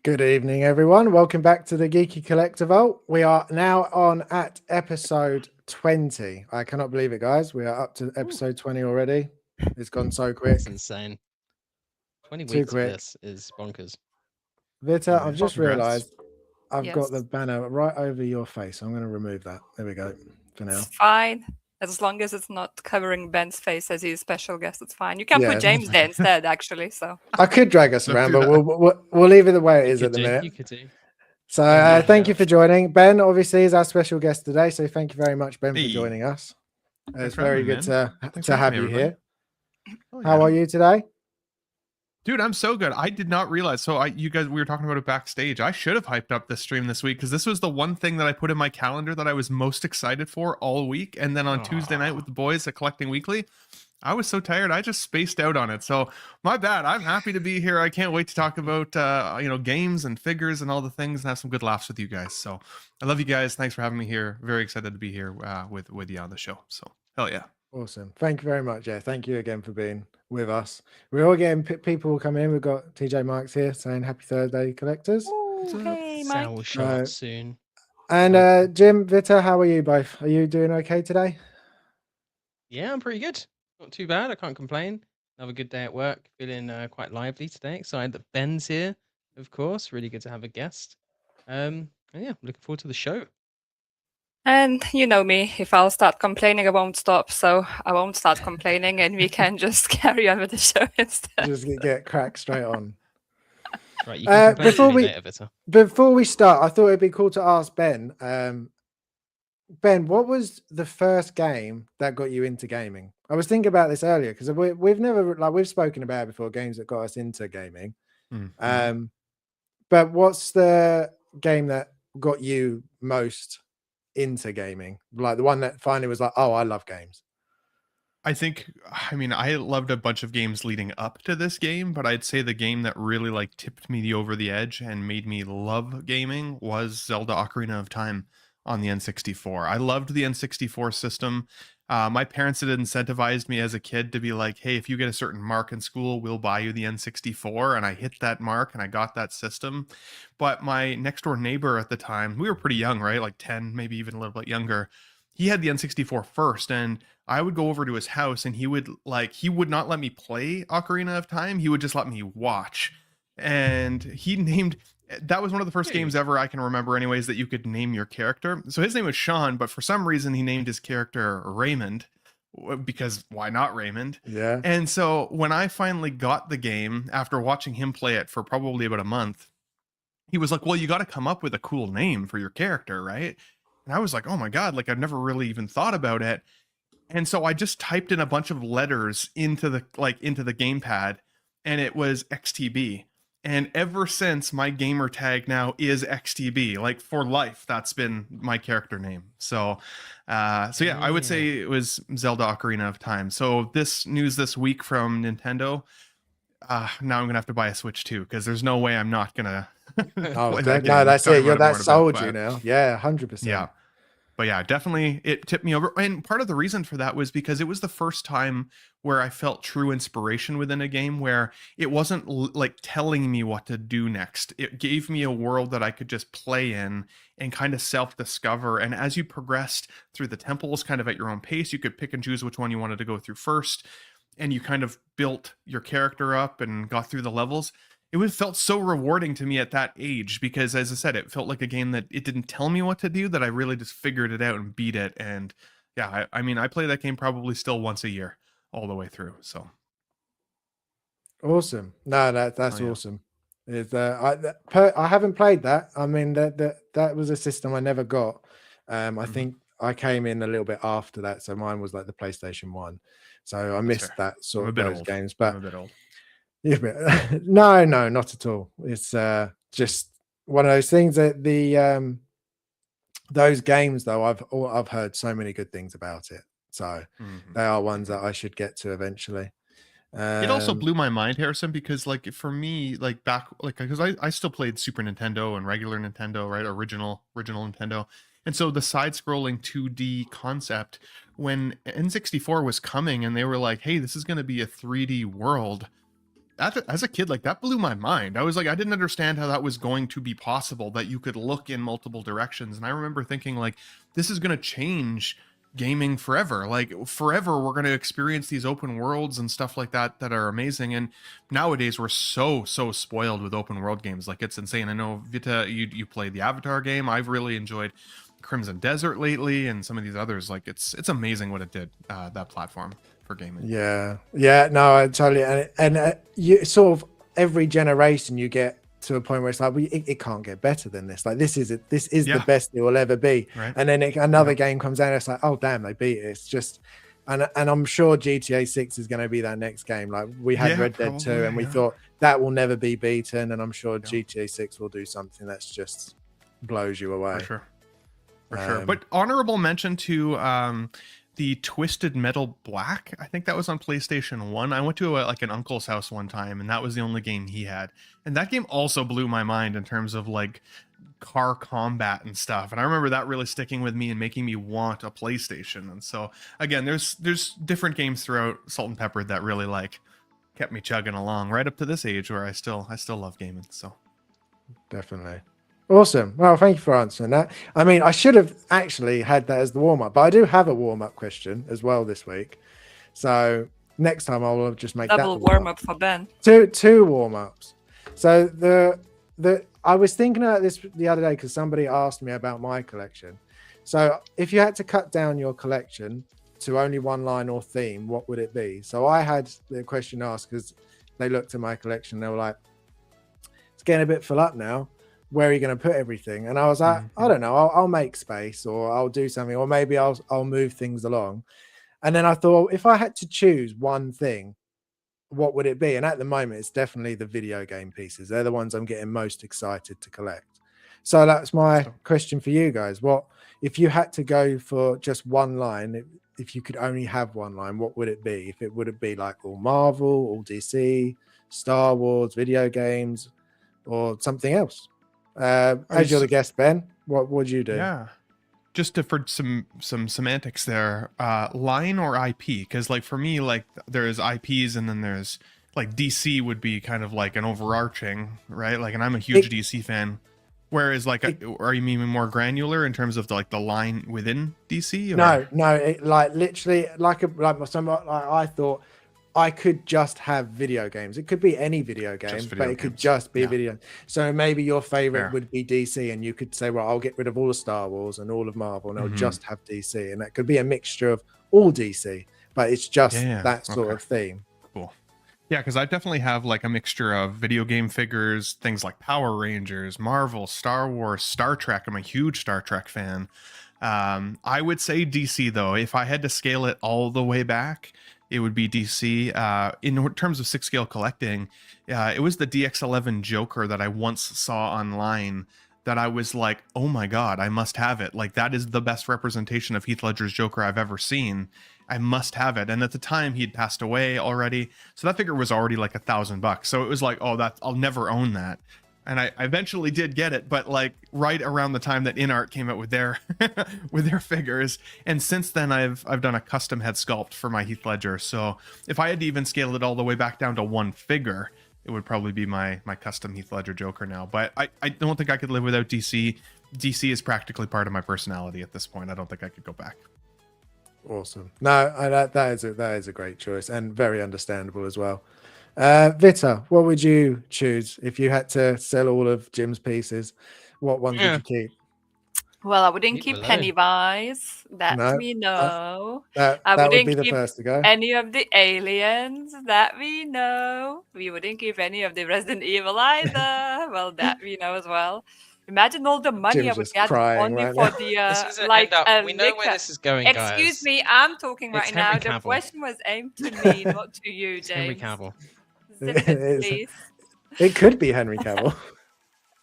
Good evening, everyone. Welcome back to the Geeky Collector Vault. We are now on at episode 20. I cannot believe it, guys. We are up to episode 20 already. It's gone so quick. It's insane. 20 Too weeks of quick. this is bonkers. Vita, Oh, I've yeah. just Congrats. realized I've got Yes. the banner right over your face. I'm going to remove that. There we go for now. It's fine. As long as it's not covering Ben's face as he's special guest, it's fine. You can Yeah. put James there instead, actually. So I could drag us Don't around, do but that. we'll leave it the way it You is could at the do. minute. You could do. So Yeah. thank you for joining. Ben, obviously, is our special guest today. So thank you very much, Ben, for Hey. joining us. Thanks It's for having very me, good man. to Thanks for have having you me, here. Oh, How yeah. are you today? Dude, I'm so good. I did not realize. So we were talking about it backstage. I should have hyped up this stream this week because this was the one thing that I put in my calendar that I was most excited for all week. And then on Tuesday night with the boys at Collecting Weekly, I was so tired. I just spaced out on it. So my bad. I'm happy to be here. I can't wait to talk about games and figures and all the things and have some good laughs with you guys. So I love you guys. Thanks for having me here. Very excited to be here with you on the show. So hell yeah. Awesome. Thank you very much. Yeah, thank you again for being with us. We're all getting people coming in. We've got TJ Marks here saying happy Thursday, collectors. Ooh, hey, Mike. Sal will show up soon. And Jim, Vita, how are you both? Are you doing okay today? Yeah, I'm pretty good. Not too bad. I can't complain. Another good day at work. Feeling quite lively today. Excited that Ben's here, of course. Really good to have a guest. And yeah, looking forward to the show. And you know me, if I'll start complaining, I won't stop. So I won't start complaining, and we can just carry on with the show instead. Just get cracked straight on. Right, you can complain before to me we- later, Vita. Before we start, I thought it'd be cool to ask Ben. Ben, what was the first game that got you into gaming? I was thinking about this earlier because we've never we've spoken about it before, games that got us into gaming. Mm-hmm. But what's the game that got you most into gaming? Like the one that finally was like, oh, I love games. I loved a bunch of games leading up to this game, but I'd say the game that really like tipped me over the edge and made me love gaming was Zelda Ocarina of Time on the N64. I loved the N64 system. My parents had incentivized me as a kid to be like, hey, if you get a certain mark in school, we'll buy you the N64. And I hit that mark and I got that system. But my next door neighbor at the time, we were pretty young, right? Like 10, maybe even a little bit younger. He had the N64 first, and I would go over to his house and he would not let me play Ocarina of Time. He would just let me watch. And that was one of the first games ever I can remember anyways that you could name your character. So his name was Sean, but for some reason he named his character Raymond, because why not Raymond? Yeah. And so when I finally got the game after watching him play it for probably about a month, he was like, well, you got to come up with a cool name for your character, right? And I was like, oh my God, like I've never really even thought about it. And so I just typed in a bunch of letters into the gamepad, and it was XTB. And ever since, my gamer tag now is XTB. Like for life, that's been my character name. So yeah, I would say it was Zelda Ocarina of Time. So this news this week from Nintendo, now I'm gonna have to buy a Switch too, because there's no way I'm not gonna. Oh, that no, game. that's Talking it. You're about that more in a bit, sold you but- now. Yeah, 100%. Yeah. But yeah, definitely it tipped me over. And part of the reason for that was because it was the first time where I felt true inspiration within a game, where it wasn't like telling me what to do next. It gave me a world that I could just play in and kind of self-discover. And as you progressed through the temples kind of at your own pace, you could pick and choose which one you wanted to go through first. And you kind of built your character up and got through the levels. Felt so rewarding to me at that age because, as I said, it felt like a game that it didn't tell me what to do, that I really just figured it out and beat it. And yeah, I play that game probably still once a year all the way through. So Awesome. No, that's Oh, yeah. awesome. I haven't played that. I mean, that was a system I never got. I think I came in a little bit after that, so mine was like the PlayStation 1. So I missed fair. that sort I'm a of bit those old. games. I'm But a bit old. yeah, but no, not at all. It's just one of those things that those games though, I've heard so many good things about it. So they are ones that I should get to eventually. It also blew my mind, Harrison, because like for me, like back, like because I still played Super Nintendo and regular Nintendo, right? Original Nintendo. And so the side-scrolling 2D concept, when N64 was coming and they were like, hey, this is going to be a 3D world, as a kid, like that blew my mind. I was like, I didn't understand how that was going to be possible, that you could look in multiple directions. And I remember thinking like, this is going to change gaming forever. Like forever, we're going to experience these open worlds and stuff like that that are amazing. And nowadays we're so spoiled with open world games. Like it's insane. I know Vita, you played the Avatar game. I've really enjoyed Crimson Desert lately, and some of these others. Like it's amazing what it did, that platform for gaming. Yeah, no, I totally, and you sort of every generation you get to a point where it's like, well, it can't get better than this. Like this is the best it will ever be. Right. And then another game comes out, and it's like, oh damn, they beat it. It's just, and I'm sure GTA 6 is going to be that next game. Like we had Red Dead 2, and we thought that will never be beaten, and I'm sure GTA 6 will do something that's just blows you away. For sure. But honorable mention to the Twisted Metal Black. I think that was on PlayStation 1. I went to an uncle's house one time, and that was the only game he had. And that game also blew my mind in terms of like car combat and stuff. And I remember that really sticking with me and making me want a PlayStation. And so again, there's different games throughout Salt and Pepper that really like kept me chugging along right up to this age where I still love gaming. So definitely. Awesome. Well, thank you for answering that. I mean, I should have actually had that as the warm-up, but I do have a warm-up question as well this week. So next time I'll just make double that warm-up for Ben. Two warm-ups. So I was thinking about this the other day because somebody asked me about my collection. So if you had to cut down your collection to only one line or theme, what would it be? So I had the question asked because they looked at my collection. They were like, it's getting a bit full up now. Where are you going to put everything? And I was like, I don't know. I'll make space, or I'll do something, or maybe I'll move things along. And then I thought, if I had to choose one thing, what would it be? And at the moment, it's definitely the video game pieces. They're the ones I'm getting most excited to collect. So that's my question for you guys. What if you had to go for just one line? If you could only have one line, what would it be? If it would it be like all Marvel, all DC, Star Wars, video games, or something else? As you're the guest, Ben, what would you do? Yeah, just for some semantics there, line or IP, because like for me, like there's IPs and then there's like DC would be kind of like an overarching, right? Like, and I'm a huge DC fan. Whereas like, are you meaning more granular in terms of the line within DC? Or? No, like literally I thought I could just have video games. It could be any video game, but it could just be video. So maybe your favorite would be DC, and you could say, well, I'll get rid of all of Star Wars and all of Marvel, and I'll just have DC. And that could be a mixture of all DC, but it's just that sort of theme. Cool. Yeah, because I definitely have like a mixture of video game figures, things like Power Rangers, Marvel, Star Wars, Star Trek. I'm a huge Star Trek fan. I would say DC, though. If I had to scale it all the way back, it would be DC. In terms of 6-scale collecting, it was the DX11 Joker that I once saw online that I was like, oh my God, I must have it. Like, that is the best representation of Heath Ledger's Joker I've ever seen. I must have it. And at the time, he'd passed away already. So that figure was already like $1,000. So it was like, oh, I'll never own that. And I eventually did get it, but like right around the time that InArt came out with their with their figures. And since then, I've done a custom head sculpt for my Heath Ledger. So if I had to even scale it all the way back down to one figure, it would probably be my custom Heath Ledger Joker now. But I don't think I could live without DC. DC is practically part of my personality at this point. I don't think I could go back. Awesome. No, that is a great choice and very understandable as well. Vita, what would you choose if you had to sell all of Jim's pieces? What ones would you keep? Well, I wouldn't keep Pennywise. That we know. That would be the first to go. Any of the aliens. That we know. We wouldn't keep any of the Resident Evil either. Well, that we know as well. Imagine all the money I would get only for the we know where this is going, guys. Excuse me, I'm talking right now. The question was aimed to me, not to you, James. Henry Cavill. It could be Henry Cavill.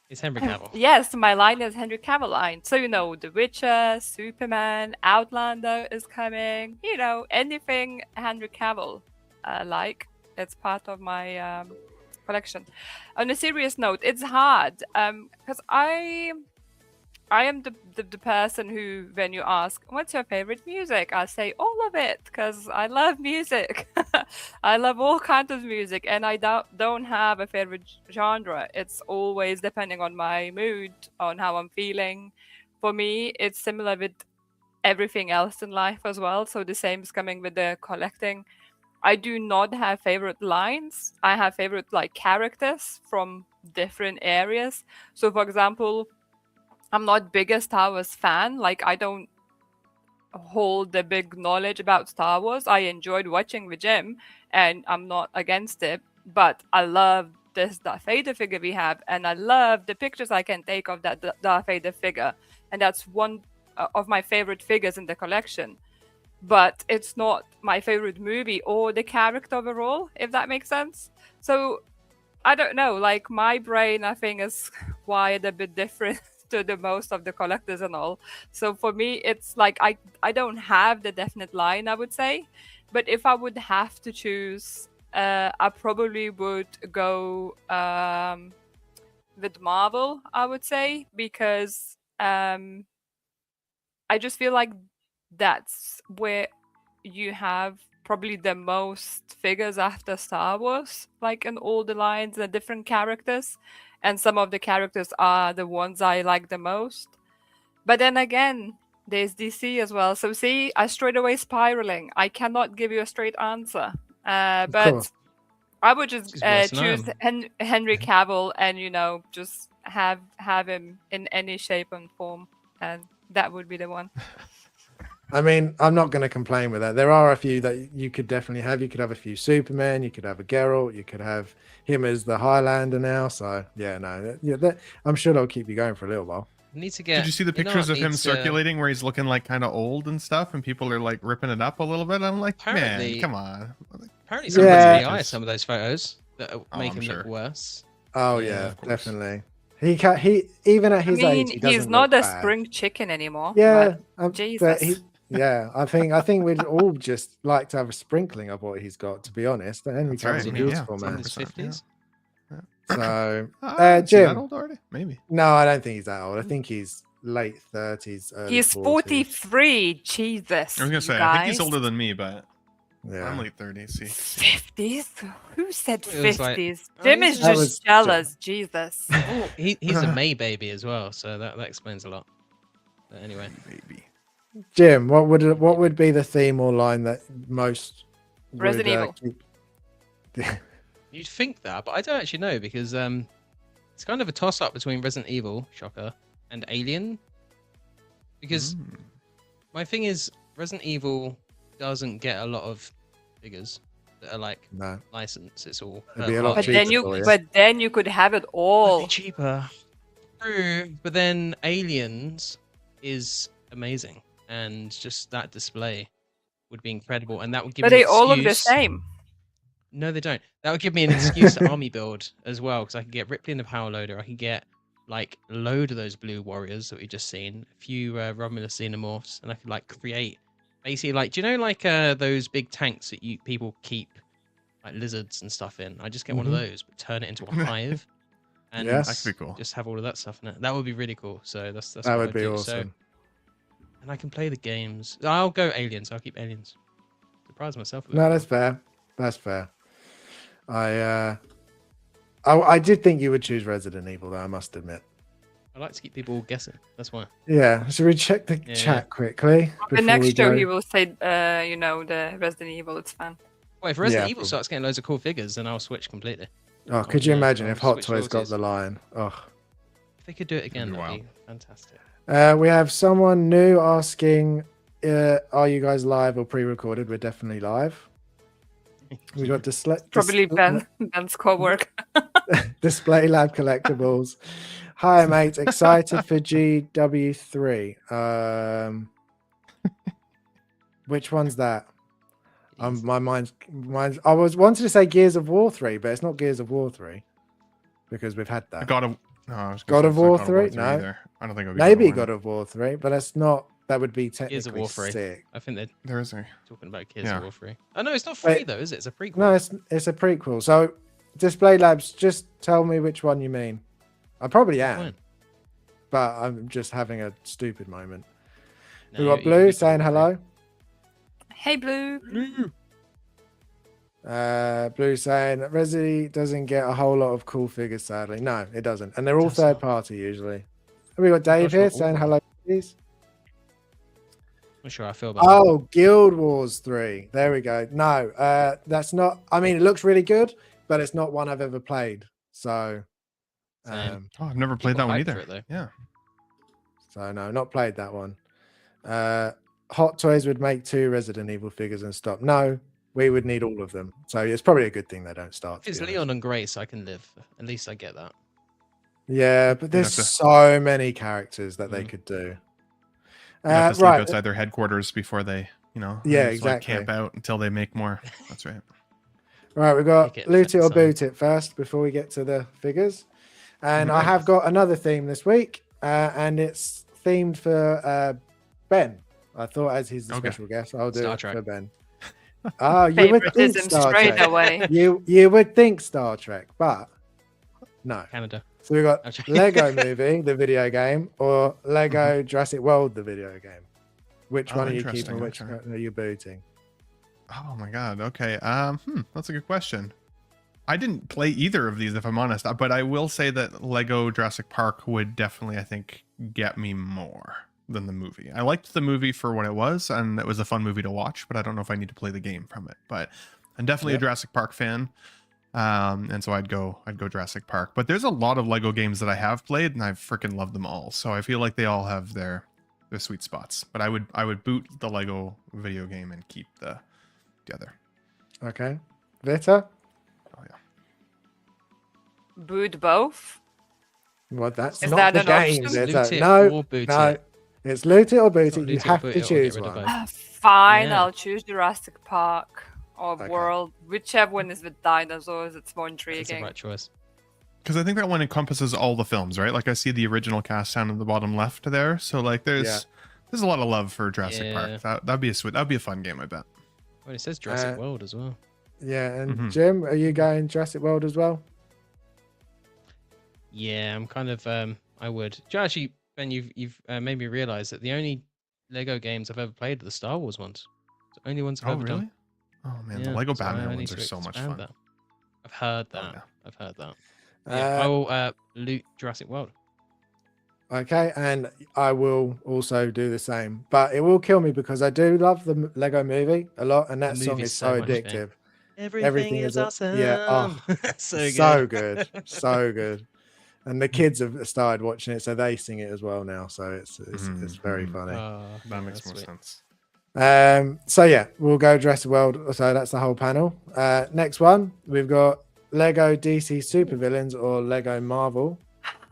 It's Henry Cavill. Yes, my line is Henry Cavill line. So, The Witcher, Superman, Outlander is coming. Anything Henry Cavill it's part of my collection. On a serious note, it's hard because I am the person who, when you ask, what's your favorite music? I say all of it because I love music. I love all kinds of music, and I don't have a favorite genre. It's always depending on my mood, on how I'm feeling. For me, it's similar with everything else in life as well. So the same is coming with the collecting. I do not have favorite lines. I have favorite like characters from different areas. So for example, I'm not biggest Star Wars fan. Like I don't hold the big knowledge about Star Wars. I enjoyed watching the gym and I'm not against it, but I love this Darth Vader figure we have, and I love the pictures I can take of that Darth Vader figure. And that's one of my favorite figures in the collection. But it's not my favorite movie or the character overall, if that makes sense. So I don't know, like my brain, I think, is wired a bit different to the most of the collectors and all. So for me, it's like I don't have the definite line, I would say. But if I would have to choose, I probably would go with Marvel, I would say, because I just feel like that's where you have probably the most figures after Star Wars, like in all the lines and different characters. And some of the characters are the ones I like the most. But then again, there's DC as well. So see, I straight away spiraling. I cannot give you a straight answer. But I would just choose Henry Cavill and, just have him in any shape and form. And that would be the one. I mean, I'm not going to complain with that. There are a few that you could definitely have. You could have a few Superman. You could have a Geralt. You could have him as the Highlander now. So yeah, no, I'm sure they'll keep you going for a little while. Need to get. Did you see the pictures of him circulating where he's looking like kind of old and stuff, and people are like ripping it up a little bit? I'm like, man, come on. Apparently, somebody's AI some of those photos that make him look worse. Oh yeah, definitely. He even at his age, he's not a spring chicken anymore. Yeah, Jesus. Yeah, I think we'd all just like to have a sprinkling of what he's got. To be honest, Henry Cavill's a beautiful man. In his 50s. So, Jim, that old already? Maybe. No, I don't think he's that old. I think he's late 30s. He's 43. Jesus. I was gonna say, I think he's older than me, but yeah, I'm late 30s. 50s? Who said 50s? Jim is just jealous. Jesus. Oh, he's a May baby as well, so that explains a lot. But anyway, baby. Jim, what would be the theme or line that most Resident Evil? You'd think that, but I don't actually know because it's kind of a toss-up between Resident Evil, shocker, and Alien. Because my thing is, Resident Evil doesn't get a lot of figures that are like licensed. It's all. But then you could have it all. It'd be cheaper. True, but then Aliens is amazing, and just that display would be incredible, and that would give. But they all look the same. No, they don't. That would give me an excuse to army build as well, because I can get Ripley in the power loader. I can get like a load of those blue warriors that we've just seen, a few Romulus xenomorphs, and I could like create basically like, do you know like those big tanks that people keep like lizards and stuff in? I just get one of those, but turn it into a hive, and that could be cool. Just have all of that stuff in it. That would be really cool. So that's that would be awesome. So, and I can play the games. I'll go Aliens. I'll keep Aliens. Surprise myself. No, that's fair. That's fair. I did think you would choose Resident Evil, though, I must admit. I like to keep people guessing. That's why. Yeah. Should we check the chat quickly? The next show he will say, the Resident Evil. It's fun. Well, if Resident Evil starts getting loads of cool figures, then I'll switch completely. Oh, could you imagine if Hot Toys got the lion? Oh. If they could do it again, that'd be fantastic. We have someone new asking, are you guys live or pre-recorded? We're definitely live. We got probably Ben's co-work. Display Lab Collectibles. Hi, mate. Excited for GW3. Which one's that? My mind's. I wanted to say Gears of War 3, but it's not Gears of War 3 because we've had that. God of War 3? No, either. I don't think. Maybe God of War 3, but that's not. That would be technically Gears of War 3. Sick. I think there is talking about Gears of War 3. Oh no, it's not free though, is it? It's a prequel. No, it's a prequel. So, Display Labs, just tell me which one you mean. I probably am. but I'm just having a stupid moment. No, We've got Blue saying hello. Hey, Blue. Blue saying Resi doesn't get a whole lot of cool figures, sadly. No, it doesn't. And they're all third party usually. And we got Dave here saying hello, please. Not sure how I feel about that. Guild Wars 3. There we go. No, that's not. I mean, it looks really good, but it's not one I've ever played. So, Same. I've never played that one either. Yeah. So no, not played that one. Hot Toys would make 2 Resident Evil figures and stop. No, we would need all of them. So it's probably a good thing they don't start. If it's Leon and Grace, I can live. At least I get that. Yeah, but there's so many characters that they could do. You have to sleep outside their headquarters before they, exactly. camp out until they make more. That's right. Right, we've got Loot It or Boot It first before we get to the figures. And I have got another theme this week, and it's themed for Ben. I thought as he's the special guest, I'll do it for Ben. You would think Star Trek. Away. You would think Star Trek, but no. Canada. So we got Lego Movie, the video game, or Lego Jurassic World, the video game. Which one are you keeping? Which are you booting? Oh my god. Okay. That's a good question. I didn't play either of these, if I'm honest, but I will say that Lego Jurassic Park would definitely, I think, get me more than the movie. I liked the movie for what it was, and it was a fun movie to watch, but I don't know if I need to play the game from it. But I'm definitely a Jurassic Park fan. And so I'd go Jurassic Park. But there's a lot of Lego games that I have played, and I freaking love them all. So I feel like they all have their sweet spots. But I would boot the Lego video game and keep the other. Okay. Vita? Oh yeah. Boot both? Well, that's Is not that the an game. option? No. It's Loot It or Boot It. You have to choose one. Fine, I'll choose Jurassic Park or World, whichever one is with dinosaurs. It's more intriguing. That's the right choice. Because I think that one encompasses all the films, right? Like I see the original cast down in the bottom left there. So like there's a lot of love for Jurassic Park. That'd be a fun game, I bet. Well, it says Jurassic World as well. Yeah, and Jim, are you going Jurassic World as well? Yeah, I'm kind of I would. Actually, Ben, you've made me realize that the only Lego games I've ever played are the Star Wars ones. It's the only ones I've ever done. Oh man, the Lego Batman ones are so much fun. I've heard that. I've heard that. I will loot Jurassic World. Okay, and I will also do the same. But it will kill me because I do love the Lego Movie a lot, and that song is so addictive. Everything is awesome. Yeah, so good, so good. And the kids have started watching it, so they sing it as well now. So it's very funny. That makes more sense. So yeah, we'll go Jurassic World. So that's the whole panel. Next one, we've got Lego DC Supervillains or Lego Marvel.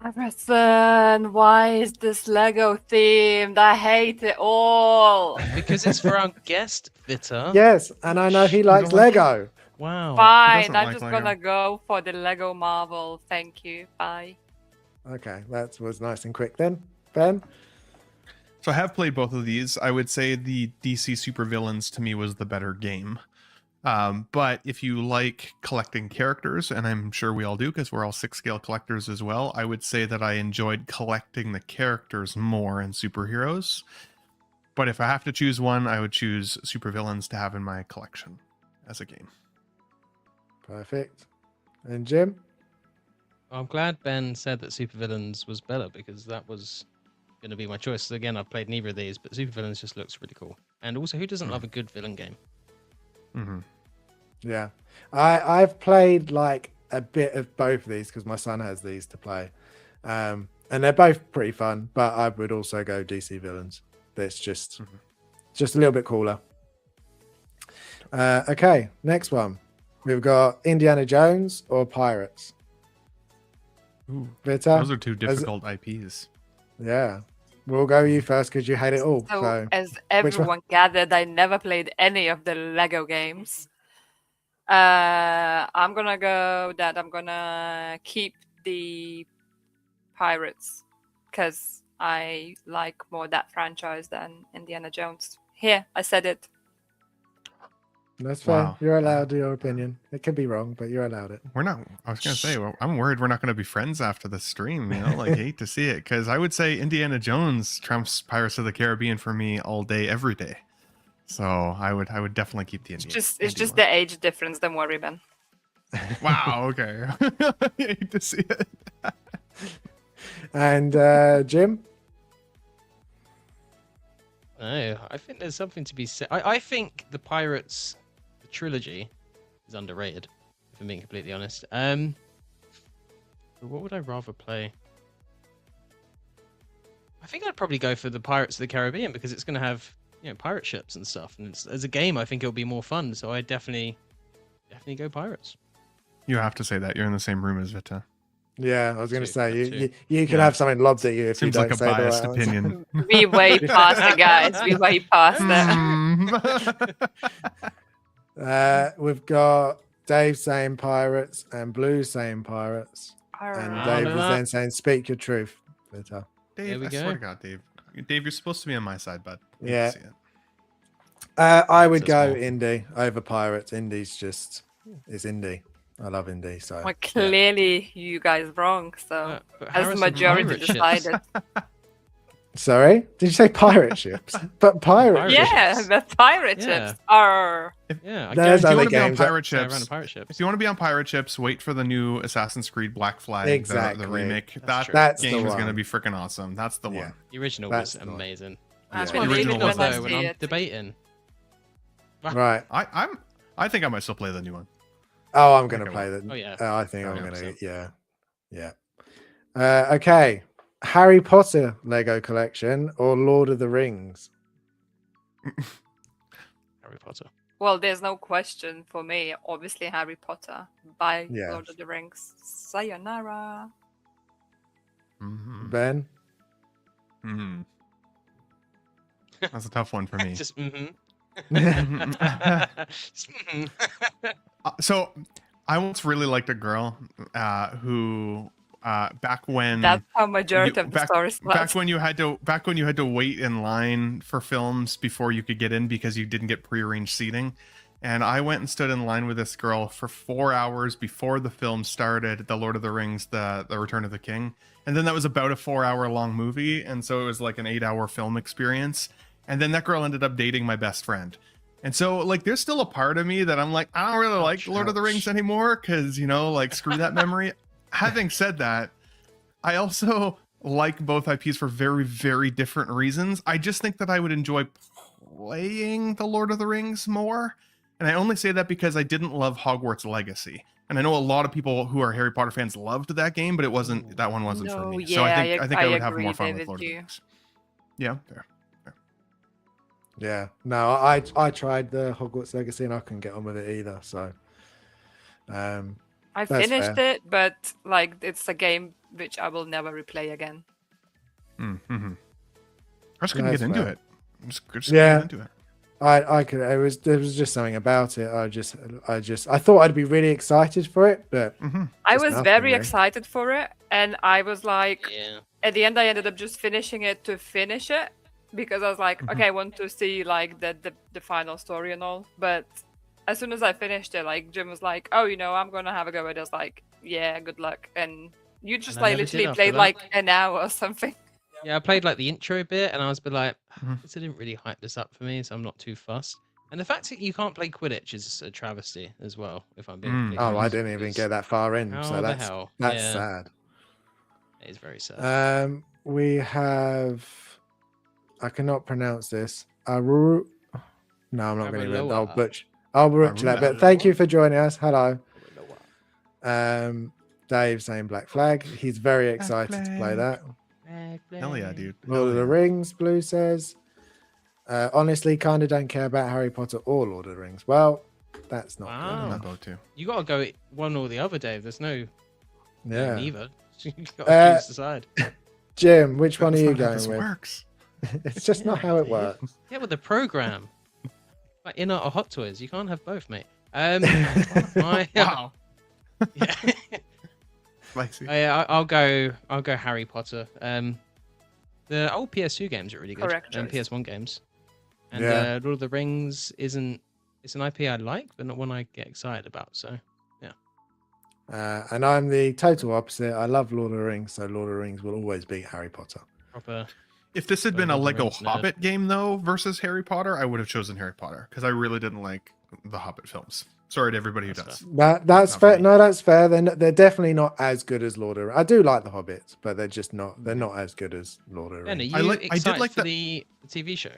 Harrison, why is this Lego themed? I hate it all. Because it's for our guest, Vita. Yes, and I know he likes Lego. Wow. Fine, I'm just gonna go for the Lego Marvel. Thank you. Bye. Okay, that was nice and quick then. Ben? So I have played both of these. I would say the DC Supervillains to me was the better game. But if you like collecting characters, and I'm sure we all do because we're all 6-scale collectors as well, I would say that I enjoyed collecting the characters more in superheroes. But if I have to choose one, I would choose Supervillains to have in my collection as a game. Perfect. And Jim? I'm glad Ben said that Supervillains was better because that was going to be my choice. Again, I've played neither of these, but Supervillains just looks really cool. And also, who doesn't love a good villain game? Yeah, I've played like a bit of both of these because my son has these to play, and they're both pretty fun. But I would also go DC Villains. That's just a little bit cooler. Okay, next one. We've got Indiana Jones or Pirates. Ooh, Vita? Those are two difficult IPs. Yeah. We'll go you first because you hate it all. So as everyone gathered, I never played any of the Lego games. I'm gonna keep the Pirates because I like more that franchise than Indiana Jones. Here, I said it. That's fair. Wow. You're allowed your opinion. It could be wrong, but you're allowed it. We're not. I was gonna say, well, I'm worried we're not gonna be friends after the stream. You know, like hate to see it, because I would say Indiana Jones trumps Pirates of the Caribbean for me all day, every day. So I would definitely keep the Indian. It's just the age difference. Don't worry, Ben. Wow. Okay. I hate to see it. And Jim? No, I think there's something to be said. I think the Pirates trilogy is underrated, if I'm being completely honest. But what would I rather play? I think I'd probably go for the Pirates of the Caribbean because it's going to have, you know, pirate ships and stuff. And as a game, I think it'll be more fun. So I definitely go Pirates. You have to say that. You're in the same room as Vita. Yeah, I was going to say you could have something lobbed at you if Seems you like don't a say biased the right opinion. We way past it, guys. We way past it. We've got Dave saying Pirates and Blue saying Pirates, and Dave was then saying "Speak your truth." Vita. Dave, I swear to God, Dave. Dave, you're supposed to be on my side, bud. Yeah. I would go Indie over Pirates. Indie's just it's Indie. I love Indie. So well, clearly you guys wrong. So as the majority decided. Sorry, did you say pirate ships? But pirate ships. Yeah, the pirate ships are. Yeah, if you want to be on pirate ships, if you want to be on pirate ships, wait for the new Assassin's Creed Black Flag, the remake. That game is going to be freaking awesome. That's the one. The original was amazing. That's the original was though when I'm debating. Right. I think I might still play the new one. Oh, I'm going to play that. Oh yeah. I think I'm going to. Yeah. Okay. Harry Potter Lego collection or Lord of the Rings? Harry Potter. Well, there's no question for me. Obviously, Harry Potter by Lord of the Rings. Sayonara. Ben? That's a tough one for me. Just So I once really liked a girl who back when that's how majority of the stories back when you had to wait in line for films before you could get in because you didn't get prearranged seating. And I went and stood in line with this girl for 4 hours before the film started, The Lord of the Rings, the Return of the King. And then that was about a 4-hour long movie, and so it was like an 8-hour film experience. And then that girl ended up dating my best friend. And so, like, there's still a part of me that I'm like, I don't really like Lord of the Rings anymore because, you know, like, screw that memory. Having said that, I also like both IPs for very, very different reasons. I just think that I would enjoy playing The Lord of the Rings more. And I only say that because I didn't love Hogwarts Legacy. And I know a lot of people who are Harry Potter fans loved that game, but that one wasn't for me. Yeah, so I think I would have more fun with Lord of the Rings. Yeah, fair. Yeah, no, I tried the Hogwarts Legacy and I couldn't get on with it either. So, I finished it, but like it's a game which I will never replay again. I just couldn't get into it. Just couldn't get into it. I could. There was just something about it. I thought I'd be really excited for it, but I was very excited for it, and I was like, at the end, I ended up just finishing it to finish it. Because I was like, okay, I want to see like the final story and all. But as soon as I finished it, like Jim was like, oh, you know, I'm gonna have a go at it. I was like, yeah, good luck. And you just like literally played like an hour or something. Yeah, I played like the intro bit, and I was like, this didn't really hype this up for me, so I'm not too fussed. And the fact that you can't play Quidditch is a travesty as well. If I'm being I didn't even get that far in, so that's sad. It is very sad. We have. I cannot pronounce this. No, I'm not going to. I'll butcher that. But thank you for joining us. Hello. Dave saying Black Flag. He's very excited to play that. Hell yeah, dude. Lord of the Rings, Blue says. Honestly, kind of don't care about Harry Potter or Lord of the Rings. Well, that's not good. You got to go one or the other, Dave. There's no neither. You got to choose the side. Jim, which one are you going with? Works. It's just not how it works. Yeah, with the program. Like in or Hot Toys, you can't have both, mate. Wow. Yeah. I'll go Harry Potter. The old PS2 games are really good. Correct. And PS1 games. And Lord of the Rings isn't it's an IP I like, but not one I get excited about. So yeah. And I'm the total opposite. I love Lord of the Rings, so Lord of the Rings will always beat Harry Potter. Proper. If this had been a Lord of the Lego Rings nerd. Hobbit game though versus Harry Potter, I would have chosen Harry Potter because I really didn't like the Hobbit films. Sorry to everybody who That's does. That's Not fair. for me. No, that's fair. They're definitely not as good as Lord of the Rings. I do like the Hobbits, but they're just not. They're not as good as Lord of the Ben, are Rings. you I did excited like for that- the TV show?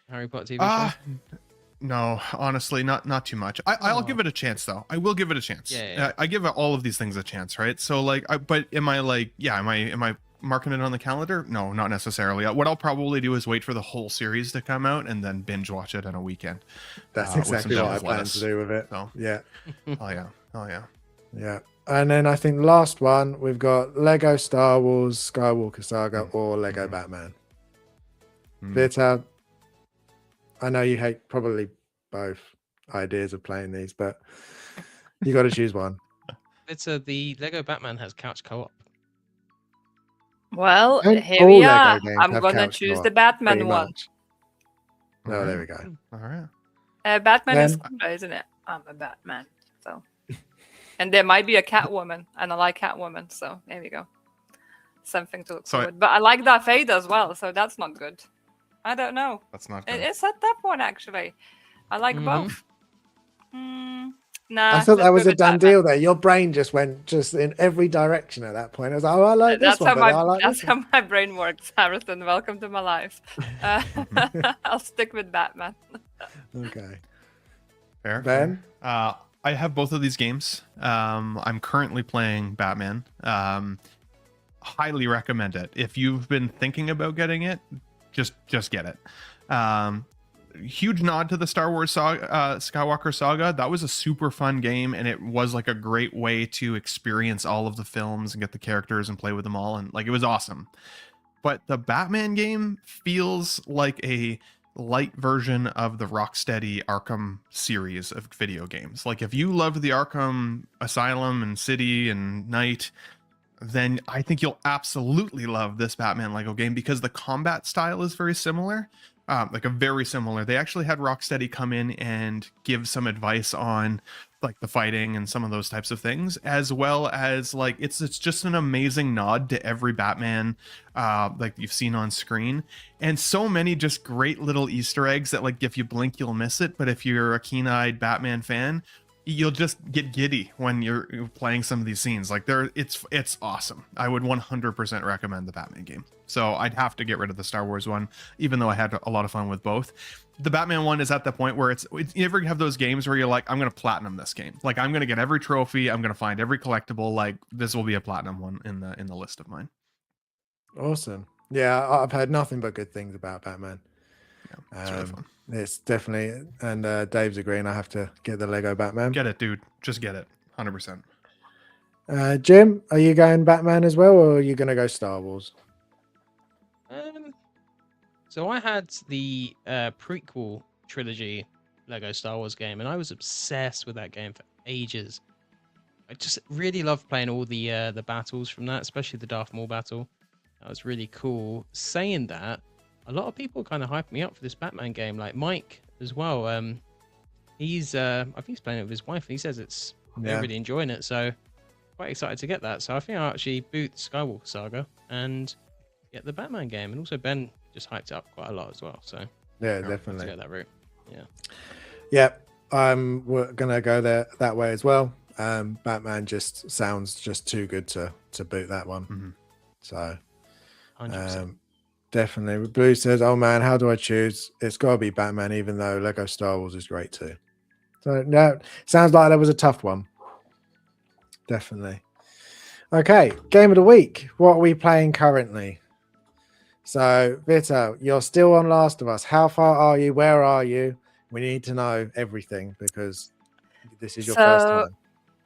Harry Potter TV Ah, show? no, honestly, not too much. I'll give it a chance though. I will give it a chance. Yeah. I give all of these things a chance, right? So like, but am I like, yeah, am I marking it on the calendar? No, not necessarily. What I'll probably do is wait for the whole series to come out and then binge watch it in a weekend. That's with some exactly what I devil's plan lettuce. to do with it. So, Yeah, oh yeah. yeah. And then I think the last one we've got Lego Star Wars Skywalker Saga or Lego Batman. Vita, I know you hate probably both ideas of playing these, but you got to choose one. It's the Lego Batman has couch co-op. Well, And here all we Lego are. games I'm have gonna couch choose co-op, the Batman pretty one. much. Oh, there we go. All right. Batman is Then- cool, isn't it? I'm a Batman, so. And there might be a Catwoman, and I like Catwoman, so there we go. Something to look So forward. But I like Darth Vader as well, so that's not good. I don't know. That's not good. It's a tough one, actually. I like Mhm. both. Nah, I thought let's that go was a with done Batman. deal there. Your brain just went just in every direction at that point. I was like, oh, I like this That's one, how but my I like that's this one. how my brain works, Harrison. Welcome to my life. I'll stick with Batman. Okay. Fair, Ben? fair. I have both of these games. I'm currently playing Batman. Highly recommend it. If you've been thinking about getting it, just get it. Huge nod to the Star Wars Skywalker Saga. That was a super fun game, and it was like a great way to experience all of the films and get the characters and play with them all, and like it was awesome. But the Batman game feels like a light version of the Rocksteady Arkham series of video games. Like if you loved the Arkham Asylum and City and Night, then I think you'll absolutely love this Batman Lego game because the combat style is very similar. They actually had Rocksteady come in and give some advice on like the fighting and some of those types of things, as well as like it's just an amazing nod to every Batman like you've seen on screen, and so many just great little Easter eggs that like if you blink you'll miss it, but if you're a keen-eyed Batman fan, you'll just get giddy when you're playing some of these scenes. Like it's awesome. I would 100% recommend the Batman game. So I'd have to get rid of the Star Wars one, even though I had a lot of fun with both. The Batman one is at the point where you ever have those games where you're like, I'm going to platinum this game. Like I'm going to get every trophy. I'm going to find every collectible. Like this will be a platinum one in the list of mine. Awesome. Yeah, I've heard nothing but good things about Batman. Yeah, it's really fun. It's definitely, and Dave's agreeing. I have to get the Lego Batman. Get it, dude. Just get it. 100%. Jim, are you going Batman as well, or are you going to go Star Wars? So I had the prequel trilogy Lego Star Wars game, and I was obsessed with that game for ages. I just really loved playing all the battles from that, especially the Darth Maul battle. That was really cool. Saying that, a lot of people kind of hyped me up for this Batman game, like Mike as well. I think he's playing it with his wife, and he says they're really enjoying it. So quite excited to get that. So I think I'll actually boot Skywalker Saga and get the Batman game, and also Ben just hyped it up quite a lot as well. So yeah, definitely to go that route. Yeah, we're gonna go that way as well. Batman just sounds just too good to boot that one. Mm-hmm. So 100%. Definitely. Blue says, oh man, how do I choose? It's got to be Batman, even though Lego Star Wars is great too. So no, sounds like that was a tough one. Definitely. Okay, game of the week. What are we playing currently? So Vito, you're still on Last of Us. How far are you? Where are you? We need to know everything because this is your first time.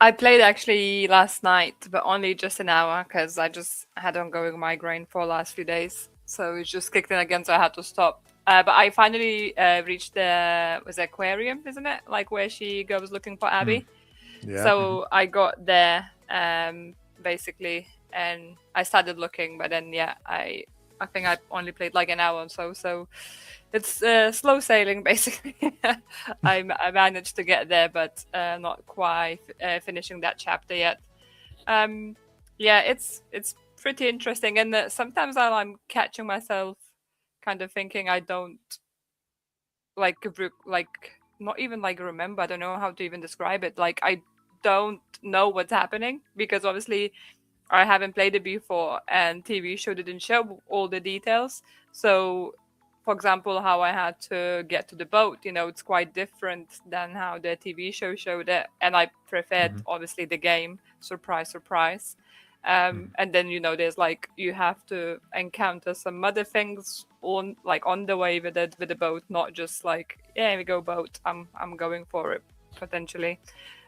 I played actually last night, but only just an hour because I just had ongoing migraine for the last few days. So it just kicked in again, so I had to stop. But I finally reached the aquarium, isn't it? Like where she goes looking for Abby. Yeah. So I got there basically, and I started looking, but then I I think I only played like an hour or so. So it's slow sailing basically. I managed to get there, but not quite finishing that chapter yet. Yeah, it's pretty interesting, and sometimes I'm catching myself kind of thinking I don't like not even like remember. I don't know how to even describe it. Like I don't know what's happening because obviously I haven't played it before, and TV show didn't show all the details. So, for example, how I had to get to the boat, it's quite different than how the TV show showed it, and I preferred obviously the game. Surprise, surprise. And then there's like you have to encounter some other things on the way with the boat, not just like we go boat. I'm going for it potentially.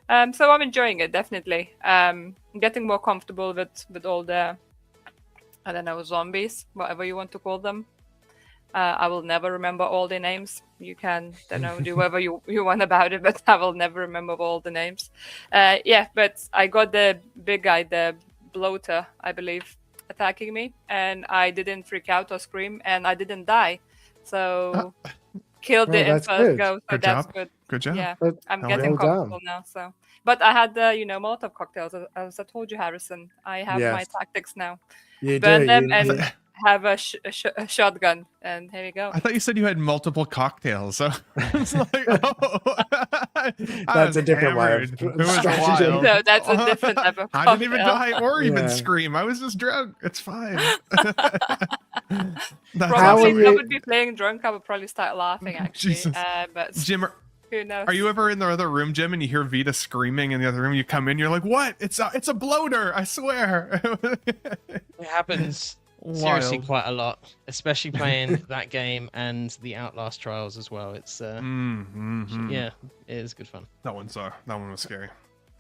So I'm enjoying it definitely. Getting more comfortable with all the I don't know zombies, whatever you want to call them. I will never remember all the names. You can do whatever you want about it, but I will never remember all the names. But I got the big guy, the bloater, I believe, attacking me, and I didn't freak out or scream, and I didn't die. So killed it in first go. So that's good. Good job. Yeah, I'm getting comfortable now. So, but I had the Molotov cocktails, as I told you, Harrison. I have my tactics now. You burn do. them and have a shotgun, and here we go. I thought you said you had multiple cocktails. So it's like, that's a different way of strategy. No, that's a different type of cocktail. I didn't even die or even scream. I was just drunk. It's fine. Probably, if I would be playing drunk, I would probably start laughing actually. But Jim, who knows? Are you ever in the other room, Jim, and you hear Vita screaming in the other room? You come in, you're like, "What? It's a bloater! I swear." It happens seriously quite a lot, especially playing that game and the Outlast Trials as well. It's yeah, it is good fun. That one was scary.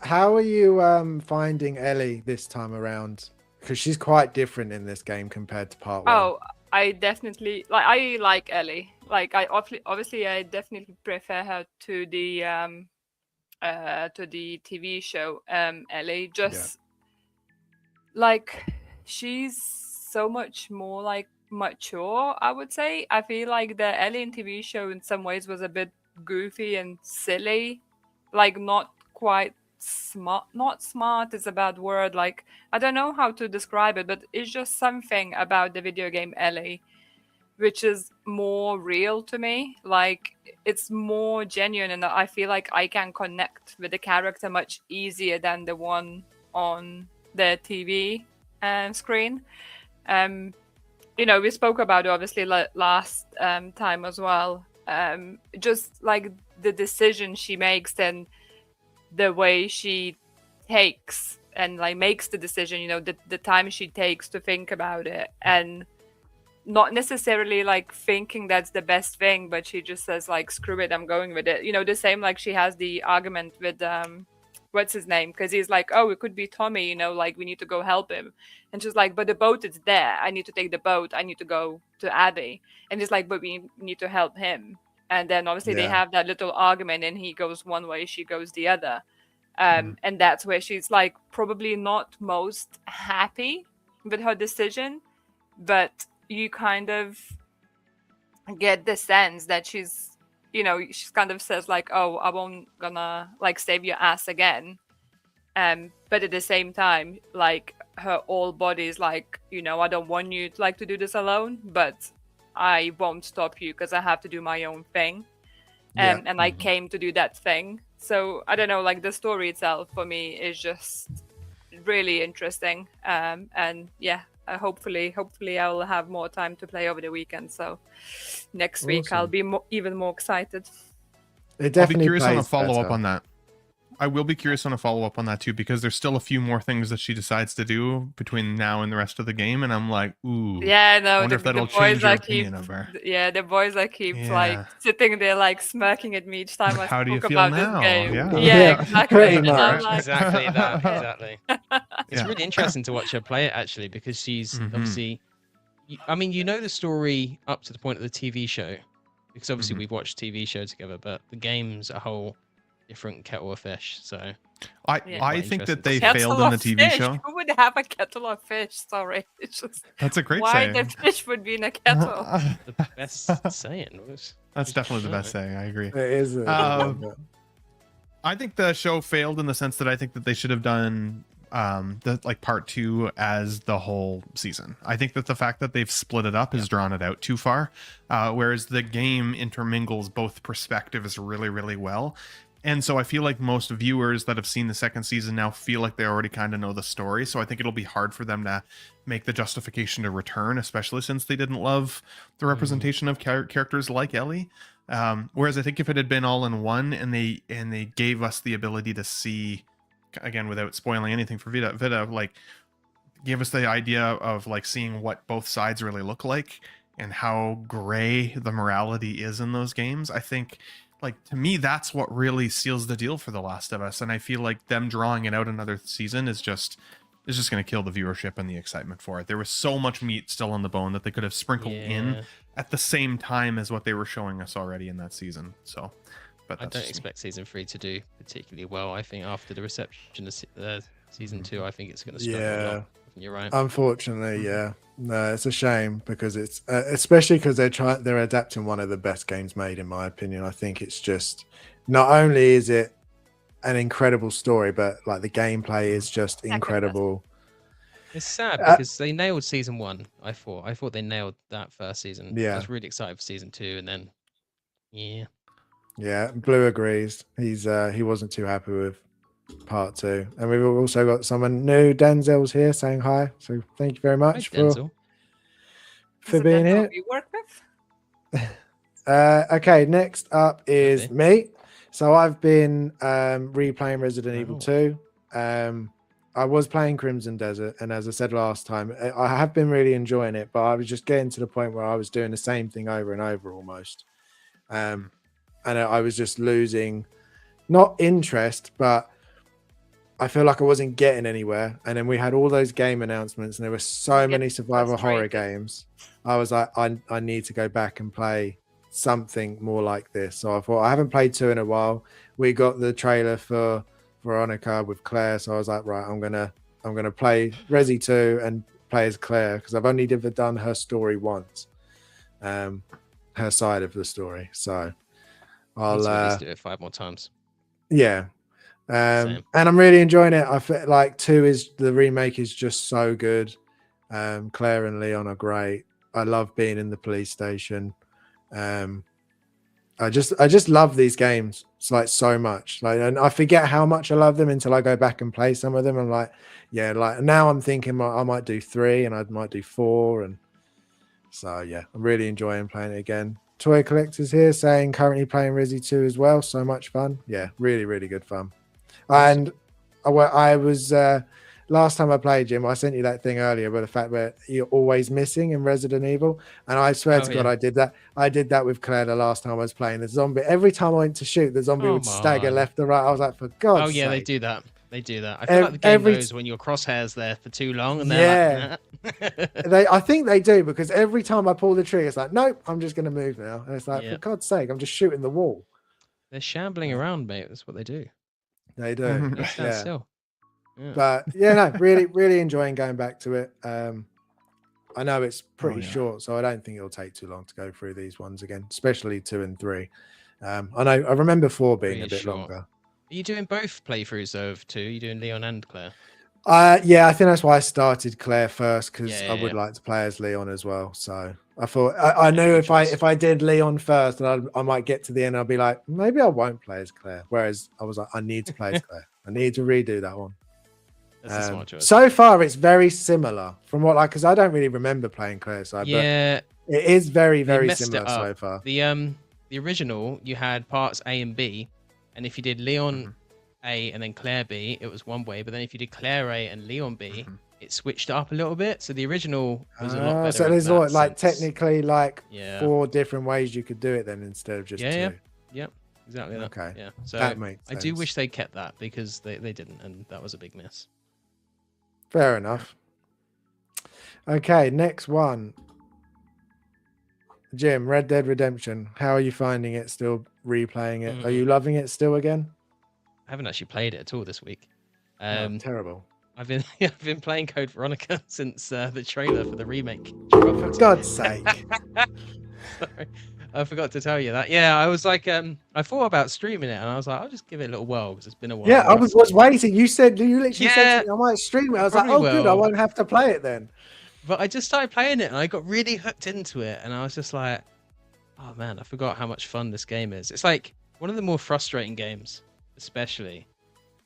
How are you finding Ellie this time around? Because she's quite different in this game compared to part 1. Oh, I definitely like Ellie. Like I obviously I definitely prefer her to the TV show Ellie. Just like she's so much more like mature, I would say. I feel like the Ellie in TV show in some ways was a bit goofy and silly, like not quite smart. Not smart is a bad word. Like I don't know how to describe it, but it's just something about the video game Ellie which is more real to me. Like it's more genuine, and I feel like I can connect with the character much easier than the one on the TV screen. We spoke about it obviously last time as well. Just like the decision she makes and the way she takes and like makes the decision, the time she takes to think about it, and not necessarily like thinking that's the best thing, but she just says like, screw it, I'm going with it. The same like she has the argument with what's his name, because he's like, oh, it could be Tommy, like we need to go help him, and she's like, but the boat is there, I need to take the boat, I need to go to Abby, and he's like, but we need to help him. And then obviously they have that little argument, and he goes one way, she goes the other. And that's where she's like probably not most happy with her decision, but you kind of get the sense that she's kind of says like, oh, I won't gonna like save your ass again. But at the same time, like her whole body is like, I don't want you to like to do this alone, but I won't stop you because I have to do my own thing. And I came to do that thing. So I don't know, like the story itself for me is just really interesting. And yeah, hopefully I will have more time to play over the weekend. So next week I'll be even more excited. It definitely I'll be curious on a follow better. up on that. I will be curious on a follow up on that too, because there's still a few more things that she decides to do between now and the rest of the game, and I'm like, ooh. Yeah, no, I wonder if that'll change your opinion of her. Yeah, the boys I keep like sitting there like smirking at me each time I How do you talk feel about now? this game. Yeah, exactly. Exactly that. Exactly. It's really interesting to watch her play it actually, because she's obviously, I mean, the story up to the point of the TV show, because obviously we've watched TV show together, but the game as a whole, different kettle of fish. So I think that they kettle failed in the of TV fish. show. Who would have a kettle of fish? Sorry, it's just That's a great why saying. the fish would be in a kettle. the best saying was. That's definitely the best saying. I agree. It is. I think the show failed in the sense that I think that they should have done the like part 2 as the whole season. I think that the fact that they've split it up has drawn it out too far, whereas the game intermingles both perspectives really, really well. And so I feel like most viewers that have seen the second season now feel like they already kind of know the story. So I think it'll be hard for them to make the justification to return, especially since they didn't love the representation of characters like Ellie. Whereas I think if it had been all in one and they gave us the ability to see, again, without spoiling anything for Vida, like give us the idea of like seeing what both sides really look like and how gray the morality is in those games. I think, like, to me, that's what really seals the deal for The Last of Us. And I feel like them drawing it out another season is just going to kill the viewership and the excitement for it. There was so much meat still on the bone that they could have sprinkled in at the same time as what they were showing us already in that season. So, but I don't expect season 3 to do particularly well. I think after the reception of season 2, I think it's going to struggle a lot. You're right. Unfortunately, yeah. No, it's a shame because it's especially because they're adapting one of the best games made, in my opinion. I think it's just, not only is it an incredible story, but like the gameplay is just incredible. It's sad because they nailed season 1. I thought they nailed that first season. Yeah, I was really excited for season 2, and then yeah, Blue agrees. He wasn't too happy with part 2, and we've also got someone new. Denzel's here saying hi, so thank you very much for being here. You work with? Okay, next up is me. So I've been replaying Resident Evil 2. I was playing Crimson Desert, and as I said last time, I have been really enjoying it, but I was just getting to the point where I was doing the same thing over and over almost, and I was just losing, not interest, but I feel like I wasn't getting anywhere. And then we had all those game announcements, and there were so many survival horror games. I was like, I need to go back and play something more like this. So I thought, I haven't played 2 in a while. We got the trailer for Veronica with Claire, so I was like, right, I'm gonna play Resi 2 and play as Claire, because I've only ever done her story once, her side of the story. So I'll at least do it 5 more times. Yeah. And I'm really enjoying it. I feel like 2 is, the remake is just so good. Claire and Leon are great. I love being in the police station. I just love these games. It's like so much. Like, and I forget how much I love them until I go back and play some of them. I'm like, yeah, like now I'm thinking I might do 3 and I might do 4, and so yeah, I'm really enjoying playing it again. Toy Collectors here saying currently playing Resi 2 as well. So much fun. Yeah, really, really good fun. And I was last time I played, Jim, I sent you that thing earlier about the fact that you're always missing in Resident Evil, and I swear to God, I did that with Claire the last time I was playing the zombie. Every time I went to shoot, the zombie would stagger left or right. I was like, for God's sake. They do that. They do that. I feel like the game knows when your crosshair's there for too long, and they're like, I think they do, because every time I pull the trigger, it's like, nope, I'm just gonna move now. And it's like, for God's sake, I'm just shooting the wall. They're shambling around, mate. That's what they do. They do. Stand still. Yeah. But yeah, no, really, really enjoying going back to it. I know it's pretty short, so I don't think it'll take too long to go through these ones again, especially 2 and 3. I remember 4 being a bit longer. Are you doing both playthroughs of 2? Are you doing Leon and Claire? Yeah, I think that's why I started Claire first, because I would like to play as Leon as well. So I thought I knew if I did Leon first, and I might get to the end, I'll be like, maybe I won't play as Claire. Whereas I was like, I need to play as Claire. I need to redo that one. That's a smart choice. So far, it's very similar from what, like, because I don't really remember playing Claire side. Yeah, but it is very, very similar so far. The original, you had parts A and B, and if you did Leon A and then Claire B, it was one way. But then if you did Claire A and Leon B, it switched up a little bit. So the original was a lot better. So there's like technically like 4 different ways you could do it then, instead of just 2. Yep, exactly that. Okay, yeah. So that makes sense. I do wish they kept that, because they didn't, and that was a big miss. Fair enough. Okay, next one. Jim, Red Dead Redemption. How are you finding it? Still replaying it? Are you loving it still again? I haven't actually played it at all this week. Terrible. I've been playing Code Veronica since the trailer for the remake For dropped. God's sake. Sorry, I forgot to tell you that. Yeah, I was like, I thought about streaming it, and I was like, I'll just give it a little whirl because it's been a while. Yeah, I was waiting. You literally said to me, I might stream it. I was like, oh, good, I won't have to play it then. But I just started playing it, and I got really hooked into it, and I was just like, oh man, I forgot how much fun this game is. It's like one of the more frustrating games, especially.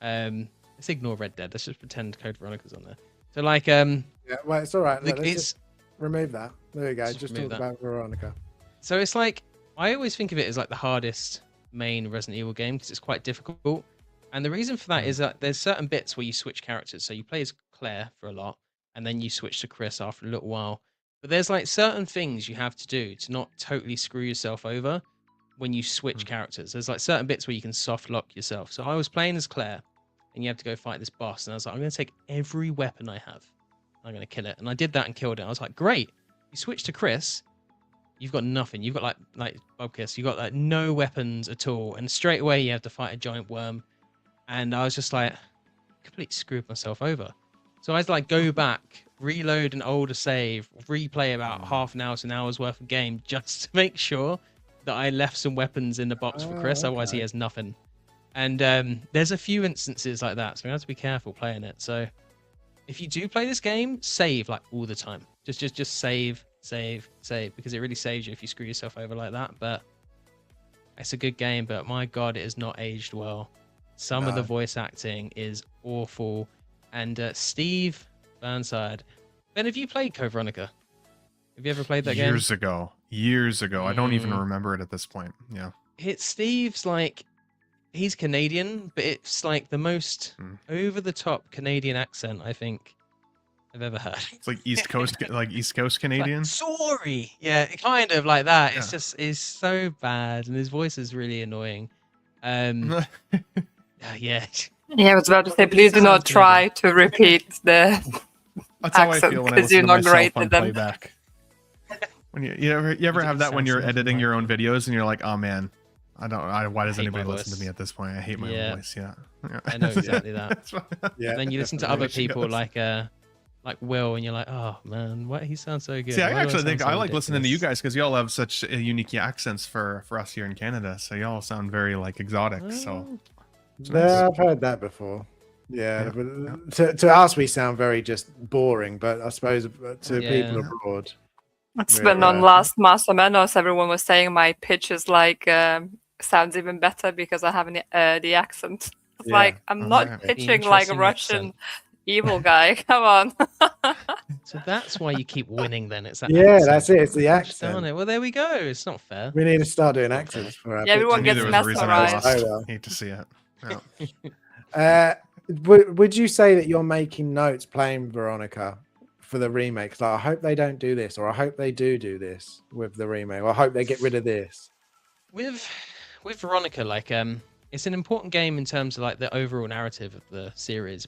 Let's ignore Red Dead. Let's just pretend Code Veronica's on there. So like, yeah, well, it's all right. Let's just remove that. There you go. Just talk about Veronica. So it's like, I always think of it as like the hardest main Resident Evil game because it's quite difficult. And the reason for that is that there's certain bits where you switch characters. So you play as Claire for a lot, and then you switch to Chris after a little while. But there's like certain things you have to do to not totally screw yourself over when you switch characters. There's like certain bits where you can soft lock yourself. So I was playing as Claire, and you have to go fight this boss. And I was like, I'm going to take every weapon I have. I'm going to kill it. And I did that and killed it. I was like, great. You switch to Chris, you've got nothing. You've got like Bubkiss. You've got like no weapons at all. And straight away you have to fight a giant worm. And I was just like, completely screwed myself over. So I had to like go back, reload an older save, replay about half an hour to an hour's worth of game just to make sure that I left some weapons in the box for Chris. Otherwise he has nothing. And there's a few instances like that, so you have to be careful playing it. So if you do play this game, save like all the time. Just save, because it really saves you if you screw yourself over like that. But it's a good game, but my God, it is not aged well. Some of the voice acting is awful. And Steve Burnside. Ben, have you played Code Veronica? Have you ever played that game? Years ago. I don't even remember it at this point. Yeah. It's Steve's like, he's Canadian, but it's like the most over-the-top Canadian accent I think I've ever heard. It's like East Coast, East Coast Canadian. Like, sorry, yeah, kind of like that. It's just, it's so bad, and his voice is really annoying. Yeah. Yeah, I was about to say, please do not try to repeat the That's how accent, I feel when I listen to myself on playback. When you ever have that when you're editing your own videos and you're like, oh man, why does anybody listen to me at this point? I hate my own voice. Yeah. I know exactly that. Yeah. And then you listen to other people like Will, and you're like, oh man, what, he sounds so good. See, I actually think I like listening to you guys because y'all have such unique accents for us here in Canada. So y'all sound very like exotic. So yeah, I've heard that before. Yeah, but to us we sound very just boring, but I suppose to people abroad. It's been on last Mass or Menos, everyone was saying my pitch is like sounds even better because I have the accent. It's like I'm not pitching like a Russian evil guy. Come on. So that's why you keep winning then. It's that accent. That's it. It's the accent. Well, there we go. It's not fair. We need to start doing accents for our everyone gets mesmerized. Hate to see it. Would you say that you're making notes playing Veronica for the remake? Like, I hope they don't do this, or I hope they do this with the remake, or I hope they get rid of this. With Veronica, like it's an important game in terms of like the overall narrative of the series,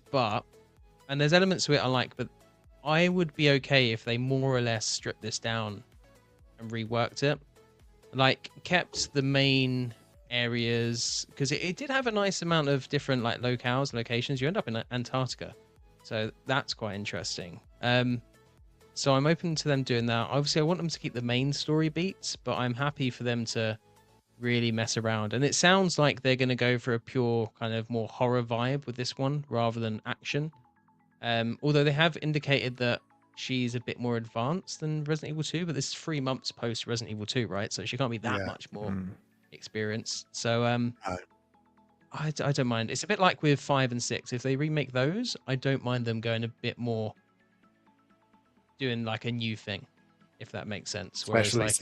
and there's elements to it I like, but I would be okay if they more or less stripped this down and reworked it, like kept the main areas, because it did have a nice amount of different like locations. You end up in Antarctica, so that's quite interesting. So I'm open to them doing that. Obviously I want them to keep the main story beats, but I'm happy for them to really mess around, and it sounds like they're going to go for a pure kind of more horror vibe with this one rather than action, although they have indicated that she's a bit more advanced than Resident Evil 2, but this is 3 months post Resident Evil 2, right? So she can't be that much more experienced. So I don't mind. It's a bit like with 5 and 6. If they remake those, I don't mind them going a bit more, doing like a new thing, if that makes sense. Whereas like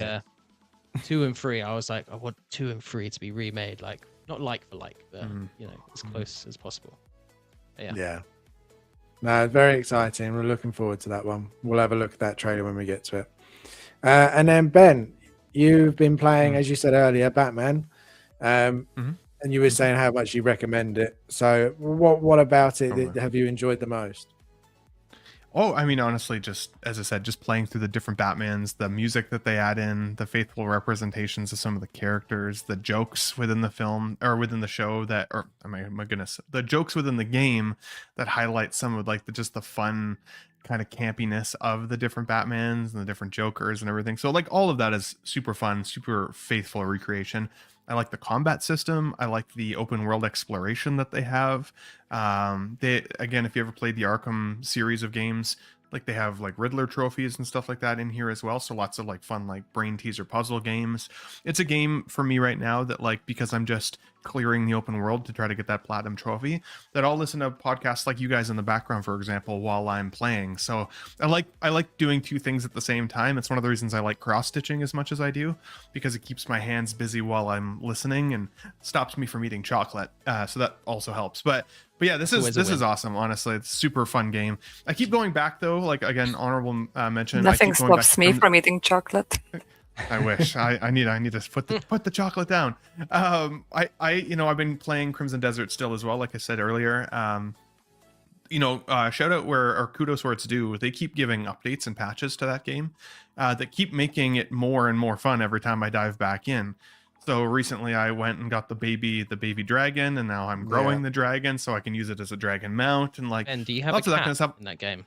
2 and 3, I was like, I want 2 and 3 to be remade, like not like for like, but you know, as close as possible. But yeah. No, it's very exciting. We're looking forward to that one. We'll have a look at that trailer when we get to it. And then Ben, you've been playing, as you said earlier, Batman, and you were saying how much you recommend it. So what about it that have you enjoyed the most? Oh, I mean, honestly, just as I said, just playing through the different Batmans, the music that they add in, the faithful representations of some of the characters, the jokes within the film or within the show that, or my goodness, the jokes within the game that highlight some of like just the fun kind of campiness of the different Batmans and the different Jokers and everything. So like all of that is super fun, super faithful recreation. I like the combat system. I like the open world exploration that they have. They again, if you ever played the Arkham series of games, like they have like Riddler trophies and stuff like that in here as well. So lots of like fun like brain teaser puzzle games. It's a game for me right now that like because I'm just clearing the open world to try to get that platinum trophy, that I'll listen to podcasts like you guys in the background, for example, while I'm playing. So I like doing two things at the same time. It's one of the reasons I like cross stitching as much as I do, because it keeps my hands busy while I'm listening and stops me from eating chocolate. So that also helps. But yeah, this is awesome. Honestly, it's a super fun game. I keep going back though. Like again, honorable mention. Nothing stops me from eating chocolate. I wish I need to put the chocolate down. I've been playing Crimson Desert still as well, like I said earlier. Shout out or kudos where it's due. They keep giving updates and patches to that game that keep making it more and more fun every time I dive back in. So recently I went and got the baby dragon, and now I'm growing the dragon so I can use it as a dragon mount and like. And do you have a cat that kind of stuff in that game?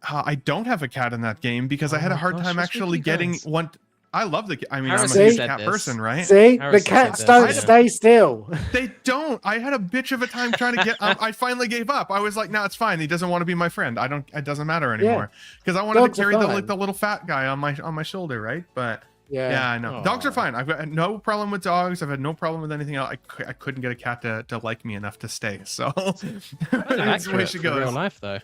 I don't have a cat in that game because I had a hard time actually getting one. I love the. I mean, Harrison I'm a huge cat person, right? See, Harrison the cats don't stay still. They don't. I had a bitch of a time trying to get. I finally gave up. I was like, "No, it's fine. He doesn't want to be my friend. I don't. It doesn't matter anymore." Because I wanted Dogs to carry the little fat guy on my shoulder, right? But yeah, I know. Dogs are fine. I've got no problem with dogs. I've had no problem with anything else. I couldn't get a cat to like me enough to stay. So that's the way she goes. Real life though,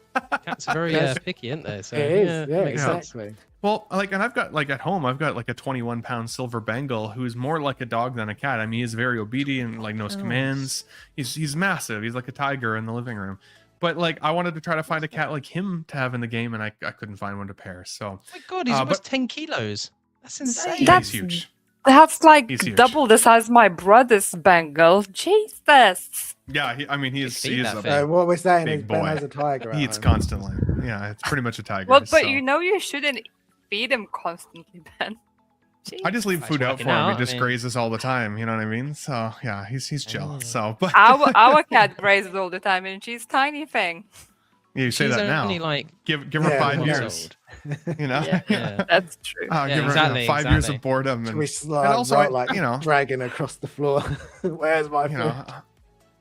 cats are very picky, aren't they? So it is. Yeah, exactly. Well, like, and I've got like at home, I've got like a 21-pound silver Bengal who's more like a dog than a cat. I mean, he's very obedient and like knows commands. He's massive. He's like a tiger in the living room. But like, I wanted to try to find a cat like him to have in the game, and I couldn't find one to pair. So, oh my God, he's almost 10 kilos. That's insane. He's huge. That's like double the size of my brother's Bengal. Jesus. Yeah, he's what we're saying big is boy. Ben has a tiger. He eats constantly. Yeah, it's pretty much a tiger. Well, but you shouldn't feed him constantly, Ben. Jeez. I just leave food out for him. He just grazes all the time. You know what I mean? So yeah, he's chill. So, but our cat grazes all the time, and she's tiny thing. Yeah, you say that now. Like, give her 5 years. You know, yeah, that's true. Give her 5 years of boredom, and also like dragging across the floor. Where's my food?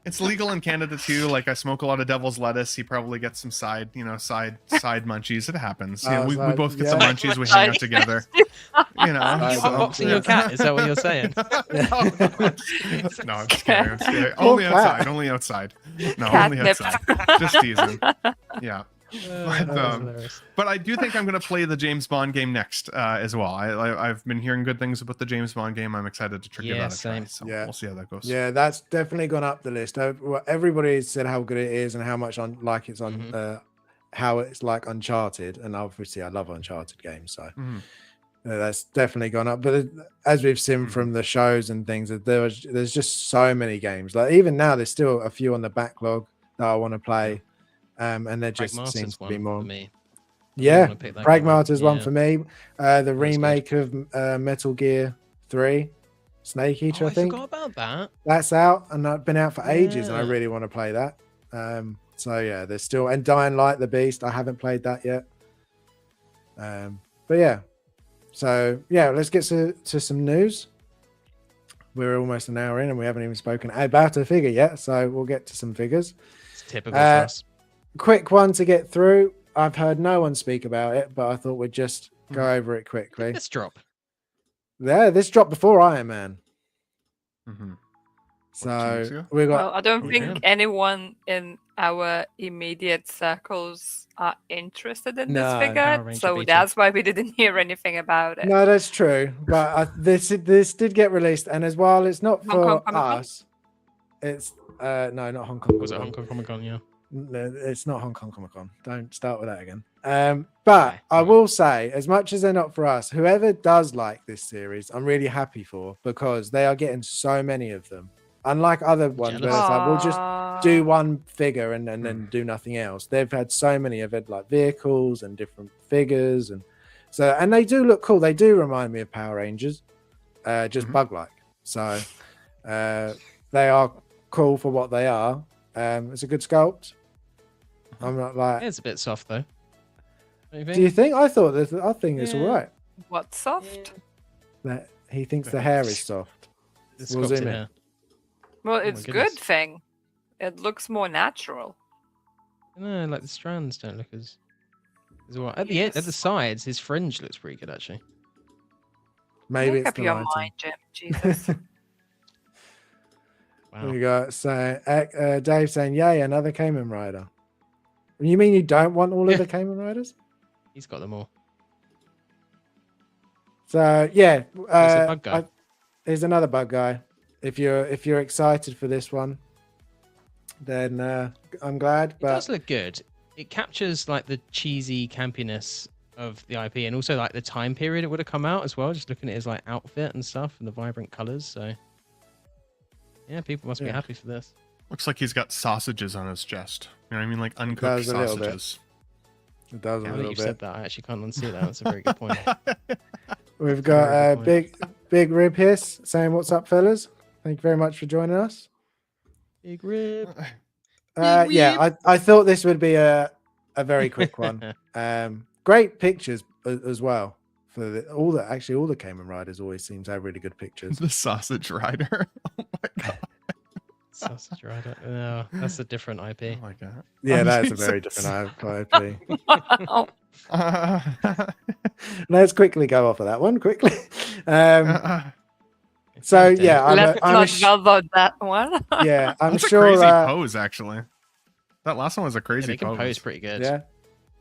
It's legal in Canada too. Like I smoke a lot of devil's lettuce. He probably gets some side munchies. It happens. We both get some munchies. We hang out together. Boxing your cat. Is that what you're saying? No, I'm scared. Only outside. No, only outside. Just teasing. Yeah. But I do think I'm going to play the James Bond game next as well. I've been hearing good things about the James Bond game. I'm excited to give that a try. So we'll see how that goes. Yeah, that's definitely gone up the list. Everybody said how good it is and how much it's on how it's like Uncharted, and obviously I love Uncharted games, so that's definitely gone up. But as we've seen from the shows and things, there's just so many games. Like even now, there's still a few on the backlog that I want to play. And there just seems to be more. Yeah, Pragmata's one for me. The remake of Metal Gear 3, Snake Eater, I think. I forgot about that. That's out, and I've been out for ages, and I really want to play that. So yeah, there's still, and Dying Light, the Beast. I haven't played that yet. But yeah, so yeah, let's get to some news. We're almost an hour in, and we haven't even spoken about a figure yet. So we'll get to some figures. It's typical for us. Quick one to get through. I've heard no one speak about it, but I thought we'd just go over it quickly. This drop. Yeah, this dropped before Iron Man. Mm-hmm. So we got. Well, I don't think anyone in our immediate circles are interested in this figure, so that's why we didn't hear anything about it. No, that's true. But this did get released, and as well, it's not for us. It's no, not Hong Kong. Was it Hong Kong Comic Con? Yeah. No, it's not Hong Kong Comic Con. Don't start with that again. But I will say, as much as they're not for us, whoever does like this series, I'm really happy for, because they are getting so many of them. Unlike other ones where jealous. it's like we'll just do one figure and then do nothing else. They've had so many of it, like vehicles and different figures, and they do look cool. They do remind me of Power Rangers, just bug-like. So they are cool for what they are. It's a good sculpt. I'm not like. It's a bit soft though. Do you think? I think it's all right. What soft? That he thinks the hair is soft. We'll zoom in. Well, it's good thing. It looks more natural. No, like the strands don't look as well. At the end, at the sides, his fringe looks pretty good actually. Maybe it's up your mind, Jim. Jesus. Wow. We got Dave saying, "Yay, another Kamen Rider." You mean you don't want all of the Kamen Riders? He's got them all. So yeah, bug guy. Here's another bug guy. If you're excited for this one, then I'm glad. But it does look good. It captures like the cheesy campiness of the IP, and also like the time period it would have come out as well. Just looking at his like outfit and stuff, and the vibrant colors. So yeah, people must be happy for this. Looks like he's got sausages on his chest. You know what I mean? Like uncooked sausages. It does a little bit. You've said that. I actually can't unsee that. That's a very good point. We've got big rib hiss saying, "What's up, fellas? Thank you very much for joining us." Big rib. Yeah, I thought this would be a very quick one. Great pictures as well. For all the Kamen Riders always seem to have really good pictures. The Sausage Rider. Oh my god. Sausage Rider. No, that's a different IP. Oh my god. Yeah, that's a very different IP. Let's quickly go off of that one quickly. So yeah, let's not about that one. Yeah, I'm that's sure. A crazy pose, actually. That last one was a crazy pose. Pose pretty good. Yeah,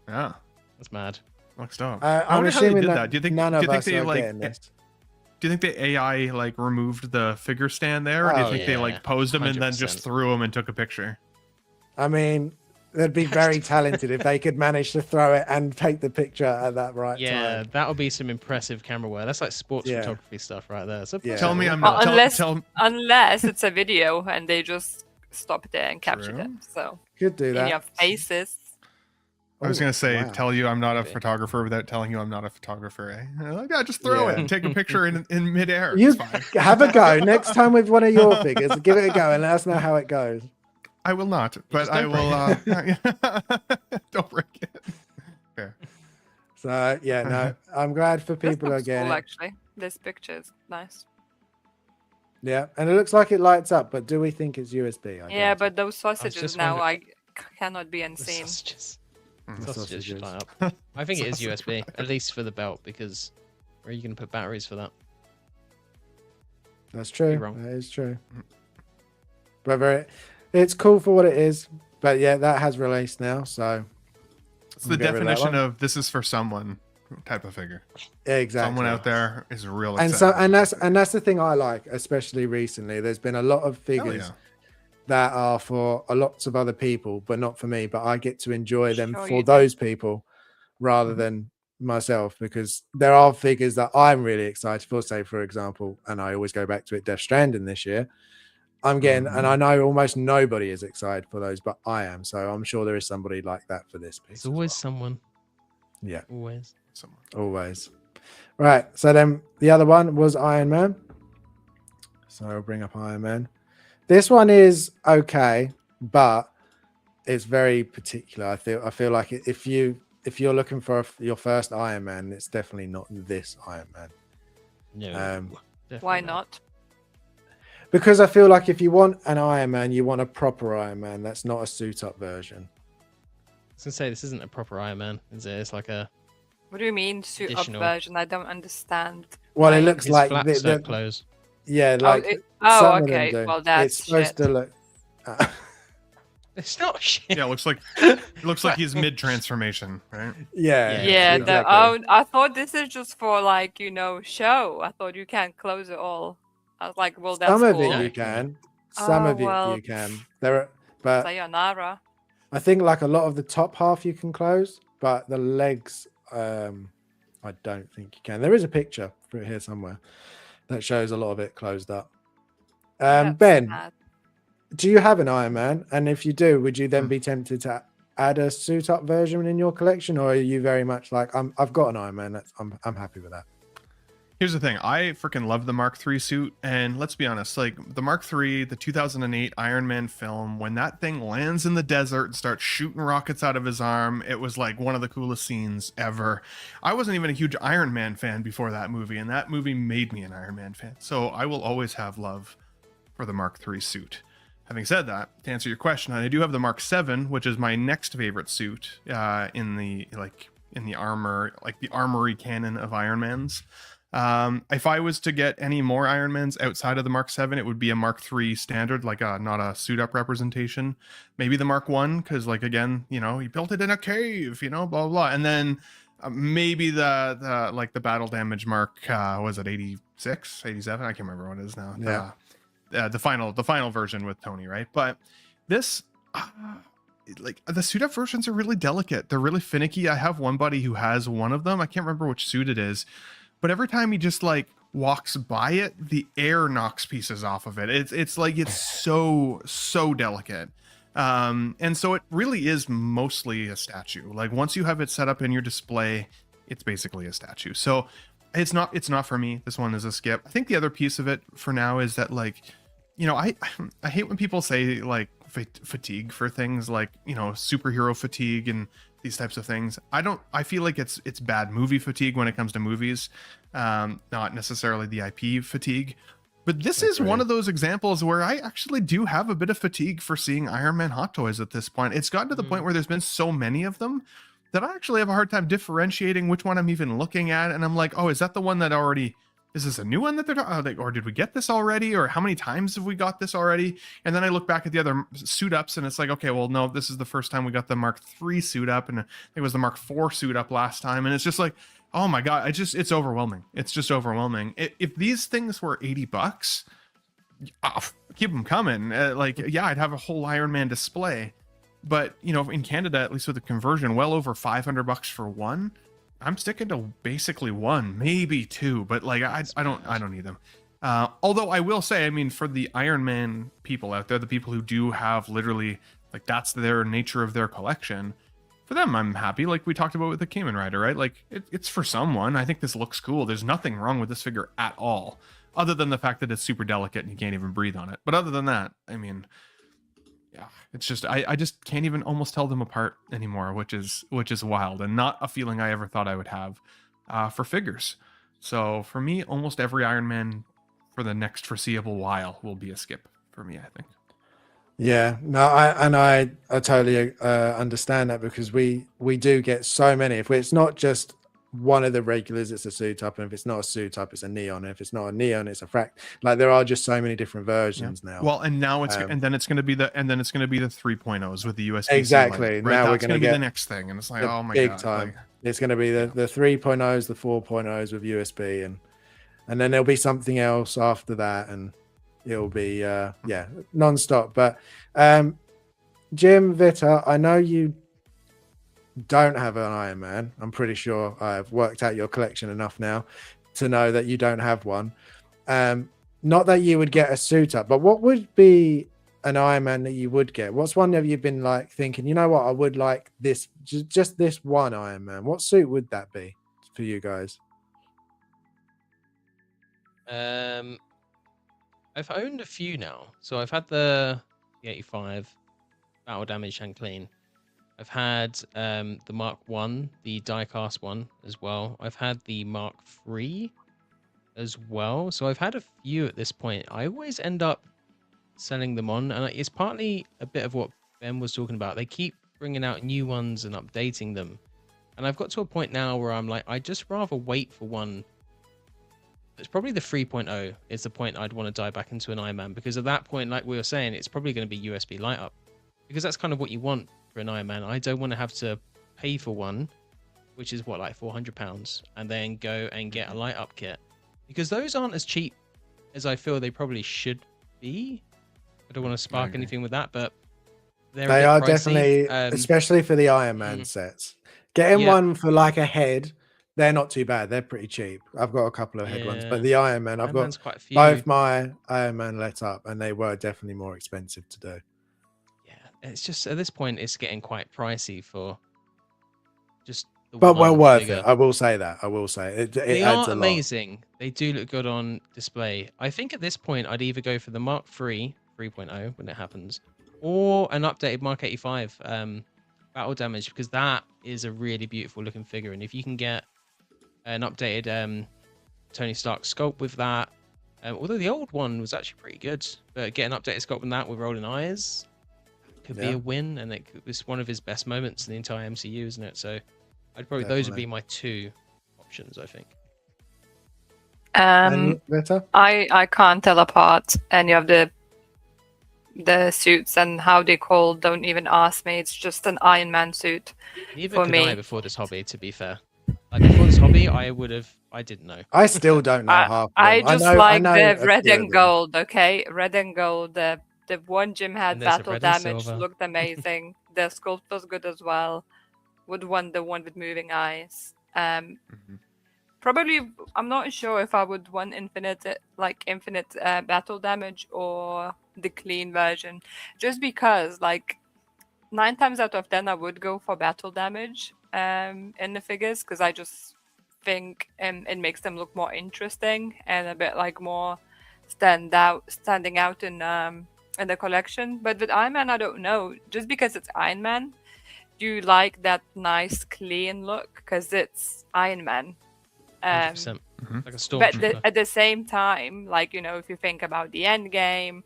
yeah, that's mad. Looks dope. I wonder how they did that. Do you think none of us they are like? getting this? Do you think the AI like removed the figure stand there, or do you think they like posed them 100%. And then just threw them and took a picture? I mean, they'd be very talented if they could manage to throw it and take the picture at that right time. Yeah, that would be some impressive camera work. That's like sports photography stuff right there. So tell me I'm not. Unless it's a video and they just stopped there and captured it. So could do that. In your faces. I was gonna say, tell you I'm not a photographer without telling you I'm not a photographer. Eh? Like, yeah, just throw it and take a picture in midair. You have a go next time with one of your figures. Give it a go and let us know how it goes. I will not, but I will. Don't break it. Fair. So yeah, no, I'm glad for people again. Cool, actually, this picture is nice. Yeah, and it looks like it lights up, but do we think it's USB? Yeah, but those sausages now I cannot be unseen. Sausages should light up. I think it is USB, at least for the belt, because where are you going to put batteries for that? That's true. That is true. But it's cool for what it is. But yeah, that has released now, so it's the definition of this is for someone type of figure. Exactly. Someone out there is real. And that's the thing I like, especially recently. There's been a lot of figures that are for lots of other people, but not for me. But I get to enjoy them for those people rather than myself, because there are figures that I'm really excited for. Say, for example, and I always go back to it, Death Stranding this year. I'm getting, and I know almost nobody is excited for those, but I am. So I'm sure there is somebody like that for this piece. There's always someone. Yeah. Always. Someone. Always. Right. So then the other one was Iron Man. So I'll bring up Iron Man. This one is okay, but it's very particular. I feel like if you're looking for your first Iron Man, it's definitely not this Iron Man. No. Why not? Because I feel like if you want an Iron Man, you want a proper Iron Man. That's not a suit-up version. I was gonna say this isn't a proper Iron Man, is it? It's like a. What do you mean suit-up version? I don't understand. Well, it looks like the clothes. Yeah, like okay. Well, that's it's supposed to look. It's not shit. Yeah, it looks like he's mid transformation, right? Yeah. Yeah. Exactly. I thought this is just for show. I thought you can't close it all. I was like, well, that's some of cool. it you can. Some of it you can. But sayonara. I think like a lot of the top half you can close, but the legs, I don't think you can. There is a picture for it here somewhere that shows a lot of it closed up. Ben, do you have an Iron Man? And if you do, would you then be tempted to add a suit up version in your collection, or are you very much like I've got an Iron Man, I'm happy with that? Here's the thing. I freaking love the Mark III suit. And let's be honest, like the Mark III, the 2008 Iron Man film, when that thing lands in the desert and starts shooting rockets out of his arm, it was like one of the coolest scenes ever. I wasn't even a huge Iron Man fan before that movie, and that movie made me an Iron Man fan. So I will always have love for the Mark III suit. Having said that, to answer your question, I do have the Mark VII, which is my next favorite suit in the armor, like the armory canon of Iron Mans. If I was to get any more Iron Mans outside of the Mark VII, it would be a Mark III standard, like not a suit up representation. Maybe the Mark I, because like again, you know, he built it in a cave, you know, blah blah, blah. And then maybe the like the battle damage Mark, was it 86, 87? I can't remember what it is now. Yeah. The final version with Tony, right? But this. Like the suit up versions are really delicate. They're really finicky. I have one buddy who has one of them. I can't remember which suit it is. But every time he just like walks by it, the air knocks pieces off of it. It's like it's so delicate. And so it really is mostly a statue. Like once you have it set up in your display, it's basically a statue. So it's not for me. This one is a skip. I think the other piece of it for now is that like, you know, I hate when people say like fatigue for things like, you know, superhero fatigue and these types of things. I feel like it's bad movie fatigue when it comes to movies, not necessarily the IP fatigue. But this is one of those examples where I actually do have a bit of fatigue for seeing Iron Man hot toys at this point. It's gotten to the point where there's been so many of them that I actually have a hard time differentiating which one I'm even looking at. And I'm like, oh, is that the one that already... Is this a new one that they're talking, or did we get this already? Or how many times have we got this already? And then I look back at the other suit ups and it's like, okay, well, no, this is the first time we got the Mark III suit up. And I think it was the Mark IV suit up last time. And it's just like, oh my God, it's overwhelming. It's just overwhelming. If these things were $80, keep them coming. Yeah, I'd have a whole Iron Man display. But, you know, in Canada, at least with the conversion, well over $500 for one. I'm sticking to basically one, maybe two, but like I don't need them. Although I will say, I mean, for the Iron Man people out there, the people who do have literally like that's their nature of their collection, for them I'm happy. Like we talked about with the Kamen Rider, right? Like it's for someone. I think this looks cool. There's nothing wrong with this figure at all, other than the fact that it's super delicate and you can't even breathe on it. But other than that, I mean, yeah, it's just I just can't even almost tell them apart anymore, which is wild and not a feeling I ever thought I would have for figures. So for me, almost every Iron Man for the next foreseeable while will be a skip for me, I think. Yeah, no, I totally understand that, because we do get so many. If it's not just one of the regulars, it's a suit up, and if it's not a suit up, it's a neon, and if it's not a neon, it's a fract. Like there are just so many different versions now. Well, and now it's and then it's going to be the 3.0s with the USB. Exactly. Right? Now we're going to be the next thing, and it's like, oh my big God, time. Like, it's going to be the 3.0s, the 4.0s with USB, and then there'll be something else after that, and it'll be non-stop. But Jim, Vita, I know you don't have an Iron Man. I'm pretty sure I've worked out your collection enough now to know that you don't have one. Not that you would get a suit up, but what would be an Iron Man that you would get? What's one have you been like thinking, you know what, I would like this, just this one Iron Man? What suit would that be for you guys? I've owned a few now. So I've had the 85 battle damage and clean. I've had the Mark 1, the die-cast one as well. I've had the Mark 3 as well. So I've had a few at this point. I always end up selling them on, and it's partly a bit of what Ben was talking about. They keep bringing out new ones and updating them. And I've got to a point now where I'm like, I'd just rather wait for one. It's probably the 3.0 is the point I'd want to dive back into an Iron Man, because at that point, like we were saying, it's probably going to be USB light up, because that's kind of what you want for an Iron Man. I don't want to have to pay for one, which is what, like £400, and then go and get a light up kit, because those aren't as cheap as I feel they probably should be. I don't want to spark anything with that, but they are pricey. Definitely, especially for the Iron Man sets. Getting one for like a head they're not too bad. They're pretty cheap. I've got a couple of head ones, but Yeah. the Iron Man, I've Iron got Man's quite a few. both my Iron Man let up, and they were definitely more expensive to do. Yeah, it's just at this point it's getting quite pricey for just the But well one worth figure. it. I will say that. I will say it. They adds are a lot. amazing. They do look good on display. I think at this point I'd either go for the Mark III 3.0 when it happens, or an updated Mark 85 battle damage, because that is a really beautiful looking figure. And if you can get an updated Tony Stark sculpt with that, although the old one was actually pretty good, but get an updated sculpt with that with rolling eyes could be a win, and it's one of his best moments in the entire MCU, isn't it? So I'd probably those would be my two options, I think. I can't tell apart any of the suits, and how they call, don't even ask me. It's just an Iron Man suit. Neither for could me. I before this hobby, to be fair. Like before this hobby, I didn't know. I still don't know half of them. I just know, like know the red and gold, okay? Red and gold. The one Jim had battle damage looked amazing. The sculpt was good as well. Would want the one with moving eyes. Probably, I'm not sure if I would want infinite battle damage or the clean version, just because like 9 times out of 10 I would go for battle damage in the figures, because I just think it makes them look more interesting and a bit like more standing out in the collection. But with Iron Man, I don't know, just because it's Iron Man, do you like that nice clean look because it's Iron Man? 100%. Like a stormtrooper. But at the same time, like, you know, if you think about the end game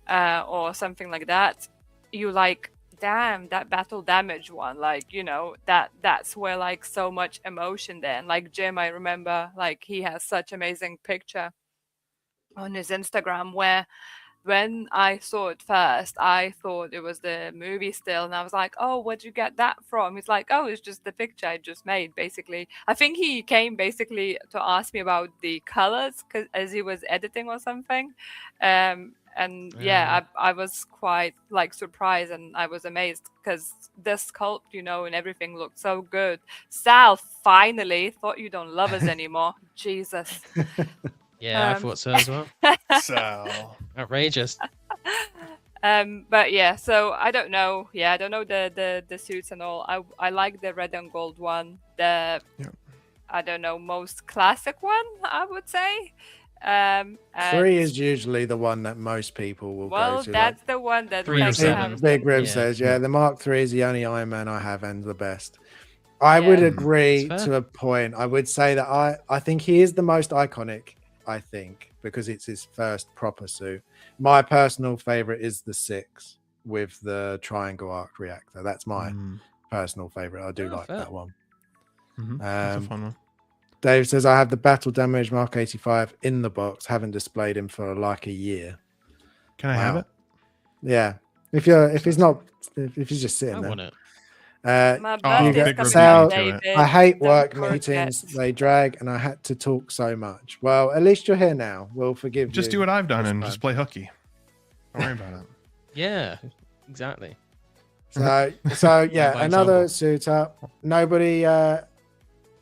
or something like that, you like, damn, that battle damage one, like, you know, that's where like so much emotion there. And like Jim, I remember like he has such amazing picture on his Instagram where when I saw it first, I thought it was the movie still, and I was like, oh, where'd you get that from? He's like, oh, it's just the picture I just made, basically. I think he came basically to ask me about the colors as he was editing or something. I was quite like surprised, and I was amazed because the sculpt, you know, and everything looked so good. Sal, finally, thought you don't love us anymore. Jesus. Yeah, I thought so as well. So outrageous. But yeah, so I don't know. Yeah, I don't know the suits and all. I like the red and gold one. I don't know, most classic one, I would say. 3 is usually the one that most people will go to. Well, that's the one that Big Rib says, the Mark III is the only Iron Man I have and the best. I would agree to a point. I would say that I think he is the most iconic, I think, because it's his first proper suit. My personal favorite is the 6 with the triangle arc reactor. That's my personal favorite. I do like that one. That's a fun one. Dave says, I have the battle damage Mark 85 in the box. Haven't displayed him for like a year. Can I have it? Yeah. If he's just sitting there. I want it. I hate work meetings. They drag, and I had to talk so much. Well, at least you're here now. We'll forgive you. Just do what I've done and just play hooky. Don't worry about it. Yeah, exactly. So yeah, another suit up. Nobody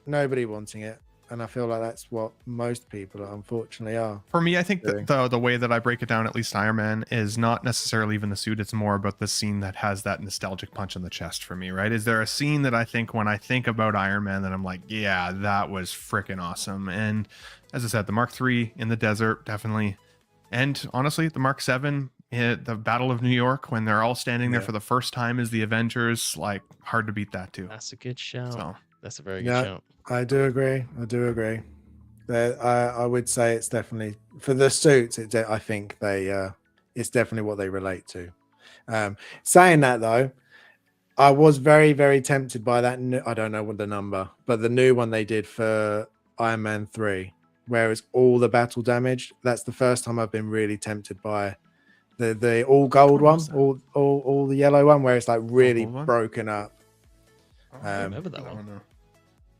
wanting it. And I feel like that's what most people unfortunately are. For me, I think that the way that I break it down, at least Iron Man, is not necessarily even the suit. It's more about the scene that has that nostalgic punch in the chest for me, right? Is there a scene that I think when I think about Iron Man that I'm like, yeah, that was freaking awesome? And as I said, the Mark III in the desert, definitely. And honestly, the Mark VII, the Battle of New York, when they're all standing there for the first time as the Avengers, like, hard to beat that too. That's a good shout. So, that's a very good shout. I do agree. I would say it's definitely for the suits. I think it's definitely what they relate to. Saying that though, I was very, very tempted by that. I don't know what the number, but the new one they did for Iron Man 3, where it's all the battle damage. That's the first time I've been really tempted by the all gold one, all the yellow one, where it's like really broken up. I remember that one.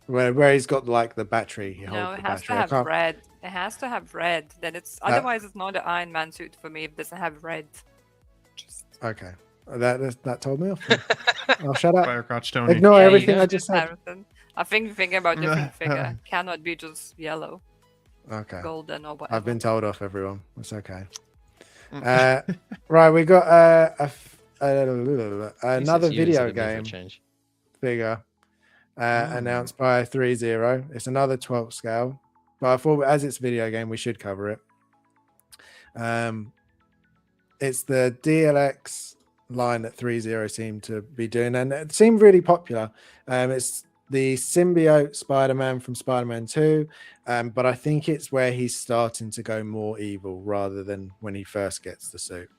Where he's got like the battery. No, it has to have red. It has to have red. Then otherwise it's not an Iron Man suit for me if it doesn't have red. Okay, that told me off. I'll shut up. Firecrotch Tony. Ignore everything I just said. I think we're thinking about different figure. Cannot be just yellow. Okay. Golden or whatever. I've been told off, everyone. It's okay. Right, we got another video game figure announced by 3-0. It's another 12th scale, but I thought as it's a video game, we should cover it. It's the DLX line that 3-0 seemed to be doing, and it seemed really popular. It's the symbiote Spider-Man from Spider-Man 2, but I think it's where he's starting to go more evil rather than when he first gets the suit.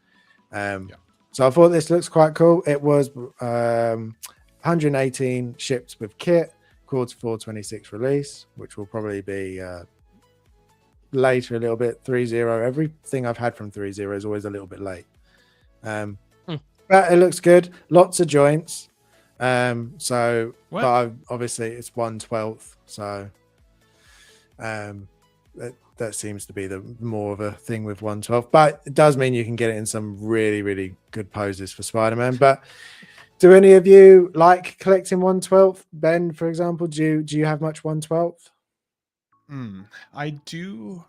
So I thought this looks quite cool. It was 118 shipped with kit, Q4 26 release, which will probably be later a little bit. 3-0, everything I've had from 3-0 is always a little bit late. But it looks good. Lots of joints. But obviously it's 1/12, so that seems to be the more of a thing with 1/12. But it does mean you can get it in some really, really good poses for Spider-Man. But do any of you like collecting 1/12? Ben, for example, do you have much 1/12? I do.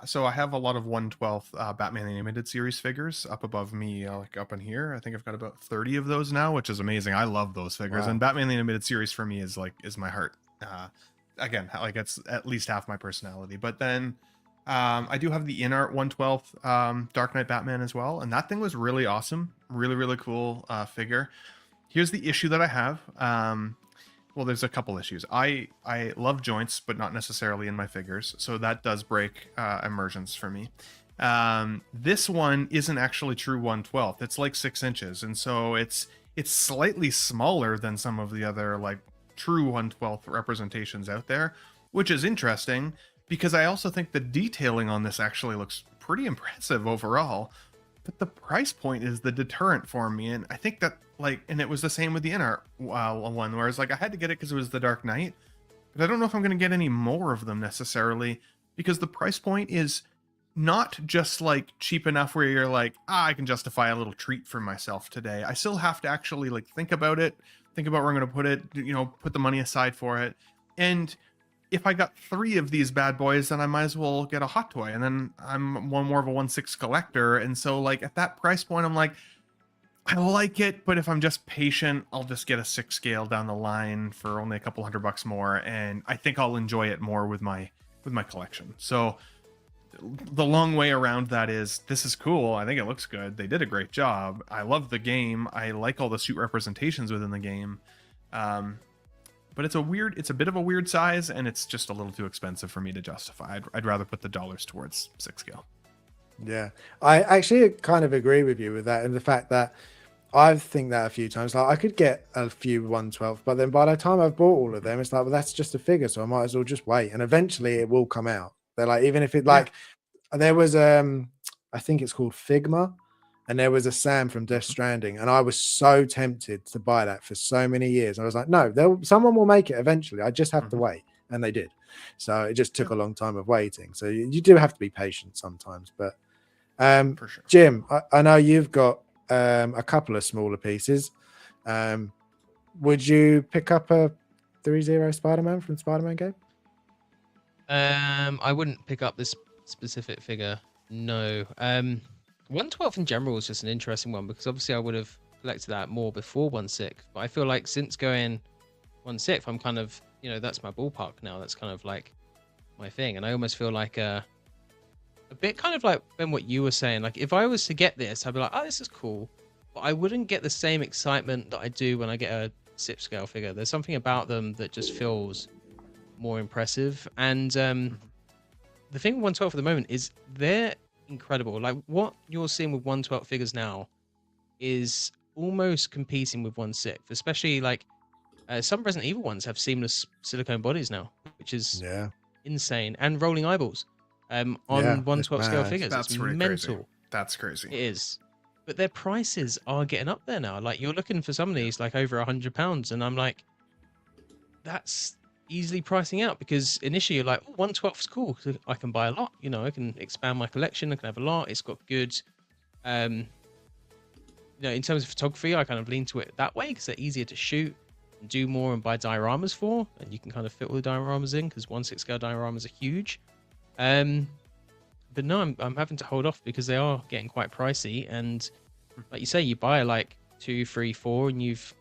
So I have a lot of 1/12 Batman Animated Series figures up above me, like up in here. I think I've got about 30 of those now, which is amazing. I love those figures, and Batman Animated Series for me is my heart. Again, like it's at least half my personality. But then I do have the in-art 1/12 Dark Knight Batman as well, and that thing was really awesome. Really, really cool figure. Here's the issue that I have. Well, there's a couple issues. I love joints, but not necessarily in my figures, so that does break immersions for me. This one isn't actually true 1/12. It's like 6 inches, and so it's slightly smaller than some of the other like true 1/12 representations out there, which is interesting because I also think the detailing on this actually looks pretty impressive overall. But the price point is the deterrent for me, and I think that and it was the same with the in-art one, whereas I had to get it because it was the Dark Knight, but I don't know if I'm going to get any more of them necessarily because the price point is not just cheap enough where you're like, I can justify a little treat for myself today. I still have to actually think about it, think about where I'm going to put it, put the money aside for it. And if I got 3 of these bad boys, then I might as well get a hot toy, and then I'm one more of a 1/6 collector. And so at that price point, I'm like, I like it, but if I'm just patient, I'll just get a 6 scale down the line for only a couple $100 more, and I think I'll enjoy it more with my collection. So the long way around that is, this is cool. I think it looks good. They did a great job. I love the game. I like all the suit representations within the game. But it's a bit of a weird size, and it's just a little too expensive for me to justify. I'd rather put the dollars towards 6 scale. Yeah, I actually kind of agree with you with that, and the fact that I think that a few times. I could get a few 1/12, but then by the time I've bought all of them, it's well, that's just a figure, so I might as well just wait, and eventually it will come out. They're even if it there was I think it's called Figma, and there was a Sam from Death Stranding, and I was so tempted to buy that for so many years. I was like, no, someone will make it eventually. I just have to wait, and they did. So it just took a long time of waiting. So you do have to be patient sometimes. But for sure. Jim, I know you've got a couple of smaller pieces. Would you pick up a 3-0 Spider-Man from Spider-Man game? I wouldn't pick up this specific figure. No. 1/12 in general is just an interesting one because obviously I would have collected that more before 1/6, but I feel like since going 1/6, I'm kind of, that's my ballpark now. That's kind of like my thing, and I almost feel like a bit kind of like Ben, what you were saying. Like if I was to get this, I'd be like, oh, this is cool, but I wouldn't get the same excitement that I do when I get a 6 scale figure. There's something about them that just feels more impressive, and the thing with 1/12 at the moment is they're incredible. Like what you're seeing with 1/12 figures now is almost competing with 1/6, especially some Resident Evil ones have seamless silicone bodies now, which is insane, and rolling eyeballs on 1/12 scale figures. That's really mental. Crazy. That's crazy. It is, but their prices are getting up there now. Like you're looking for some of these over £100, and I'm like, that's easily pricing out, because initially you're like, oh, 1/12 is cool, so I can buy a lot, I can expand my collection, I can have a lot, it's got good in terms of photography, I kind of lean to it that way because they're easier to shoot and do more and buy dioramas for, and you can kind of fit all the dioramas in because 1/6 scale dioramas are huge. But no, I'm having to hold off because they are getting quite pricey, and like you say, you buy like 2, 3, 4, and you've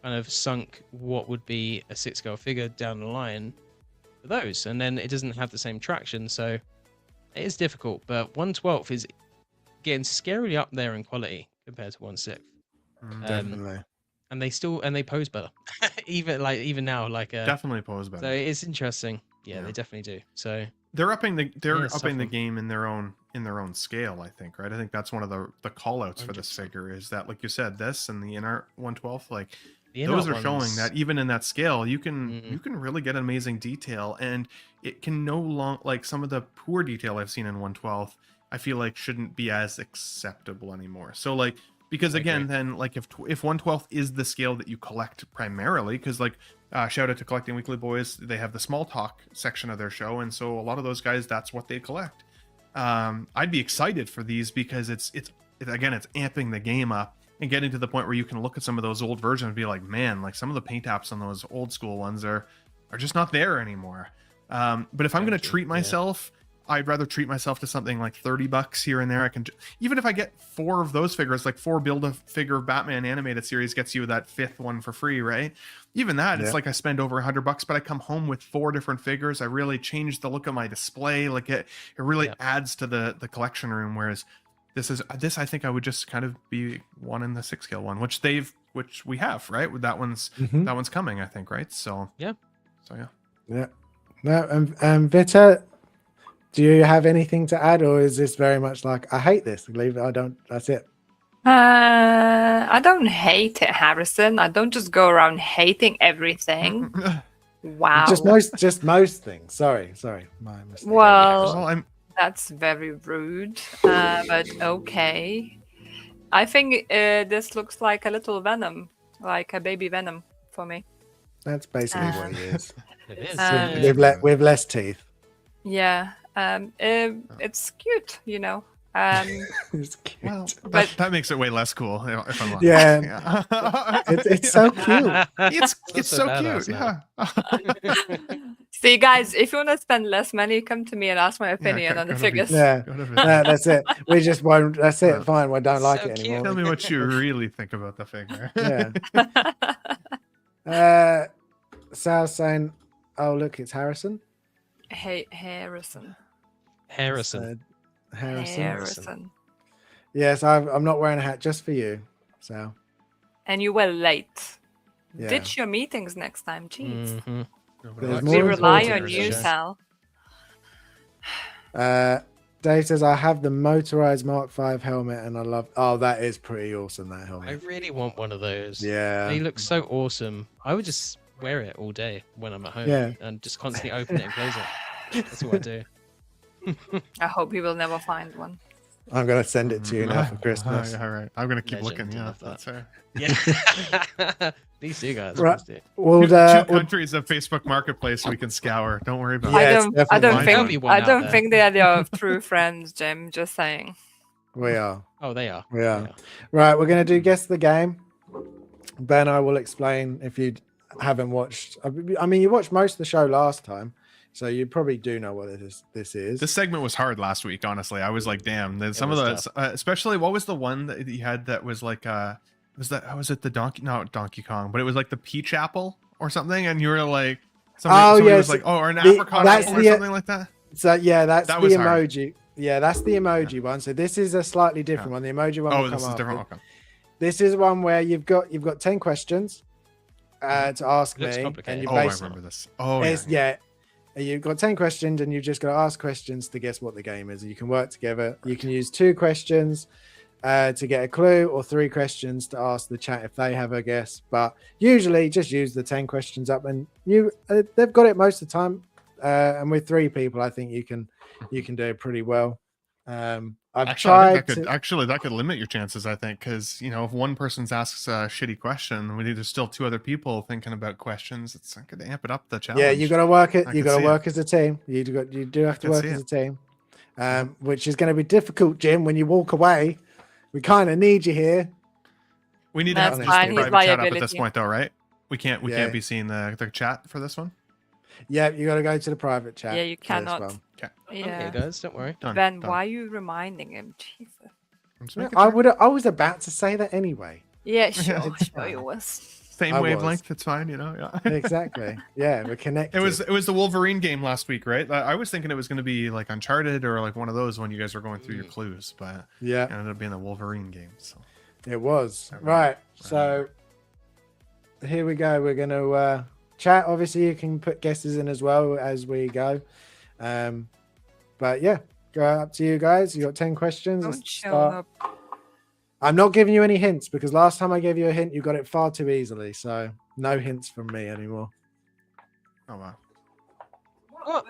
kind of sunk what would be a 6 scale figure down the line for those, and then it doesn't have the same traction, so it is difficult. But 1/12 is getting scarily up there in quality compared to 1/6. Definitely. And they pose better, even now, definitely pose better. So it's interesting. Yeah, they definitely do. So they're upping the game in their own scale, I think, right? I think that's one of the call outs for this figure is that, like you said, this and the InArt 1/12, like those are showing that even in that scale you can really get amazing detail, and it can no longer, like some of the poor detail I've seen in 1/12 I feel like shouldn't be as acceptable anymore. So like, because again, then like if 1/12 is the scale that you collect primarily, because like shout out to Collecting Weekly Boys, they have the small talk section of their show, and so a lot of those guys, that's what they collect. I'd be excited for these because it's amping the game up and getting to the point where you can look at some of those old versions and be like, man, like some of the paint apps on those old school ones are just not there anymore. But if I'm going to treat myself, I'd rather treat myself to something like $30 here and there. I can, even if I get 4 of those figures, like 4 Build-A-Figure of Batman animated series gets you that 5th one for free, right? Even that, it's like I spend over $100, but I come home with 4 different figures. I really change the look of my display. Like it really adds to the collection room. Whereas this I think I would just kind of be one in the 6 scale one, which we have, right? That one's coming, I think, right? So yeah. No, Vita, do you have anything to add, or is this very much like, I hate this, leave it, I don't, that's it? I don't hate it, Harrison. I don't just go around hating everything. Wow. Just most things. Sorry, my mistake. Well, that's very rude, but okay. I think this looks like a little Venom, like a baby Venom for me. That's basically what he is. It is. With less teeth. Yeah. It's cute, you know. It's cute. Well, that makes it way less cool. If I'm honest. Yeah. it's so cute. It's so cute. Yeah. See, guys, if you want to spend less money, come to me and ask my opinion on the figures. Yeah, that's it. We just won't. That's it. Fine. We don't like it anymore. Tell me what you really think about the figure. Yeah. Sal's saying, "Oh, look, it's Harrison." Hey, Harrison. Yes, I'm not wearing a hat just for you, Sal. And you were late. Yeah. Ditch your meetings next time, jeez. Mm-hmm. We rely on you, Sal. Dave says, I have the motorized Mark V helmet and I love... Oh, that is pretty awesome, that helmet. I really want one of those. Yeah. They look so awesome. I would just wear it all day when I'm at home and just constantly open it and close it. That's what I do. I hope you will never find one. I'm going to send it to you now for Christmas. All right. I'm going to keep looking. Yeah, that's fair. Yeah. These two guys. Right. Well, two countries of Facebook Marketplace we can scour. Don't worry about it. I don't think they are true friends, Jim. Just saying. We are. Oh, they are. We are. Right, we're going to do Guess the Game. Ben, I will explain if you haven't watched. I mean, you watched most of the show last time, so you probably do know what this is. This segment was hard last week, honestly. I was like, damn. Some of the, especially, what was the one that you had that was like, was it the Donkey Kong, but it was like the peach apple or something, and you were like, somebody was like, or an apricot apple or something like that. So yeah, that's the emoji. Hard. Yeah, that's the emoji one. So this is a slightly different one. The emoji one. Oh, this is different. Okay. This is one where you've got 10 questions to ask me, and you I remember this. Oh yeah. You've got 10 questions, and you've just got to ask questions to guess what the game is. You can work together. You can use 2 questions to get a clue, or 3 questions to ask the chat if they have a guess. But usually, just use the 10 questions up, and they've got it most of the time. And with 3 people, I think you can do it pretty well. I've tried that could limit your chances, I think, because if one person asks a shitty question, there's still 2 other people thinking about questions. It's going to amp it up the challenge. Yeah, you got to work it. You got to work as a team. You do have to work as a team, which is going to be difficult, Jim. When you walk away, we kind of need you here. We need to have just a private chat up at this point, though, right? We can't be seeing the chat for this one. Yeah, you got to go to the private chat. Yeah, you cannot. Okay. I'm here, guys. Don't worry. Ben, why are you reminding him? Jesus. Yeah, I was about to say that anyway. Yeah, sure you was. Same wavelength. It's fine, Yeah. Exactly. Yeah, we're connected. It was the Wolverine game last week, right? I was thinking it was going to be like Uncharted or like one of those when you guys were going through your clues, but it ended up being the Wolverine game. So it was right. So here we go. We're going to chat. Obviously, you can put guesses in as well as we go. But yeah, go up to you guys. You got 10 questions. Don't show up. I'm not giving you any hints because last time I gave you a hint, you got it far too easily. So no hints from me anymore. Oh wow. Well,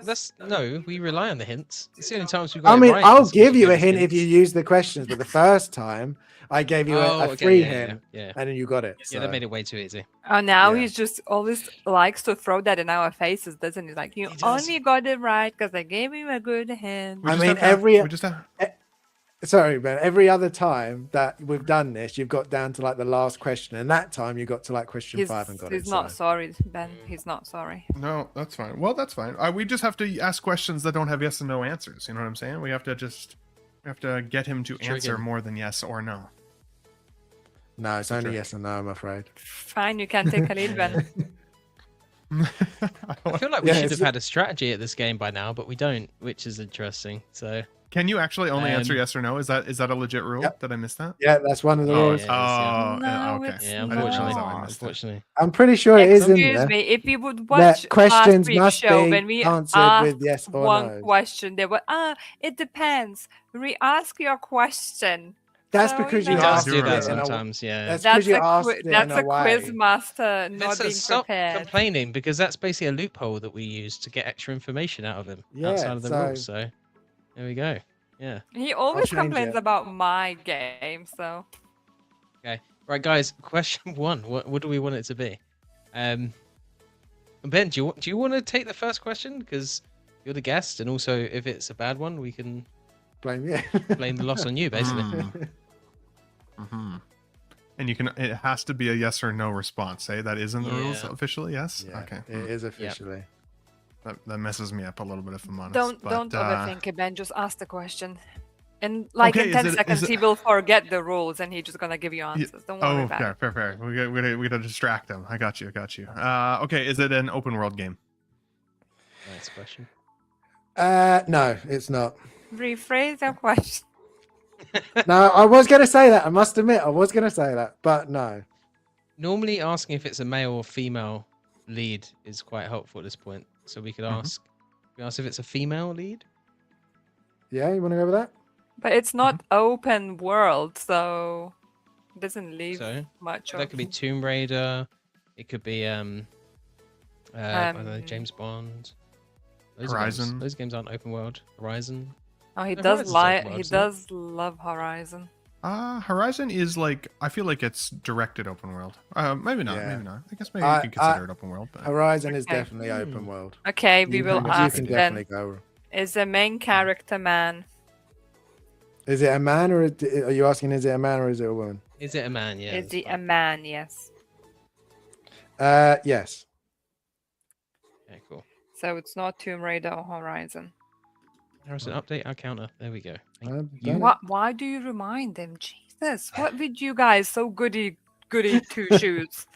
we rely on the hints. It's the only times we got I mean, right, I'll give you a hint if you use the questions, but the first time I gave you a free hint, and then you got it. So. Yeah, that made it way too easy. Oh, now he's just always likes to throw that in our faces, doesn't he? Like, you only got it right because I gave you a good hint. I mean, sorry, but every other time that we've done this, you've got down to like the last question, and that time you got to like question 5 and got it. He's not sorry, Ben. He's not sorry. No, that's fine. Well, that's fine. We just have to ask questions that don't have yes and no answers. You know what I'm saying? We have to get him to answer more than yes or no. No, it's only yes and no, I'm afraid. Fine, you can take a lead, Ben. I feel like we should have had a strategy at this game by now, but we don't, which is interesting. So. Can you actually only answer yes or no? Is that a legit rule? Yep. Did I miss that? Yeah, that's one of the rules. Okay. Yeah, unfortunately. I'm pretty sure it is in there. Excuse me, if you would watch questions last week's must show, be when we answered asked with yes or one no. question, they were, it depends. Re-ask your question. That's So, because you you know. asked do it that in a- sometimes, yeah. That's That's because you asked it that's in a a way. quiz master not being Stop prepared. complaining, because that's basically a loophole that we use to get extra information out of him Yeah, outside of the so- rules. So there we go. Yeah. He always change complains it. about my game, so. Okay. Right, guys. Question 1. What do we want it to be? Ben, do you want to take the first question because you're the guest, and also if it's a bad one, we can Blame you. blame the loss on you, basically. Mm-hmm. And it has to be a yes or no response. That isn't the rules officially. Yes. Yeah, Okay. it is officially. That messes me up a little bit if I'm honest. Don't overthink it, Ben. Just ask the question. And like in 10 seconds, he will forget the rules and he's just going to give you answers. Don't worry about it. Fair. We gotta distract him. I got you. Okay, is it an open world game? Nice question. No, it's not. Rephrase your question. No, I was going to say that. I must admit, I was going to say that, but no. Normally, asking if it's a male or female lead is quite helpful at this point. So we could ask. We ask if it's a female lead. Yeah, you want to go with that? But it's not open world, so it doesn't leave much. That could be Tomb Raider. It could be I don't know, James Bond. Horizon. Those games aren't open world. Horizon. Oh, he No, does Horizon's he does love Horizon. Horizon is like, I feel like it's directed open world. Maybe not. Yeah. Maybe not. I guess maybe you can consider it open world. But... Horizon is definitely open world. Okay, we will ask you can then. definitely go. Is the main character man? Is it a man, or are you asking? Is it a man or is it a woman? Is it a man? Yeah. Is he a man? Yes. Yes. Okay, cool. So it's not Tomb Raider or Horizon. Harrison, update our counter. There we go. Why do you remind them? Jesus, what with you guys? So goody two shoes.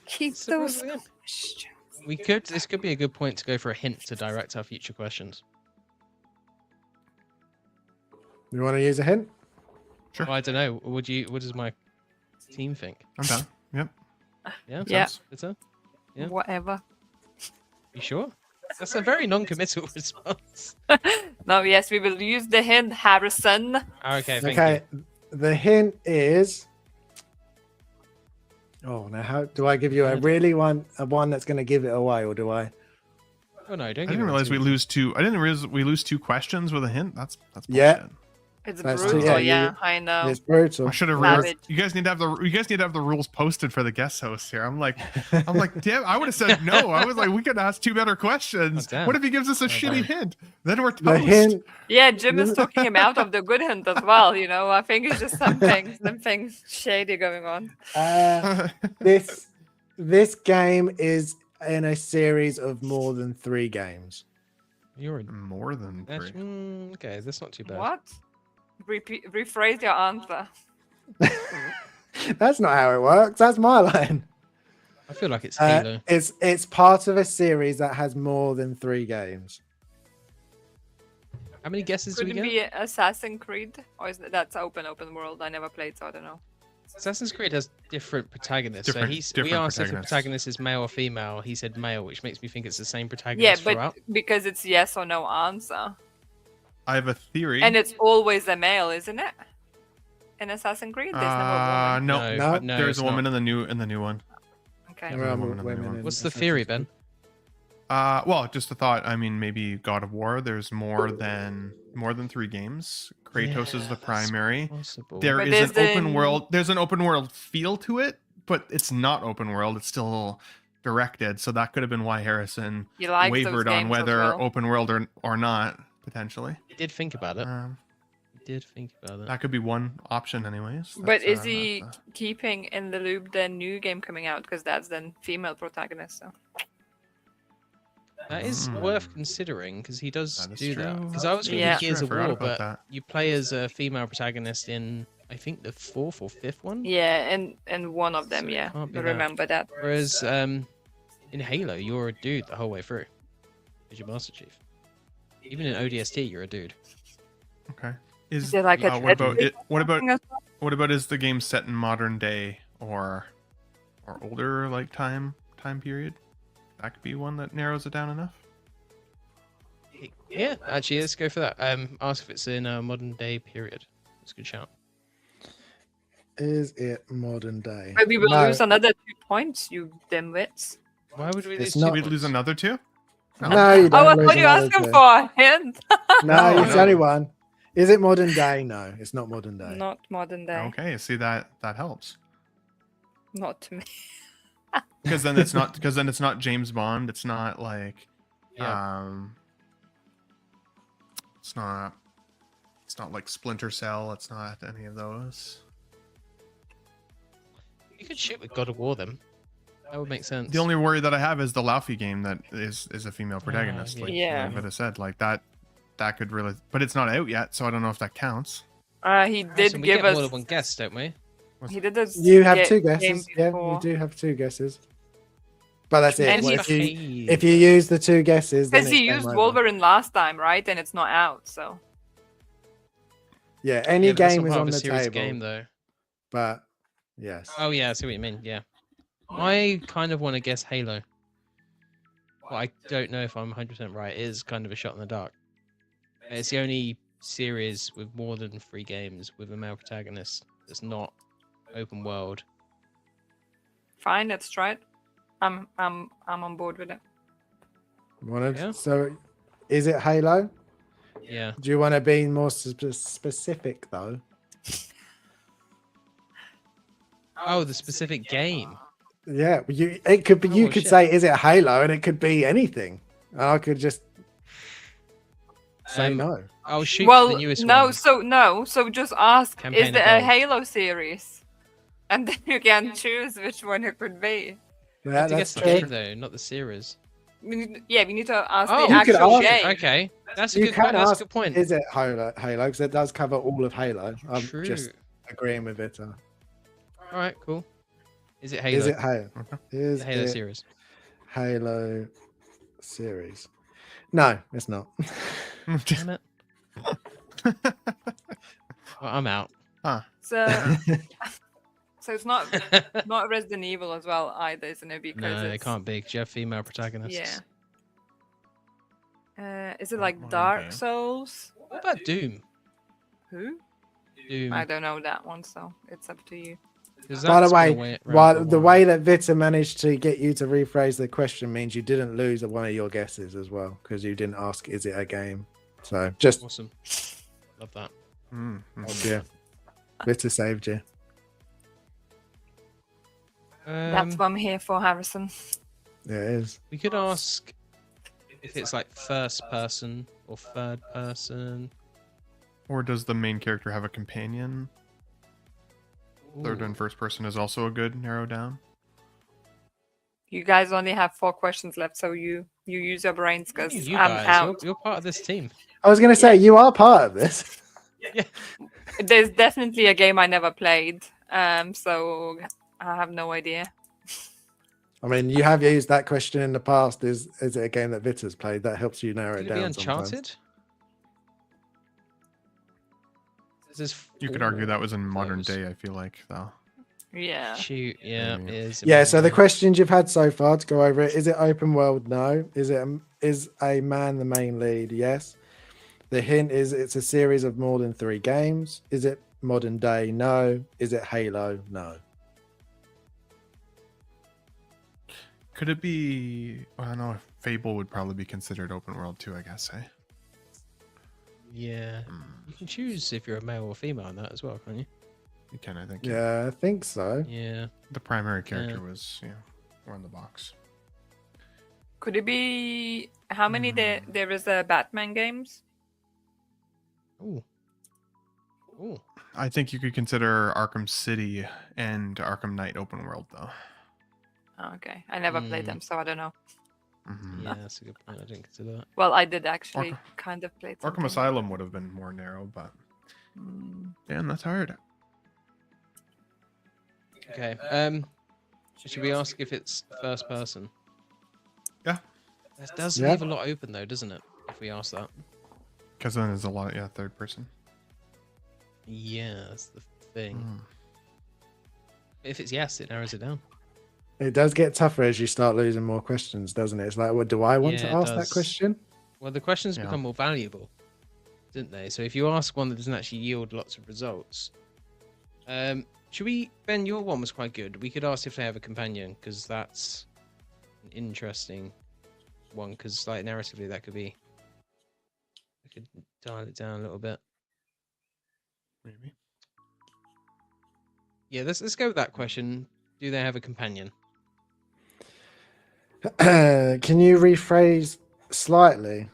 Keep those questions. This could be a good point to go for a hint to direct our future questions. You want to use a hint? Sure. Well, I don't know. What does my team think? I'm done. Yep. Yeah. Yeah. Bitter? Yeah. Whatever. You sure? That's a very non-committal response. No, yes, we will use the hint, Harrison. Okay, thank you. The hint is. Oh, now how do I give you a one that's going to give it away, or do I? Oh no, don't. I didn't realize we lose two. I didn't realize we lose two questions with a hint. That's bullshit. Yeah. It's That's brutal, yeah, I know. It's brutal. I should have Savage. you guys need to have the rules posted for the guest hosts here. I'm like, damn, I would have said no. I was like, we could ask two better questions. Oh, What if he gives us a shitty hint? Then we're toast. The hint. Yeah, Jim is talking him out of the good hint as well, you know. I think it's just something shady going on. This This game is in a series of more than 3 games. You're more than 3. Okay, that's not too bad. What? Rephrase your answer. That's not how it works. That's my line. I feel like it's Halo. It's part of a series that has more than 3 games. How many guesses do we Could it get? be Assassin's Creed? Or is that's open world? I never played, so I don't know. Assassin's Creed has different protagonists. We asked if the protagonist is male or female. He said male, which makes me think it's the same protagonist throughout. Because it's yes or no answer. I have a theory. And it's always a male, isn't it? In Assassin's Creed, there's never a woman. No. There's a woman in the new one. Okay. What's the theory, Ben? Well, just a thought. I mean, maybe God of War. There's more than 3 games. Kratos is the primary. There is an open world. There's an open world feel to it, but it's not open world. It's still directed. So that could have been why Harrison wavered on whether open world or not, potentially. He did think about it. That could be one option, anyways. But is he keeping in the loop the new game coming out? Because that's then female protagonist. So. That is worth considering because he does do that. Because I was thinking Gears of War, but you play as a female protagonist in, I think, the 4th or 5th one. Yeah, and one of them, I remember that. Whereas in Halo, you're a dude the whole way through. As your Master Chief. Even in ODST, you're a dude. Okay. Is there like what about is the game set in modern day or older like time period? That could be one that narrows it down enough. Yeah, actually, let's go for that. Ask if it's in a modern day period. That's a good shout. Is it modern day? But we will lose another 2 points, you dimwits. Why would we lose? We'd lose another 2? No, you don't. Oh, what are you asking for? A hint? No, it's only one. Is it modern day? No, it's not modern day. Not modern day. Okay, see that helps. Not to me. Because then it's not James Bond. It's not like it's not like Splinter Cell. It's not any of those. You could shoot with God of War then. That would make sense. The only worry that I have is the Laufey game that is a female protagonist. Like I would have said, like that could really, but it's not out yet, so I don't know if that counts. He did give us more than one guess, don't we? He did this. You have 2 guesses. Yeah, you do have 2 guesses. But that's it. Well, if you use the 2 guesses, because he used Wolverine last time, right? And it's not out, so. Yeah, any game is on the table. Game, though. But yes. Oh yeah, I see what you mean. Yeah, I kind of want to guess Halo. But I don't know if I'm 100% right. It is kind of a shot in the dark. It's the only series with more than 3 games with a male protagonist that's not open world. Fine, let's try it. I'm on board with it. So, is it Halo? Yeah. Do you want to be more specific though? Oh, the specific game. Yeah, it could be. You could say, "Is it Halo?" and it could be anything. And I could just say no. I'll shoot for the newest one. So just ask: is it a Halo series? And then you can choose which one it could be. Yeah, that's the game though, not the series. Yeah, we need to ask the actual game. Okay, that's a good point. Is it Halo? Because it does cover all of Halo. I'm just agreeing with it. All right, cool. Is it Halo? Is it Halo? Is the Halo series? Halo series? No, it's not. Damn it. Well, I'm out. Huh. So it's not Resident Evil as well either, isn't it? Because it can't be. You have female protagonists. Yeah. Is it like Dark Souls? What about Doom? Who? Doom. I don't know that one, so it's up to you. By the way, the way that Vita managed to get you to rephrase the question means you didn't lose one of your guesses as well, because you didn't ask, "Is it a game?" So just awesome. Love that. Yeah, Vita saved you. That's what I'm here for, Harrison. Yeah, it is. We could ask if it's like first person or third person. Or does the main character have a companion? Third and first person is also a good narrow down. You guys only have 4 questions left, so you use your brains because You I'm guys, out. you're part of this team. I was going to say, you are part of this. Yeah. There's definitely a game I never played, so I have no idea. I mean, you have used that question in the past. Is it a game that Vita's played? That helps you narrow it Could it be down sometimes. Uncharted? You could argue that was in modern day, I feel like, though. Yeah. Shoot, yeah, it is. Yeah, so the questions you've had so far, to go over it, is it open world? No. Is a man the main lead? Yes. The hint is it's a series of more than 3 games. Is it modern day? No. Is it Halo? No. Could it be? Well, I know Fable would probably be considered open world too, I guess. Eh? Yeah. You can choose if you're a male or female in that as well, can't you? You can, I think. Yeah, I think so. Yeah. The primary character was, on the box. Could it be how many there is Batman games? Ooh. Ooh. I think you could consider Arkham City and Arkham Knight open world, though. Oh, okay, I never played them, so I don't know. Yeah, that's a good point. I didn't consider that. Well, I did actually kind of play something. Arkham Asylum would have been more narrow, but damn, that's hard. Okay. Should we ask if it's first person? Yeah. That does leave a lot open, though, doesn't it? If we ask that. Because then there's a lot, third person. Yeah, that's the thing. If it's yes, it narrows it down. It does get tougher as you start losing more questions, doesn't it? It's like, what do I want to ask that question? Well, the questions become more valuable, didn't they? So if you ask one that doesn't actually yield lots of results, should we? Ben, your one was quite good. We could ask if they have a companion because that's an interesting one. Because like narratively, that could be. I could dial it down a little bit. Maybe. Yeah, let's go with that question. Do they have a companion? Can you rephrase slightly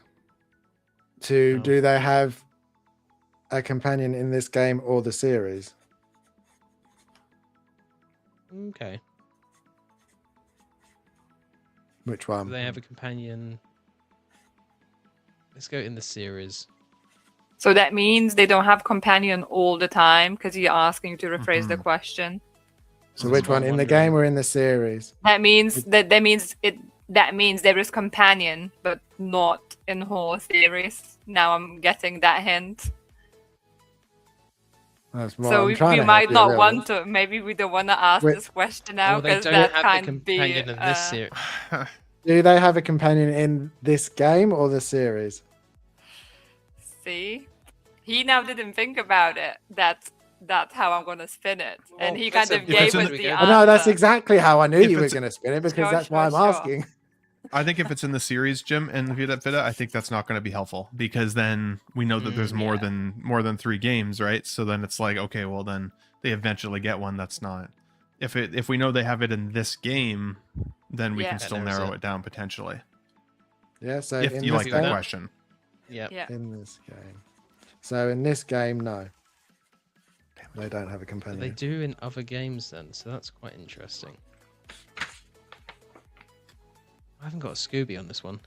to do they have a companion in this game or the series? Okay. Which one? Do they have a companion? Let's go in the series. So that means they don't have companion all the time because you're asking to rephrase the question. So which one, in the game or in the series? That means that means there is companion, but not in whole series. Now I'm getting that hint. So we might not want to. Maybe we don't want to ask this question now because that can't be. In this series. Do they have a companion in this game or the series? See, he now didn't think about it. That's how I'm gonna spin it, and he kind of gave us the answer. No, that's exactly how I knew you were gonna spin it because that's why I'm asking. I think if it's in the series, Jim, and Vita, I think that's not going to be helpful because then we know that there's more than 3 games, right? So then it's like, okay, well then they eventually get one that's not. If we know they have it in this game, then we can still narrow it down potentially. Yeah. So if you like that question. Yeah. In this game. So in this game, no. They don't have a companion. They do in other games then, so that's quite interesting. I haven't got a Scooby on this one.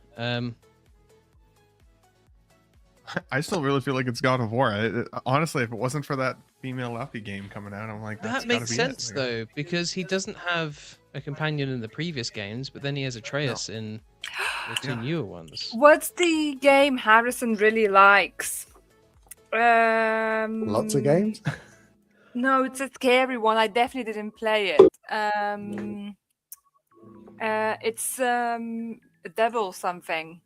I still really feel like it's God of War. Honestly, if it wasn't for that female Luffy game coming out, I'm like, that makes sense though, because he doesn't have a companion in the previous games, but then he has Atreus in the 2 newer ones. What's the game Harrison really likes? Lots of games. No, it's a scary one. I definitely didn't play it. It's Devil something.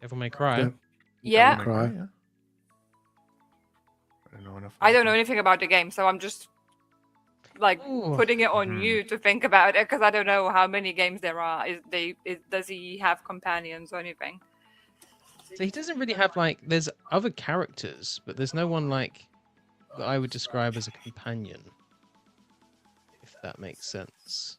Devil May Cry. Yeah. Cry. I don't know anything about the game, so I'm just like putting it on you to think about it because I don't know how many games there are. Does he have companions or anything? So he doesn't really have there's other characters, but there's no one that I would describe as a companion, if that makes sense.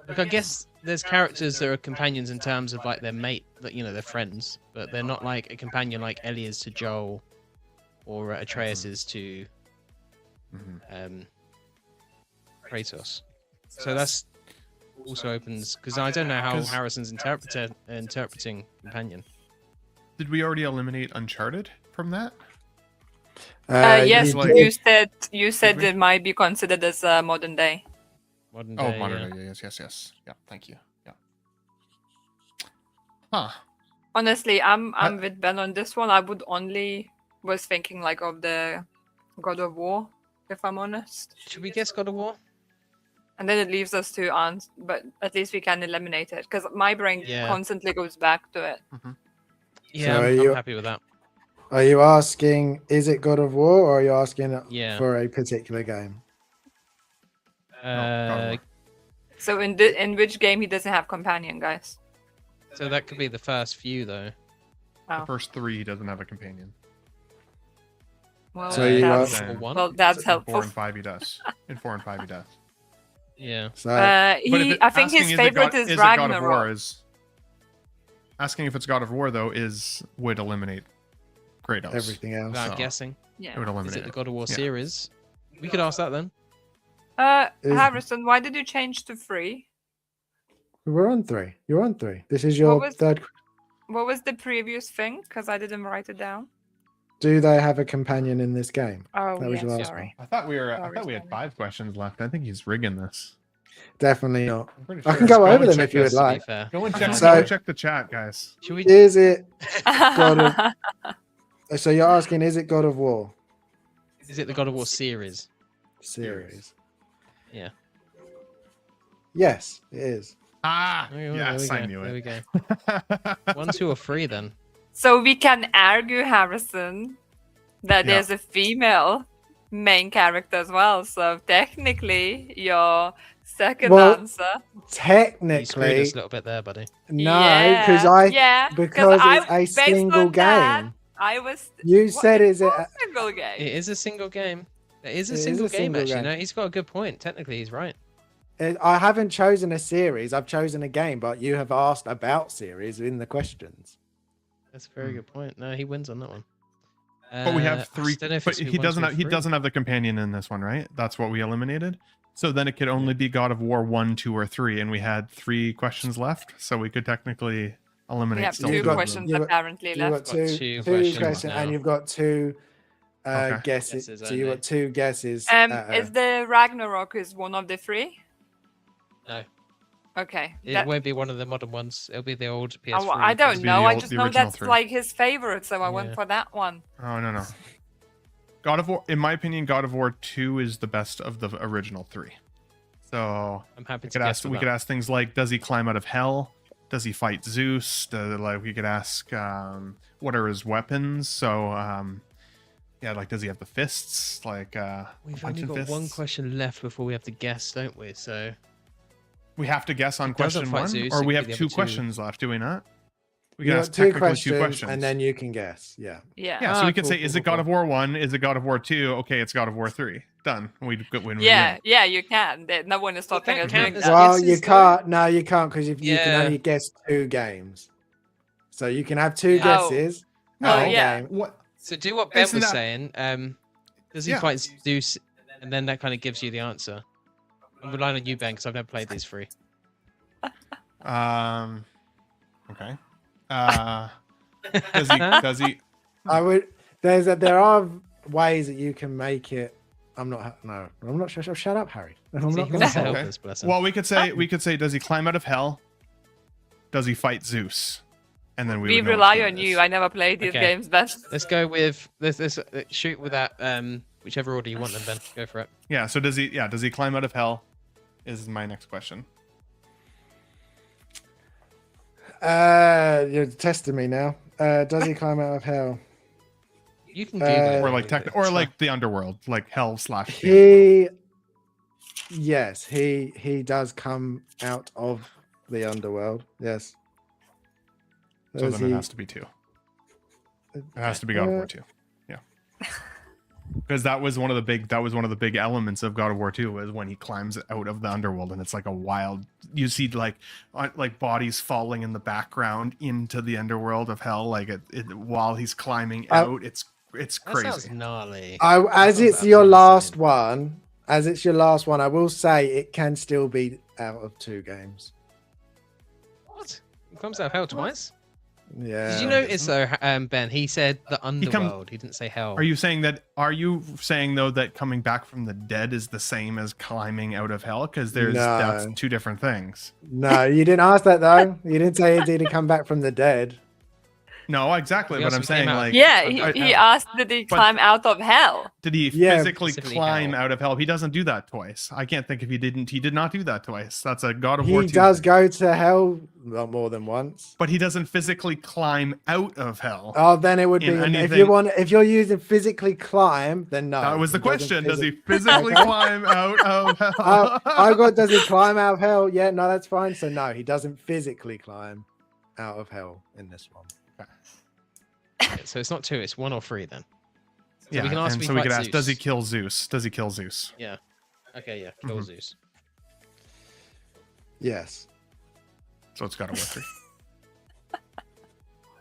I guess there's characters that are companions in terms of their mate, they're friends, but they're not like a companion like Ellie is to Joel, or Atreus is to Kratos. So that's also opens because I don't know how 'Cause- Harrison's interpreting companion. Did we already eliminate Uncharted from that? Yes, like- you said we? it might be considered as modern day. Modern Oh, day, modern yeah. day. Yes. Yeah, thank you. Yeah. Huh. Honestly, I'm with Ben on this one. I would only was thinking like of the God of War, if I'm honest. Should we guess God of War? And then it leaves us to answer, but at least we can eliminate it because my brain Yeah. constantly goes back to it. Yeah, So I'm happy with that. Are you asking, is it God of War, or are you asking Yeah. for a particular game? God of War. So in which game he doesn't have companion, guys? So that could be the first few, though. The first 3 he doesn't have a companion. Well, So you that's, are- one? well, that's In helpful. 4 and 5 he does. In 4 and 5 he does. Yeah. So I think asking his is it favorite is is it God of War Ragnarok. is asking if it's God of War though would eliminate Kratos. everything else. Without So- guessing. It Yeah. would Is eliminate it the it. God of War Yeah. series? We could ask that then. Is- Harrison, why did you change to 3? We're on 3. You're on 3. This is your was- third. What was the previous thing? Because I didn't write it down. Do they have a companion in this game? Oh, That was yeah, your last sorry. I thought we were. I Sorry, thought we had sorry. 5 questions left. I think he's rigging this. Definitely not. I'm pretty I sure. can go Let's over and them check if you would this. To be like. fair. Go and check. So- go and check the chat, guys. Should we? Is it God of? So you're asking, is it God of War Is it the God of War series? series? Yeah. Yes, it is. Ah, There we yes, go, I knew there we it. go. 1, 2, or 3 then. So we can argue, Harrison, that Yeah. there's a female main character as well. So technically, your second Well, answer. You screwed Technically, us a little bit there, buddy. no, because because it's a based single on that, game. I was. You What, said, it's is it? not a single game? It is a single game. It is a It is single a game, single actually. game. No, he's got a good point. Technically, he's right. I haven't chosen a series. I've chosen a game, but you have asked about series in the questions. That's a very good point. No, he wins on that one. But we I have 3. don't know if But it's he 1, doesn't. 2, or Have, he 3. doesn't have the companion in this one, right? That's what we eliminated. So then it could only be God of War 1, 2, or 3, and we had 3 questions left. So we could technically eliminate We have still two You've 2 got- of them. questions you've got- apparently You've left. got two, two questions, questions now. and you've got 2 Okay. guesses. Guesses So you've only. got 2 guesses. Is the Ragnarok is one of the 3? No, Okay. it won't be one of the modern ones. It'll be the old PS3. I don't be know. the I old- just the know original that's 3. like his favorite, so I went Yeah. for that one. Oh no. God of War, in my opinion, God of War 2 is the best of the original 3. So I'm happy we to could guess ask. for We that. could ask things like, does he climb out of hell? Does he fight Zeus? We could ask, what are his weapons? So, yeah, like, does he have the fists? Like, We've only punching got one fists? question left before we have to guess, don't we? So We have to guess on He doesn't question fight 1, Zeus, or it we could have be the 2 other 2. questions left. Do we not? We You can got ask 2 technically questions, 2 questions, and then you can guess. Yeah. Yeah. yeah. So we could cool, say, cool, is cool, it God cool. of War 1? Is it God of War 2? Okay, it's God of War 3. Done. We win. Yeah, yeah, you can. No one is stopping can't us count doing this that. Well, guesses, you though? can't. No, you can't, because you can Yeah. only guess 2 games. So you can have 2 Oh. guesses. No, per yeah. game. What? So do what Ben Isn't was that- saying. Does he Yeah. fight Zeus? And then that kind of gives you the answer. I'm relying on you, Ben, because I've never played these 3. Okay. Does he? I would. There are ways that you can make it. I'm not sure. Shut up, Harry. I'm See, not he going to wants to help. help us, bless him. Well, we could say, does he climb out of hell? Does he fight Zeus? And then We would know which rely one on it you. is. I never played these Okay. games best. Let's go with let's shoot with that whichever order you want them, Ben. Go for it. Yeah. So does he? Yeah. Does he climb out of hell? Is my next question. You're testing me now. Does he climb out of hell? You can Google it. Or like It's or fine. like the underworld, like hell / Yes, he does come out of the underworld. Yes. So Does then he- it has to be 2. It has to be God of War 2. Yeah. Because that was one of the big elements of God of War 2 was when he climbs out of the underworld, and it's like a wild. You see like bodies falling in the background into the underworld of hell, like it while he's climbing out. It's That sounds crazy. gnarly. as sounds it's your absolutely last insane. one, as it's your last one, I will say it can still be out of 2 games. What? It comes out of hell twice? Yeah. Did you notice though, Ben? He said the underworld. He didn't say hell. Are you saying though that coming back from the dead is the same as climbing out of hell? Because that's 2 different things. No, you didn't ask that though. You didn't say did he come back from the dead. No, exactly. But I'm saying like, he asked, did he climb out of hell? Did he physically climb out of hell? He doesn't do that twice. I can't think if he didn't. He did not do that twice. That's a God of War 2 He does thing. go to hell more than once. But he doesn't physically climb out of hell. Oh, then it would be if you're using physically climb, then no. That was the question. Does he physically climb out of hell? I got does he climb out of hell? Yeah, no, that's fine. So no, he doesn't physically climb out of hell in this one. Okay, so it's not 2, it's 1 or 3 then. So yeah, we can ask we could ask, does he kill Zeus? Does he kill Zeus? Yeah. Okay, yeah, kill Zeus. Yes. So it's got to work 3.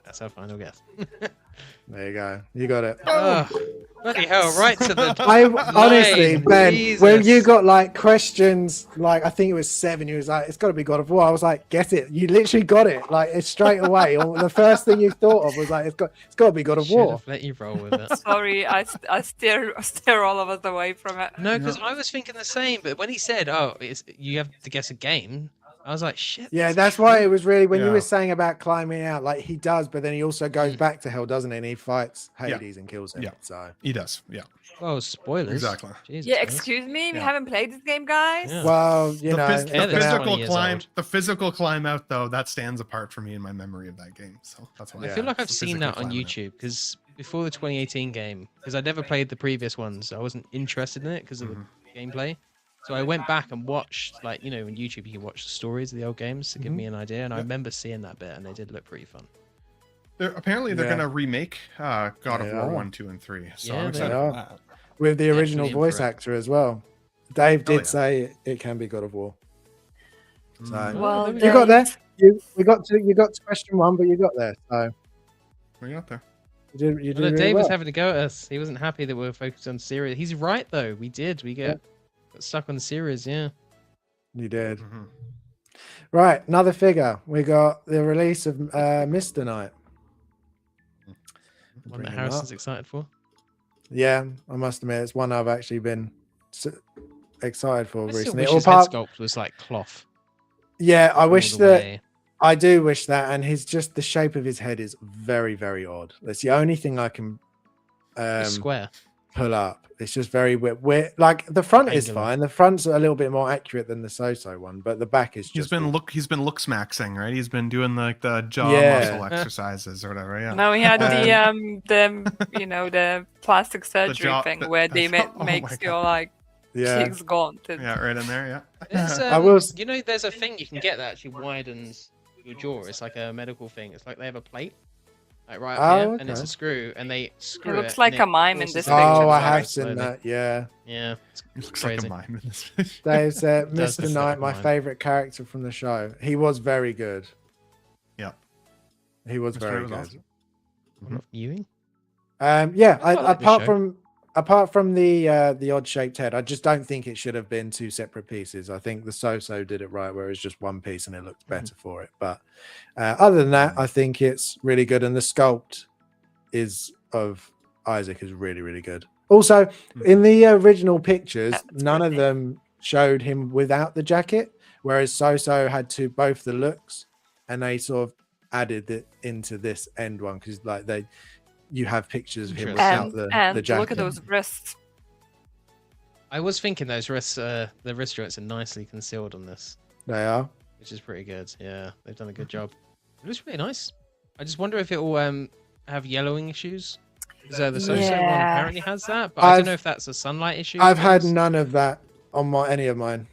That's our final guess. There you go. You got it. Oh, bloody hell, right to the honestly, Ben, Jesus. when you got like questions, like I think it was 7, you was like, it's got to be God of War. I was like, get it. You literally got it. Like it's straight away. The first thing you thought of was like, it's got to be God of War. Should've let you roll with it. Sorry, I steer all of us away from it. No, because I was thinking the same. But when he said, "Oh, you have to guess a game," I was like, "Shit." Yeah, that's why it was really when you were saying about climbing out, like he does, but then he also goes back to hell, doesn't he? And he fights Hades and kills him. Yeah, so he does. Yeah. Well, spoilers. Exactly. Jesus, yeah, excuse me, we haven't played this game, guys. Yeah. Well, you know, the physical climb out though, that stands apart for me in my memory of that game. So that's why I feel like I've seen that on YouTube because before the 2018 game, because I never played the previous ones, I wasn't interested in it because of the gameplay. So I went back and watched, like, you know, on YouTube you can watch the stories of the old games to give me an idea, and I remember seeing that bit, and they did look pretty fun. Apparently they're gonna remake God of War 1, 2, and 3. So I'm excited for that. With the original voice actor as well. Dave did say it can be God of War. So well, you got there. You got to question 1, but you got there. So we got there. You did really Dave well. was having to go at us. He wasn't happy that we were focused on series. He's right though. We did. We got stuck on the series. Yeah. You did. Right, another figure. We got the release of Mr. Knight. One that Harrison's excited for. Yeah, I must admit, it's one I've actually been excited for recently. His head sculpt was like cloth. Yeah, I wish that. I do wish that, and the shape of his head is very, very odd. That's the only thing I can square pull up. It's just very weird. Like the front is fine. The front's a little bit more accurate than the So-So one, but the back is just. He's been look smaxing, right? He's been doing like the jaw muscle exercises or whatever. Yeah. No, he had the plastic surgery thing where they makes your like cheeks gaunt. Yeah, right in there. Yeah. You know, there's a thing you can get that actually widens your jaw. It's like a medical thing. It's like they have a plate. Like right up here, and it's a screw, and they screw it. Looks like a mime in this picture. Oh, I have seen that. Yeah. Yeah. It looks like a mime in this picture. Dave said, Mr. Knight, my favorite character from the show. He was very good. Yeah. He was very good. Awesome. Viewing? Yeah. Apart from the odd shaped head, I just don't think it should have been 2 separate pieces. I think the So-So did it right, where it's just one piece and it looked better for it. But other than that, I think it's really good, and the sculpt of Isaac is really, really good. Also, in the original pictures, none of them showed him without the jacket, whereas So-So had both the looks, and they sort of added it into this end one because like you have pictures of him without the jacket. Look at those wrists. I was thinking those wrists, the wrist joints are nicely concealed on this. They are, which is pretty good. Yeah, they've done a good job. It looks really nice. I just wonder if it will have yellowing issues. Because the So-So one apparently has that, but I don't know if that's a sunlight issue. I've had none of that on any of mine.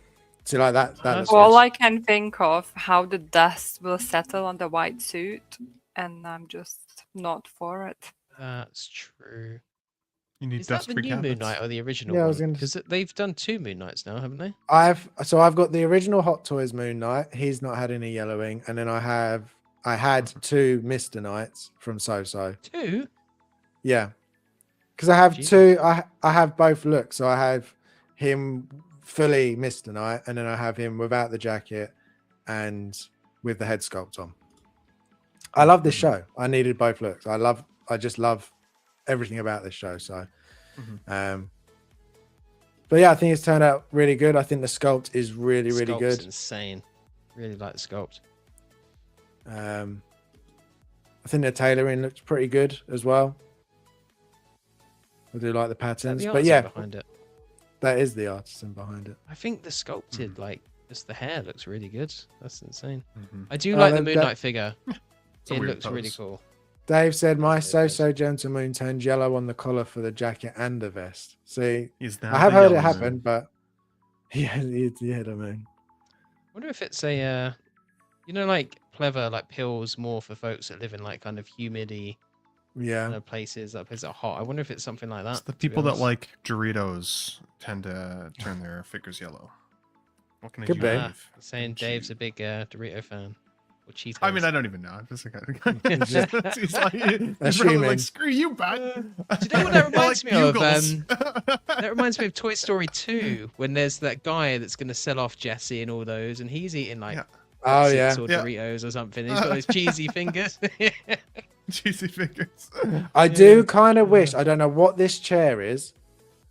So like that. All I can think of how the dust will settle on the white suit, and I'm just not for it. That's true. You need Is that the new Moon Knight or the original one? Because they've done 2 Moon Knights now, haven't they? I've got the original Hot Toys Moon Knight. He's not had any yellowing, and then I had 2 Mr. Knights from So-So. 2? Yeah, because I have 2. I have both looks. So I have him fully Mr. Knight, and then I have him without the jacket and with the head sculpt on. I love this show. I needed both looks. I just love everything about this show. So, but yeah, I think it's turned out really good. I think the sculpt is really good. Insane. Really like the sculpt. I think the tailoring looks pretty good as well. I do like the patterns, but yeah, behind it. That is the artisan behind it. I think the sculpted, like just the hair, looks really good. That's insane. I do like the Moon Knight figure. It looks really cool. Dave said, "My so Gentle Moon turned yellow on the collar for the jacket and the vest." See, I have heard it happen, but yeah, I mean, I wonder if it's a, like pleather, like pills more for folks that live in like kind of humidity, kind of places that are hot. I wonder if it's something like that. It's the people that like Doritos tend to turn their figures yellow. What can I do? Saying Dave's a big Dorito fan. Cheetos. I mean, I don't even know. I'm just he's probably like, screw you, bud. Do you know what that reminds me of? That reminds me of Toy Story 2, when there's that guy that's going to sell off Jesse and all those, and he's eating like Doritos or something. He's got those cheesy fingers. Cheesy fingers. I do kind of wish, I don't know what this chair is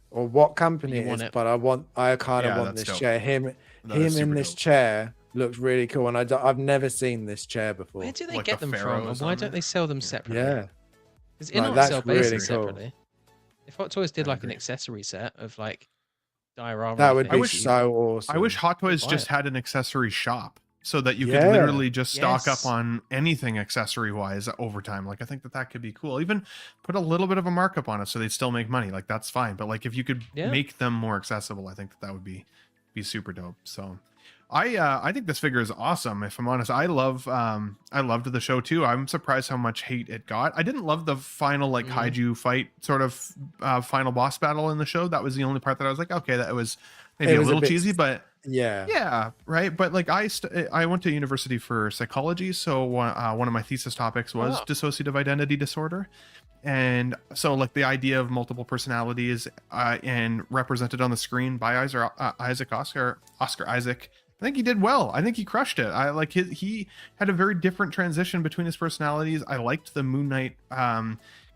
or what company it is, but I kind of want this chair. Him in this chair looks really cool, and I've never seen this chair before. Where do they get them from, and why don't they sell them separately? Yeah, because Inart sell basically separately. If Hot Toys did like an accessory set of like diorama, that would be so awesome. I wish Hot Toys just had an accessory shop so that you could literally just stock up on anything accessory wise over time. Like I think that could be cool. Even put a little bit of a markup on it so they'd still make money. Like that's fine. But like if you could make them more accessible, I think that would be super dope. So I think this figure is awesome. If I'm honest, I loved the show too. I'm surprised how much hate it got. I didn't love the final like kaiju fight sort of final boss battle in the show. That was the only part that I was like, okay, that was maybe a little cheesy, but yeah, right. But like I went to university for psychology, so one of my thesis topics was dissociative identity disorder. And so like the idea of multiple personalities and represented on the screen by Oscar Isaac, I think he did well. I think he crushed it. I like he had a very different transition between his personalities. I liked the Moon Knight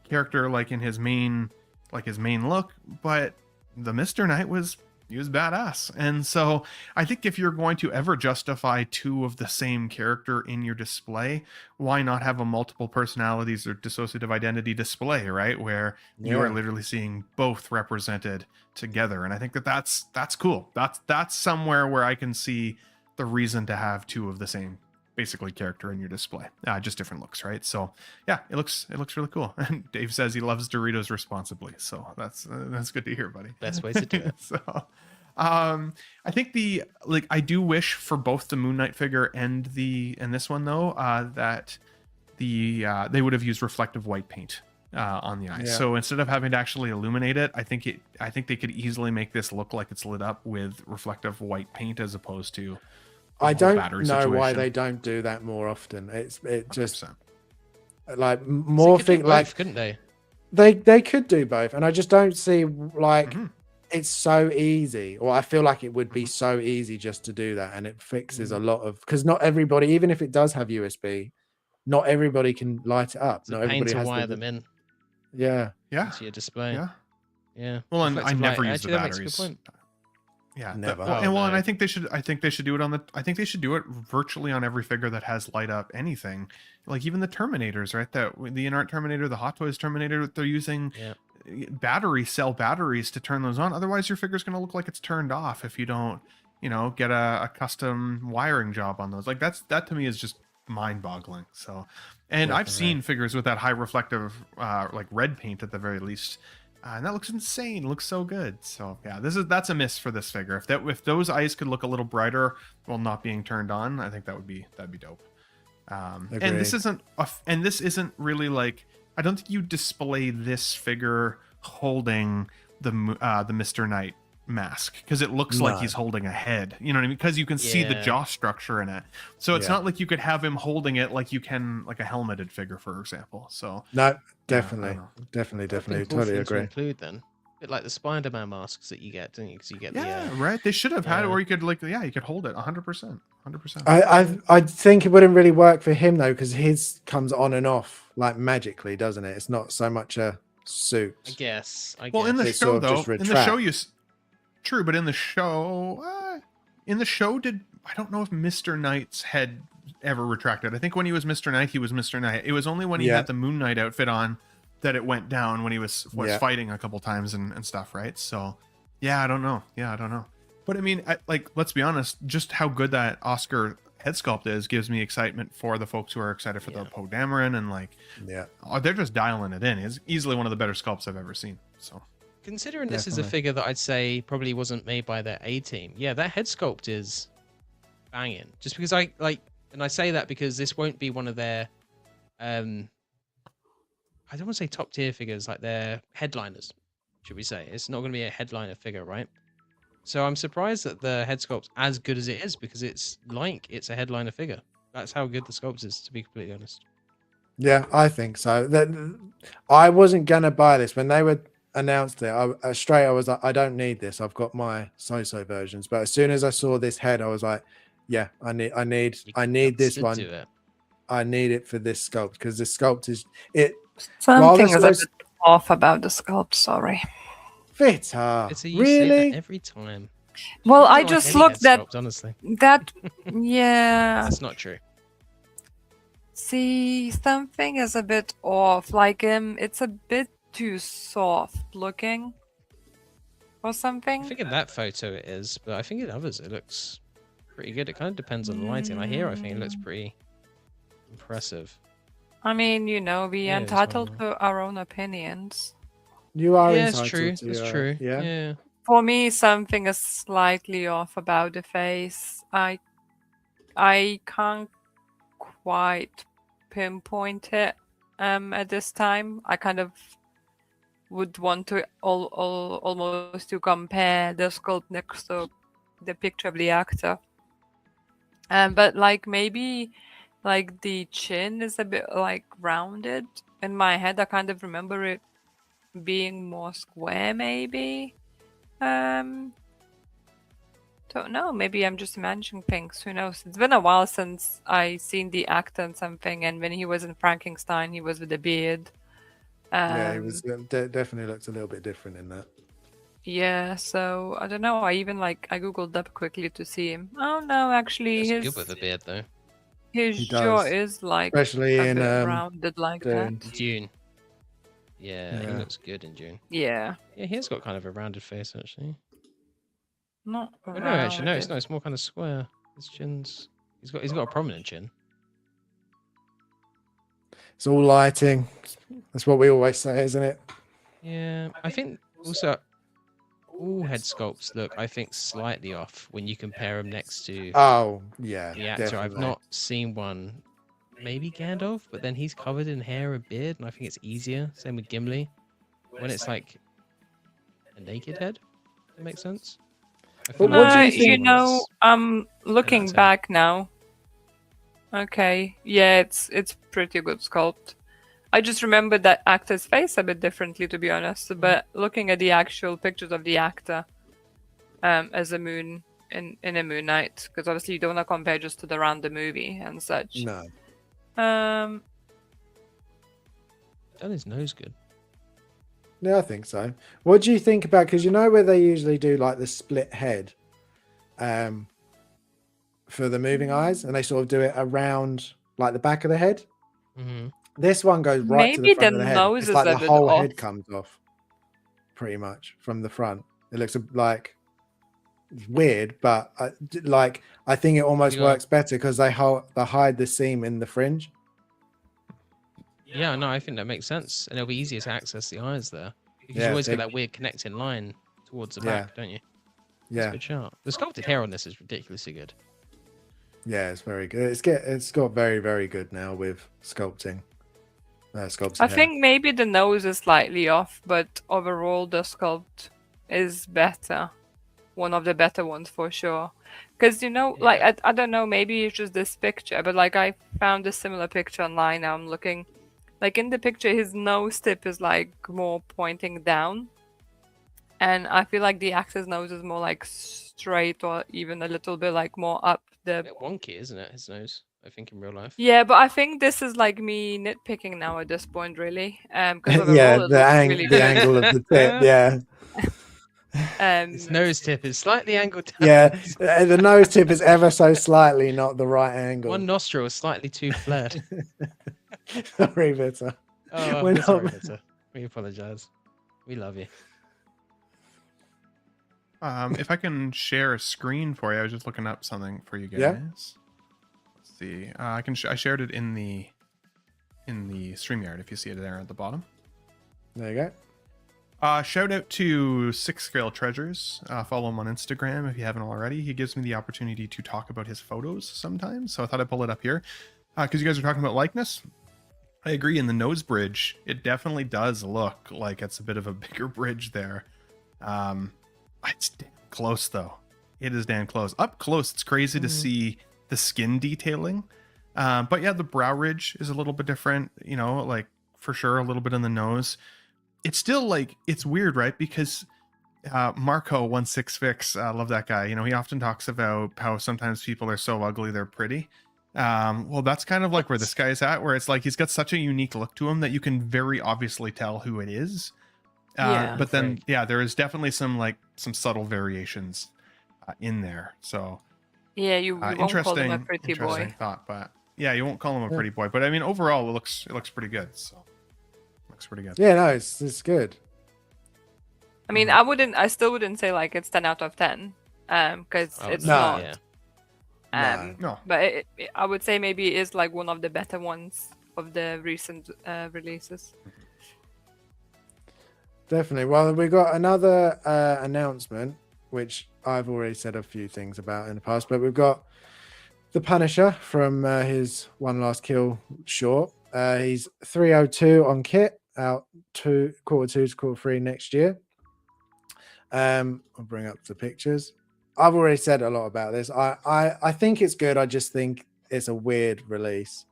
character like in his main look, but the Mr. Knight was badass. And so I think if you're going to ever justify two of the same character in your display, why not have a multiple personalities or dissociative identity display, right? Where you are literally seeing both represented together. And I think that's cool. That's somewhere where I can see the reason to have two of the same basically character in your display, just different looks, right? So yeah, it looks really cool. And Dave says he loves Doritos responsibly, so that's good to hear, buddy. Best ways to do it. So I think I do wish for both the Moon Knight figure and this one though that they would have used reflective white paint on the eyes. So instead of having to actually illuminate it, I think they could easily make this look like it's lit up with reflective white paint as opposed to I don't know why they don't do that more often. It just 100%. Like more things like couldn't they? They could do both, and I just don't see like it's so easy, or I feel like it would be so easy just to do that, and it fixes a lot of because not everybody, even if it does have USB, not everybody can light it up. Not everybody has to wire them in. Yeah. To your display. Yeah. Well, and I never use the batteries. Yeah, never. And I think they should do it I think they should do it virtually on every figure that has light up anything, like even the Terminators, right? The Inart Terminator, the Hot Toys Terminator, they're using cell batteries to turn those on. Otherwise, your figure's going to look like it's turned off if you don't, get a custom wiring job on those. Like that to me is just mind-boggling. So, and I've seen figures with that high reflective, like red paint at the very least. And that looks insane. It looks so good. So yeah, that's a miss for this figure. If those eyes could look a little brighter while not being turned on, I think that'd be dope. And this isn't really like, I don't think you display this figure holding the Mr. Knight mask because it looks like he's holding a head. You know what I mean? Because you can see the jaw structure in it. So it's not like you could have him holding it like you can like a helmeted figure, for example. So no, definitely, totally agree. Include then. bit like the Spider-Man masks that you get, don't you? Because you get right. They should have had it, or you could you could hold it 100%. 100%. I think it wouldn't really work for him though, because his comes on and off like magically, doesn't it? It's not so much a suit. I guess. Well, in the It show sort of though, just in the show retracts. true, but in the show, I don't know if Mr. Knight's head ever retracted. I think when he was Mr. Knight, he was Mr. Knight. It was only when he had the Moon Knight outfit on that it went down when he was fighting a couple times and stuff, right? So, I don't know. But I mean, let's be honest, just how good that Oscar head sculpt is gives me excitement for the folks who are excited for the Poe Dameron, and they're just dialing it in. It's easily one of the better sculpts I've ever seen. So, considering this is a figure that I'd say probably wasn't made by their A team, that head sculpt is banging. Just because and I say that because this won't be one of their I don't want to say top tier figures, like their headliners, should we say. It's not going to be a headliner figure, right? So I'm surprised that the head sculpt's as good as it is, because it's a headliner figure. That's how good the sculpt is, to be completely honest. Yeah, I think so. I wasn't going to buy this when they were announced it. I was like, I don't need this. I've got my so-so versions. But as soon as I saw this head, I was like, yeah, I need this one. I need it for this sculpt, because the sculpt is it. Something is a bit off about the sculpt. Sorry. Vita, you really? say that every time. Well, I just looked at sculpt, honestly. That. Yeah. That's not true. See, something is a bit off. Like it's a bit too soft looking, or something. I think in that photo it is, but I think in others it looks pretty good. It kind of depends on the lighting. I think it looks pretty impressive. I mean, we are entitled to our own opinions. You are entitled. It's true. It's true. Yeah. For me, something is slightly off about the face. I can't quite pinpoint it at this time. I kind of would want to almost to compare the sculpt next to the picture of the actor. But maybe the chin is a bit rounded. In my head, I kind of remember it being more square, maybe. Don't know. Maybe I'm just imagining things. Who knows? It's been a while since I seen the actor in something, and when he was in Frankenstein, he was with a beard. He was definitely looked a little bit different in that. Yeah, so I don't know. I even I googled up quickly to see him. Oh no, actually, he's good with a beard though. His jaw is especially a in bit rounded like that. Dune. Yeah, he looks good in Dune. Yeah. Yeah, he has got kind of a rounded face actually. Not rounded. No, actually, no, it's more kind of square. His chin's he's got a prominent chin. It's all lighting. That's what we always say, isn't it? Yeah, I think also all head sculpts look, I think, slightly off when you compare them next to the actor. Definitely. I've not seen one, maybe Gandalf, but then he's covered in hair and beard, and I think it's easier. Same with Gimli. When it's like a naked head, does that make sense? But what do you think? I'm looking back now. Okay, yeah, it's pretty good sculpt. I just remember that actor's face a bit differently, to be honest. But looking at the actual pictures of the actor as a Moon in a Moon Knight, because obviously you don't want to compare just to the random movie and such. No. Done his nose good. Yeah, I think so. What do you think about, because where they usually do the split head for the moving eyes, and they sort of do it around the back of the head? Mm-hmm. This one goes right to the front of the head. Nose it's is the whole head comes off pretty much from the front. It looks weird, but I think it almost works better because they hide the seam in the fringe. Yeah, no, I think that makes sense, and it'll be easier to access the eyes there, because you always get that weird connecting line towards the back, don't you? That's a good shot. The sculpted hair on this is ridiculously good. Yeah, it's very good. It's got very, very good now with sculpting. I think maybe the nose is slightly off, but overall the sculpt is better. One of the better ones for sure. Because I don't know, maybe it's just this picture, but I found a similar picture online. Now I'm looking, in the picture, his nose tip is more pointing down, And I feel like the Axe's nose is more like straight or even a little bit like more up the... A bit wonky, isn't it, his nose? I think in real life. Yeah, but I think this is like me nitpicking now at this point, really. Because overall, Yeah, it looks really the good. angle of the tip, yeah. His nose tip is slightly angled down. Yeah, the nose tip is ever so slightly not the right angle. One nostril is slightly too flared. Sorry, Vita. Oh, we're sorry, Vita. We apologize. We love you. If I can share a screen for you, I was just looking up something for you guys. Yeah. Let's see. I shared it in the StreamYard if you see it there at the bottom. There you go. Shout out to Six Scale Treasures. Follow him on Instagram if you haven't already. He gives me the opportunity to talk about his photos sometimes, so I thought I'd pull it up here. Because you guys are talking about likeness. I agree, in the nose bridge, it definitely does look like it's a bit of a bigger bridge there. It's damn close, though. It is damn close. Up close, it's crazy to see the skin detailing. But yeah, the brow ridge is a little bit different, you know, like for sure a little bit in the nose. It's still like, it's weird, right? Because Marco16Fix, I love that guy. You know, he often talks about how sometimes people are so ugly they're pretty. Well, that's kind of like where this guy is at, where it's like he's got such a unique look to him that you can very obviously tell who it is. But then, yeah, there is definitely some subtle variations in there. So yeah, you won't call him a pretty boy. Thought, but yeah, you won't call him a pretty boy. But I mean, overall, it looks pretty good. So looks pretty good. Yeah, no, it's good. I mean, I still wouldn't say like it's 10 out of 10, because it's not. Yeah. No. But I would say maybe it is like one of the better ones of the recent releases. Definitely. Well, we got another announcement, which I've already said a few things about in the past, but we've got the Punisher from his One Last Kill short. He's 302 on kit, out quarter 2 to quarter 3 next year. I'll bring up the pictures. I've already said a lot about this. I think it's good. I just think it's a weird release.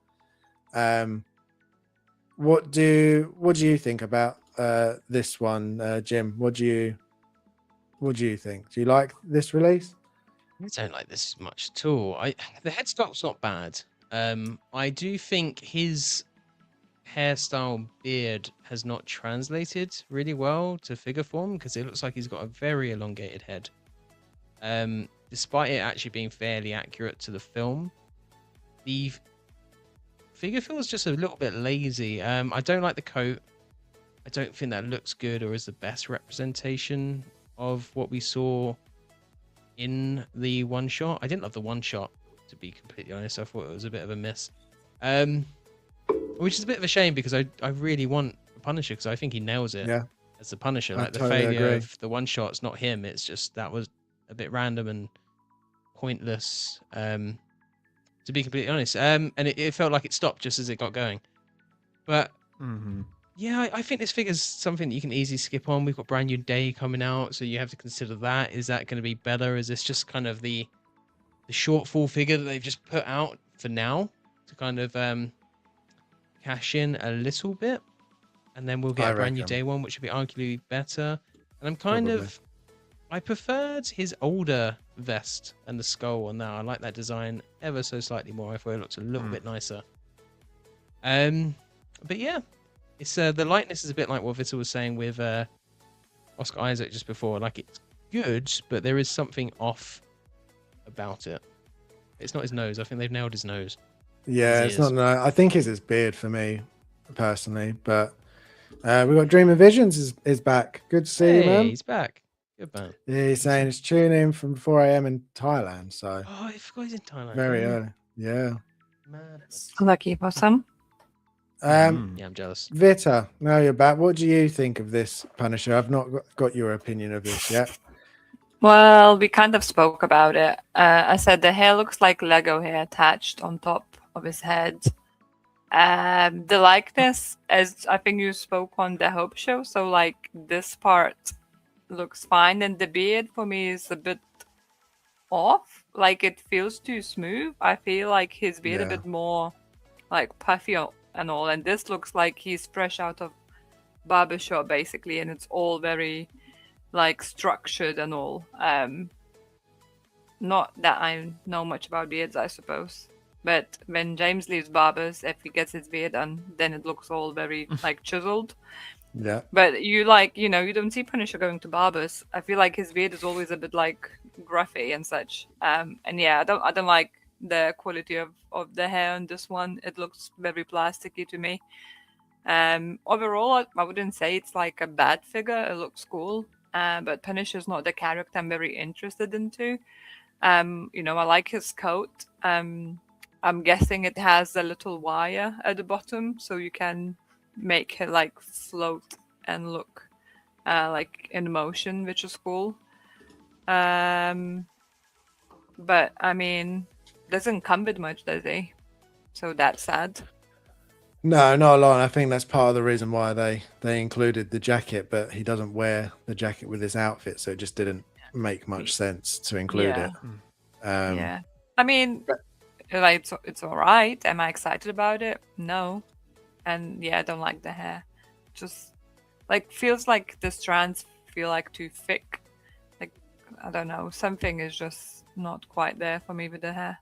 What do you think about this one, Jim? What do you think? Do you like this release? I don't like this much at all. The head sculpt's not bad. I do think his hairstyle beard has not translated really well to figure form, because it looks like he's got a very elongated head. Despite it actually being fairly accurate to the film, the figure feels just a little bit lazy. I don't like the coat. I don't think that looks good or is the best representation of what we saw in the one shot. I didn't love the one shot, to be completely honest. I thought it was a bit of a miss. Which is a bit of a shame, because I really want the Punisher, because I think he nails it as the Punisher. Like the failure of the one shot's not him. It's just that was a bit random and pointless, to be completely honest. And it felt like it stopped just as it got going. But yeah, I think this figure's something that you can easily skip on. We've got Brand New Day coming out, so you have to consider that. Is that going to be better? Is this just kind of the shortfall figure that they've just put out for now to kind of cash in a little bit? And then we'll get a Brand New Day one, which would be arguably better. And I'm kind of... I preferred his older vest and the skull on that. I like that design ever so slightly more. I thought it looks a little bit nicer. But yeah, it's the lightness is a bit like what Vita was saying with Oscar Isaac just before. Like, it's good, but there is something off about it. It's not his nose. I think they've nailed his nose. Yeah, it's not. I think it's his beard for me personally. But we got Dream of Visions is back. Good to see you, man. He's back. Good man. Yeah, he's saying it's tuning in from 4 a.m. in Thailand. So I forgot he's in Thailand. Very early. Yeah. Madness. Lucky possum. Yeah, I'm jealous. Vita, now you're back. What do you think of this Punisher? I've not got your opinion of this yet. Well, we kind of spoke about it. I said the hair looks like Lego hair attached on top of his head. The likeness, as I think you spoke on the Hope show, so like this part looks fine, and the beard for me is a bit off. Like, it feels too smooth. I feel like his beard a bit more like puffy and all, and this looks like he's fresh out of barbershop basically, and it's all very like structured and all. Not that I know much about beards, I suppose. But when James leaves barbers, if he gets his beard done, then it looks all very like chiseled. Yeah. But you like, you don't see Punisher going to barbers. I feel like his beard is always a bit like gruffy and such. And yeah, I don't like the quality of the hair on this one. It looks very plasticky to me. Overall, I wouldn't say it's like a bad figure. It looks cool. But Punisher's not the character I'm very interested into. I like his coat. I'm guessing it has a little wire at the bottom, so you can make it like float and look like in motion, which is cool. But I mean, doesn't come with much, does he? So that's sad. No, not a lot. I think that's part of the reason why they included the jacket, but he doesn't wear the jacket with his outfit, so it just didn't make much sense to include it. Yeah, I mean, like it's all right. Am I excited about it? No, and yeah, I don't like the hair. Just like feels like the strands feel like too thick. Like I don't know, something is just not quite there for me with the hair.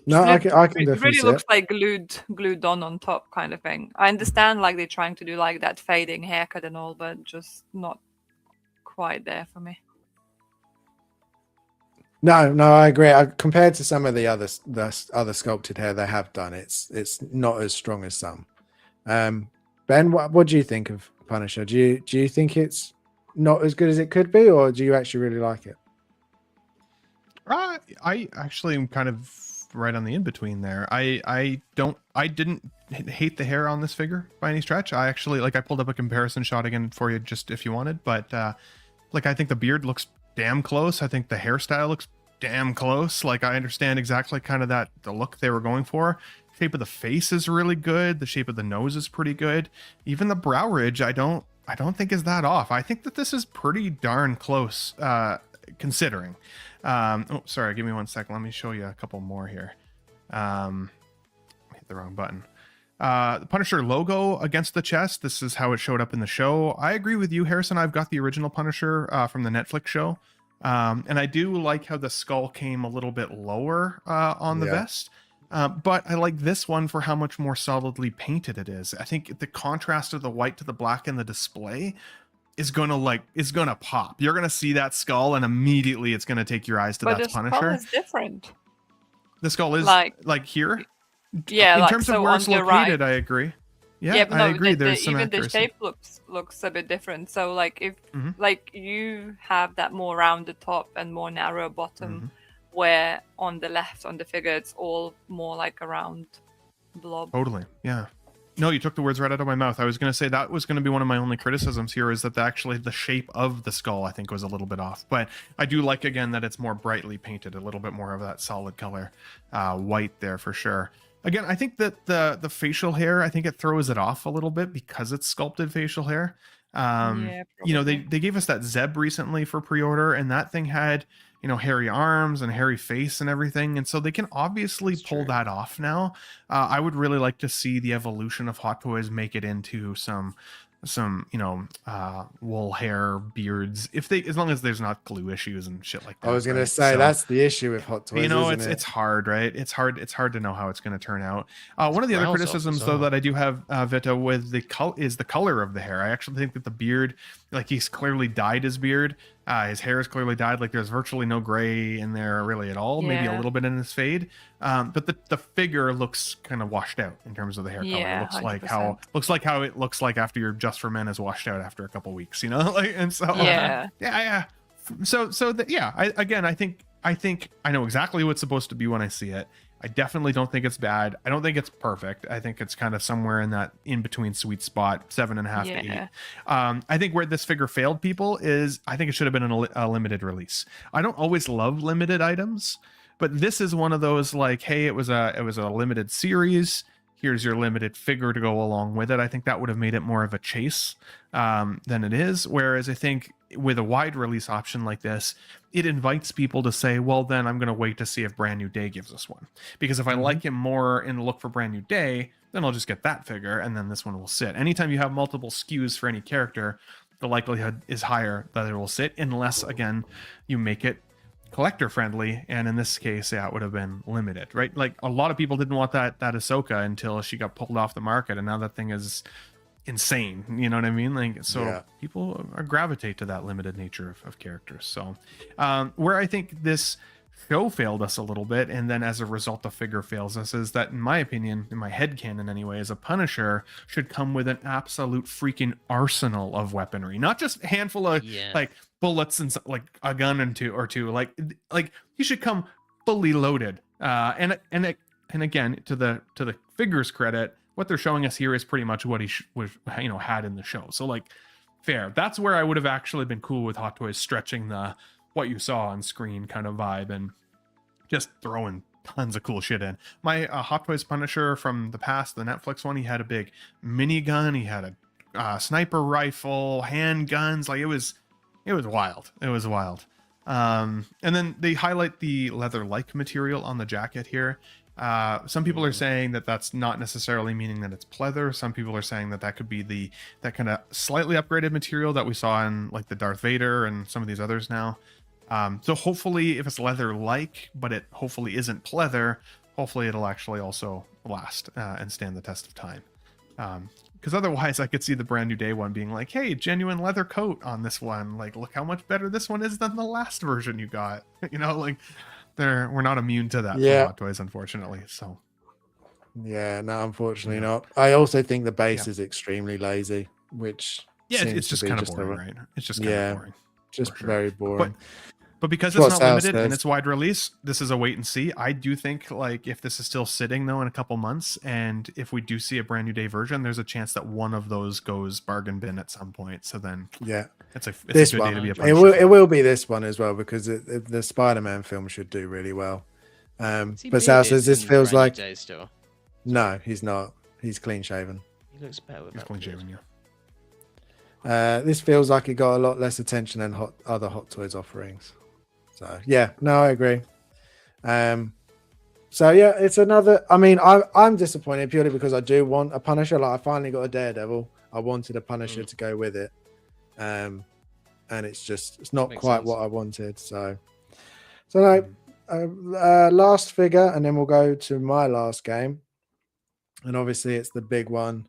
No, I can definitely it really see looks like glued on top kind of thing. I understand like they're trying to do like that fading haircut and all, but just not quite there for me. No, I agree. Compared to some of the other sculpted hair they have done, it's not as strong as some. Ben, what do you think of Punisher? Do you think it's not as good as it could be, or do you actually really like it? I actually am kind of right on the in between there. I didn't hate the hair on this figure by any stretch. I actually I pulled up a comparison shot again for you just if you wanted, but I think the beard looks damn close. I think the hairstyle looks damn close. I understand exactly kind of the look they were going for. Shape of the face is really good. The shape of the nose is pretty good. Even the brow ridge, I don't think is that off. I think that this is pretty darn close, considering. Oh, sorry. Give me 1 second. Let me show you a couple more here. Hit the wrong button. The Punisher logo against the chest. This is how it showed up in the show. I agree with you, Harrison. I've got the original Punisher from the Netflix show. And I do like how the skull came a little bit lower on the vest. But I like this one for how much more solidly painted it is. I think the contrast of the white to the black in the display is gonna pop. You're gonna see that skull and immediately it's gonna take your eyes to that Punisher. But the skull is different. The skull is like here? Yeah, in terms of where it's located, I agree. Yeah, but I agree. There's some even accuracy. The shape looks a bit different. So if you have that more rounded top and more narrow bottom, where on the left on the figure it's all more like a round blob. Totally, yeah. No, you took the words right out of my mouth. I was going to say that was going to be one of my only criticisms here, is that actually the shape of the skull I think was a little bit off. But I do like again that it's more brightly painted, a little bit more of that solid color, white there for sure. Again, I think that the facial hair, I think it throws it off a little bit because it's sculpted facial hair. They gave us that Zeb recently for pre-order, and that thing had hairy arms and hairy face and everything, and so they can obviously pull that off now. I would really like to see the evolution of Hot Toys make it into some wool hair beards, as long as there's not glue issues and shit like that. I was gonna say that's the issue with Hot Toys. It's hard, right? It's hard to know how it's going to turn out. One of the other criticisms though that I do have, Vita, with the color of the hair. I actually think that the beard, he's clearly dyed his beard. His hair is clearly dyed. There's virtually no gray in there really at all. Maybe a little bit in his fade. But the figure looks kind of washed out in terms of the hair color. It looks 100%. like how it looks like after your Just for Men is washed out after a couple weeks, and so yeah. I think I know exactly what's supposed to be when I see it. I definitely don't think it's bad. I don't think it's perfect. I think it's kind of somewhere in that in-between sweet spot, 7.5 to 8. I think where this figure failed people is I think it should have been a limited release. I don't always love limited items, but this is one of those hey, it was a limited series. Here's your limited figure to go along with it. I think that would have made it more of a chase than it is. Whereas I think with a wide release option like this, it invites people to say, well, then I'm going to wait to see if Brand New Day gives us one. Because if I like him more in the look for Brand New Day, then I'll just get that figure and then this one will sit. Anytime you have multiple SKUs for any character, the likelihood is higher that it will sit, unless again you make it collector friendly, and in this case, yeah, it would have been limited, right? Like a lot of people didn't want that Ahsoka until she got pulled off the market, and now that thing is insane. You know what I mean? Like, so people are gravitate to that limited nature of characters. So where I think this show failed us a little bit, and then as a result the figure fails us, is that in my opinion, in my headcanon anyway, as a Punisher should come with an absolute freaking arsenal of weaponry, not just a handful of like bullets and like a gun and two like he should come fully loaded. And again, to the figure's credit, what they're showing us here is pretty much what he had in the show. So like, fair. That's where I would have actually been cool with Hot Toys stretching the what you saw on screen kind of vibe and just throwing tons of cool shit in. My Hot Toys Punisher from the past, the Netflix one, he had a big minigun, he had a sniper rifle, handguns. Like it was wild. It was wild. And then they highlight the leather-like material on the jacket here. Some people are saying that that's not necessarily meaning that it's pleather. Some people are saying that could be that kind of slightly upgraded material that we saw in like the Darth Vader and some of these others now. So hopefully if it's leather-like, but it hopefully isn't pleather, hopefully it'll actually also last and stand the test of time. Because otherwise I could see the Brand New Day one being like, hey, genuine leather coat on this one. Like, look how much better this one is than the last version you got. Like we're not immune to that from Hot Toys, unfortunately. So yeah, no, unfortunately not. I also think the base is extremely lazy, which it's just kind of boring, right? It's just kind of boring. Just very boring. But because it's not limited and it's wide release, this is a wait and see. I do think like if this is still sitting though in a couple months, and if we do see a Brand New Day version, there's a chance that one of those goes bargain bin at some point. So then it's a good day to be a Punisher. It will be this one as well, because the Spider-Man film should do really well. But Sal says this feels like no, he's not. He's clean shaven. He looks better with he's clean shaven, this feels like it got a lot less attention than other Hot Toys offerings. So yeah, no, I agree. So yeah, it's another. I mean, I'm disappointed purely because I do want a Punisher. Like I finally got a Daredevil. I wanted a Punisher to go with it, and it's not quite what I wanted. So last figure, and then we'll go to my last game, and obviously it's the big one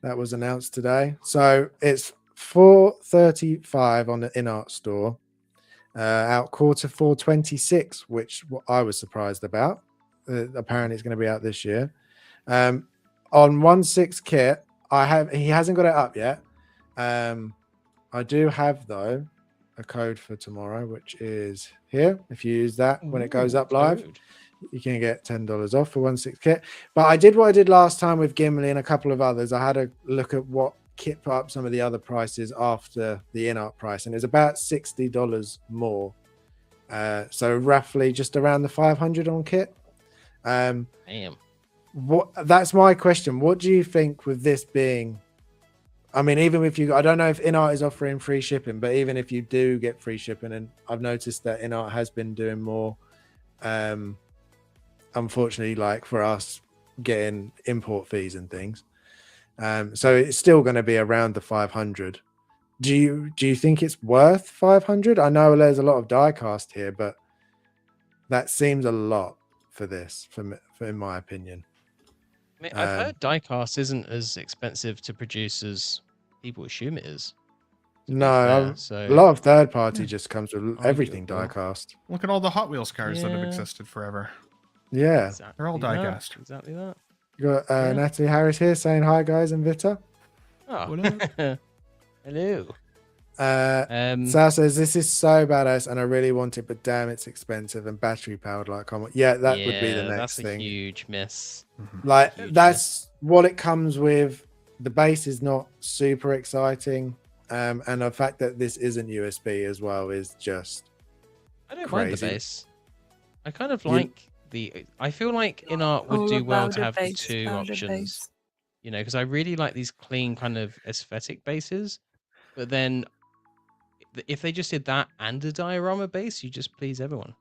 that was announced today. So it's $4.35 on the InArt store. Out Q4 26, which I was surprised about. Apparently, it's going to be out this year. On 1/6 kit, he hasn't got it up yet. I do have though a code for tomorrow, which is here. If you use that when it goes up live, you can get $10 off for 1/6 kit. But I did what I did last time with Gimli and a couple of others. I had a look at what Kit put up some of the other prices after the in-art price, and it's about $60 more. So roughly just around the 500 on Kit. Damn. That's my question. What do you think with this being? I mean, even if I don't know if InArt is offering free shipping, but even if you do get free shipping, and I've noticed that InArt has been doing more, unfortunately, like for us, getting import fees and things. So it's still going to be around the 500. Do you think it's worth 500? I know there's a lot of die cast here, but that seems a lot for this, in my opinion. I mean, I've heard die cast isn't as expensive to produce as people assume it is. No, a lot of third party just comes with everything die cast. Look at all the Hot Wheels cars that have existed forever. Yeah, they're all die cast. Exactly that. You got Natalie Harris here saying hi, guys, and Vita. Oh, hello. Sal says this is so badass, and I really want it, but damn, it's expensive and battery powered. Like, come on, that would be the next thing. That's a huge miss. Like, that's what it comes with. The base is not super exciting, and the fact that this isn't USB as well is just. I don't mind the base. I kind of like. I feel like InArt would do well to have the two options, because I really like these clean kind of aesthetic bases, but then if they just did that and a diorama base, you just please everyone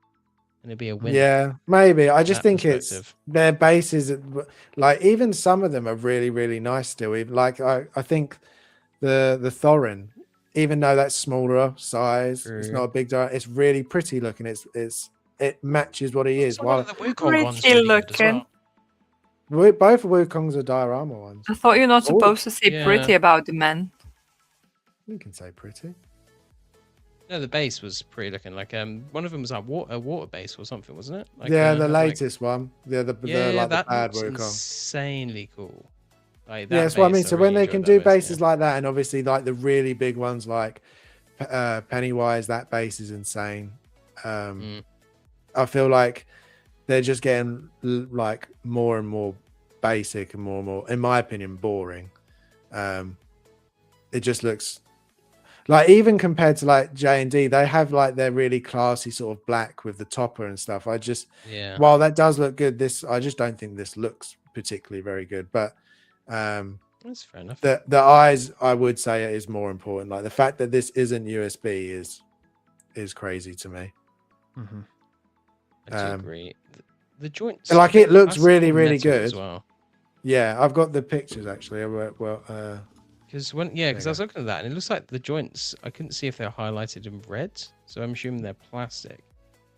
and it'd be a win. Yeah, maybe. I just think it's their bases, like even some of them are really, really nice still. Even like I think the Thorin even though that's smaller size, it's not a big diorama. It's really pretty looking. It matches what he is. One of the Wukong ones really good as well. Both of Wukong's are diorama ones. I thought you're not supposed to say pretty about the man. You can say pretty. No, the base was pretty looking. Like one of them was like a water base or something, wasn't it? Like, yeah, the latest one. The that bad looks Wukong. Insanely cool. Like, yeah, that's what I mean. So when they can do bases like that, and obviously like the really big ones like Pennywise, that base is insane. I feel like they're just getting like more and more basic and more, in my opinion, boring. It just looks like, even compared to like J&D, they have like their really classy sort of black with the topper and stuff. While that does look good, I just don't think this looks particularly very good. But that's fair enough. The eyes, I would say, is more important. Like the fact that this isn't USB is crazy to me. Mm-hmm. I do agree. The joints, like, it looks really good as well. Yeah, I've got the pictures actually. Because I was looking at that and it looks like the joints, I couldn't see if they're highlighted in red, so I'm assuming they're plastic.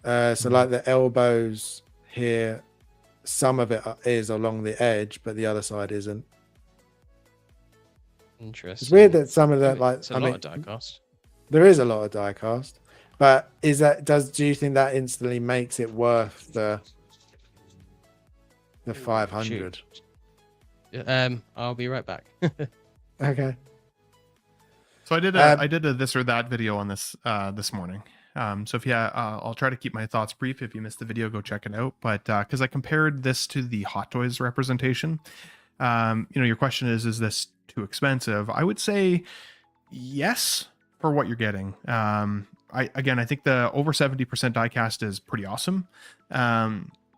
So like the elbows here, some of it is along the edge, but the other side isn't. Interesting. It's weird that some of that, like, it's a lot of die cast. There is a lot of die cast, but do you think that instantly makes it worth the 500? I'll be right back. Okay. So I did a this or that video on this this morning. So if I'll try to keep my thoughts brief. If you missed the video, go check it out. But because I compared this to the Hot Toys representation, your question is this too expensive? I would say yes, for what you're getting. I think the over 70% die cast is pretty awesome.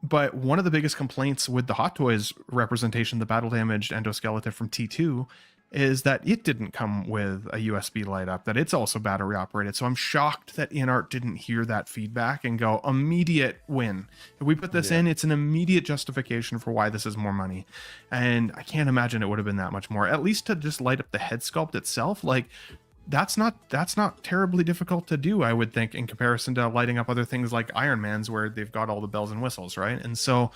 But one of the biggest complaints with the Hot Toys representation, the battle damaged endoskeleton from T2, is that it didn't come with a USB light up, that it's also battery operated. So I'm shocked that InArt didn't hear that feedback and go, immediate win. If we put this in, it's an immediate justification for why this is more money. And I can't imagine it would have been that much more, at least to just light up the head sculpt itself. Like, that's not terribly difficult to do, I would think, in comparison to lighting up other things like Iron Man's, where they've got all the bells and whistles, right? And so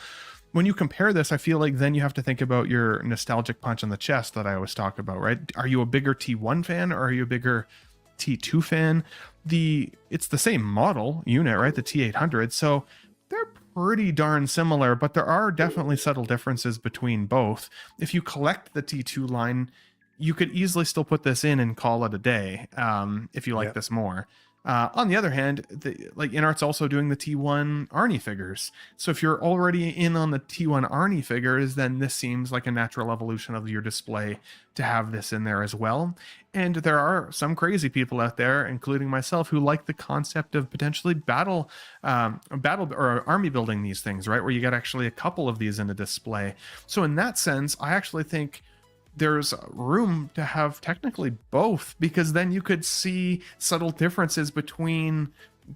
when you compare this, I feel like then you have to think about your nostalgic punch on the chest that I always talk about, right? Are you a bigger T1 fan or are you a bigger T2 fan? It's the same model unit, right? The T800. So they're pretty darn similar, but there are definitely subtle differences between both. If you collect the T2 line, you could easily still put this in and call it a day if you like this more. On the other hand, InArt's also doing the T1 Arnie figures. So if you're already in on the T1 Arnie figures, then this seems like a natural evolution of your display to have this in there as well. And there are some crazy people out there, including myself, who like the concept of potentially battle or army building these things, right? Where you get actually a couple of these in a display. So in that sense, I actually think there's room to have technically both, because then you could see subtle differences between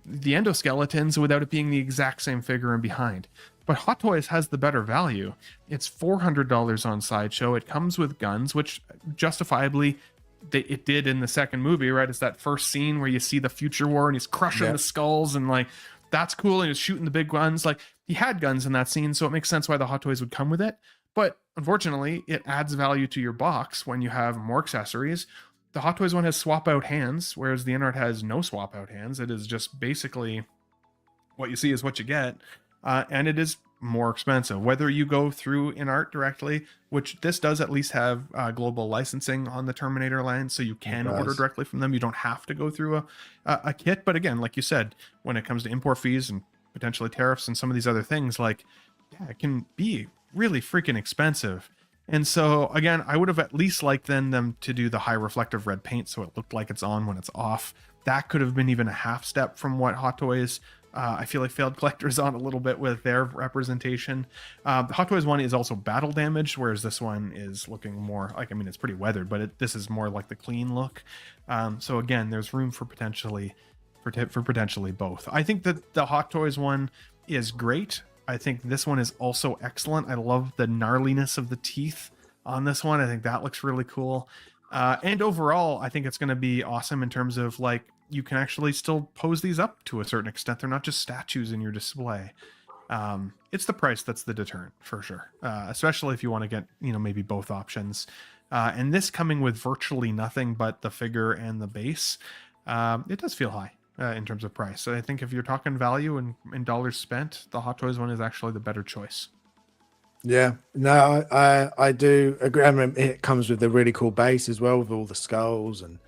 the endoskeletons without it being the exact same figure in behind. But Hot Toys has the better value. It's $400 on Sideshow. It comes with guns, which justifiably it did in the second movie, right? It's that first scene where you see the future war and he's crushing the skulls, and like, that's cool. And he's shooting the big guns. Like, he had guns in that scene, so it makes sense why the Hot Toys would come with it. But unfortunately, it adds value to your box when you have more accessories. The Hot Toys one has swap out hands, whereas the InArt has no swap out hands. It is just basically what you see is what you get. And it is more expensive. Whether you go through InArt directly, which this does at least have global licensing on the Terminator line, so you can order directly from them. You don't have to go through a kit. But again, like you said, when it comes to import fees and potentially tariffs and some of these other things, like, it can be really freaking expensive. And so again, I would have at least liked them to do the high reflective red paint so it looked like it's on when it's off. That could have been even a half step from what Hot Toys I feel like failed collectors on a little bit with their representation. The Hot Toys one is also battle damaged, whereas this one is looking more like, I mean, it's pretty weathered, but this is more like the clean look. So again, there's room for potentially both. I think that the Hot Toys one is great. I think this one is also excellent. I love the gnarliness of the teeth on this one. I think that looks really cool. And overall, I think it's going to be awesome in terms of like you can actually still pose these up to a certain extent. They're not just statues in your display. It's the price that's the deterrent for sure, especially if you want to get, you know, maybe both options. And this coming with virtually nothing but the figure and the base, it does feel high in terms of price. So I think if you're talking value and dollars spent, the Hot Toys one is actually the better choice. Yeah, no, I do agree. I mean, it comes with a really cool base as well with all the skulls, and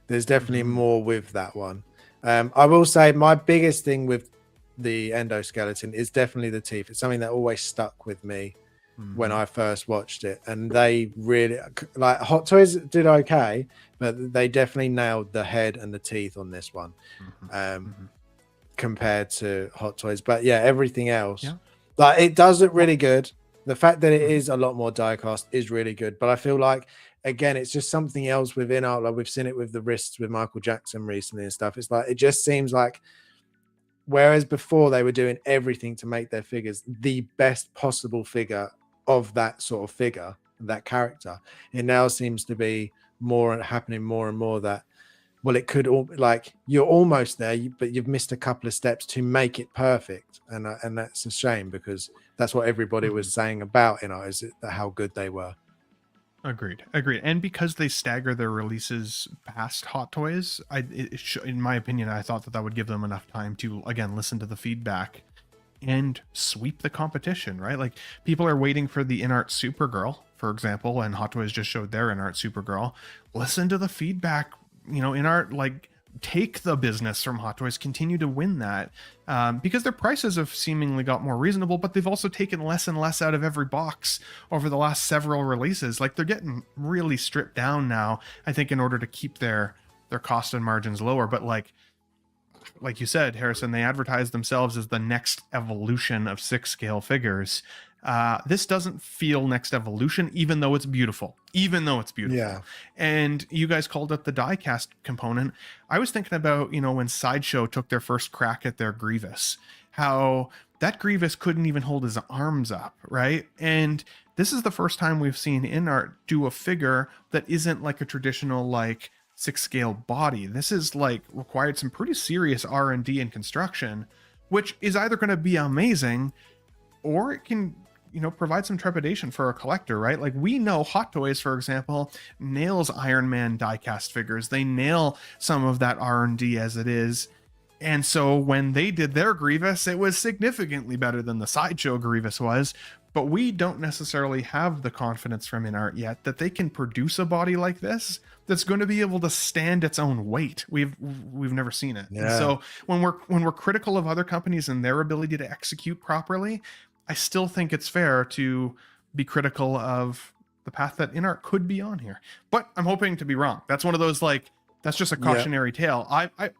there's definitely more with that one. I will say my biggest thing with the endoskeleton is definitely the teeth. It's something that always stuck with me when I first watched it, and they really, like, Hot Toys did okay, but they definitely nailed the head and the teeth on this one compared to Hot Toys. But yeah, everything else, like, it does look really good. The fact that it is a lot more die-cast is really good, but I feel like, again, it's just something else within art. Like, we've seen it with the wrists with Michael Jackson recently and stuff. It's like, it just seems like, whereas before they were doing everything to make their figures the best possible figure of that sort of figure, that character, it now seems to be happening more and more that, well, it could all, like, you're almost there, but you've missed a couple of steps to make it perfect, and that's a shame, because that's what everybody was saying about, you know, is how good they were. Agreed. And because they stagger their releases past Hot Toys, in my opinion, I thought that would give them enough time to, again, listen to the feedback and sweep the competition, right? Like, people are waiting for the InArt Supergirl, for example, and Hot Toys just showed their InArt Supergirl. Listen to the feedback, you know, InArt, like, take the business from Hot Toys, continue to win that, because their prices have seemingly got more reasonable, but they've also taken less and less out of every box over the last several releases. Like, they're getting really stripped down now, I think, in order to keep their cost and margins lower. But like you said, Harrison, they advertise themselves as the next evolution of 6-scale figures. This doesn't feel next evolution, even though it's beautiful. Yeah. And you guys called it the die-cast component. I was thinking about, you know, when Sideshow took their first crack at their Grievous, how that Grievous couldn't even hold his arms up, right? And this is the first time we've seen InArt do a figure that isn't like a traditional, like, 6-scale body. This is like required some pretty serious R&D and construction, which is either going to be amazing, or it can, you know, provide some trepidation for a collector, right? Like, we know Hot Toys, for example, nails Iron Man die-cast figures. They nail some of that R&D as it is. And so when they did their Grievous, it was significantly better than the Sideshow Grievous was. But we don't necessarily have the confidence from InArt yet that they can produce a body like this that's going to be able to stand its own weight. We've never seen it. Yeah. And so when we're critical of other companies and their ability to execute properly, I still think it's fair to be critical of the path that InArt could be on here. But I'm hoping to be wrong. That's one of those, like, that's just a cautionary tale. I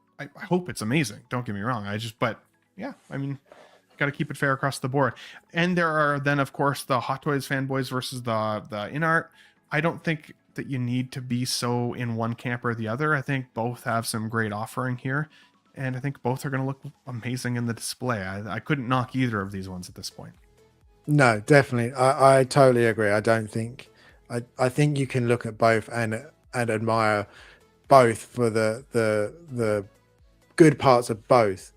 hope it's amazing. Don't get me wrong. But yeah, I mean, got to keep it fair across the board. And there are then, of course, the Hot Toys fanboys versus the InArt. I don't think that you need to be so in one camp or the other. I think both have some great offering here, and I think both are going to look amazing in the display. I couldn't knock either of these ones at this point. No, definitely. I totally agree. I don't think I think you can look at both and admire both for the good parts of both.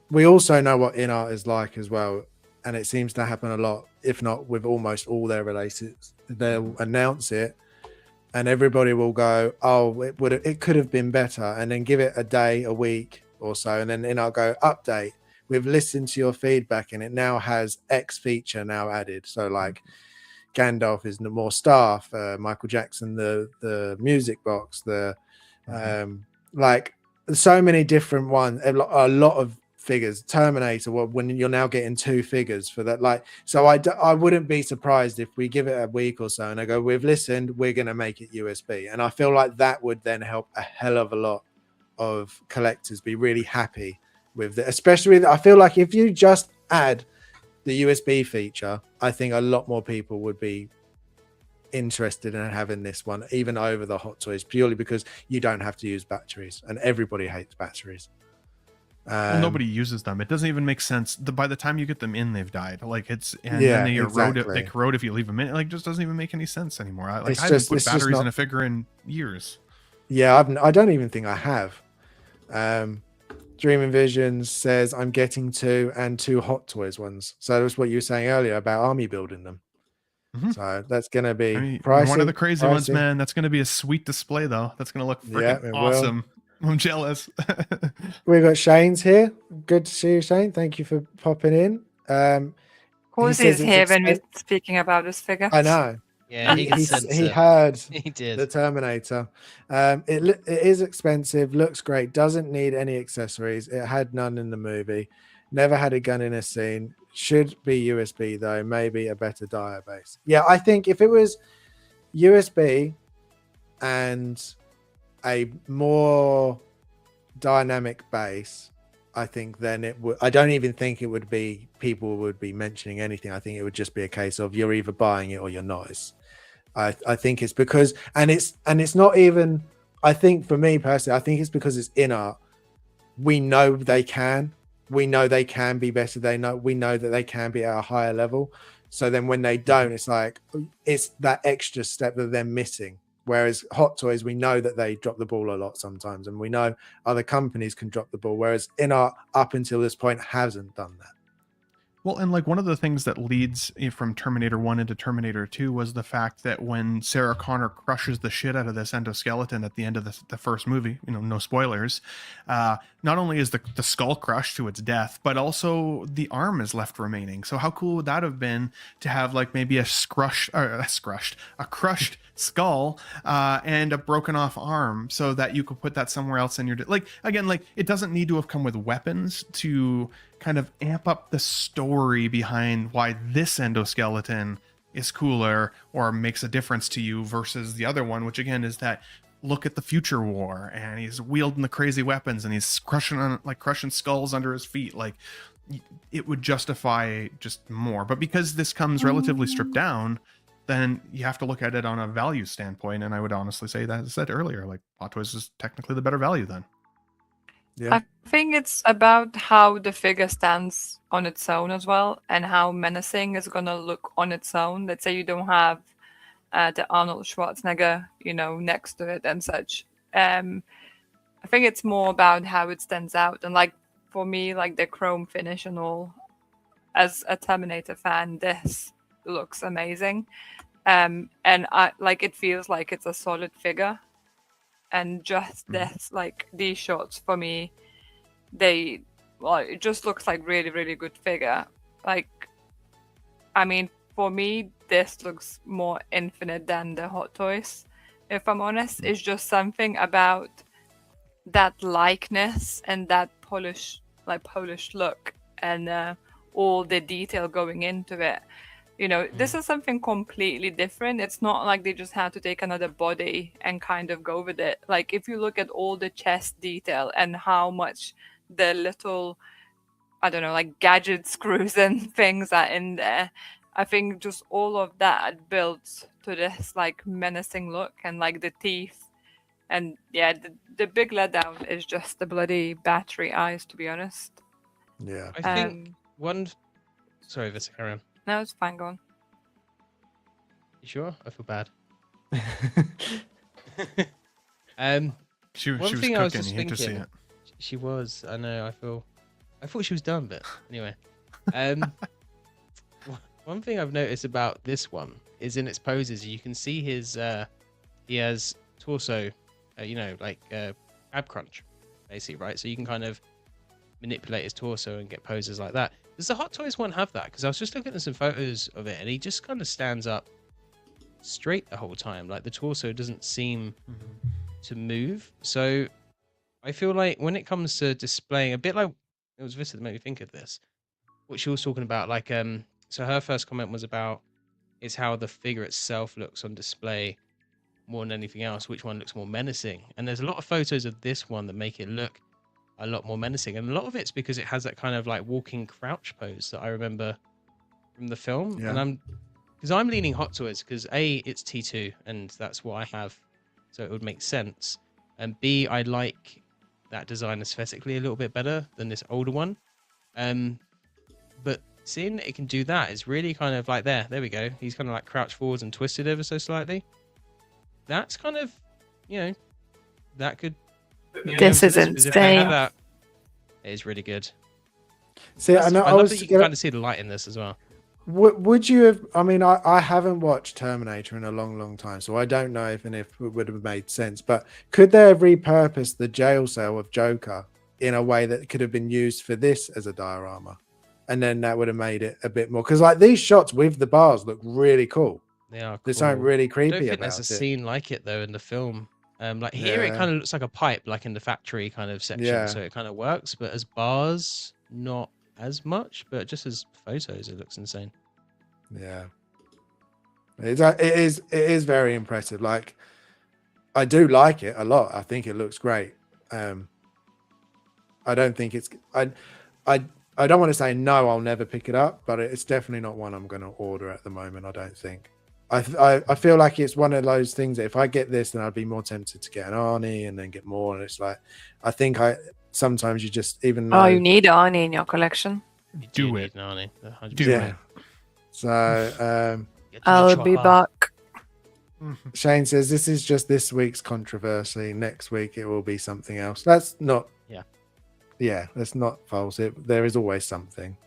We also know what InArt is like as well, and it seems to happen a lot, if not with almost all their releases. They'll announce it and everybody will go, oh, it could have been better, and then give it a day, a week or so, and then InArt go, update, we've listened to your feedback and it now has X feature now added. So like Gandalf is more staff, Michael Jackson the music box, like so many different ones, a lot of figures. Terminator, when you're now getting 2 figures for that, like, so I wouldn't be surprised if we give it a week or so and I go, we've listened, we're going to make it USB. And I feel like that would then help a hell of a lot of collectors be really happy with it. Especially, I feel like if you just add the USB feature, I think a lot more people would be interested in having this one even over the Hot Toys, purely because you don't have to use batteries and everybody hates batteries. Well, nobody uses them. It doesn't even make sense. By the time you get them in, they've died. Like then they erode. They corrode if you leave them in. It like just doesn't even make any sense anymore. I haven't put batteries in a figure in years. Yeah, I don't even think I have. Dreaming Visions says I'm getting 2 and 2 Hot Toys ones. So that's what you were saying earlier about army building them. Mm-hmm. So that's going to be pricey. One of the crazy ones, man. That's going to be a sweet display, though. That's going to look freaking awesome. I'm jealous. We've got Shane's here. Good to see you, Shane. Thank you for popping in. Who's here when we're speaking about this figure? I know. Yeah, he heard he did. the Terminator. It is expensive, looks great, doesn't need any accessories. It had none in the movie. Never had a gun in a scene. Should be USB though, maybe a better diode base. Yeah, I think if it was USB and a more dynamic base, I think then it would. I don't even think it would be people would be mentioning anything. I think it would just be a case of you're either buying it or you're not. I think it's because it's not even. I think for me personally, I think it's because it's in art. We know they can. We know they can be better. We know that they can be at a higher level. So then when they don't, it's like it's that extra step that they're missing. Whereas Hot Toys, we know that they drop the ball a lot sometimes, and we know other companies can drop the ball. Whereas in art, up until this point, hasn't done that. Well, and like one of the things that leads from Terminator 1 into Terminator 2 was the fact that when Sarah Connor crushes the shit out of this endoskeleton at the end of the first movie, no spoilers, not only is the skull crushed to its death, but also the arm is left remaining. So how cool would that have been to have like maybe a crushed skull and a broken off arm so that you could put that somewhere else in your... Like, it doesn't need to have come with weapons to kind of amp up the story behind why this endoskeleton is cooler or makes a difference to you versus the other one, which again is that look at the future war and he's wielding the crazy weapons and he's crushing skulls under his feet. Like it would justify just more. But because this comes relatively stripped down, then you have to look at it on a value standpoint. And I would honestly say that, as I said earlier, like Hot Toys is technically the better value then. Yeah. I think it's about how the figure stands on its own as well, and how menacing it's gonna look on its own. Let's say you don't have the Arnold Schwarzenegger, next to it and such. I think it's more about how it stands out, and like for me, like the chrome finish and all. As a Terminator fan, this looks amazing, and I like it feels like it's a solid figure. And just this, like these shots for me, it just looks like really, really good figure. Like, I mean, for me, this looks more infinite than the Hot Toys. If I'm honest, it's just something about that likeness and that polished look and all the detail going into it. This is something completely different. It's not like they just had to take another body and kind of go with it. Like if you look at all the chest detail and how much the little, I don't know, like gadget screws and things are in there, I think just all of that builds to this like menacing look and like the teeth. And yeah, the big letdown is just the bloody battery eyes, to be honest. Yeah. I think Sorry, Vissa, carry on. No, it's fine, go on. You sure? I feel bad. She was thing cooking. I was just You hate to see thinking, it. She was. I know. I thought she was done, but anyway. One thing I've noticed about this one is in its poses, you can see he has torso, ab crunch, basically, right? So you can kind of manipulate his torso and get poses like that. Does the Hot Toys one have that? Because I was just looking at some photos of it, and he just kind of stands up straight the whole time. Like the torso doesn't seem to move. So I feel like when it comes to displaying, a bit like it was Vista that made me think of this. What she was talking about, like so her first comment was about is how the figure itself looks on display more than anything else. Which one looks more menacing? And there's a lot of photos of this one that make it look a lot more menacing, and a lot of it's because it has that kind of like walking crouch pose that I remember from the film. Yeah. And I'm leaning Hot Toys because A, it's T2 and that's what I have, so it would make sense, and B, I like that design aesthetically a little bit better than this older one. But seeing that it can do that is really kind of like there we go. He's kind of like crouched forwards and twisted ever so slightly. That's kind of, that could. This is insane. If they had that, it is really good. See, I love that you can kind of see the light in this as well. Would you have? I mean, I haven't watched Terminator in a long time, so I don't know if it would have made sense. But could they have repurposed the jail cell of Joker in a way that could have been used for this as a diorama, and then that would have made it a bit more? Because like these shots with the bars look really cool. They are. Cool. There's something really creepy I don't think about there's a it. scene like it though in the film. Like here, it kind of looks like a pipe, like in the factory kind of section, so it kind of works. But as bars, not as much. But just as photos, it looks insane. Yeah, it is very impressive. Like, I do like it a lot. I think it looks great. I don't think it's I don't want to say no, I'll never pick it up, but it's definitely not one I'm going to order at the moment. I don't think. I feel like it's one of those things that if I get this, then I'd be more tempted to get an Arnie and then get more. And it's like, I think sometimes you just even though you need Arnie in your collection. You do it, Arnie. Do it. So I'll be back. Shane says this is just this week's controversy. Next week it will be something else. That's not. Yeah, that's not false. There is always something.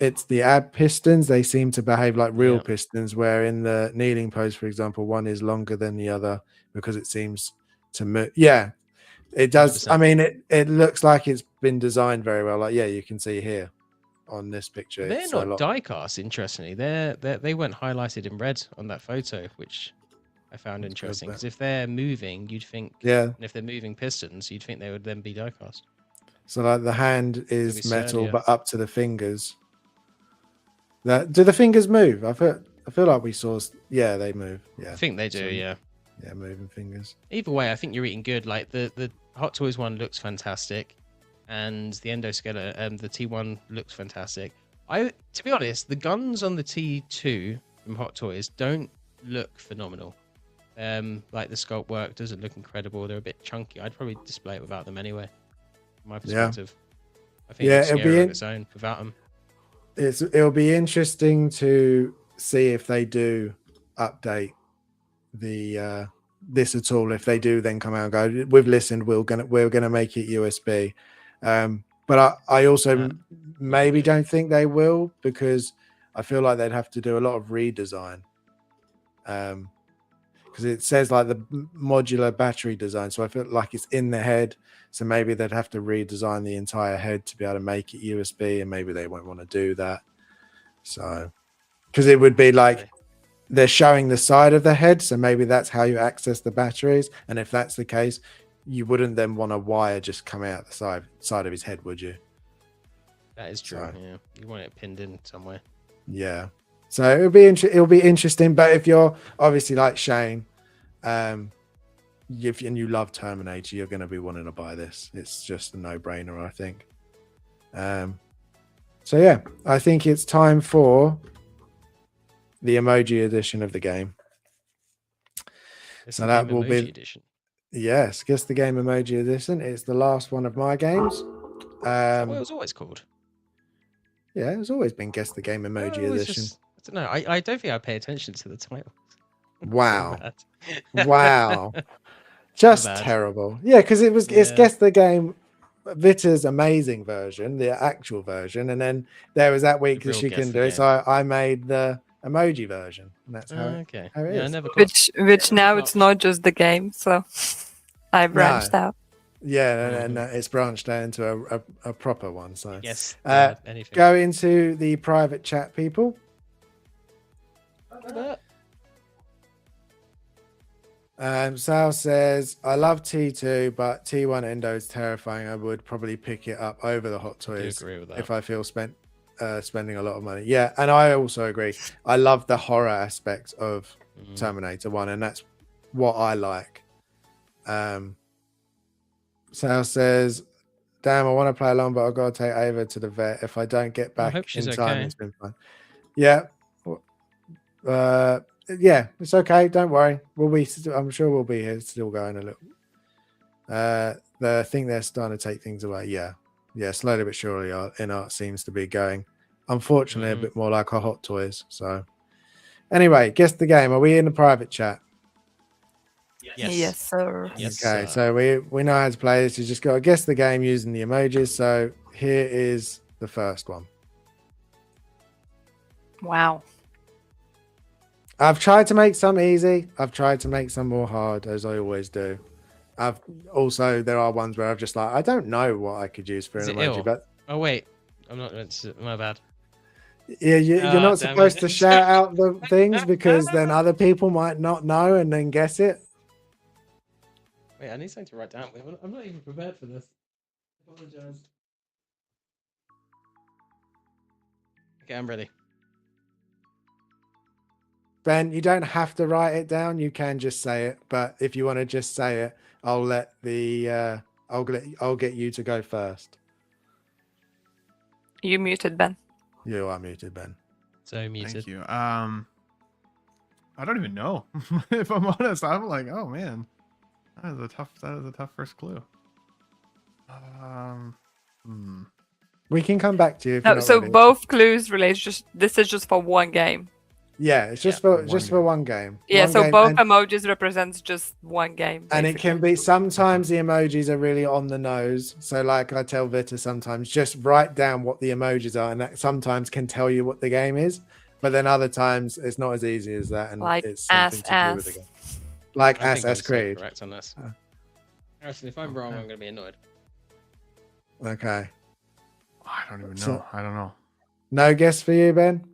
It's the ab pistons. They seem to behave like real pistons, where in the kneeling pose, for example, one is longer than the other because it seems to move. Yeah, it does. 100%. I mean, it looks like it's been designed very well. Like, you can see here on this picture. They're not die cast, interestingly. They weren't highlighted in red on that photo, which I found interesting. Because if they're moving, you'd think, and if they're moving pistons, you'd think they would then be die cast. So like the hand is metal, but up to the fingers. Do the fingers move? I feel like we saw. Yeah, they move. Yeah, I think they do. Yeah, moving fingers. Either way, I think you're eating good. Like the Hot Toys one looks fantastic, and the endoskeleton, the T1 looks fantastic. To be honest, the guns on the T2 from Hot Toys don't look phenomenal. Like the sculpt work doesn't look incredible. They're a bit chunky. I'd probably display it without them anyway. From my perspective, I think it's scary on its own without them. It'll be interesting to see if they do update the this at all. If they do, then come out and go, we've listened. We're gonna make it USB. But I also maybe don't think they will, because I feel like they'd have to do a lot of redesign. Because it says like the modular battery design, so I feel like it's in the head. So maybe they'd have to redesign the entire head to be able to make it USB, and maybe they won't want to do that. So, because it would be like they're showing the side of the head, so maybe that's how you access the batteries. And if that's the case, you wouldn't then want a wire just come out the side of his head, would you? That is true. So, yeah, you want it pinned in somewhere. Yeah. So it'll be interesting. But if you're obviously like Shane, and you love Terminator, you're going to be wanting to buy this. It's just a no-brainer, I think. So yeah, I think it's time for the emoji edition of the game. So that will be edition. Yes, Guess the Game emoji edition. It's the last one of my games. Is that what it was always called? Yeah, it's always been Guess the Game emoji edition. I don't know. I don't think I pay attention to the title. Wow. Wow. Just terrible. Yeah, because it's Guess the Game, Vita's amazing version, the actual version, and then there was that week because she couldn't do it, so I made the emoji version, and that's how it is. Which now it's not just the game, so I branched out. Yeah, and it's branched out into a proper one. So yes, go into the private chat, people. Sal says, I love T2, but T1 Endo is terrifying. I would probably pick it up over the Hot Toys if I feel spending a lot of money. Yeah, and I also agree. I love the horror aspect of Terminator 1, and that's what I like. Sal says, damn, I want to play along, but I've got to take Ava to the vet. If I don't get back in time, it's been fun. Yeah. Yeah, it's okay. Don't worry. I'm sure we'll be here still going a little. I think they're starting to take things away. Yeah, slowly but surely, in art seems to be going. Unfortunately, a bit more like our Hot Toys. So, anyway, guess the game. Are we in the private chat? Yes, sir. Yes, Okay, sir. so we know how to play this. You just got to guess the game using the emojis. So here is the first one. Wow. I've tried to make some easy. I've tried to make some more hard, as I always do. There are ones where I've just like, I don't know what I could use for an emoji, but oh wait, I'm not. My bad. Yeah, you're not supposed to shout out the things because then other people might not know and then guess it. Wait, I need something to write down. I'm not even prepared for this. I apologize. Okay, I'm ready. Ben, you don't have to write it down. You can just say it. But if you want to just say it, I'll let the I'll get you to go first. You muted, Ben. You are muted, Ben. So muted. Thank you. I don't even know. If I'm honest, I'm like, oh man, that is a tough first clue. We can come back to you. If No, you're not so ready. both clues relate. This is just for one game. Yeah, it's just for one game. Yeah, one so game, both emojis represents just one game. And it can be, sometimes the emojis are really on the nose. So like I tell Vita sometimes, just write down what the emojis are, and that sometimes can tell you what the game is. But then other times it's not as easy as that, and like it's something to do with the game. Like Assassin's Creed. Correct on this. Harrison, if I'm wrong, I'm going to be annoyed. Okay. I don't even know. I don't know. No guess for you, Ben?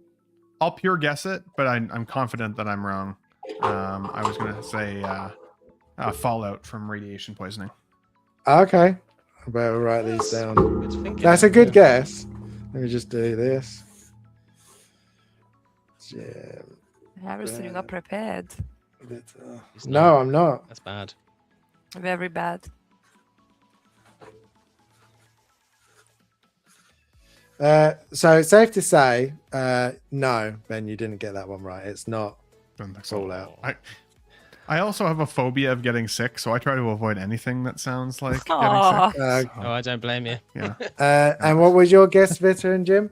I'll pure guess it, but I'm confident that I'm wrong. I was going to say fallout from radiation poisoning. Okay. I better write these down. That's a good guess. Let me just do this. Harrison, you're not prepared. No, I'm not. That's bad. Very bad. So it's safe to say, no, Ben, you didn't get that one right. It's not Fallout. I also have a phobia of getting sick, so I try to avoid anything that sounds like getting sick. Oh, I don't blame you. Yeah. And what was your guess, Vita and Jim?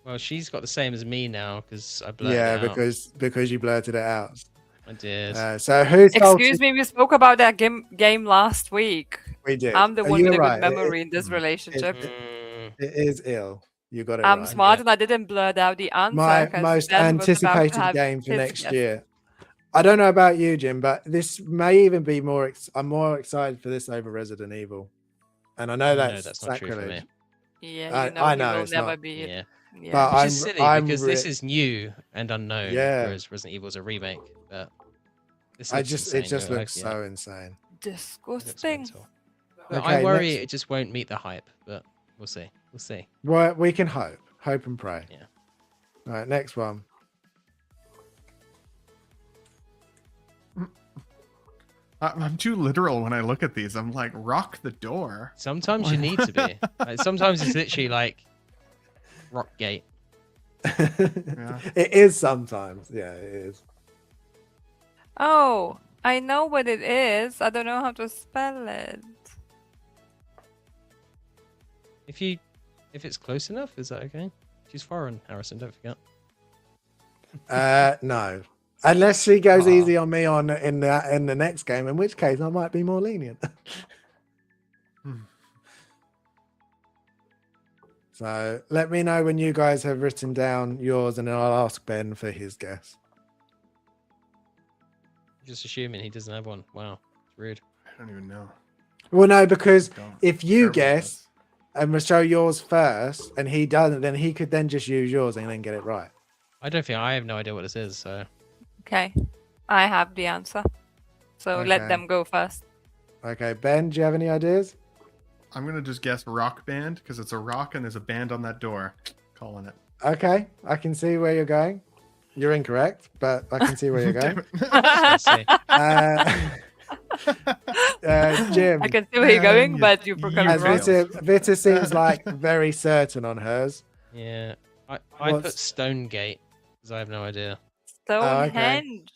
Well, she's got the same as me now because I blurted it out. because you blurted it out. I did. So who's Excuse me, we spoke about that game last week. We did. I'm the one with a good memory in this relationship. It is ill. You got it I'm right. smart and I didn't blurt out the answer. My most anticipated game for next year. I don't know about you, Jim, but this may even be more. I'm more excited for this over Resident Evil, and I know that's not true for me. Yeah, I know will it's never not. be. Yeah. But Which is silly because this is new and unknown, whereas Resident Evil is a remake. But this it just looks so insane. Disgusting. Okay, I worry it just won't meet the hype, but we'll see. We'll see. Well, we can hope and pray. Yeah. All right, next one. I'm too literal when I look at these. I'm like, rock the door. Sometimes you need to be. Sometimes it's literally like rock gate. It is sometimes. Yeah, it is. Oh, I know what it is. I don't know how to spell it. If it's close enough, is that okay? She's foreign, Harrison. Don't forget. No. Unless she goes easy on me in the next game, in which case I might be more lenient. So let me know when you guys have written down yours, and then I'll ask Ben for his guess. Just assuming he doesn't have one. Wow, it's rude. I don't even know. Well, no, because if you guess and we'll show yours first, and he doesn't, then he could then just use yours and then get it right. I have no idea what this is. So. Okay, I have the answer. So let them go first. Okay, Ben, do you have any ideas? I'm going to just guess rock band because it's a rock and there's a band on that door. Calling it. Okay, I can see where you're going. You're incorrect, but I can see where you're going. Jim. I can see where you're going, but you forgot wrong. Vita seems like very certain on hers. Yeah, I put Stonegate because I have no idea. Stonehenge.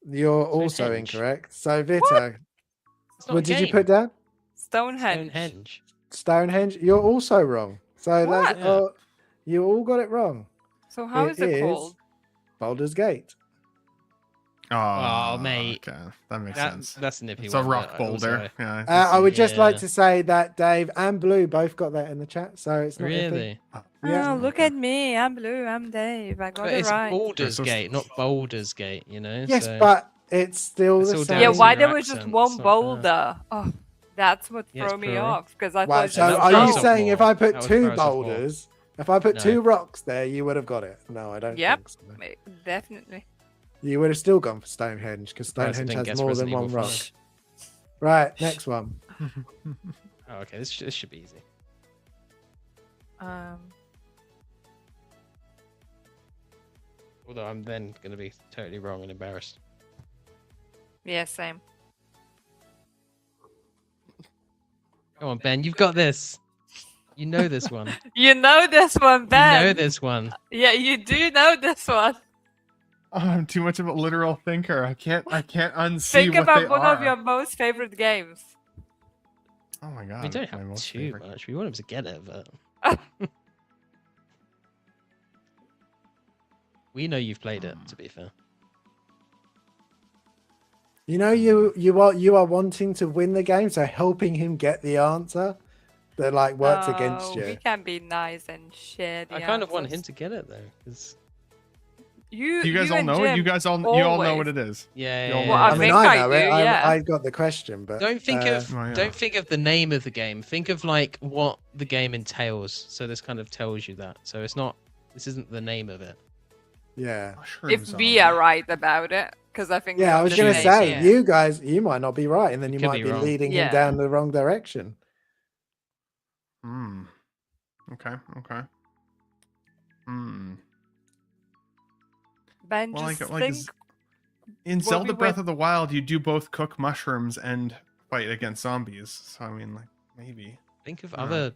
You're also incorrect. So Vita, It's not What a did you game. put down? Stonehenge. Stonehenge. Stonehenge. You're also wrong. So What? that's you all got it wrong. So how is it called? Baldur's Gate. Oh, mate. Okay, that makes sense. That's a nippy It's one. a rock but boulder. also- Yeah. I would just like Yeah. to say that Dave and Blue both got that in the chat, so it's not iffy. Really? Yeah. Oh, look at me. I'm Blue. I'm Dave. I got But it it's right. Baldur's so- Gate, not Boulder's Gate, you know? Yes, so but it's still It's the all same. down Yeah, to why your there was just accent, one it's not fair. boulder? Oh, that's what Yeah, it's threw me plural. off because I Right, thought so that are throws you off saying if more. I put That would two throw us off more. boulders, if I put No. two rocks there, you would have got it? No, I don't Yep. think so. definitely. You would have still gone for Stonehenge because Surprised it Stonehenge didn't has guess more than Resident one Evil rock. 5. Right, next one. Oh, okay, this should be easy. Although I'm then going to be totally wrong and embarrassed. Yeah, same. Come on, Ben, you've got this. You know this one. You know this one, You Ben. know this one. Yeah, you do know this one. Oh, I'm too much of a literal thinker. I can't unsee Think what they about one are. of your most favorite games. Oh my god. We don't my have most too favorite. much. We want him to get it, but we know you've played it. To be fair, You know you are wanting to win the game, so helping him get the answer that like works against We you. can be nice and share the I kind of want him answers. to get it though, because You You guys all and know it. You Jim guys all you all know always. what it is. yeah, You'll yeah, know Well, yeah. I I mean, think I I know do, it. yeah. I got the question, but Don't think of Oh, yeah. don't think of the name of the game. Think of like what the game entails. So this kind of tells you that. So it's not. This isn't the name of it. yeah. Mushroom If we zombie. are right about it, because I think Yeah, we're I on was the gonna same say team. you might not be right, and then You you could might be be wrong. leading him Yeah. down the wrong direction. Hmm. Okay. Hmm. Ben, Well, just like think. in what Zelda we Breath went- of the Wild, you do both cook mushrooms and fight against zombies. So I mean, like maybe. Think of Yeah. other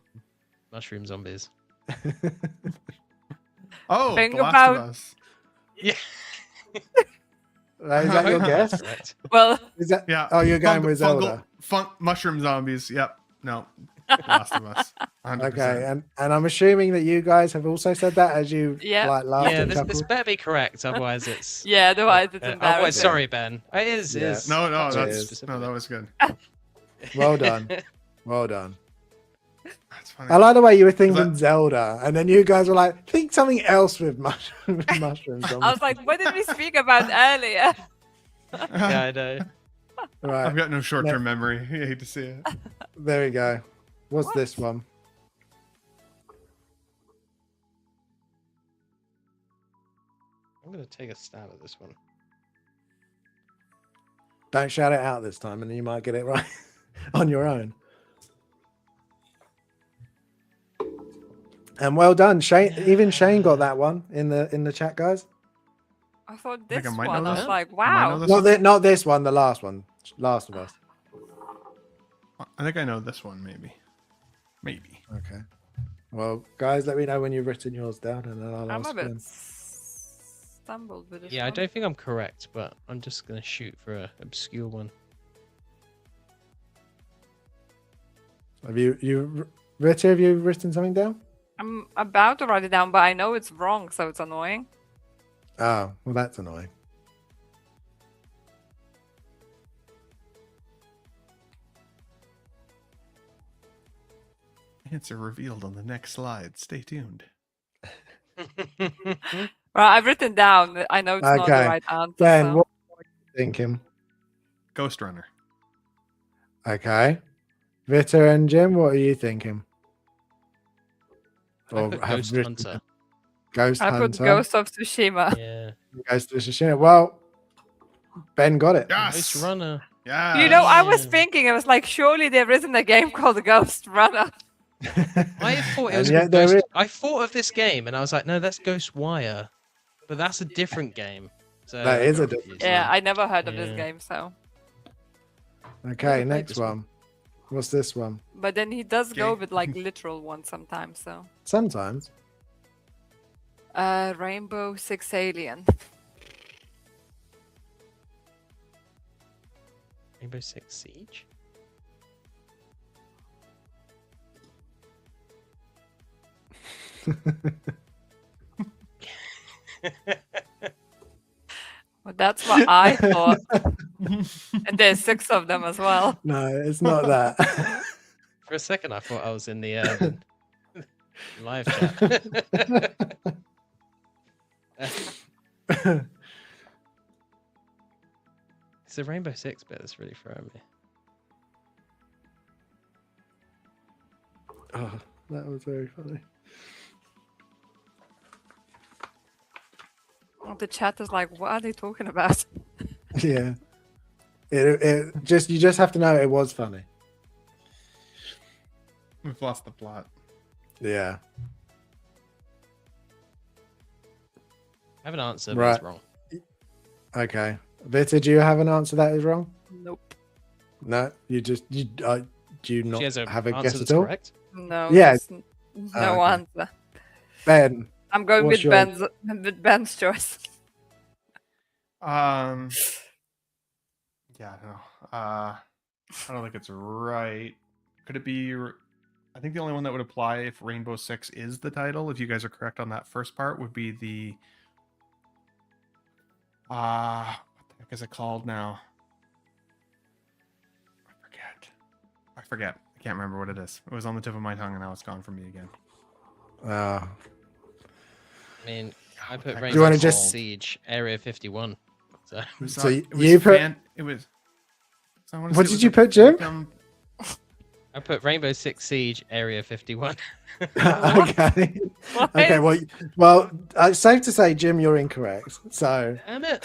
mushroom zombies. Oh, Think The Last about- of Us. Yeah. Is that your guess? Correct. Well, Is that? Yeah. Oh, you're going with Zelda. Mushroom zombies. Yep. No. Last of Us. 100%. Okay, and I'm assuming that you guys have also said that as you Yeah. like laughed Yeah, and this chuckled. better be correct. Otherwise, it's. yeah, otherwise it's Otherwise, embarrassing. sorry, Ben. It is. Yeah. Is. No, It that's is. no, that was good. Well done. Well done. That's funny. I like the way you were that- thinking Zelda, and then you guys were like, think something else with mushrooms. I was like, what did we speak about earlier? Yeah, I know. Right, I've got no short-term memory. I hate to see it. there we go. What's What? this one? I'm gonna take a stab at this one. Don't shout it out this time, and then you might get it right on your own. And well done, Shane. Even Shane got that one in the chat, guys. I thought think this I might one. know I this. was like, Might know wow. this. Not this one. The last one. Last of Us. I think I know this one, maybe. Maybe. Okay. Well, guys, let me know when you've written yours down, and then I'll I'm ask a bit them. stumbled with this Yeah, I one. don't think I'm correct, but I'm just gonna shoot for a obscure one. Have you Rita? Have you written something down? I'm about to write it down, but I know it's wrong, so it's annoying. Oh, well, that's annoying. Answer revealed on the next slide. Stay tuned. Right, I've written down. I know it's not the Okay. right answer. Ben, so- what are you thinking? Ghost Runner. Okay. Vita and Jim, what are you thinking? I put have Ghost written- Hunter. Ghost I put Hunter. Ghost of Tsushima. Yeah. Ghost of Tsushima. Well, Ben got it. Yes. Ghost Runner. Yeah. You know, I was Yeah. thinking, I was like, surely there isn't a game called Ghost Runner. I thought it And was yet called there Ghost. is. I thought of this game and I was like, no, that's Ghost Wire, but that's a different game. So That I is got a different confused. Yeah, I never heard of this Yeah. game, so. Okay, played next this one. one. What's this one? But then he does go Okay. with like literal ones sometimes, so. Sometimes. Rainbow Six Alien. Rainbow Six Siege. Well, that's what I thought. And there's 6 of them as well. No, it's not that. For a second, I thought I was in the live chat. It's the Rainbow Six bit that's really throwing me. Oh, that was very funny. Oh, the chat is like, what are they talking about? Yeah. You just have to know it was funny. We've lost the plot. Yeah. I have an answer, but Right. it's wrong. Okay. Vita, do you have an answer that is wrong? Nope. No, do you not She has a have a answer guess that's at all? correct. No. Yeah. No okay. answer. Ben, I'm going what's with your- Ben's choice. Yeah, no. I don't think it's right. Could it be? I think the only one that would apply if Rainbow Six is the title, if you guys are correct on that first part, would be the. What the heck is it called now? I forget. I can't remember what it is. It was on the tip of my tongue, and now it's gone from me again. oh, I mean, I put Do you Rainbow wanna Six just- Siege Area 51. So So you put- It was. So I wanna What say it did was you a put, Jim? Phantom- I put Rainbow Six Siege Area 51. okay. What? Okay. Well, it's safe to say, Jim, you're incorrect. So, Damn it!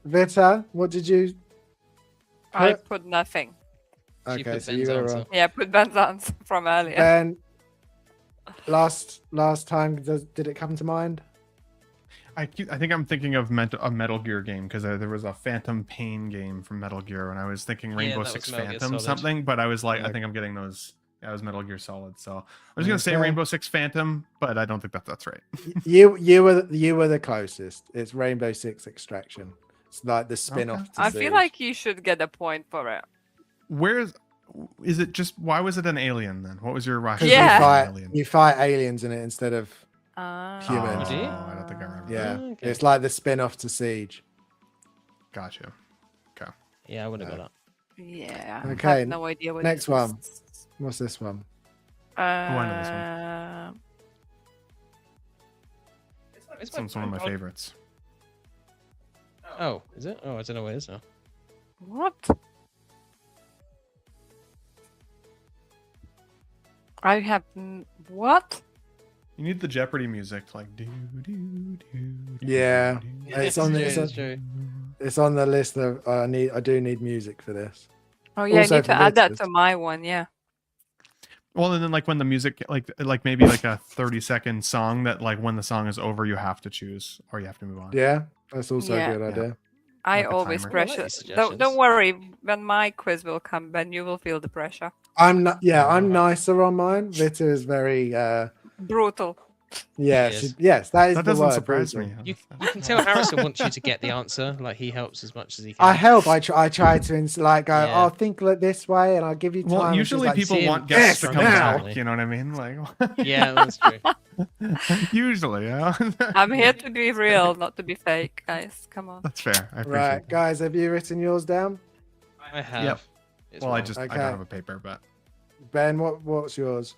Vita, what did you? I Put- put nothing. She Okay, put so you Ben's got it answer. wrong. Yeah, I put Ben's answer from earlier. Ben, last time, did it come to mind? I think I'm thinking of a Metal Gear game because there was a Phantom Pain game from Metal Gear, and I was thinking Rainbow that Six was Metal Gear Phantom Solid. something, but I was like, I Okay. think I'm getting those. Yeah, it was Metal Gear Solid, so I was gonna say Okay. Rainbow Six Phantom, but I don't think that's right. You were the closest. It's Rainbow Six Extraction. It's like the spin-off. Okay. To I feel Siege. like you should get a point for it. Is it just why was it an alien then? What was your 'Cause rationale? Yeah. for an alien? you fight aliens in it instead of humans. Oh, do you? I don't think I remember. yeah. okay. It's like the spin-off to Siege. Gotcha. Yeah, I wouldn't have got Yeah. I Okay, have no idea what next this was. one. What's this one? I know this one. that. This one's one of my favorites. Oh, is it? Oh, I don't know what it is now. What? I have what? You need the Jeopardy music, like do do do. Yeah. It's on the- Yeah, it's that's on- true. It's on the list of I do need music for this. Oh yeah, Also I need to for add that Liz. to my one. Yeah. Well, and then like when the music, like maybe like a 30-second song that like when the song is over, you have to choose or you have to move on. Yeah, that's also Yeah. a good idea. I Like a always timer. I like pressure. these Don't suggestions. worry. When my quiz will come, Ben, you will feel the pressure. I'm nicer on mine. Vita is very Brutal. yes, Yes. yes, that is That the doesn't word. surprise brutal. me. You can tell Harrison wants you to get the answer. Like he helps as much as he can. I help. I try to like go. Yeah. Oh, think like this way, and I'll give you time. Well, and she's usually like, people "See, want guests to yes, come now." back. You know what I mean? Like, Yeah, that's true. usually, yeah. I'm here to be real, not to be fake, guys. Come on. That's fair. I appreciate Right, it. guys, have you written yours down? I have. Yep. It's Well, I wrong. I Okay. don't have a paper, but Ben, what's yours?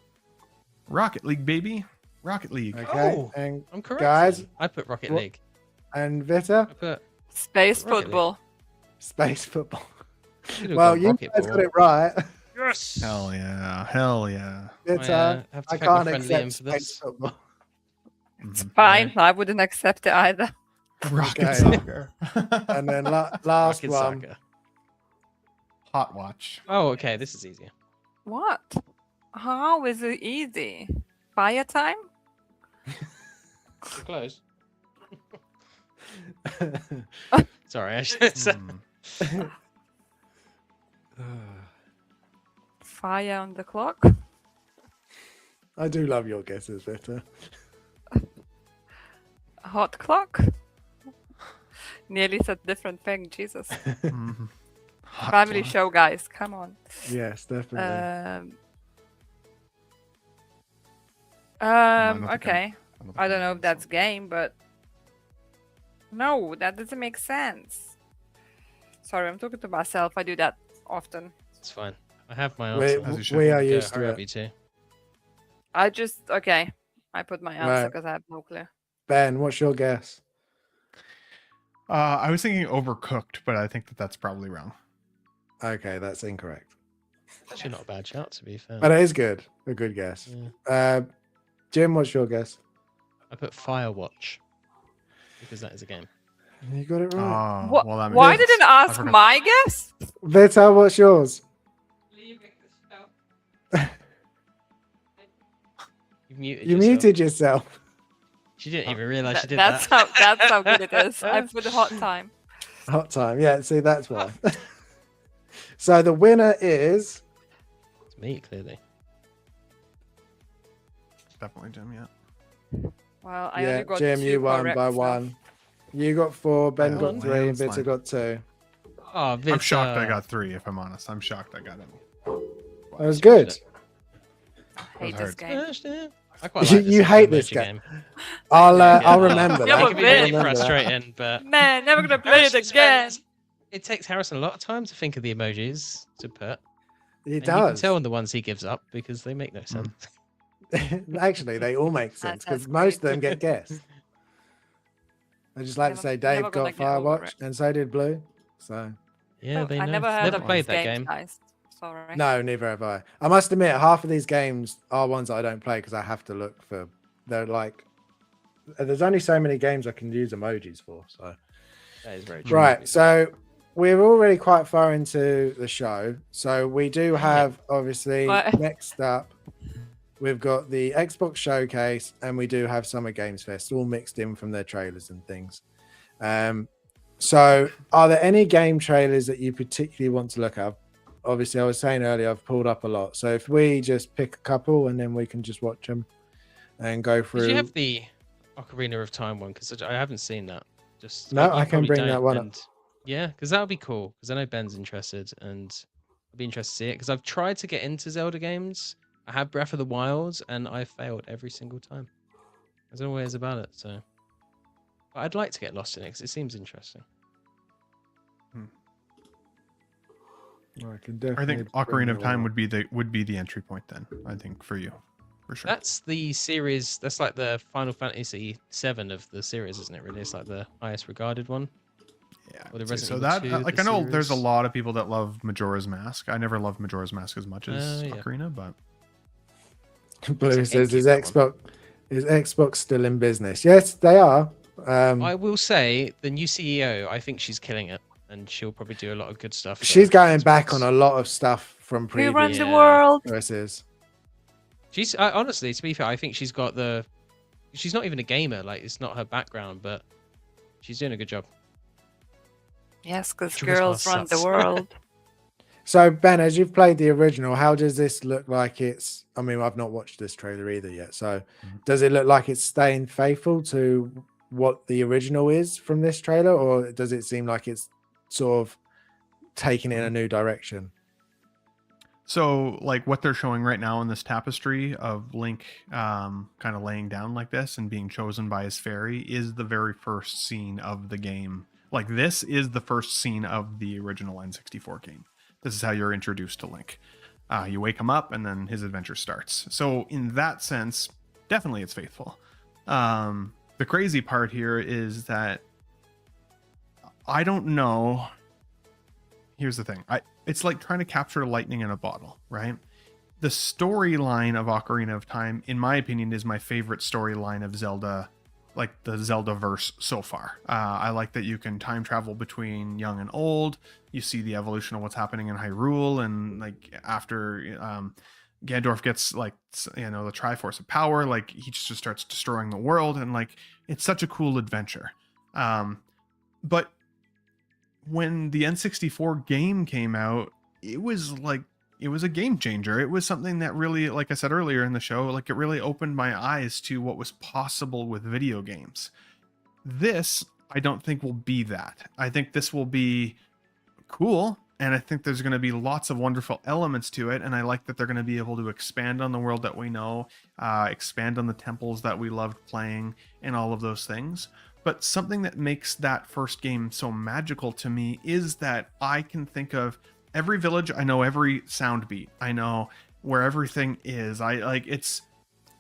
Rocket League, baby. Rocket League. Okay, Oh. and I'm correct. guys, then. I put Rocket what- League. and Vita, I put. Space Rocket League. football. space football. Should've Well, gone you Rocket guys Ball. got it right. Yes. Hell yeah. Hell yeah. Vita, have to I thank my can't friend accept Liam for space this. football. Mhm. Fine. I wouldn't accept it either. Rocket Okay. Soccer. And then last Rocket one. Saga. Hot Watch. Oh, okay. This is easier. What? How is it easy? Fire time? You're close. Sorry, I should say. Hmm. Fire on the clock? I do love your guesses, Vita. Hot clock? Nearly said different thing. Jesus. Mhm. Hot Family Watch. show, guys. Come on. Yes, definitely. Okay. I don't know if that's game, but no, that doesn't make sense. Sorry, I'm talking to myself. I do that often. It's fine. I have my answer. We are used to it. Me too. Okay. I put my answer because I have no clue. Ben, what's your guess? I was thinking Overcooked, but I think that's probably wrong. Okay, that's incorrect. Actually, not a bad shout, to be fair. But it is good. A good guess. Yeah. Jim, what's your guess? I put Firewatch because that is a game. You got it right. Oh, well, why didn't ask my guess? Vita, what's yours? You muted yourself. She didn't even realize she did that. That's how good it is. I put a hot time. Hot time. Yeah, see, that's why. So the winner is... It's me, clearly. Definitely Jim, yeah. Well, I only got Jim, 2 you won by stuff. 1. You got 4, Ben got 3, and Vita fine. got 2. Oh, Vita. I'm shocked I got 3, if I'm honest. I'm shocked I got it. That was good. I hate this game. I quite like You hate this game. I'll remember that. It can be really frustrating, but... Man, never gonna play it again. It takes Harrison a lot of time to think of the emojis to put. It does. You can tell on the ones he gives up because they make no sense. Actually, they all make sense because most of them get guessed. I just like to say Dave got Firewatch and so did Blue. So yeah, they know. I never heard of played that games, game. Guys. Sorry. No, neither have I. I must admit, half of these games are ones that I don't play because I have to look for. They're like, there's only so many games I can use emojis for. So that is very true. Right. So we're already quite far into the show. So we do have obviously next up, we've got the Xbox Showcase and we do have Summer Games Fest all mixed in from their trailers and things. So are there any game trailers that you particularly want to look at? Obviously, I was saying earlier, I've pulled up a lot. So if we just pick a couple and then we can just watch them and go through. Did you have the Ocarina of Time one? Because I haven't seen that. No, I can bring that one up. Yeah, because that would be cool. Because I know Ben's interested and I'd be interested to see it. Because I've tried to get into Zelda games. I have Breath of the Wild and I failed every single time. There's always about it. So but I'd like to get lost in it because it seems interesting. I think Ocarina of Time would be the entry point then. I think for you, for sure. That's the series. That's like the Final Fantasy 7 of the series, isn't it? Really, it's like the highest regarded one. Yeah. Or the Resident so Evil 2, like I know there's a lot of people that love Majora's Mask. I never loved Majora's Mask as much as Ocarina, but Blue says is Xbox still in business? Yes, they are. I will say the new CEO. I think she's killing it. And she'll probably do a lot of good stuff. She's going back on a lot of stuff from previous. Who runs the world? She's honestly, to be fair, I think she's got the. She's not even a gamer. Like it's not her background, but she's doing a good job. Yes, because girls run the world. So Ben, as you've played the original, how does this look like? It's. I mean, I've not watched this trailer either yet. So, does it look like it's staying faithful to what the original is from this trailer, or does it seem like it's sort of taking in a new direction? So like what they're showing right now in this tapestry of Link kind of laying down like this and being chosen by his fairy is the very first scene of the game. Like this is the first scene of the original N64 game. This is how you're introduced to Link. You wake him up and then his adventure starts. So in that sense, definitely it's faithful. The crazy part here is that I don't know. Here's the thing. It's like trying to capture lightning in a bottle, right? The storyline of Ocarina of Time, in my opinion, is my favorite storyline of Zelda, like the Zelda verse so far. I like that you can time travel between young and old. You see the evolution of what's happening in Hyrule, and like after Gandorf gets like, the Triforce of Power, like he just starts destroying the world, and like it's such a cool adventure. But when the N64 game came out, it was a game changer. It was something that really, like I said earlier in the show, like it really opened my eyes to what was possible with video games. This, I don't think will be that. I think this will be cool. And I think there's going to be lots of wonderful elements to it. And I like that they're going to be able to expand on the world that we know, expand on the temples that we loved playing, and all of those things. But something that makes that first game so magical to me is that I can think of every village. I know every sound beat. I know where everything is.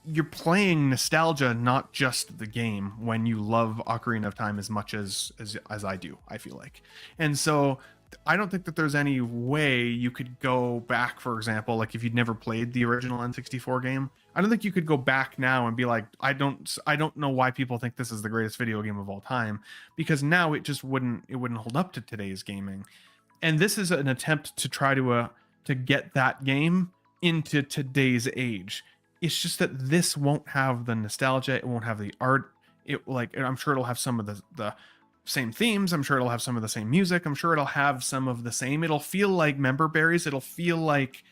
You're playing nostalgia, not just the game, when you love Ocarina of Time as much as I do, I feel like. And so I don't think that there's any way you could go back, for example, like if you'd never played the original N64 game, I don't think you could go back now and be like, I don't know why people think this is the greatest video game of all time, because now it just wouldn't hold up to today's gaming. And this is an attempt to try to get that game into today's age. It's just that this won't have the nostalgia. It won't have the art. I'm sure it'll have some of the same themes. I'm sure it'll have some of the same music. I'm sure it'll have some of the same. It'll feel like Member Berries. It'll feel like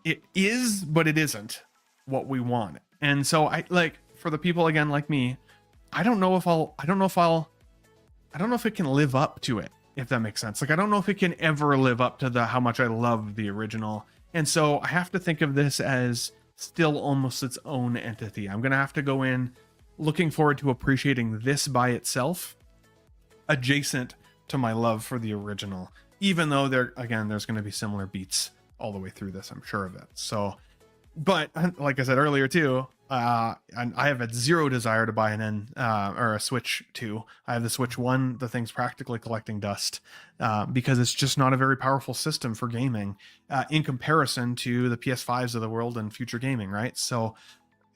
it is, but it isn't what we want. And so for the people again like me, I don't know if it can live up to it, if that makes sense. Like, I don't know if it can ever live up to how much I love the original. And so I have to think of this as still almost its own entity. I'm going to have to go in looking forward to appreciating this by itself, adjacent to my love for the original, even though there's going to be similar beats all the way through this, I'm sure of it. So, but like I said earlier too, and I have had zero desire to buy a Switch 2. I have the Switch 1. The thing's practically collecting dust because it's just not a very powerful system for gaming in comparison to the PS5s of the world and future gaming, right? So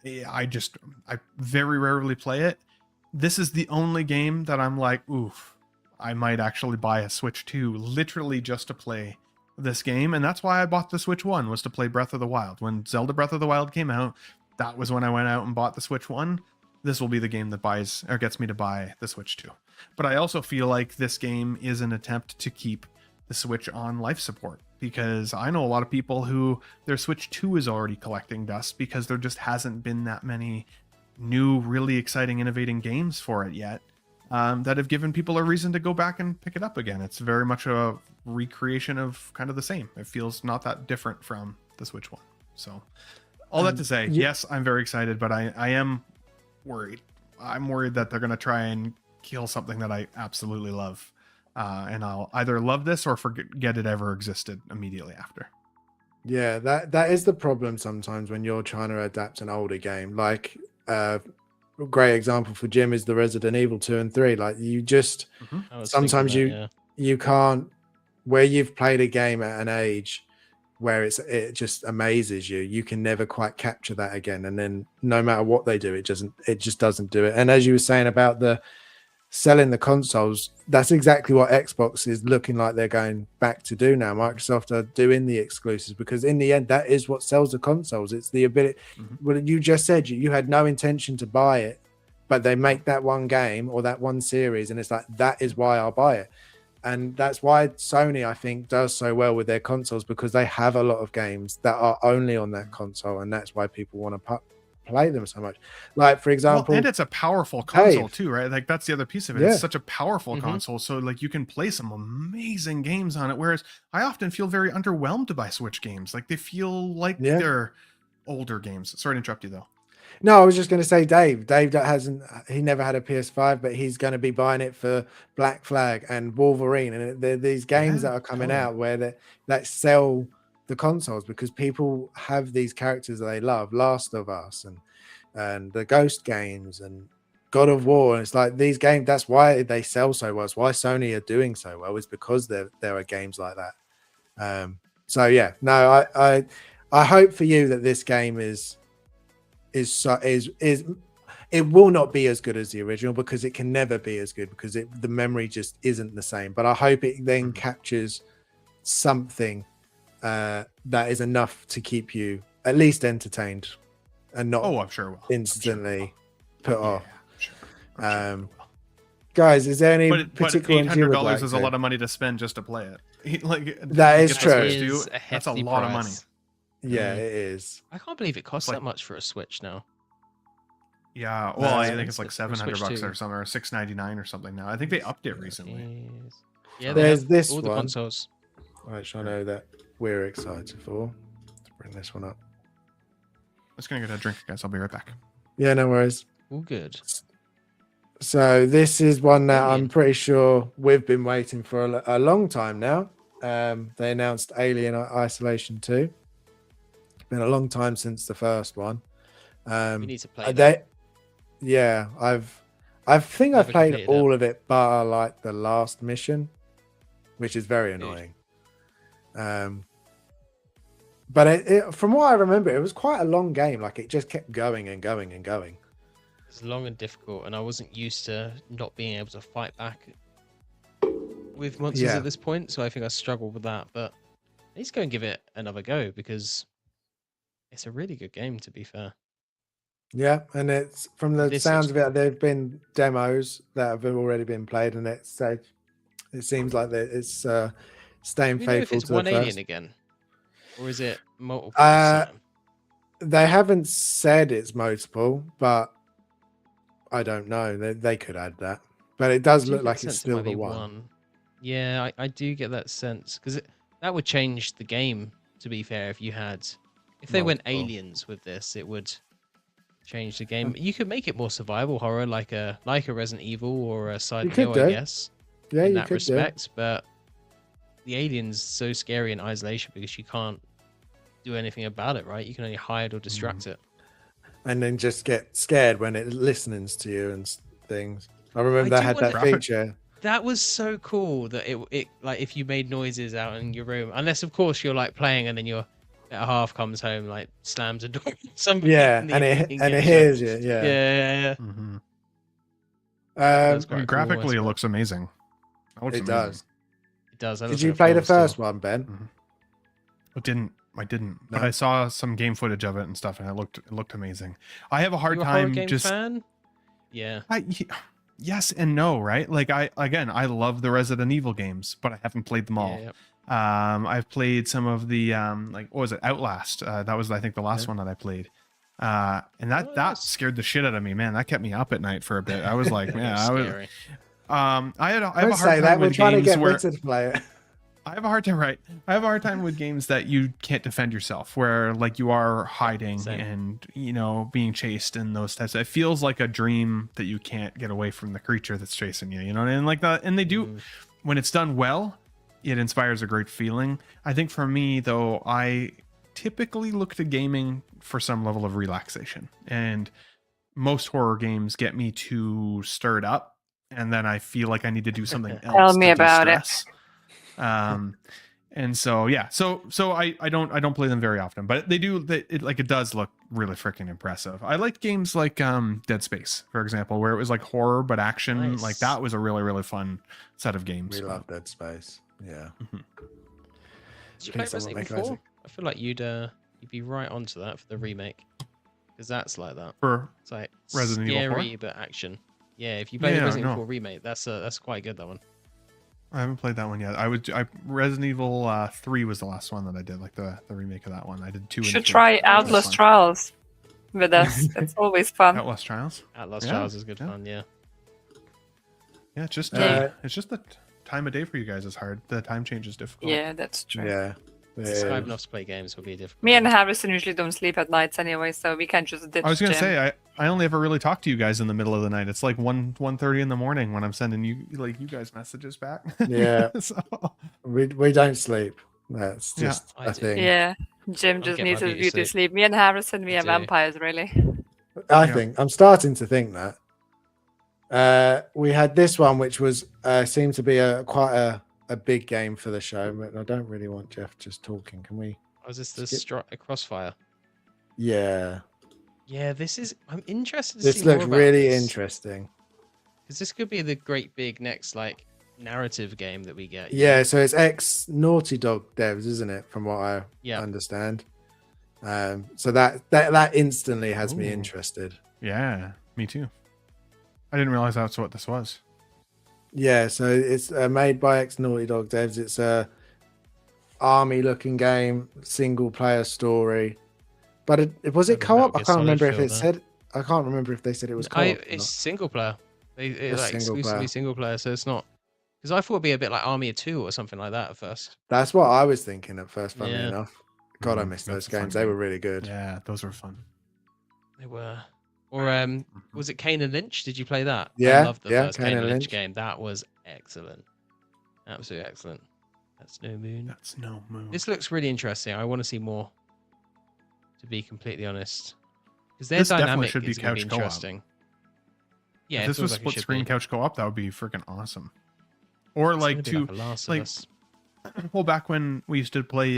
I very rarely play it. This is the only game that I'm like, oof, I might actually buy a Switch 2 literally just to play this game. And that's why I bought the Switch 1, was to play Breath of the Wild. When Zelda Breath of the Wild came out, that was when I went out and bought the Switch 1. This will be the game that gets me to buy the Switch 2. But I also feel like this game is an attempt to keep the Switch on life support, because I know a lot of people who their Switch 2 is already collecting dust because there just hasn't been that many new, really exciting, innovating games for it yet that have given people a reason to go back and pick it up again. It's very much a recreation of kind of the same. It feels not that different from the Switch 1. So all that to say, yes, I'm very excited, but I am worried. I'm worried that they're going to try and kill something that I absolutely love. And I'll either love this or forget it ever existed immediately after. Yeah, that is the problem sometimes when you're trying to adapt an older game. Like, a great example for Jim is the Resident Evil 2 and 3. Like, you just sometimes you can't, where you've played a game at an age where it just amazes you, you can never quite capture that again. And then no matter what they do, it just doesn't do it. And as you were saying about the selling the consoles, that's exactly what Xbox is looking like they're going back to do now. Microsoft are doing the exclusives, because in the end, that is what sells the consoles. It's the ability. Well, you just said you had no intention to buy it, but they make that one game or that one series, and it's like, that is why I'll buy it. And that's why Sony, I think, does so well with their consoles, because they have a lot of games that are only on that console, and that's why people want to play them so much. Like, for example, and it's a powerful console too, right? Like, that's the other piece of it. Yeah. It's such a powerful console, so like you can play some amazing games on it. Whereas I often feel very underwhelmed by Switch games. Like, they feel like they're older games. Sorry to interrupt you though. No, I was just going to say, Dave that he never had a PS5, but he's going to be buying it for Black Flag and Wolverine, and they're these games that are coming out where that sell the consoles, because people have these characters that they love, Last of Us and the Ghost games and God of War. And it's like, these games, that's why they sell so well. It's why Sony are doing so well, is because there are games like that. So yeah, no, I hope for you that this game is it will not be as good as the original, because it can never be as good, because the memory just isn't the same. But I hope it then captures something that is enough to keep you at least entertained and not I'm sure it will. instantly put off. I'm sure guys, is there any particular $800 is a lot of money to spend just to play it. Like, that is true. That's a lot of money. Yeah, it is. I can't believe it costs that much for a Switch now. Yeah, well, I think it's like $700 or something, or $699 or something now. I think they upped it recently. Yeah, there's this all one. the consoles. which I know that we're excited for. Let's bring this one up. I'm just gonna get a drink, guys. I'll be right back. Yeah, no worries. All good. So this is one that I'm Alien. pretty sure we've been waiting for a long time now. They announced Alien Isolation 2. It's been a long time since the first one. We need to play that. Yeah, I think I've Never played completed all of it, but like the last mission, which is very annoying. But it, from what I remember, it was quite a long game. Like it just kept going and going and going. It's long and difficult, and I wasn't used to not being able to fight back with monsters at this point, so I think I struggled with that. But I need to go and give it another go because it's a really good game, to be fair. Yeah, and it's from the sounds of it, there've been demos that have already been played, and it seems like that it's staying faithful if it's to one the alien first. again, or is it multiple? This time? They haven't said it's multiple, but I don't know. They could add that, but it does look like it's still the one. Yeah, I do get that sense because that would change the game. To be fair, if they went aliens with this, it would change the game. You could make it more survival horror, like a Resident Evil or a Silent Hill, I guess. Yeah, in you that could respect, but the alien's so scary in isolation because you can't do anything about it, right? You can only hide or distract it. And then just get scared when it listens to you and things. I remember I had that feature. That was so cool that it like if you made noises out in your room, unless of course you're like playing and then your better half comes home, like slams a door. And it hears you. Yeah. Graphically, it looks amazing. It does. It does. Did you play the first one, Ben? I didn't. No. But I saw some game footage of it and stuff, and it looked amazing. I have a hard time just. Fan? Yeah. Yes and no, right? Like I love the Resident Evil games, but I haven't played them all. I've played some of the like what was it, Outlast? That was I think the last one that I played. And that scared the shit out of me, man. That kept me up at night for a bit. I was like, man, I was. I have a hard time with games where to play it. I have a hard time, right? I have a hard time with games that you can't defend yourself, where like you are hiding and being chased and those types. It feels like a dream that you can't get away from the creature that's chasing you. And like that, and they do when it's done well, it inspires a great feeling. I think for me though, I typically look to gaming for some level of relaxation, and most horror games get me too stirred up, and then I feel like I need to do something else. Tell me about it. And so I don't play them very often, but it does look really freaking impressive. I like games like Dead Space, for example, where it was like horror but action. Nice. Like that was a really, really fun set of games. We love Dead Space. Yeah. Did you play Resident Evil 4? I feel like you'd be right onto that for the remake, because that's like that. It's like Resident Evil 4? Scary but action. Yeah, if you play the Resident Evil 4 remake, that's quite good, that one. I haven't played that one yet. Resident Evil 3 was the last one that I did, like the remake of that one. I did 2. You should try Outlast Trials with us. It's always fun. Outlast Trials? Outlast Trials is good fun, yeah. Yeah, it's just the time of day for you guys is hard. The time change is difficult. Yeah, that's true. Yeah. Skype enough to play games will be difficult. Me and Harrison usually don't sleep at nights anyway, so we can just ditch I was gonna gym. say I only ever really talk to you guys in the middle of the night. It's like 1:30 in the morning when I'm sending you guys messages back. Yeah. So. We don't sleep. That's just a thing. Yeah. Jim just needs his beauty sleep. Me and Harrison, we are vampires, really. I think I'm starting to think that. We had this one, which was seemed to be quite a big game for the show, but I don't really want Jeff just talking. Can we? Was this the Crossfire? Yeah. Yeah, I'm interested to this see more looks about really this. interesting. Because this could be the great big next narrative game that we get. Yeah, so it's ex Naughty Dog devs, isn't it? From what I understand. So that instantly has me interested. Yeah, me too. I didn't realize that's what this was. Yeah, so it's made by ex Naughty Dog devs. It's a army-looking game, single-player story. But was it co-op? I can't remember if it said. I can't remember if they said it was co-op. It's single player. It's exclusively single player, so it's not. Because I thought it'd be a bit like Army of Two or something like that at first. That's what I was thinking at first, funnily Yeah. enough. God, I missed those games. They were really good. Yeah, those were fun. They were. Or was it Kane and Lynch? Did you play that? Yeah, I loved the first Kane Kane and and Lynch Lynch. game. That was excellent. Absolutely excellent. That's No Moon. That's No Moon. This looks really interesting. I want to see more, to be completely honest. Because their This definitely dynamic should be is going to couch be co-op. interesting. Yeah, If it this was feels like it split should screen be. couch co-op, that would be freaking awesome. Or It's like gonna be to like a Last of like Us. well, back when we used to play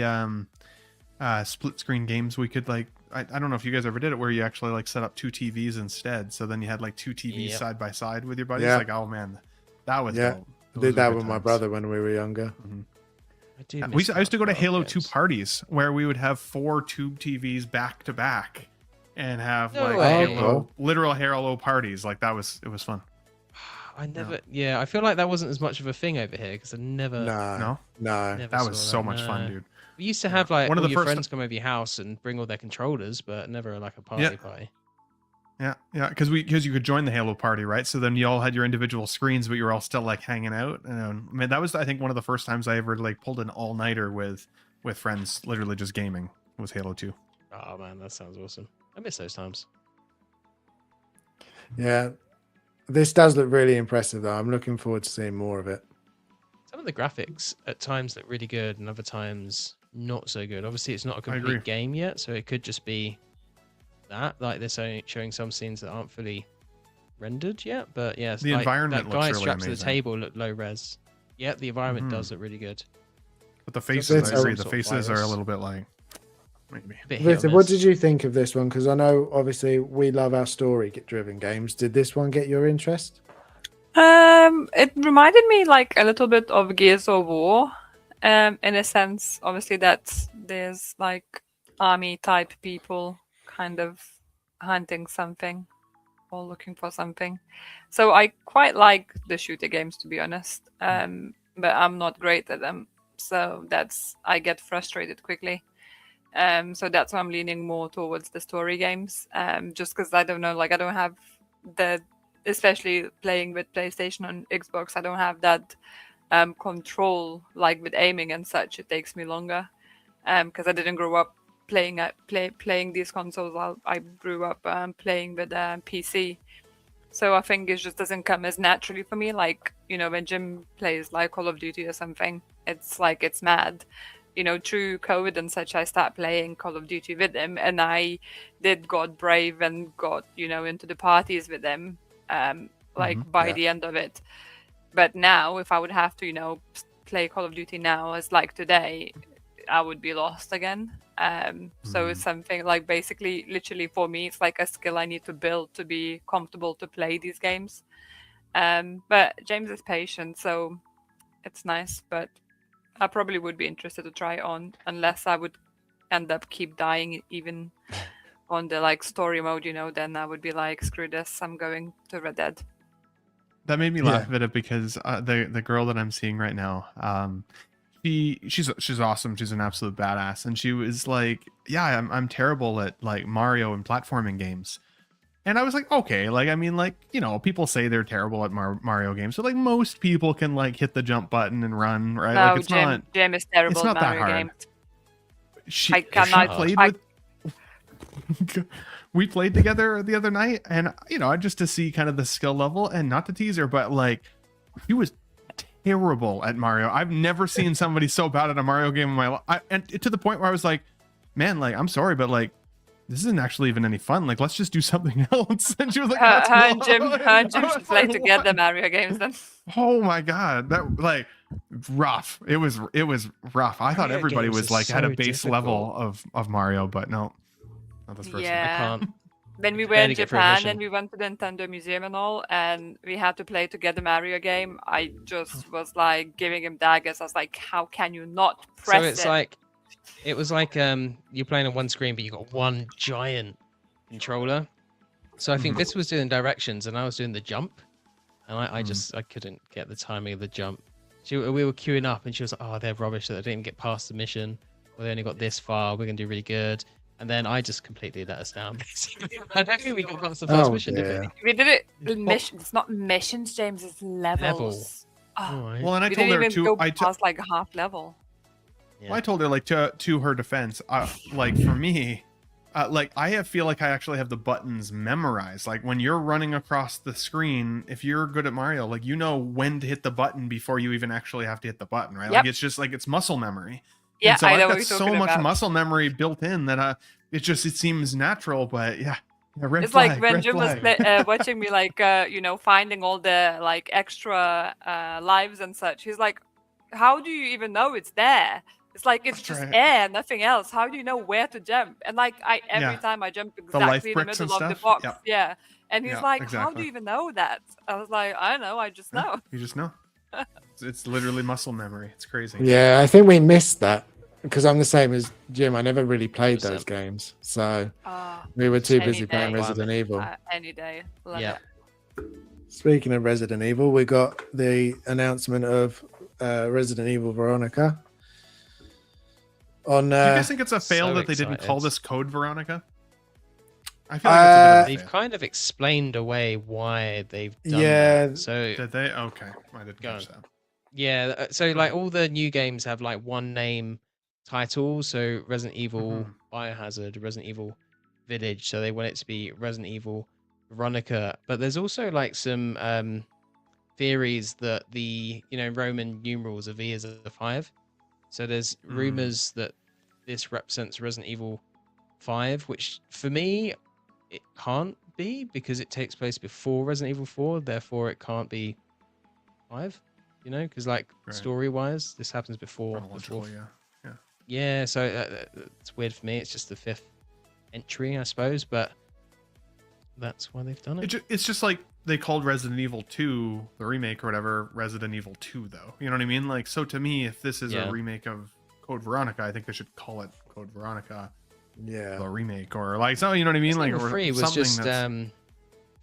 split screen games, we could like I don't know if you guys ever did it where you actually like set up 2 TVs instead. So then you had like 2 TVs Yep. side by side with your buddies. Yeah. Like, oh man, that was Yeah. dope. I Those did were that good with my times. brother when we were younger. I do I miss used to go to that Halo games. 2 parties where we would have 4 tube TVs back to back and have No like way. Halo, literal Halo parties. Like it was fun. I never. Yeah, I feel like that wasn't as much of a thing over here because I never. No. never That saw was so much fun, no. dude. We used to have like One of all the your first- friends come over your house and bring all their controllers, but never like a party party. Yeah, because you could join the Halo party, right? So then you all had your individual screens, but you were all still like hanging out. And man, that was I think one of the first times I ever like pulled an all nighter with friends, literally just gaming. Was Halo 2. Oh man, that sounds awesome. I miss those times. Yeah. This does look really impressive, though. I'm looking forward to seeing more of it. Some of the graphics at times look really good, and other times not so good. Obviously, it's not a agree. complete game yet, so it could just be that. Like they're showing some scenes that aren't fully rendered yet, but yeah, The like, environment that looks guy really strapped to the amazing. table looked low res. Yeah, the environment Mhm. does look really good. But the it's faces, I agree. some The sort of faces are a virus. little bit like maybe. A bit hit or Victor, what miss. did you think of this one? Because I know, obviously, we love our story-driven games. Did this one get your interest? It reminded me like a little bit of Gears of War, in a sense. Obviously, that there's like army type people kind of hunting something or looking for something. So I quite like the shooter games, to be honest. But I'm not great at them, so I get frustrated quickly. So that's why I'm leaning more towards the story games. Just because I don't know, like I don't have the, especially playing with PlayStation and Xbox, I don't have that control like with aiming and such. It takes me longer because I didn't grow up playing these consoles. I grew up playing with PC. So I think it just doesn't come as naturally for me. Like, when Jim plays like Call of Duty or something, it's like it's mad. Through COVID and such, I started playing Call of Duty with him, and I got brave and got, into the parties with him, by the end of it. But now, if I would have to, play Call of Duty now as like today, I would be lost again. So it's something like basically, literally for me, it's like a skill I need to build to be comfortable to play these games. But James is patient, so it's nice. But I probably would be interested to try it on, unless I would end up keep dying even on the like story mode, then I would be like, screw this, I'm going to Red Dead. That made me laugh at it because the girl that I'm seeing right now, she's awesome. She's an absolute badass, and she was like, "Yeah, I'm terrible at like Mario and platforming games." And I was like, "Okay, like I mean, like people say they're terrible at Mario games, so like most people can like hit the jump button and run, right? No, Like it's not. Jim is terrible It's at not that Mario hard. games. I cannot. Played with. We played together the other night, and just to see kind of the skill level, and not to tease her, but like she was terrible at Mario. I've never seen somebody so bad at a Mario game in my life, and to the point where I was like, man, like I'm sorry, but like this isn't actually even any fun. Like let's just do something else. And she was like, her and Jim I should was play like, together "What?" Mario games then. Oh my god, that like rough. It was rough. I thought Mario everybody games was are like had a so base difficult. level of Mario, but no, not this person. Yeah. I can't. When we were barely in get through a Japan mission. and we went to the Nintendo Museum and all, and we had to play together Mario game, I just was like giving him daggers. I was like, how can you not press So it's it? like, it was like you're playing on one screen, but you got one giant controller. So I think this was doing directions, and I was doing the jump, and I couldn't get the timing of the jump. We were queuing up, and she was like, "Oh, they're rubbish that I didn't get past the mission. Well, they only got this far. We're gonna do really good." And then I just completely let us down. I don't think we got past the first mission, did we? We did it mission. It's not missions, James. It's levels. Alright. Well, and I We told didn't her even to. go past like half level. Yeah. Well, I told her like to her defense, like for me, like I feel like I actually have the buttons memorized. Like when you're running across the screen, if you're good at Mario, like you know when to hit the button before you even actually have to hit the button, right? Yep. Like it's just like it's muscle memory. Yeah, And so I I've know what got you're so talking much about. muscle memory built in that it seems natural, but yeah. Red It's flag, like when red Jim was flag. watching me, like finding all the like extra lives and such. He's like, "How do you even know it's there? It's like it's That's just right. air, nothing else. How do you know where to jump?" And like every Yeah. time I jump The life exactly in the bricks and middle of the stuff. box. Yep. Yeah. And he's Yeah, like, "How do exactly. you even know that?" I was like, "I don't know. I just Yeah, know." you just know. It's literally muscle memory. It's crazy. Yeah, I think we missed that because I'm the same as Jim. I never really played 100%. those games, so Ah, we were too any busy playing day. Resident Evil. Any day. Love Yeah. it. Speaking of Resident Evil, we got the announcement of Resident Evil Veronica. On Do you guys think it's a fail so that they didn't call excited. this Code Veronica? I feel like it's a bit of a They've fail. kind of explained away why they've done Yeah. that. So Did they? Okay, I didn't Go catch on. that. yeah, so Go like ahead. all the new games have like one name title. So Resident Evil, Mhm. Biohazard, Resident Evil Village. So they want it to be Resident Evil Veronica. But there's also like some theories that the Roman numerals of V is a 5. So there's rumors that this represents Resident Evil 5, which for me it can't be because it takes place before Resident Evil 4. Therefore, it can't be 5. Because like Right. story-wise, this happens before. Chronologically, yeah. Yeah, so it's weird for me. It's just the 5th entry, I suppose, but that's why they've done it. It's just like they called Resident Evil 2, the remake or whatever, Resident Evil 2, though. You know what I mean? Like, so to me, if this is Yeah. a remake of Code Veronica, I think they should call it Code Veronica, Yeah. the remake, or like, so you know what I mean? Resident Like, Evil or 3 was something just that's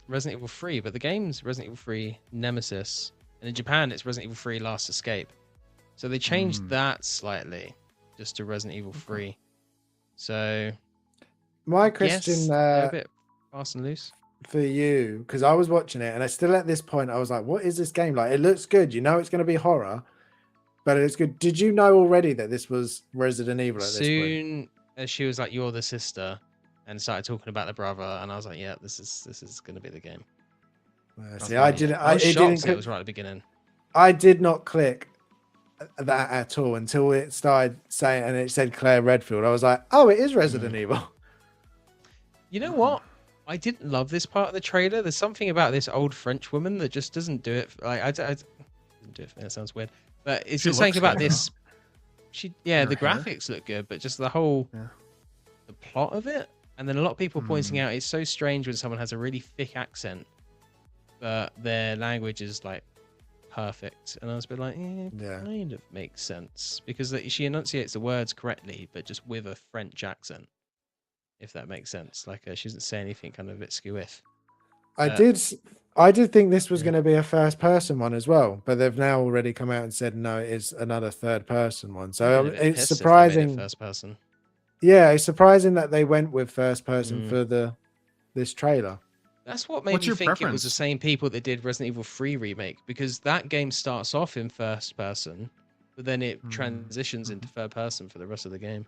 Resident Evil 3, but the game's Resident Evil 3 Nemesis, and in Japan it's Resident Evil 3 Last Escape. So they changed that slightly, just to Resident Evil 3. So My yes, question they're a bit fast and loose. for you, because I was watching it and I still at this point I was like, what is this game like? It looks good, it's going to be horror, but it's good. Did you know already that this was Resident Evil at this point? Soon as she was like, "You're the sister," and started talking about the brother, and I was like, "Yeah, this is going to be the game." See, I didn't. I was it shocked didn't. that it was right at the beginning. I did not click that at all until it started saying, and it said Claire Redfield. I was like, oh, it is Resident Evil. You know what? I didn't love this part of the trailer. There's something about this old French woman that just doesn't do it. Like I doesn't do it. That sounds weird, but it's She just something looks about good, this. The hair. graphics look good, but just the whole the plot of it. And then a lot of people pointing out it's so strange when someone has a really thick accent, but their language is like perfect. And I was a bit like, kind of makes sense because she enunciates the words correctly, but just with a French accent, if that makes sense. Like she doesn't say anything kind of a bit skew-if. I did think this was going to be a first person one as well, but they've now already come out and said no, it is another third person one. So it's surprising. First person. Yeah, it's surprising that they went with first person for this trailer. That's what made me think it was the same people that did Resident Evil 3 remake, because that game starts off in first person, but then it transitions into third person for the rest of the game.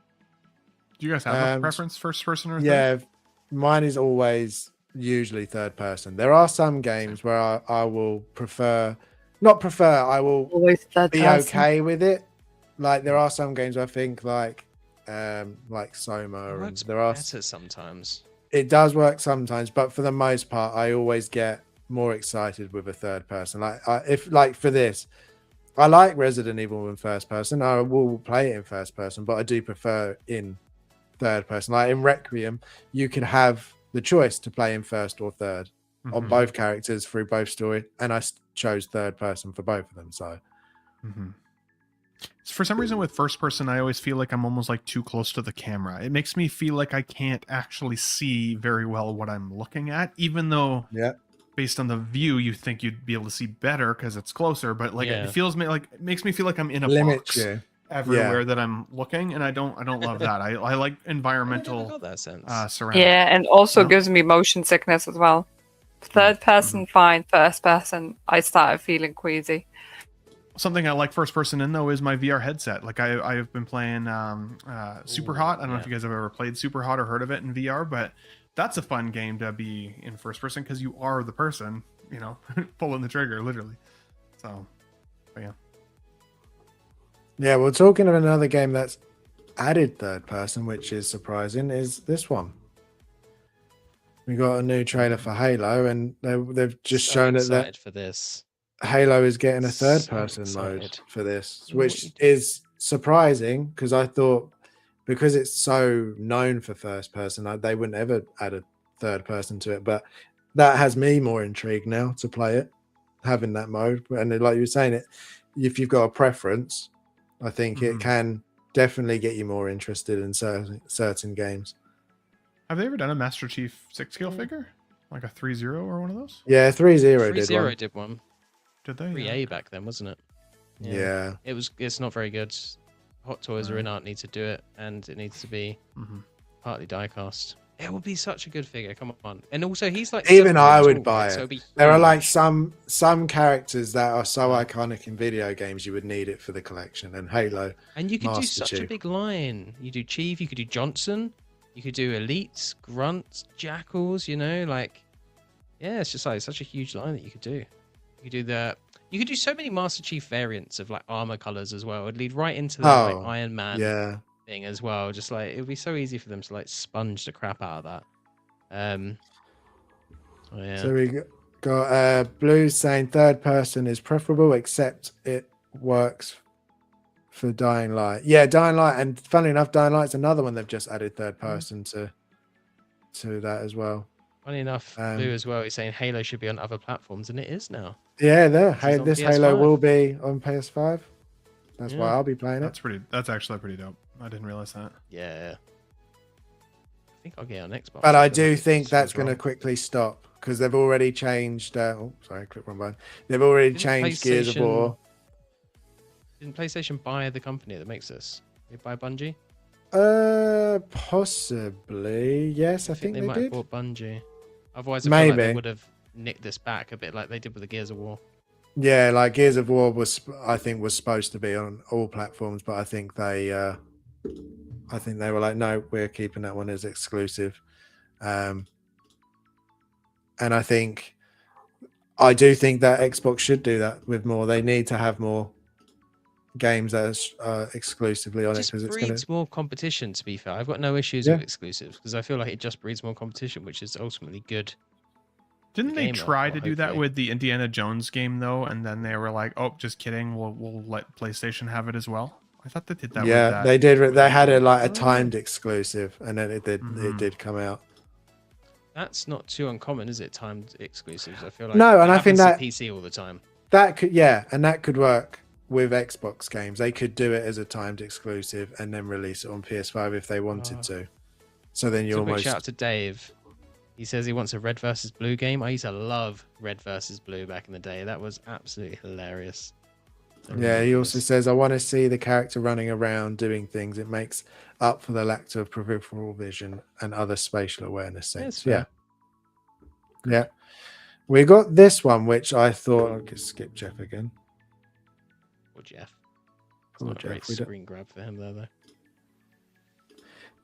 Do you guys have a preference, first person or third? Yeah, mine is always usually third person. There are some games where I will I will always third be person. okay with it. Like there are some games I think like Soma, and there are better sometimes. It does work sometimes, but for the most part, I always get more excited with a third person. Like for this, I like Resident Evil in first person. I will play it in first person, but I do prefer in third person. Like in Requiem, you can have the choice to play in first or third on both characters through both story, and I chose third person for both of them. So. For some reason with first person, I always feel like I'm almost like too close to the camera. It makes me feel like I can't actually see very well what I'm looking at, even though based on the view, you think you'd be able to see better because it's closer. But like it makes me feel like I'm in a box everywhere that I'm looking, and I don't love that. I like environmental surround. Yeah, and also gives me motion sickness as well. Third person, fine. First person, I started feeling queasy. Something I like first person in though is my VR headset. Like I've been playing Super Hot. I don't know if you guys have ever played Super Hot or heard of it in VR, but that's a fun game to be in first person because you are the person, you know, pulling the trigger literally. So, but yeah. Yeah, well, talking of another game that's added third person, which is surprising, is this one. We got a new trailer for Halo, and they've just shown that for this. Halo is getting a third person mode for this, which is surprising because I thought because it's so known for first person, they wouldn't ever add a third person to it. But that has me more intrigued now to play it, having that mode. And like you were saying, if you've got a preference, I think it can definitely get you more interested in certain games. Have they ever done a Master Chief 6-scale figure? Like a 3-0 or one of those? Yeah, 3-0 did one. Did they? 3A back then, wasn't it? Yeah. It's not very good. Hot Toys or InArt need to do it, and it needs to be partly die-cast. It would be such a good figure. Come on. And also, he's like... Even I would buy it. So there are like some characters that are so iconic in video games, you would need it for the collection. And Halo. And you could do such a big line. You do Chief, you could do Johnson, you could do Elites, Grunts, Jackals, you know, like... Yeah, it's just like such a huge line that you could do. You could do so many Master Chief variants of like armor colors as well. It'd lead right into the like Iron Man thing as well. Just like it would be so easy for them to like sponge the crap out of that. So we got Blue saying third person is preferable, except it works for Dying Light. Yeah, Dying Light, and funnily enough, Dying Light's another one they've just added third person to that as well. Funny enough, Blue as well is saying Halo should be on other platforms, and it is now. Yeah, this Halo will be on PS5. That's why I'll be playing it. That's actually pretty dope. I didn't realize that. Yeah. I think I'll get on Xbox. But I do think that's going to quickly stop because they've already changed. Click one button. They've already changed Gears of War. Didn't PlayStation buy the company that makes this? Did they buy Bungie? Possibly. Yes, I think they might did. have bought Bungie. Otherwise, I feel like they would have nicked this back a bit like they did with the Gears of War. Yeah, like Gears of War was supposed to be on all platforms, but I think they were like, no, we're keeping that one as exclusive. And I do think that Xbox should do that with more. They need to have more games that are exclusively on it because it breeds more competition. To be fair, I've got no issues with exclusives because I feel like it just breeds more competition, which is ultimately good. Didn't they try to do that with the Indiana Jones game though, and then they were like, "Oh, just kidding. We'll let PlayStation have it as well." I thought they did that. Yeah, with that. they did. They had a timed exclusive, and then it did come out. That's not too uncommon, is it? Timed exclusives. I feel like no, and I think that PC all the time. That could work with Xbox games. They could do it as a timed exclusive and then release it on PS5 if they wanted to. So then you almost... Shout out to Dave. He says he wants a Red versus Blue game. I used to love Red versus Blue back in the day. That was absolutely hilarious. Yeah, he also says, I want to see the character running around doing things. It makes up for the lack of peripheral vision and other spatial awareness things. Yeah. We got this one, which I thought... I could skip Jeff again. Or Jeff. It's not a great screen grab for him there,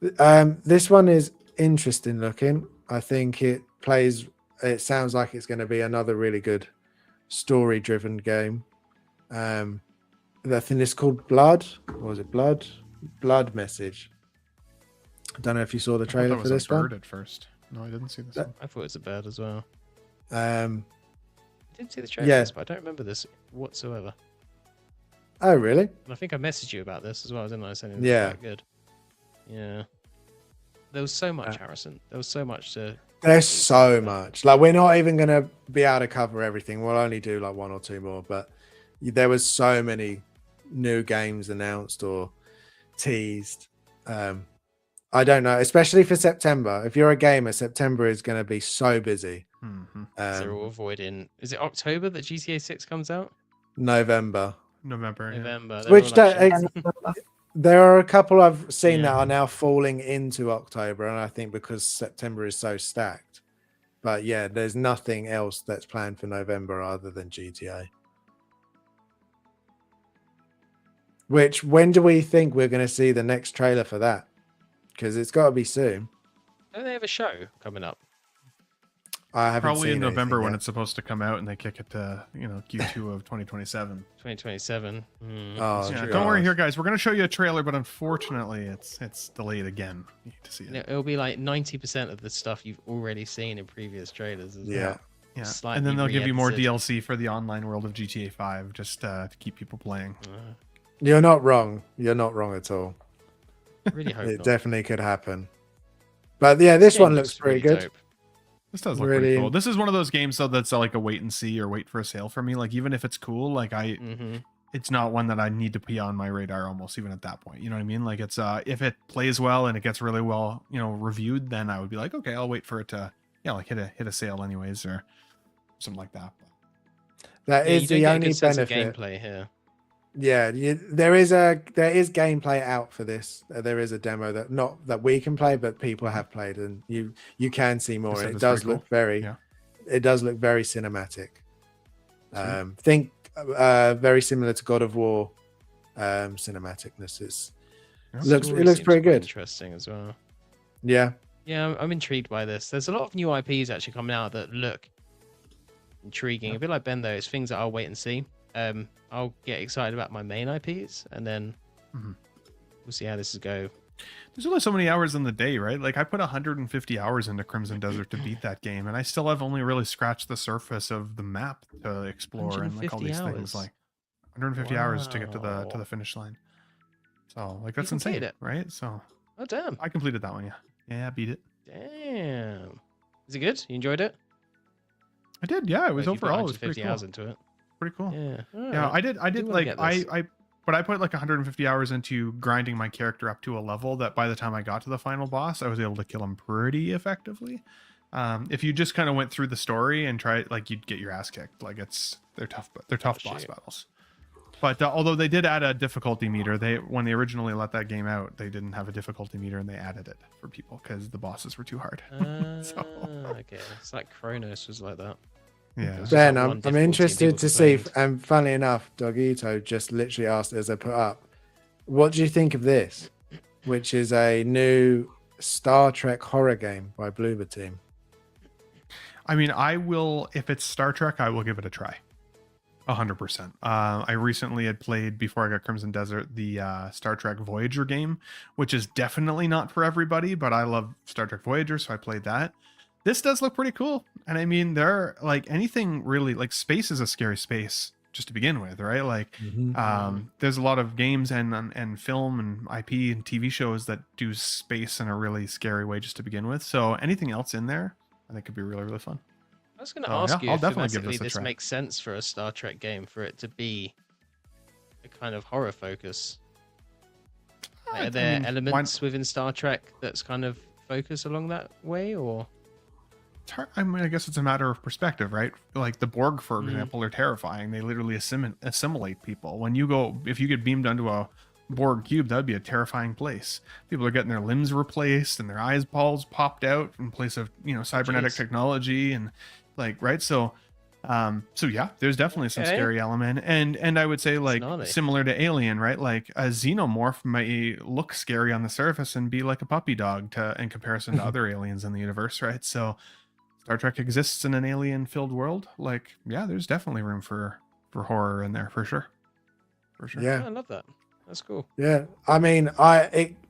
though. This one is interesting looking. I think it sounds like it's going to be another really good story-driven game. I think it's called Blood. What was it? Blood Message. I don't know if you saw the trailer for this one. I thought it was a bird at first. No, I didn't see this one. I thought it was a bird as well. I didn't see the trailer, but I don't remember this whatsoever. Oh, really? And I think I messaged you about this as well, didn't I? Saying it was quite good. Yeah. There was so much, Harrison. There was so much to... There's so much. Like, we're not even going to be able to cover everything. We'll only do like one or two more. But there was so many new games announced or teased. I don't know, especially for September. If you're a gamer, September is going to be so busy. They're all avoiding... Is it October that GTA 6 comes out? November. Which there are a couple I've seen that are now falling into October, and I think because September is so stacked. But yeah, there's nothing else that's planned for November other than GTA. Which, when do we think we're going to see the next trailer for that? Because it's got to be soon. Don't they have a show coming up? I haven't Probably seen in November anything when yet. it's supposed to come out, and they kick it to Q2 of 2027. 2027. Oh, Yeah, true. don't worry here, guys. We're gonna show you a trailer, but unfortunately, it's delayed again. You need to see it. It'll be like 90% of the stuff you've already seen in previous trailers. As Yeah. well. Yeah, Slightly and then they'll give you more re-edited. DLC for the online world of GTA 5, just to keep people playing. You're not wrong. You're not wrong at all. Really hope It not. definitely could happen. But yeah, this Game one looks pretty really good. dope. This does look Really- pretty cool. This is one of those games though that's like a wait and see or wait for a sale for me. Like even if it's cool, like it's not one that I need to be on my radar almost even at that point. You know what I mean? Like it's if it plays well and it gets really well, reviewed, then I would be like, okay, I'll wait for it to like hit a sale anyways or something like that. That Yeah, is you do the get a only good sense of benefit. gameplay here. Yeah, there is gameplay out for this. There is a demo that not that we can play, but people have played, and you can see more. said It it's does pretty look cool. very, Yeah. it does look very cinematic. Sweet. Think very similar to God of War cinematicness. Yeah. It looks Story seems pretty quite good. Interesting as well. Yeah, Yeah, I'm intrigued by this. There's a lot of new IPs actually coming out that look intriguing. A bit like Ben though, it's things that I'll wait and see. I'll get excited about my main IPs, and then we'll see how this is go. There's only so many hours in the day, right? Like I put 150 hours into Crimson Desert to beat that game, and I still have only really scratched the surface of the map to explore and like all 150 these hours. things. Like 150 hours to get to Wow. the finish line. So like that's completed insane, it? right? So Oh damn! I completed that one. Yeah, I beat it. Damn. Is it good? You enjoyed it? I did. Yeah, it was Like, you put overall. It was 150 pretty hours cool. into it. Pretty cool. Yeah. Yeah, Alright. I did wanna like get this. but I put like 150 hours into grinding my character up to a level that by the time I got to the final boss, I was able to kill him pretty effectively. If you just kind of went through the story and tried, like you'd get your ass kicked. Like they're tough boss shoot. battles. But although they did add a difficulty meter, when they originally let that game out, they didn't have a difficulty meter and they added it for people because the bosses were too hard. Okay. It's like Kronos was like that. Yeah. Just Ben, like one I'm difficulty interested and to people see. complained. And funnily enough, Dogito just literally asked as I put up, "What do you think of this?" Which is a new Star Trek horror game by Bloober Team. I mean, I will, if it's Star Trek, I will give it a try. 100%. I recently had played, before I got Crimson Desert, the Star Trek Voyager game, which is definitely not for everybody, but I love Star Trek Voyager, so I played that. This does look pretty cool. And I mean, there like anything really, like space is a scary space just to begin with, right? Like there's a lot of games and film and IP and TV shows that do space in a really scary way just to begin with. So anything else in there, I think could be really, really fun. I was going to Oh, ask yeah, you I'll if definitely give thematically this a this try. makes sense for a Star Trek game for it to be a kind of horror focus. Like, are there elements within Star Trek that's kind of focus along that way, or? I mean, I guess it's a matter of perspective, right? Like the Borg, for example, are terrifying. They literally assimilate people. When you go, if you get beamed onto a Borg cube, that'd be a terrifying place. People are getting their limbs replaced and their eyeballs popped out in place of, cybernetic technology and like, right? So yeah, there's definitely some scary element. And I would say like similar to Alien, right? Like a xenomorph might look scary on the surface and be like a puppy dog in comparison to other aliens in the universe, right? So Star Trek exists in an alien-filled world. Like, yeah, there's definitely room for horror in there for sure. For sure. Yeah, I love that. That's cool. Yeah, I mean,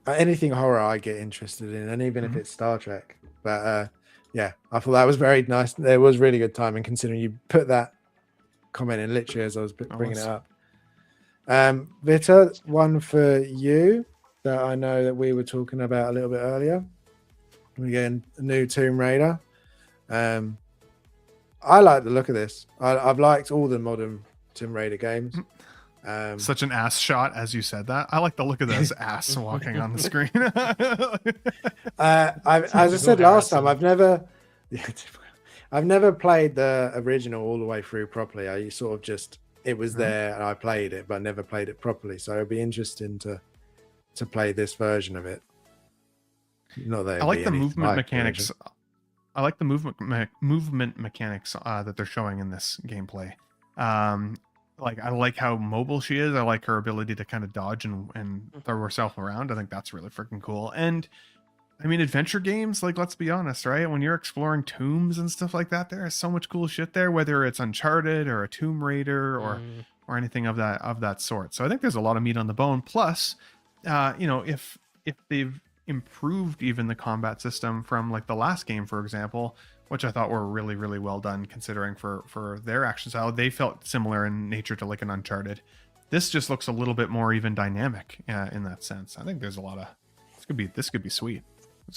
anything horror I get interested in, and even if it's Star Trek. But yeah, I thought that was very nice. There was really good timing considering you put that comment in literally as I was bringing it up. Vita, one for you that I know that we were talking about a little bit earlier. We're getting a new Tomb Raider. I like the look of this. I've liked all the modern Tomb Raider games. Such an ass shot as you said that. I like the look of this ass walking on the screen. As I said last time, I've never played the original all the way through properly. I sort of just, it was there and I played it, but never played it properly. So it'd be interesting to play this version of it. Not that I like the movement mechanics. I like the movement mechanics that they're showing in this gameplay. like I like how mobile she is. I like her ability to kind of dodge and throw herself around. I think that's really freaking cool. And I mean, adventure games, like, let's be honest, right? When you're exploring tombs and stuff like that, there is so much cool shit there, whether it's Uncharted or a Tomb Raider or anything of that sort. So I think there's a lot of meat on the bone. Plus, you know, if they've improved even the combat system from like the last game, for example, which I thought were really, really well done considering for their action style, they felt similar in nature to like an Uncharted. This just looks a little bit more even dynamic in that sense. I think there's a lot of this could be sweet.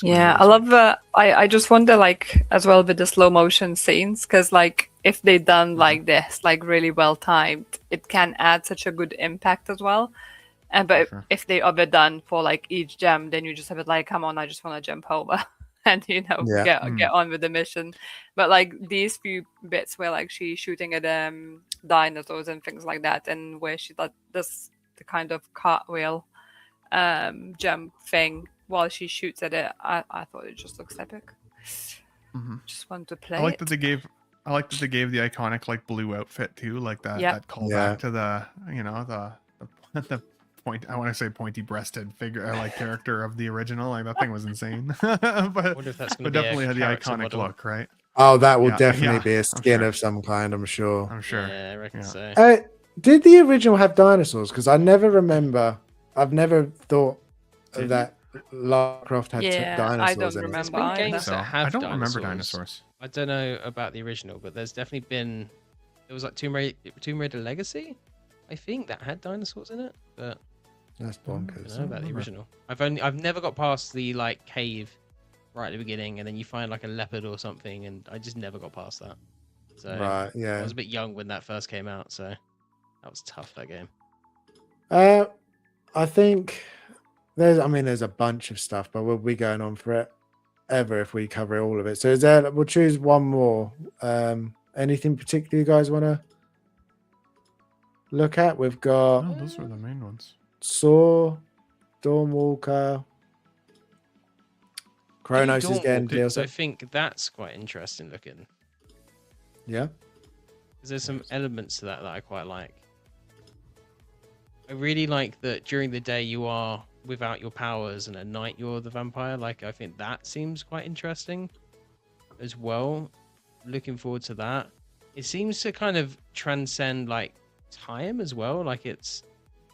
Yeah, I love I just wonder, like, as well with the slow motion scenes, because like if they done like this, like really well timed, it can add such a good impact as well. And but if they overdone for like each gem, then you just have it like, come on, I just want to jump over and get on with the mission. But like these few bits where like she's shooting at dinosaurs and things like that, and where she does the kind of cartwheel jump thing while she shoots at it, I thought it just looks epic. Just want to play. I like that they gave the iconic like blue outfit too, like that callback to the, you know, the point, I want to say pointy breasted figure like character of the original. Like that thing was insane. but definitely had the iconic model. Look, right? Oh, that will definitely be a skin of some kind, I'm sure. I'm sure. Yeah, I reckon so. Did the original have dinosaurs? Because I never remember. I've never thought that Lara Croft had dinosaurs. I don't remember. Games that have I don't dinosaurs. remember dinosaurs. I don't know about the original, but there's definitely been. It was like Tomb Raider Legacy, I think, that had dinosaurs in it. But that's bonkers. I don't know about the original. I've never got past the like cave right at the beginning, and then you find like a leopard or something, and I just never got past that. So right, yeah. I was a bit young when that first came out, so that was tough, that game. I think there's a bunch of stuff, but we'll be going on forever if we cover all of it. So we'll choose one more. Anything particular you guys want to look at? We've got those are the main ones. Saw, Dawnwalker, Chronos is getting DLC. I think that's quite interesting looking. Yeah. Because there's some elements to that I quite like. I really like that during the day you are without your powers and at night you're the vampire. Like, I think that seems quite interesting as well. Looking forward to that. It seems to kind of transcend like time as well. Like it's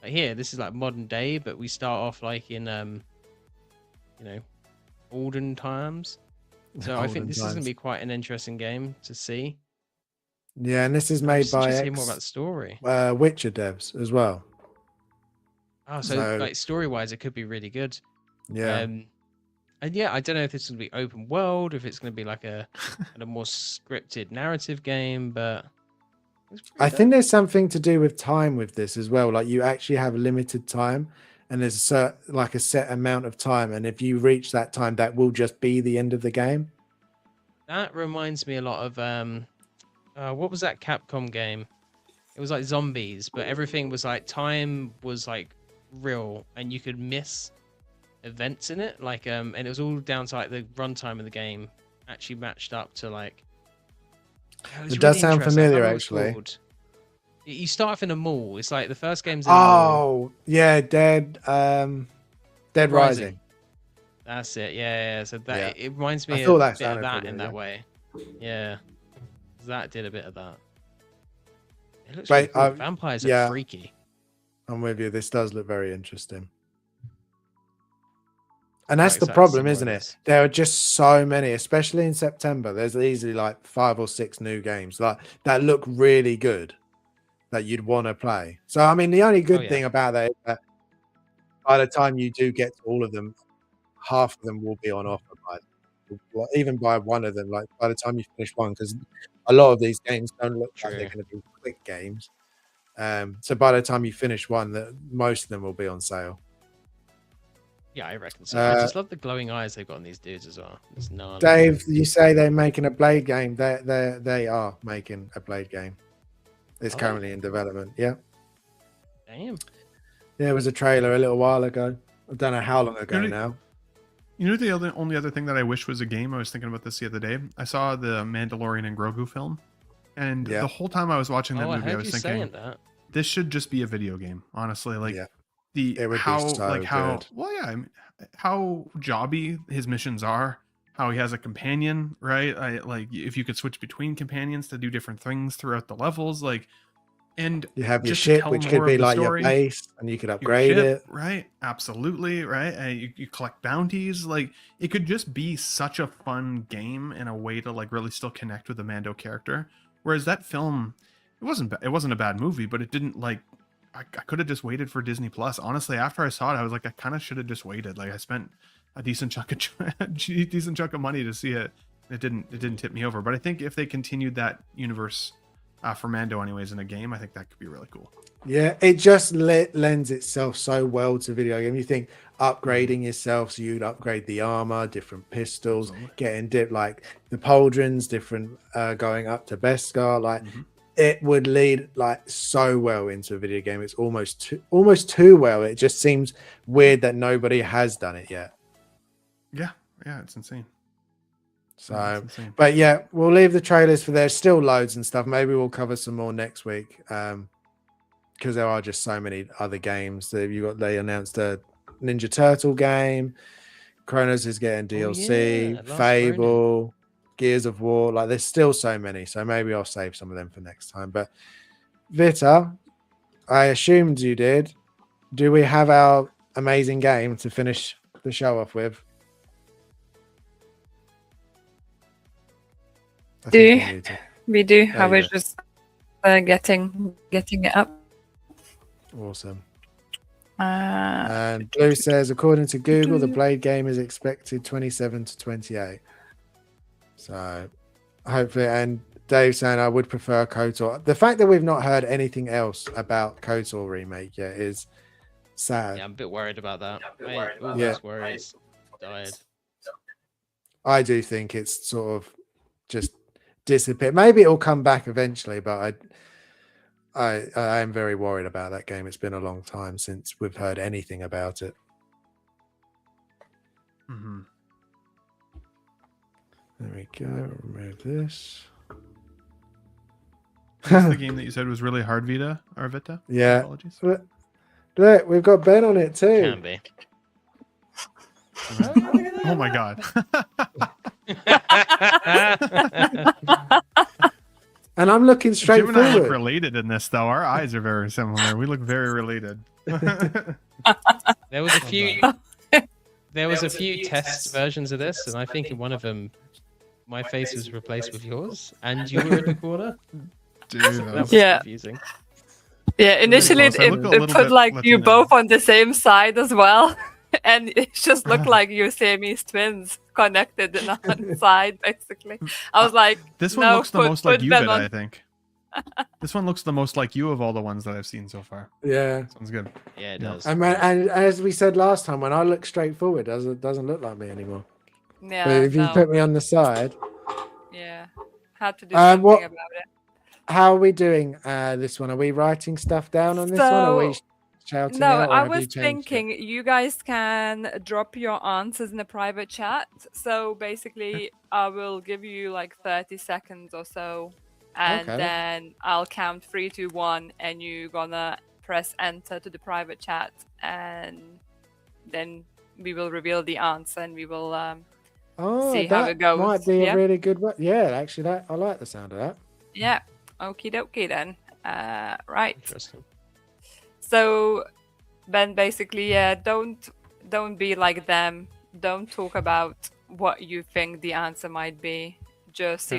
like here, this is like modern day, but we start off like in you know, olden times. So I think this is gonna be quite an interesting game to see. Yeah, and this is made by hear more about the story. Witcher devs as well. Oh, so like story-wise, it could be really good. Yeah. And yeah, I don't know if it's going to be open world, if it's going to be like a more scripted narrative game, but I think there's something to do with time with this as well. Like you actually have limited time, and there's a set amount of time, and if you reach that time, that will just be the end of the game. That reminds me a lot of what was that Capcom game? It was like zombies, but everything was like time was like real, and you could miss events in it, like and it was all down to like the runtime of the game actually matched up to like. It does sound familiar, actually. You start off in a mall. It's like the first game's in a mall. Yeah, Dead Rising. That's it. Yeah. So that it reminds me of that in that way. Yeah, that did a bit of that. It looks really cool. Vampires are freaky. I'm with you. This does look very interesting. And that's the problem, isn't it? There are just so many, especially in September. There's easily like 5 or 6 new games that look really good that you'd want to play. So, I mean, the only good thing about that is that by the time you do get to all of them, half of them will be on offer even by one of them. Like by the time you finish one, because a lot of these games don't look like they're going to be quick games. So by the time you finish one, most of them will be on sale. Yeah, I reckon so. I just love the glowing eyes they've got on these dudes as well. It's gnarly. Dave, you say they're making a Blade game. They are making a Blade game. It's currently in development. Yeah. Damn. There was a trailer a little while ago. I don't know how long ago now. You know, the only other thing that I wish was a game, I was thinking about this the other day. I saw the Mandalorian and Grogu film. And the whole time I was watching that movie, I was thinking, this should just be a video game, honestly. Like Yeah. the It would be how so like how good. well yeah, I mean, how jobby his missions are, how he has a companion, right? Like if you could switch between companions to do different things throughout the levels, like, and You have your just to ship, tell which could more be of the like your story. base, and you could Your upgrade ship, it. right? Absolutely, right? You collect bounties. Like it could just be such a fun game and a way to like really still connect with the Mando character. Whereas that film, it wasn't a bad movie, but it didn't like. I could have just waited for Disney Plus. Honestly, after I saw it, I was like, I kind of should have just waited. Like I spent a decent chunk of money to see it. It didn't tip me over. But I think if they continued that universe for Mando, anyways, in a game, I think that could be really cool. Yeah, it just lends itself so well to video game. You think upgrading yourself, so you'd upgrade the armor, different pistols, getting like the pauldrons, different going up to Beskar, like it would lead like so well into a video game. It's almost too well. It just seems weird that nobody has done it yet. Yeah, it's insane. So, but yeah, we'll leave the trailers for there's still loads and stuff. Maybe we'll cover some more next week. Because there are just so many other games that they announced a Ninja Turtle game. Kronos is getting DLC, Fable, Gears of War. Like there's still so many. So maybe I'll save some of them for next time. But Vita, I assumed you did. Do we have our amazing game to finish the show off with? We do. I was just getting it up. Awesome. And Blue says, according to Google, the Blade game is expected 27 to 28. So hopefully, and Dave saying I would prefer KOTOR. The fact that we've not heard anything else about KOTOR remake yet is sad. Yeah, I'm a bit worried about that. Worries died. I do think it's sort of just disappeared. Maybe it'll come back eventually, but I am very worried about that game. It's been a long time since we've heard anything about it. There we go. Remove this. That's the game that you said was really hard, Vita or Vita? Yeah. Apologies. Look, we've got Ben on it too. Can be. Oh my god. And I'm looking straight Jim and forward. I look related in this, though. Our eyes are very similar. We look very related. There was a few test versions of this, and I think in one of them, my face was replaced with yours, and you were in the corner. Dude, that was confusing. Yeah, initially it put like you both on the same side as well, and it just looked like you Siamese twins connected in one side, basically. I was like, this one looks the most like you, I think. This one looks the most like you of all the ones that I've seen so far. Yeah, sounds good. Yeah, it does. And as we said last time, when I look straight forward, it doesn't look like me anymore. Yeah, but if you put me on the side, yeah, had to do something about it. How are we doing this one? Are we writing stuff down on this one? Or are we shouting no, out? I was thinking you guys can drop your answers in a private chat. So basically, I will give you like 30 seconds or so, and then I'll count 3, 2, 1, and you're gonna press enter to the private chat, and then we will reveal the answer, and we will see how it goes. Might be a really good one. Yeah, actually, I like the sound of that. Yeah. Okie dokie then. Right. Interesting. So, Ben, basically, don't be like them. Don't talk about what you think the answer might be. Just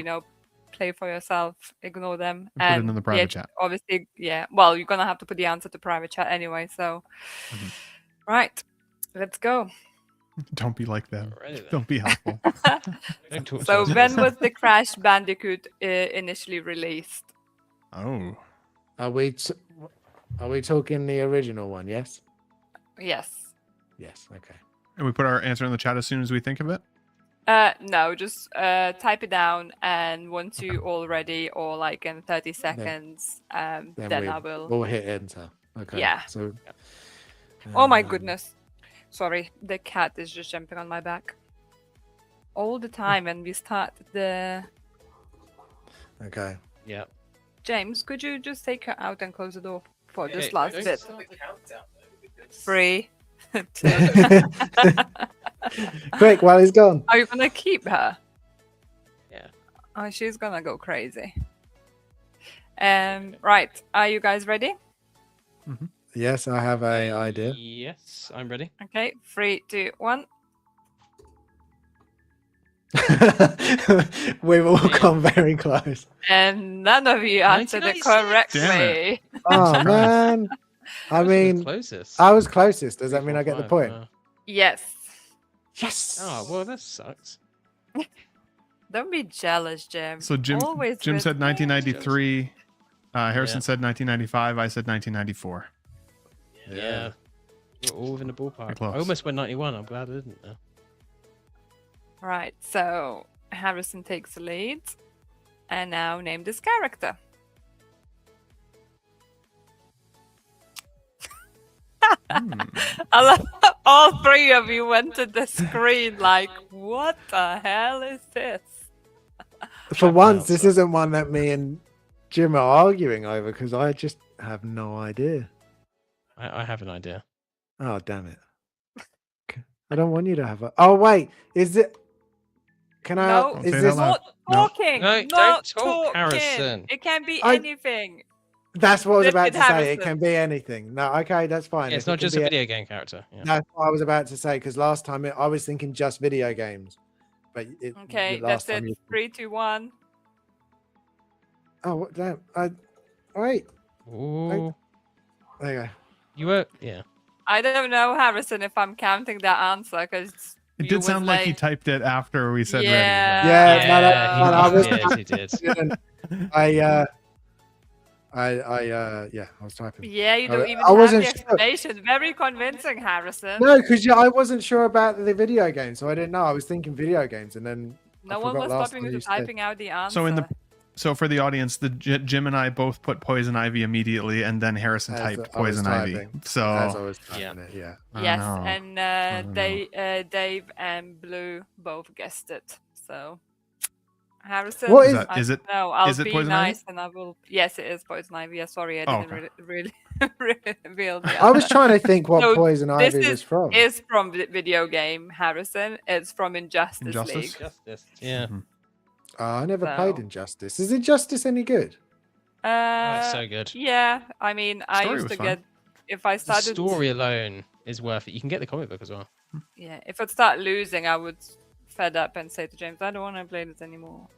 play for yourself. Ignore them and put it in the private chat. Obviously, yeah. Well, you're gonna have to put the answer to private chat anyway. So, right, let's go. Don't be like them. Don't be helpful. So, when was the Crash Bandicoot initially released? Oh, are we talking the original one? Yes. Yes. Okay. And we put our answer in the chat as soon as we think of it. No, just type it down, and once you're all ready, or like in 30 seconds, then I will. We'll hit enter. Okay. Yeah. So. Oh my goodness. Sorry, the cat is just jumping on my back all the time when we start the. Okay. Yeah. James, could you just take her out and close the door for this Okay, last don't bit. start the countdown, though, because- 3, 2. Quick, while he's gone. Are you gonna keep her? Yeah. Oh, she's gonna go crazy. Right. Are you guys ready? Yes, I have a idea. Yes, I'm ready. Okay. 3, 2, 1. We've all come very close. And none of you answered it 1996. correctly. Oh Christ. man. I Those were the mean, closest. I was closest. Does 3, that mean 4, I get the 5, point? wow. Yes. Yes. Oh well, that sucks. Don't be jealous, Jim. So Jim Always with said me. 1993. Harrison Yeah. said 1995. I said 1994. Yeah. We're all within the ballpark. Close. I almost went 91. I'm glad I didn't. Though. Right. So Harrison takes the lead. And now name this character. I love all three of you went to the screen like, what the hell is this? For Check once, out, this so- isn't one that me and Jim are arguing over because I just have no idea. I have an idea. Oh damn it! I don't want you to have a. Oh wait, is it? Can I? No, Don't is say this? that loud. not talking. No, not don't talk, talking. Harrison. It can be I- anything. That's what I was Flip about it, to say. It Harrison. can be anything. No, okay, that's fine. Yeah, If it's it not can just a be video game character. Yeah. That's what I was about to say because last time I was thinking just video games, but Okay, last that's time it. 3, 2, 1. Oh what, damn! Wait. Ooh. There you go. You were. Yeah. I don't know, Harrison, if I'm counting that answer because It did sound like he typed it after we said Yeah. Yeah, no, Yeah, no, I was. he did. Yeah, I was typing. Yeah, you don't even I have wasn't the sure. explanation. Very convincing, Harrison. No, because I wasn't sure about the video game, so I didn't know. I was thinking video games, and then No I one forgot was last stopping time you you from said. typing out the answer. So for the audience, Jim and I both put Poison Ivy immediately, and then Harrison As typed I was Poison Ivy. typing. As So I was typing Yeah. it, yeah. Yes, know. and Dave and Blue both guessed it. So, Harrison, What is is- that? I Is it? don't know. I'll is it be Poison Ivy? nice and I will. Yes, it is Poison Ivy. Yeah, sorry, I Oh, didn't okay. really reveal the I was trying to think what So Poison this Ivy was from. is from the video game, Harrison. It's from Injustice Injustice? League. Justice. Yeah. Mhm. Oh, I never played So- Injustice. Is Injustice any good? Oh, it's so good. Yeah, I mean, I Story used was to fun. get if I The started story alone is worth it. You can get the comic book as well. Yeah, if I'd start losing, I would fed up and say to James, I don't want to play this anymore.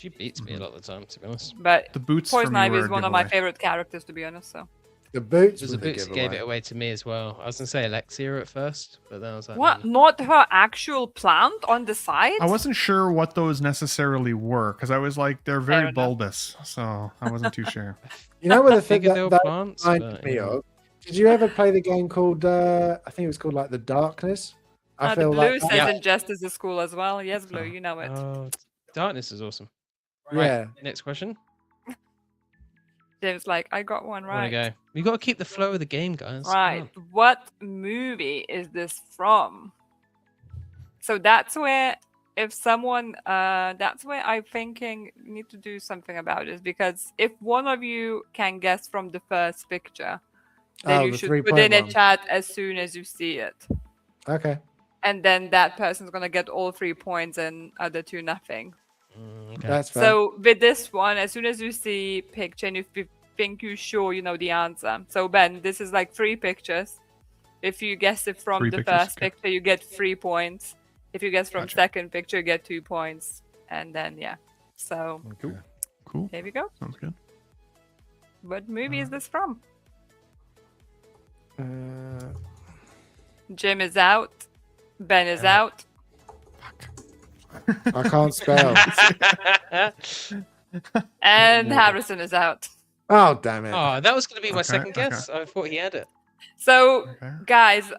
She beats me a lot of the time, to be honest. But The boots Poison from you Ivy were is a one of my giveaway. favorite characters, to be honest. So The boots It was was the the boots that gave giveaway. it away to me as well. I was gonna say Alexia at first, but then I was like, what? Not her actual plant on the side? I wasn't sure what those necessarily were because I was like, they're Fair very enough. bulbous, so I wasn't too sure. You know what I the thing figured they were that plants, reminded but, me you know. of? Did you ever play the game called? I think it was called like The Darkness. I the feel blue like says Yeah. Injustice is cool as well. Yes, Blue, you know it. Oh, Darkness is awesome. Yeah. Right, next question. James, like, I got one Right. right. Go. We got to keep the flow of the game, guys. Come Right. on. What movie is this from? So that's where, if someone, that's where I'm thinking we need to do something about this because if one of you can guess from the first picture, then Oh, you the should put 3-point in a one. chat as soon as you see it. Okay. And then that person's gonna get all 3 points and other two nothing. Okay. That's fair. So with this one, as soon as you see picture and if you think you're sure you know the answer. So Ben, this is like 3 pictures. If you guess it from 3 the pictures, first okay. picture, you get 3 points. If you guess from Gotcha. second picture, you get 2 points. And then yeah. So Okay. Cool. here we go. Sounds good. What movie is this from? Jim is out. Ben is out. I can't spell. And Harrison is out. Oh damn it! Oh, that was going to be my Okay, second okay. guess. I thought he had it. So Okay. guys,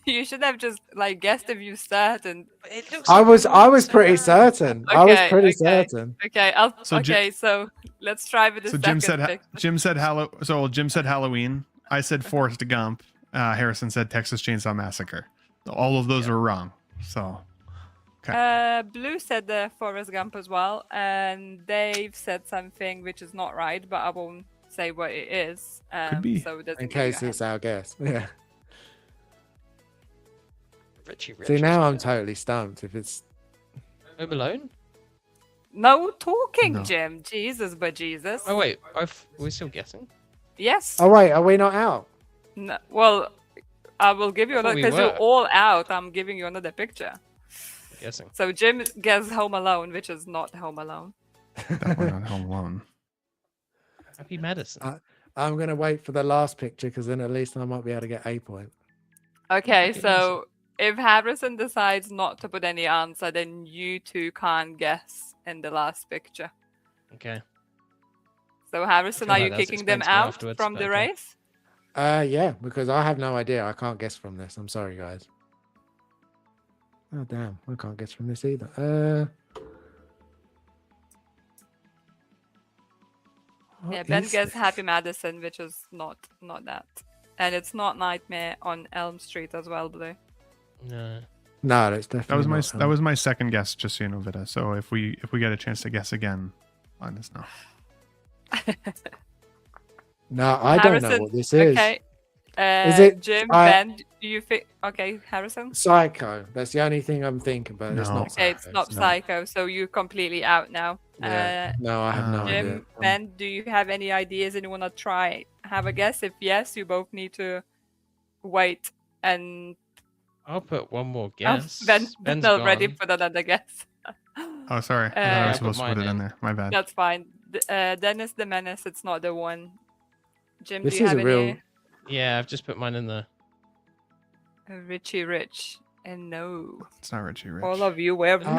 you should have just like guessed if you certain. But it looks I was so pretty bad. certain. I was Okay, pretty okay. certain. Okay, So so let's try with the So second Jim said picture. Jim said Halloween. I said Forrest Gump. Harrison said Texas Chainsaw Massacre. All of those were wrong. So Blue said the Forrest Gump as well, and Dave said something which is not right, but I won't say what it is. Could be. So it doesn't In give you a case it's hint. our guess. Yeah. Richie Rich. See, now I'm totally stumped. If it's Home Alone? No talking, No. Jim. Jesus, but Jesus. Oh wait, we're still guessing. Yes. oh wait, are we not out? No, well, I will give you I thought another we because you're were. all out. I'm giving you another picture. Guessing. So Jim guessed Home Alone, which is not Home Alone. Definitely not Home Alone. Happy Madison. I'm gonna wait for the last picture because then at least I might be able to get a point. Okay, Happy so if Harrison decides not to put any answer, then you two can't guess in the last picture. Okay. So Harrison, feel are like you that's kicking them explained to me out afterwards, from but the okay. race? Yeah, because I have no idea. I can't guess from this. I'm sorry, guys. Oh damn, I can't guess from this either. Yeah, what Ben is guessed this? Happy Madison, which is not that. And it's not Nightmare on Elm Street as well, Blue. No. No, that's definitely That was my second guess, just so you know, Vita. So if we get a chance to guess again, let us know. No, I don't know Harrison, what this is. Okay. Is it Jim, I- Ben, do you think? Okay, Harrison. Psycho. That's the only thing I'm thinking, but it's No. not. Okay, it's Psycho. not No. Psycho, so you're completely out now. Yeah. No, I have no idea. Jim, Ben, do you have any ideas and you want to try? Have a guess? If yes, you both need to wait and. I'll put one more guess. Ben's already gone. put another guess. Oh, sorry. I thought I Yeah, was I supposed put to put it mine in in. there. My bad. That's fine. Dennis the Menace, it's not the one. Jim, This do you is have a real. any? Yeah, I've just put mine in there. Richie Rich. And no. It's not Richie Rich. All of you were. Oh, come on.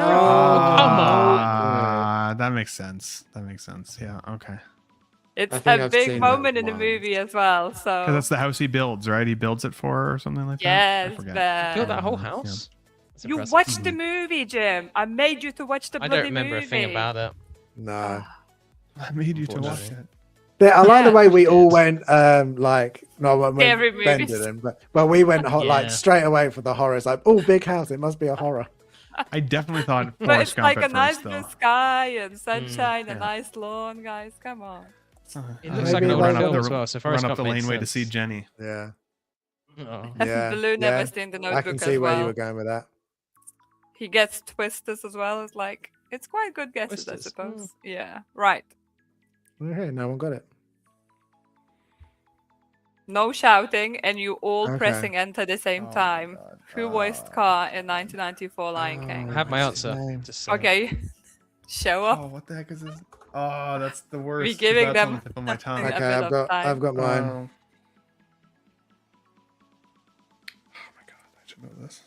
Ah, that makes sense. That makes sense. Yeah. Okay. It's I think a I've big seen moment that in the once. movie as well. Because So. that's the house he builds, right? He builds it for her or something like that. I Yes, forget. Ben. Built that whole Yeah. house? That's You impressive. watched the movie, Jim. I made you to watch the I bloody don't remember movie. a thing about it. No. I made you to watch Unfortunately. it. I like the Yeah. way we all Yes. went like no when Scary Ben movies. didn't, but we went like Yeah. straight away for the horrors. Like, oh, big house, it must be a horror. I definitely thought But Forrest it's Gump like a at nice first, blue though. sky and sunshine, yeah. a nice lawn, guys. Come on. It looks like an old film as well, so Forrest run up Gump the makes laneway to see sense. Jenny. Yeah, Oh. yeah. Blue never yeah. seen the I Notebook can see as where well. you were going with that. He gets twisters as well. It's like it's quite good guesses, I Twisters, suppose. Yeah. Right. Okay, no one got it. No shouting, and you all Okay. pressing enter at the same Oh my time. God. Who voiced Car in 1994 Lion King? I have my What's his answer. name? Just saying. Okay. Show up. Oh, what the heck is this? Oh, that's the worst. We 'cause giving that's on them- the tip of my tongue. a Okay, bit of time. I've got mine. Oh my god, I should know this.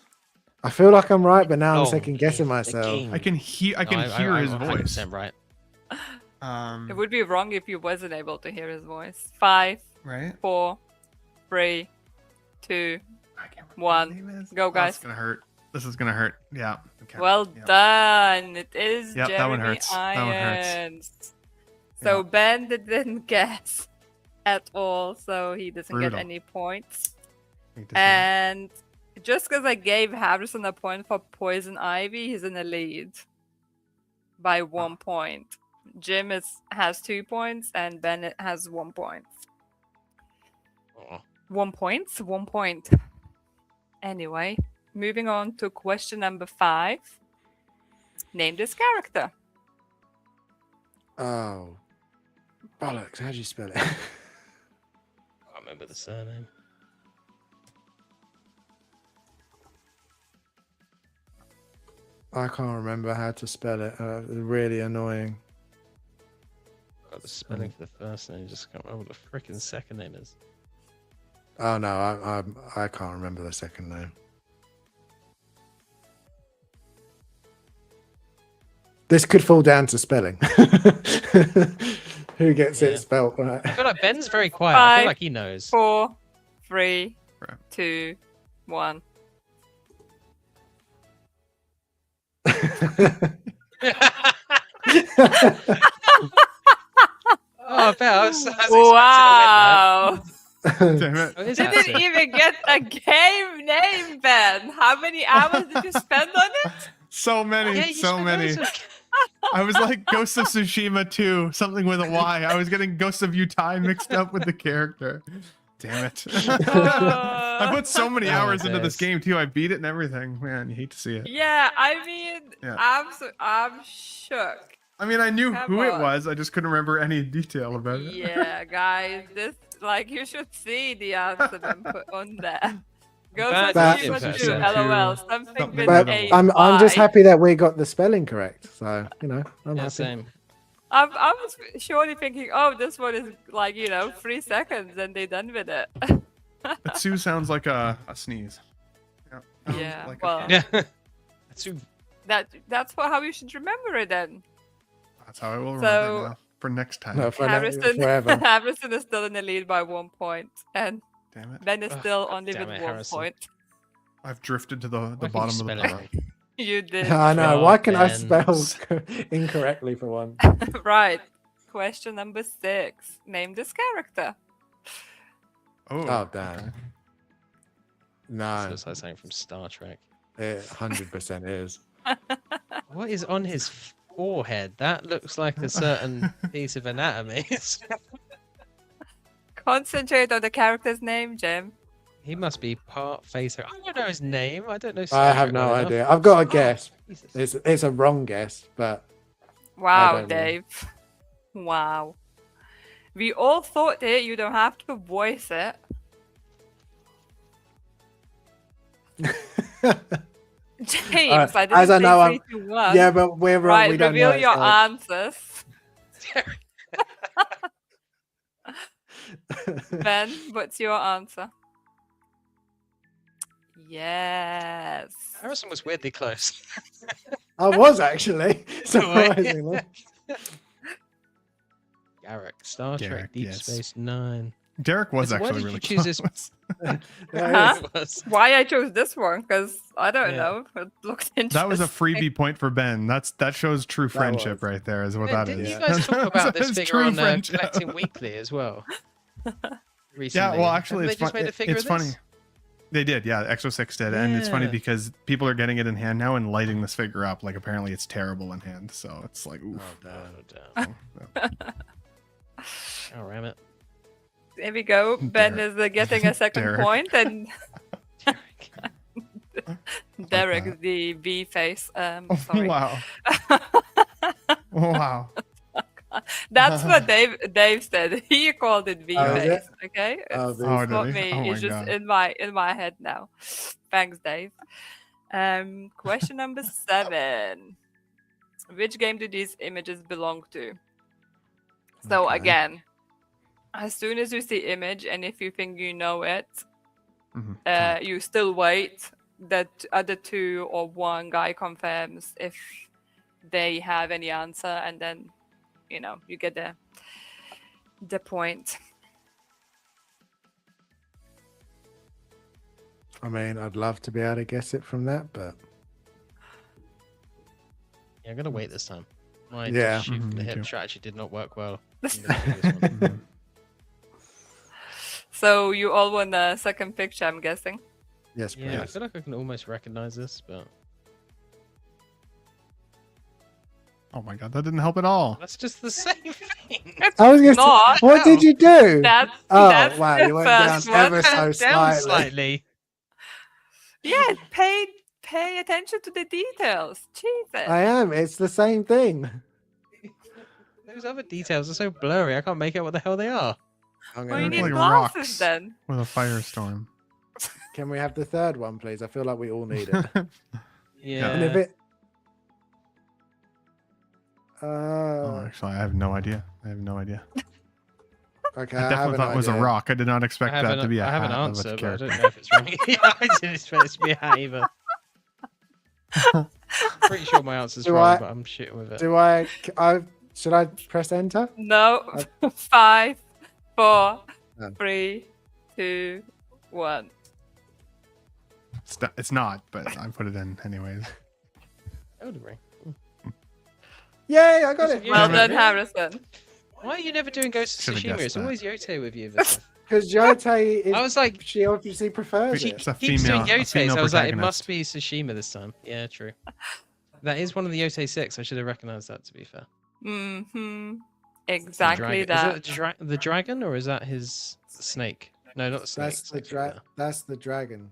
I feel like I'm right, but now I'm Oh, second guessing the myself. king. I can hear No, his I'm voice. 100% right. It would be wrong if you wasn't able to hear his voice. 5, Right? 4, 3, 2. I can't remember One. what his name is. Go, Oh, guys. it's gonna hurt. This is gonna hurt. Yeah. Okay. Well Yeah. done. It is Yep, Jeremy that one hurts. That one hurts. Irons. So Yeah. Ben didn't guess at all, so he doesn't Brutal. get any points. Wait, this is- And just because I gave Harrison a point for Poison Ivy, he's in the lead by 1 point. Jim has 2 points, and Ben has 1 point. Oh. 1 point? 1 point. Anyway, moving on to question number 5. Name this character. Oh, bollocks! How do you spell it? I can't remember the surname. I can't remember how to spell it. Really annoying. Got the spelling for the first name, just can't remember what the freaking second name is. Oh no, I can't remember the second name. This could fall down to spelling. Who gets Yeah. it spelled right? I feel like Ben's very quiet. I 5, feel like he knows. 4, 3, Right. 2, 1. Oh, Ben, I was expecting Wow! Damn it. to win that. Oh, his Didn't answer. even get a game name, Ben. How many hours did you spend on it? So many, Yeah, you so spent many. loads of- I was like Ghost of Tsushima 2, something with a Y. I was getting Ghost of Utai mixed up with the character. Damn it. I put so many hours into this game too. I beat it and everything. Man, you hate to see it. Yeah, I mean, I'm shook. I mean, I knew who it was. I just couldn't remember any detail about it. Yeah, guys, this you should see the answer then put on there. Ghost of Tsushima 2, LOL. Something with a I'm just happy that we got the spelling correct. So I'm happy. Same. I was surely thinking, oh, this one is like 3 seconds and they done with it. Atsu sounds like a sneeze. Yeah, like well, Atsu. That's how you should remember it then. That's how I will remember it now for next time. No, Harrison, Harrison is still in the lead by 1 point, and Damn it. Ben is still only with 1 Harrison. point. I've drifted to the Why bottom of can the you spell pile. it? You did. I know. Why can I Ben. spell incorrectly for one? Right. Question number 6. Name this character. Oh, damn. No, Looks like something from Star Trek. it 100% is. What is on his forehead? That looks like a certain piece of anatomy. Concentrate on the character's name, Jim. He must be part facer. I don't know his name. I don't know. I Star have Trek no well enough. idea. I've got a guess. Jesus. It's a wrong guess, but Wow, don't know. Dave. Wow. We all thought it. You don't have to voice it. James, I didn't as I say know, 3, 2, 1. yeah, but we're wrong. Right, We don't know. reveal your answers. Ben, what's your answer? Yes. Harrison was weirdly close. I was actually surprisingly. Garrick, Star Trek, Garrick, Deep yes. Space Nine. Derek was So why actually did really you choose this- close. Yeah, It was. Why I chose this one? Because I don't Yeah. know. It looks interesting. That was a freebie point for Ben. That shows true That friendship was. right there, is what Yeah, that didn't is. you guys talk about this That's figure true on friendship. Collecting Weekly as well? Recently. Yeah, well, actually, Haven't it's they just funny. made a figure It's of funny. this? They did, yeah. Ep.XX did, and it's funny Yeah. because people are getting it in hand now and lighting this figure up. Like apparently, it's terrible in hand, so it's like, oof. Oh, damn. Oh, ram it. There we go. Ben Derek. is getting a second Derek. point, and Derek that. the V face. Oh, Sorry. wow. Wow. That's what Dave said. He called it V Oh, is face. it? Okay, Oh, it's did Oh, he? did not he? me. Oh it's my just God. in my head now. Thanks, Dave. Question number 7. Which game do these images belong to? So Okay. again, as soon as you see image, and if you think you know it, Mhm. you still wait that other 2 or 1 guy confirms if they have any answer, and then you get the point. I mean, I'd love to be able to guess it from that, but Yeah, I'm gonna wait this time. My Yeah. just shoot from the Me hip too. strategy did not work well. in the previous one. Mhm. So you all want a second picture, I'm guessing. yes, Yeah, I please. feel like I can almost recognize this, but Oh my God, that didn't help at all. that's just the same thing. I was gonna say, Not. what did you do? That's Oh, that's wow, the you went down first one. ever so Down slightly. slightly. Yeah, pay attention to the details. Jesus. I am. It's the same thing. Those other details are so blurry. I can't make out what the hell they are. I'm Well, you gonna They're need like glasses rocks. then. With a firestorm. Can we have the third one, please? I feel like we all need it. Yeah. And if it, Oh, actually, I have no idea. I have no idea. okay, I I have definitely an thought it was a idea. rock. I did not I expect have that to be a I have an hat of a answer, but I character. don't know if it's right. Yeah, I didn't expect it to be a hat either. Pretty sure my answer's Do wrong, I- but I'm shit with it. Do should I press enter? No. 5, 4, No. 3, 2, 1. It's not, but I put it in anyways. Elden Yay, I got it. Yeah, Well right. done, Really? Harrison. Why are you never doing Ghost of Should've Tsushima? guessed It's that. always Yote with you. This time. Because Yote is, I was like, she obviously prefers She- it. It's a keeps female, doing a Yotes. female I was like, it protagonist. must be Tsushima this time. Yeah, true. That is one of the Ep.XX. I should have recognized that, to be fair. Mm-hmm. Exactly that. Is it the dragon, or is that his snake? No, not the snake. That's the dragon.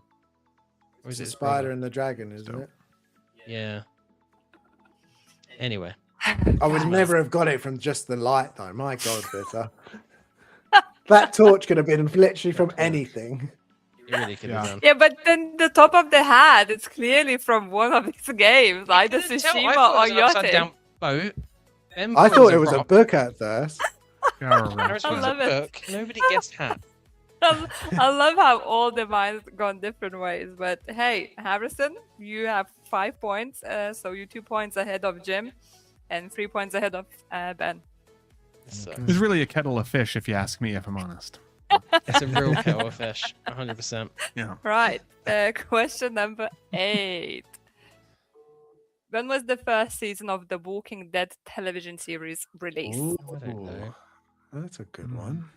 Or is it's it the spider and the dragon, isn't it? Yeah. Anyway. I would never have got it from just the light, though. My God, Bitter. That torch could have been literally from anything. It really could have done. Yeah, but then the top of the hat, it's clearly from one of these games, either Tsushima or Yote. Boat. I thought it was a book at first. I love it. Nobody guessed hat. I love how all the minds gone different ways. But hey, Harrison, you have 5 points, so you're 2 points ahead of Jim, and 3 points ahead of Ben. It's really a kettle of fish, if you ask me, if I'm honest. It's a real kettle of fish, 100%. Yeah. Right. Question number 8. When was the first season of the Walking Dead television series released? Ooh, I don't know. That's a good one.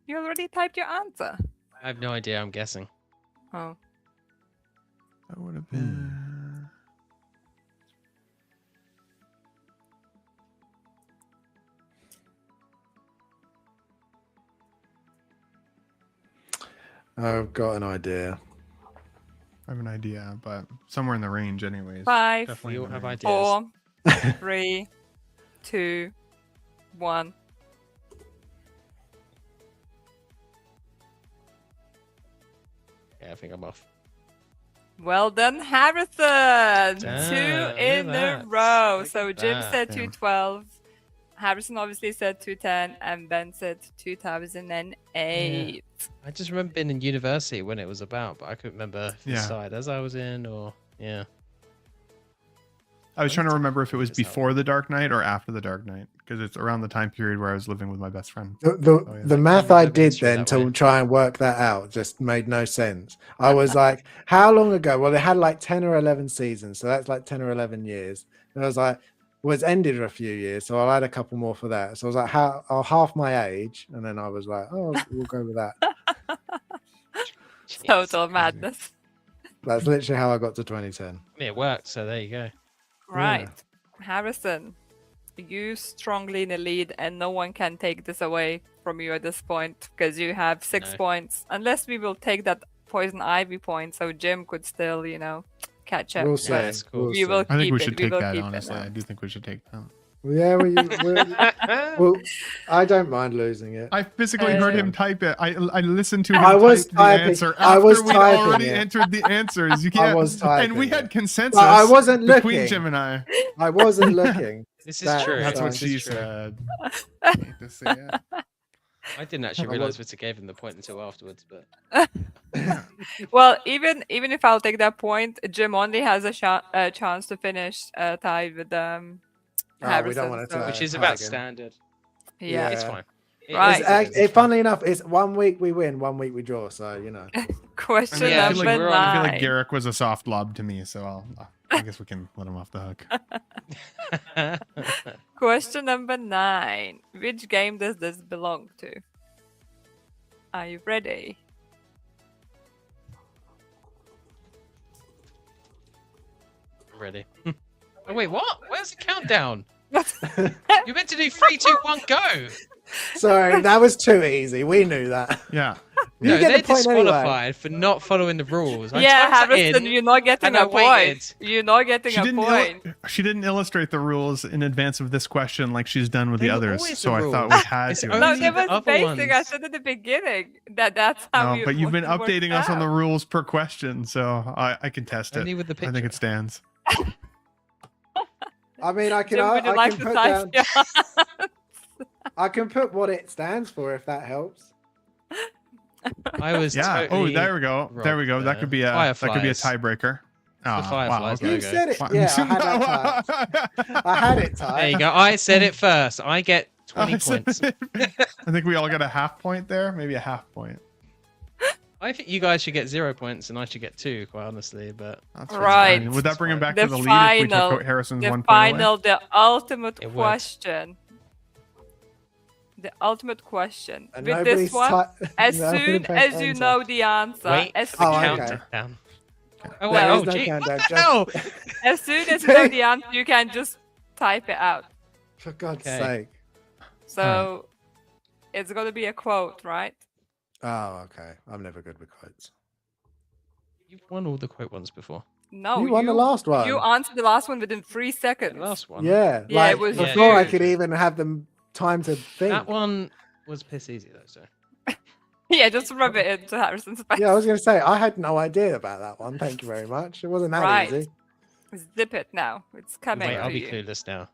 You already typed your answer. I have no idea. I'm guessing. Oh. That would have been. I've got an idea. I have an idea, but somewhere in the range, anyways. 5, Definitely You in the have range. ideas. 4, 3, 2, 1. Yeah, I think I'm off. Well done, Harrison. 2 in a that. row. Look So at Jim that. said Damn. 212. Harrison obviously said 210, and Ben said 2008. I just remember being in university when it was about, but I couldn't remember the Yeah. side as I was in, or yeah. I was trying to remember if it was before the Dark Knight or after the Dark Knight, because it's around the time period where I was living with my best friend. The math I did history then that to way. try and work that out just made no sense. I was like, how long ago? Well, they had like 10 or 11 seasons, so that's like 10 or 11 years. And I was like, was ended a few years, so I'll add a couple more for that. So I was like, I'll half my age, and then I was like, oh, we'll go with that. Total madness. That's literally how I got to 2010. I mean, it worked, so there you go. Right. Harrison, you strongly in the lead, and no one can take this away from you at this point because you have 6 No. points. Unless we will take that poison ivy point, so Jim could still, catch up. We'll But see. that's cool. We'll we see. will I think keep we it. should We take will that, keep it honestly. now. I do think we should take that. Yeah, well, I don't mind losing it. I physically heard him type it. I listened to him I was type typing- the answer I after was we'd typing already it. entered the answers. You I can't. was typing and we had it. consensus But I wasn't between looking. Jim and I. I wasn't looking. This is That- true. That's what This she is true. said. I hate to say it. I didn't actually I realize was- Vita gave him the point until afterwards, but Well, even if I'll take that point, Jim only has a chance to finish tied with we Harrison. don't want to so- which is tie about again. standard. Yeah. It's Yeah. fine. It Right. is what it is. Funnily enough, it's 1 week we win, 1 week we draw. So Question Yeah, I feel number like, I feel 9. like Garrick was a soft lob to me, so I guess we can let him off the hook. Question number 9. Which game does this belong to? Are you ready? Ready. Oh wait, what? Where's the countdown? You're meant to do 3, 2, 1, go. sorry, that was too easy. We knew that. Yeah. You No, get they're the point anyway. disqualified for not following the rules. I Yeah, typed it Harrison, in, you're not getting and a I point. waited. You're not getting a point. She didn't illustrate the rules in advance of this question like she's done with They the were others, always so the I thought rules. we had It's to. only No, the that was other basic. I ones. said at the beginning that's how No, you. but you've been what you updating worked us on the out. rules per question, so I can test it. Only with the I think picture. it stands. I mean, I can Jim, would you like can to put type down. your- I can put what it stands for if that helps. I was Yeah. totally Oh, there we go. There we go. robbed That there. could be a Fireflies. tiebreaker. the Ah, Fireflies okay. You logo. said it. Fine. Yeah, I had that typed. I had it typed. There you go. I said it first. I get 20 points. I think we all got a half point there, maybe a half point. I think you guys should get 0 points and I should get 2, quite honestly. But That's Right. fine. Would that bring him back The to the lead if we final- took Harrison's The 1 point away? final, the ultimate It would. question. The ultimate question. And With nobody's this one, as nobody soon pressed as you enter. know the answer, wait as for the Oh, soon okay. countdown. Oh, There wait, is no gee, countdown. what the hell? As soon as you know the answer, you can just type it out. For God's Okay. sake. So it's going to be a quote, right? Oh, okay. I'm never good with quotes. You've won all the quote ones before. No, You won the last one. You answered the last one within 3 seconds. The last one. Yeah, Yeah, like it was before I huge. could even have them time to think. That one was piss easy though, so. Yeah, just rub it into Harrison's face. Yeah, I was going to say, I had no idea about that one. Thank you very much. It wasn't that Right. easy. Zip it now. It's coming Wait, to I'll be you. clueless now.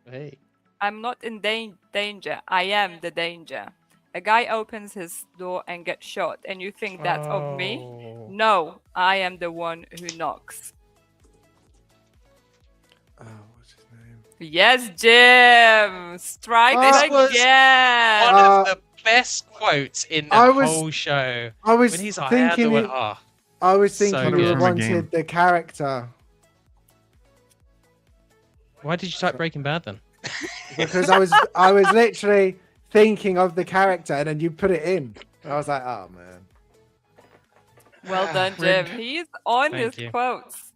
Hey. I'm not in danger. I am the danger. A guy opens his door and gets shot, and you think that's of me? Oh. No, I am the one who knocks. Oh, what's his name? Yes, Jim! Strike This was again! One of the best quotes in the whole show. I was When he's like, thinking I was So thinking good. you From the wanted game. the character Why did you type Breaking Bad then? because I was literally thinking of the character and then you put it in. I was like, oh man. Well done, Jim. He's on Thank his you. quotes.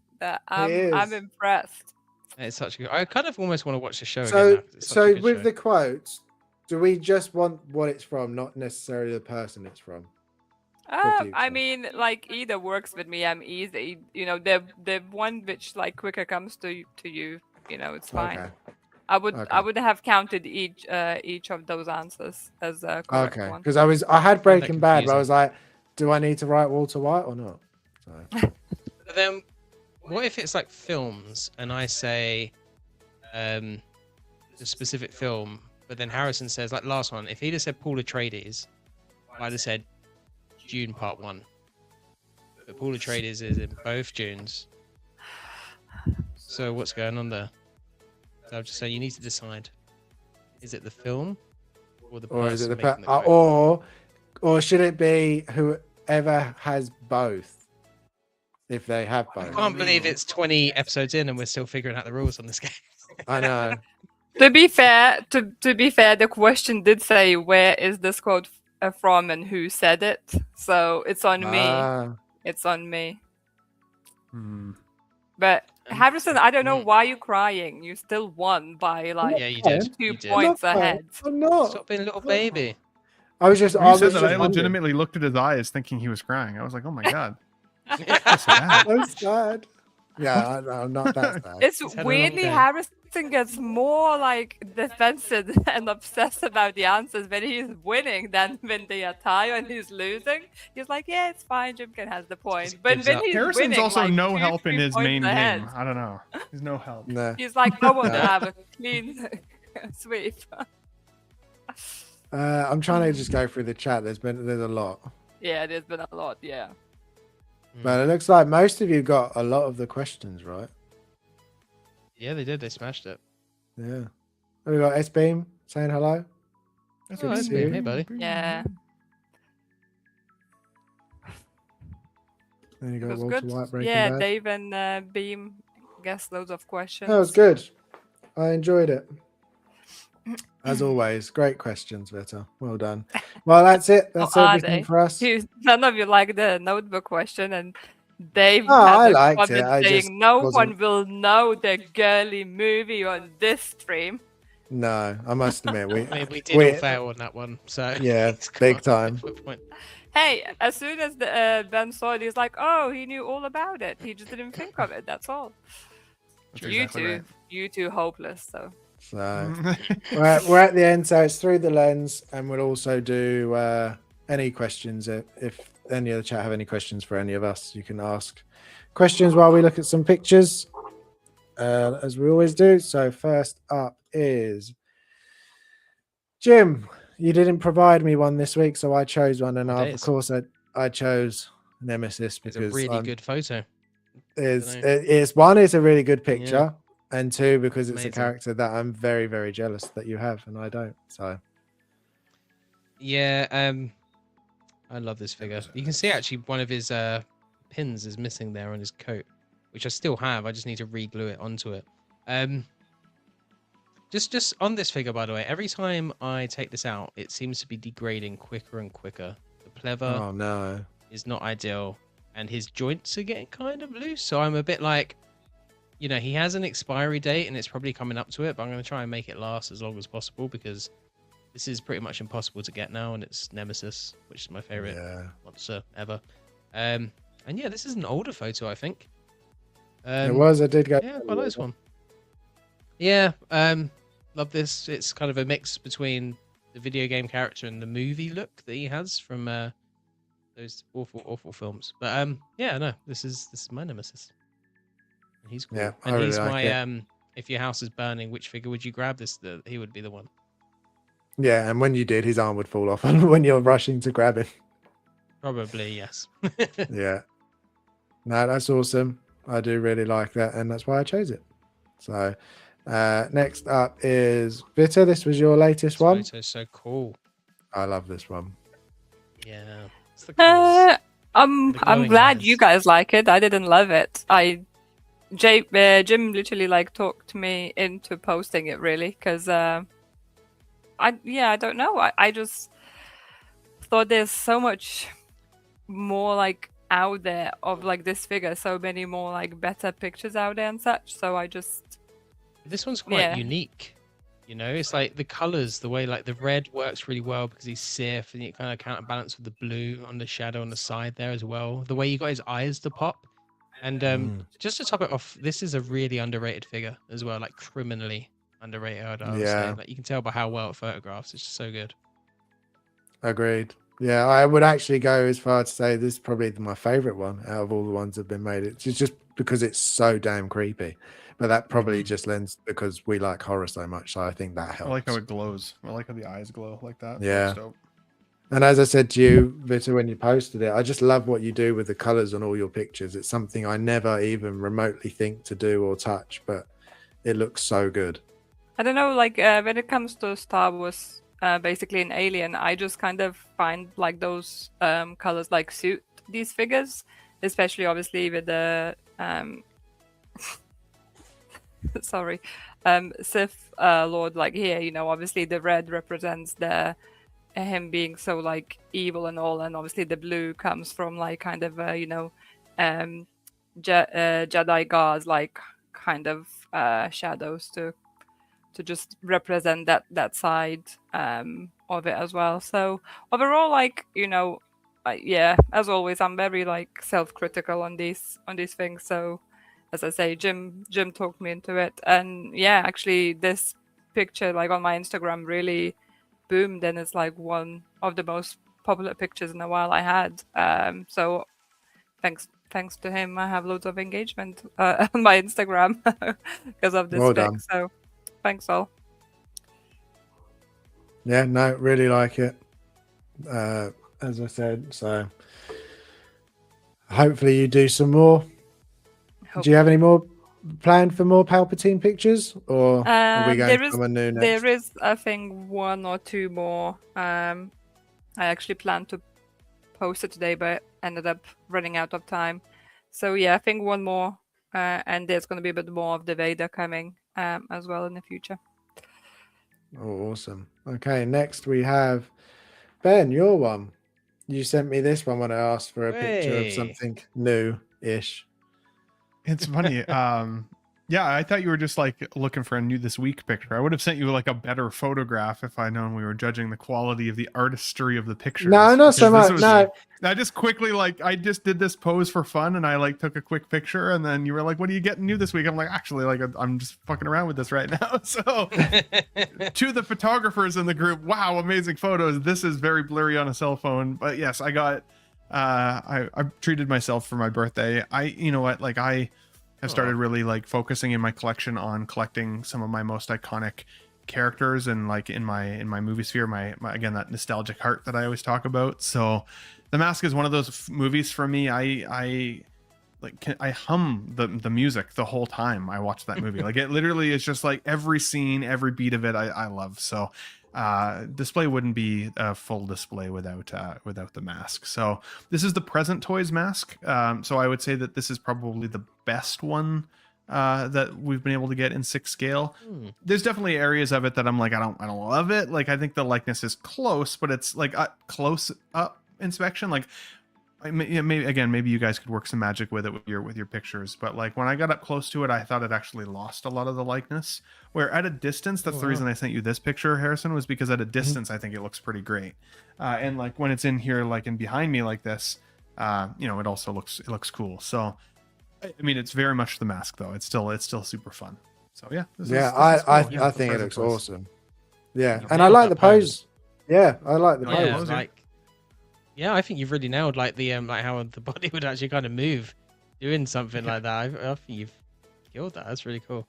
I'm is. impressed. It's such a good. I kind of almost want to watch the show again. So Now, 'cause it's such a good with show. the quotes, do we just want what it's from, not necessarily the person it's from? I future. mean, like either works with me. I'm easy. You know, the one which like quicker comes to you. You know, it's fine. Okay. I would Okay. have counted each of those answers as a correct Okay. one. Because I had that Breaking Bad, but I confusing. was like, do I need to write Walter White or not? So. But then, what if it's like films and I say, the specific film, but then Harrison says like last one. If he'd have said Paul Atreides, I'd have said Dune Part 1. But Paul Atreides is in both Dunes. So what's going on there? So I'm just saying you need to decide: is it the film or the person Or is it the making the quote? or should it be whoever has both? If they have I both. can't believe it's 20 episodes in and we're still figuring out the rules on this game. I know. To be fair, the question did say where is this quote from and who said it. So it's on me. Ah, It's on me. Hmm. But Harrison, I don't know Mm. why you're crying. You still won by like Yeah, you did. 2 You did. points I'm not ahead. I'm not. Stop being a little baby. I was just. You I said was that just I wondering. legitimately looked at his eyes thinking he was crying. I was like, oh my god. I'm sad. Yeah, I'm not that sad. It's He's had a long weirdly day. Harrison gets more like defensive and obsessed about the answers when he's winning than when they are tied and he's losing. He's like, yeah, it's fine. Jim can has the point. But gives when up. he's Harrison's winning, also like, no 2, help in 3 his points main ahead, game. I don't know. He's no help. No. he's like, I want to have a clean sweep. I'm trying to just go through the chat. There's a lot, Yeah, there's been a lot. Yeah. but it looks like most of you got a lot of the questions right. Yeah, they did. They smashed it. Yeah. We got S Beam saying hello. Oh, to that's see me. you. Hey, buddy. Yeah. Then you It got was Walter good. White Breaking Yeah, Bad. Dave and Beam guessed loads of questions. That was good. I enjoyed it. As always, great questions, Vita. Well done. Well, that's it. That's are everything they? for us. None of you like the notebook question, and Dave Oh, had I a liked it. comment I just saying no wasn't- one will know the girly movie on this stream. No, I must admit we. I mean, we did We- all fail on that one. So Yeah, it's big quite time. a good point. Hey, as soon as Ben saw it, he's like, "Oh, he knew all about it. He just didn't think of it. That's all." That's You exactly two, right. you two, hopeless. So So we're at the end. So it's through the lens, and we'll also do any questions. If any of the chat have any questions for any of us, you can ask questions while we look at some pictures, as we always do. So first up is Jim. You didn't provide me one this week, so I chose one, and It of is. course I chose Nemesis It's because a really good photo. it's one, it's a really good picture, and two, because it's Amazing. a character that I'm very, very jealous that you have and I don't. So Yeah, I love this figure. You can see actually one of his pins is missing there on his coat, which I still have. I just need to re-glue it onto it. Just on this figure, by the way, every time I take this out, it seems to be degrading quicker and quicker. The pleather oh no. is not ideal. and his joints are getting kind of loose. So I'm a bit like, you know, he has an expiry date and it's probably coming up to it, but I'm going to try and make it last as long as possible because this is pretty much impossible to get now, and it's Nemesis, which is my favorite monster ever. And yeah, this is an older photo, I think. It was. I did go. Yeah, quite nice one. Yeah, love this. It's kind of a mix between the video game character and the movie look that he has from those awful films. But yeah, no, this is my Nemesis. And he's cool. Yeah, and really he's like my it. If your house is burning, which figure would you grab? He would be the one. Yeah, and when you did, his arm would fall off when you're rushing to grab him. Probably, yes. Yeah. No, that's awesome. I do really like that, and that's why I chose it. So next up is Vita. This was your latest one. This photo's so cool. I love this one. Yeah. It's the I'm glad you guys like it. I didn't love it. Jim literally like talked me into posting it really because I don't know. I just thought there's so much more like out there of like this figure, so many more like better pictures out there and such. So I just this one's quite unique. You know, it's like the colors, the way like the red works really well because he's Sith, and you kind of counterbalance with the blue on the shadow on the side there as well. The way you got his eyes to pop. And just to top it off, this is a really underrated figure as well, like criminally underrated. I would say. Like you can tell by how well it photographs. It's just so good. Agreed. Yeah, I would actually go as far to say this is probably my favorite one out of all the ones that have been made. It's just because it's so damn creepy. But that probably just lends because we like horror so much. So I think that helps. I like how it glows. I like how the eyes glow like that. Yeah. And as I said to you, Vita, when you posted it, I just love what you do with the colors on all your pictures. It's something I never even remotely think to do or touch, but it looks so good. I don't know, like when it comes to Star Wars, basically an Alien, I just kind of find like those colors like suit these figures, especially obviously with the sorry, Sith Lord like here, you know, obviously the red represents him being so like evil and all, and obviously the blue comes from like kind of you know Jedi guards like kind of shadows to just represent that side of it as well. So overall, like, you know, yeah, as always, I'm very like self-critical on these things. So as I say, Jim talked me into it, and yeah, actually this picture like on my Instagram really boomed, and it's like one of the most popular pictures in a while I had. So thanks to him, I have loads of engagement on my Instagram because of this pic. So thanks all. Yeah, no, really like it. As I said, so hopefully you do some more. Do you have any more planned for more Palpatine pictures, or are we going to someone new next? There is, I think, one or two more. I actually planned to post it today, but ended up running out of time. So yeah, I think one more, and there's going to be a bit more of the Vader coming as well in the future. Oh, awesome. Okay, next we have Ben, your one. You sent me this one when I asked for a picture of something new-ish. It's funny. Yeah, I thought you were just like looking for a new this week picture. I would have sent you like a better photograph if I'd known we were judging the quality of the artistry of the pictures. No, not so much. No, I just quickly I just did this pose for fun, and I like took a quick picture, and then you were like, "What are you getting new this week?" I'm like, "Actually, like I'm just fucking around with this right now." So, to the photographers in the group, wow, amazing photos. This is very blurry on a cell phone, but yes, I got. I treated myself for my birthday. You know what, like I have started really like focusing in my collection on collecting some of my most iconic characters, and like in my movie sphere, my again, that nostalgic heart that I always talk about. So The Mask is one of those movies for me. I hum the music the whole time I watch that movie. Like it literally is just like every scene, every beat of it I love. So display wouldn't be a full display without The Mask. So this is the Present Toys mask. So I would say that this is probably the best one that we've been able to get in 6 scale. There's definitely areas of it that I'm like, I don't love it. Like I think the likeness is close, but it's like a close up inspection. Like maybe you guys could work some magic with it with your pictures, but like when I got up close to it, I thought it actually lost a lot of the likeness. Where at a distance, that's the reason I sent you this picture, Harrison, was because at a distance I think it looks pretty great, and like when it's in here, like in behind me like this, it also looks cool. So I mean, it's very much the mask though. It's still super fun. So yeah, I think it looks awesome. Yeah, and I like the pose. Yeah, I like the pose. Yeah, I think you've really nailed like the like how the body would actually kind of move doing something like that. I think you've killed that. That's really cool.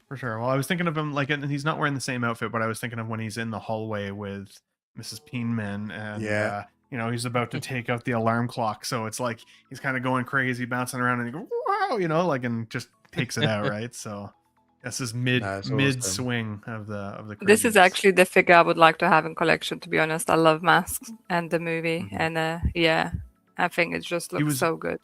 For sure. Well, I was thinking of him like, and he's not wearing the same outfit, but I was thinking of when he's in the hallway with Mrs. Peenman, and he's about to take out the alarm clock. So it's like he's kind of going crazy, bouncing around, and he goes, wow, like, and just takes it out, right? So this is mid swing of the craziness. This is actually the figure I would like to have in collection, to be honest. I love Masks and the movie, and I think it just looks so good.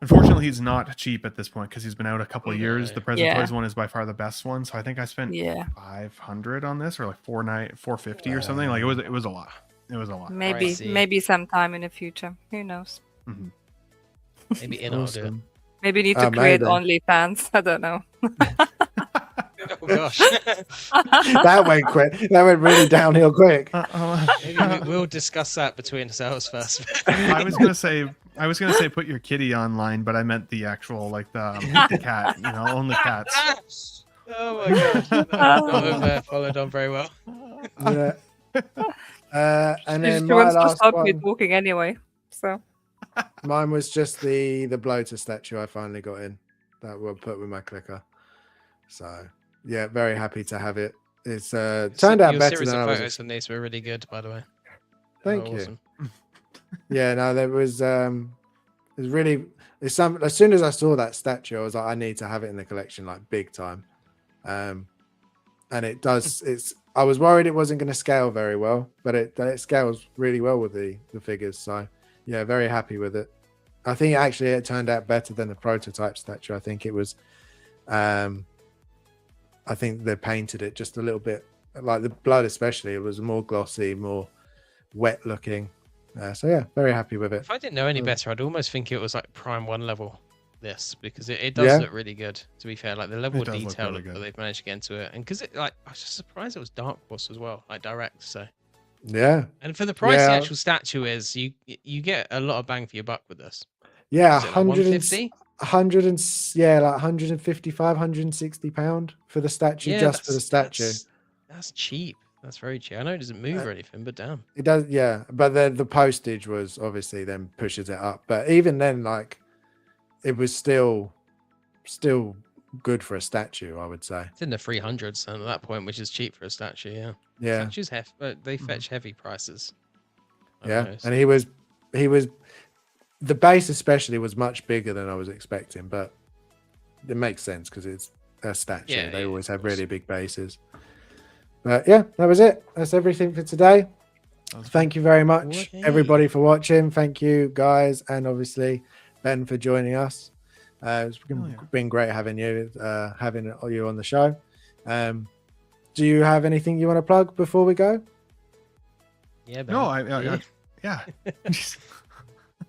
Unfortunately, he's not cheap at this point because he's been out a couple of years. The Present Toys one is by far the best one, so I think I spent $500 on this, or like $450 or something. Like it was a lot. It was a lot. Maybe sometime in the future. Who knows? Mm-hmm. Maybe in order. Maybe you need to create OnlyFans. I don't know. Oh gosh, that went quick. That went really downhill quick. Maybe we'll discuss that between ourselves first. I was gonna say put your kitty online, but I meant the actual like the cat. Only cats. Oh my god, not followed on very well. Yeah. And then she wants to stop me talking anyway. So mine was just the bloater statue I finally got in that we'll put with my clicker. So yeah, very happy to have it. It's turned out better than I was. Photos from these were really good, by the way. Thank you. Awesome. Yeah, no, there was really as soon as I saw that statue, I was like, I need to have it in the collection, like big time. And it does. I was worried it wasn't going to scale very well, but it scales really well with the figures. So yeah, very happy with it. I think actually it turned out better than the prototype statue. I think it was. I think they painted it just a little bit, like the blood especially. It was more glossy, more wet looking. So yeah, very happy with it. If I didn't know any better, I'd almost think it was like Prime 1 level. This because it does look really good. To be fair, like the level of detail really that they've managed to get into it, and because I was just surprised it was Dark Horse as well, like direct. So yeah, and for the price the actual statue is, you get a lot of bang for your buck with this. Yeah, 150. 155, £160 for the statue, just for the statue. That's cheap. That's very cheap. I know it doesn't move or anything, but damn. It does, yeah. But the postage was obviously then pushes it up. But even then, like, it was still good for a statue, I would say. It's in the 300s at that point, which is cheap for a statue, yeah. Yeah. Statues but they fetch heavy prices. Yeah, and he was the base especially was much bigger than I was expecting, but it makes sense because it's a statue. Yeah, they always have really big bases. But yeah, that was it. That's everything for today. Thank you very much, everybody, for watching. Thank you, guys, and obviously Ben for joining us. It's been great having you on the show. Do you have anything you want to plug before we go? Yeah, Ben. No, yeah.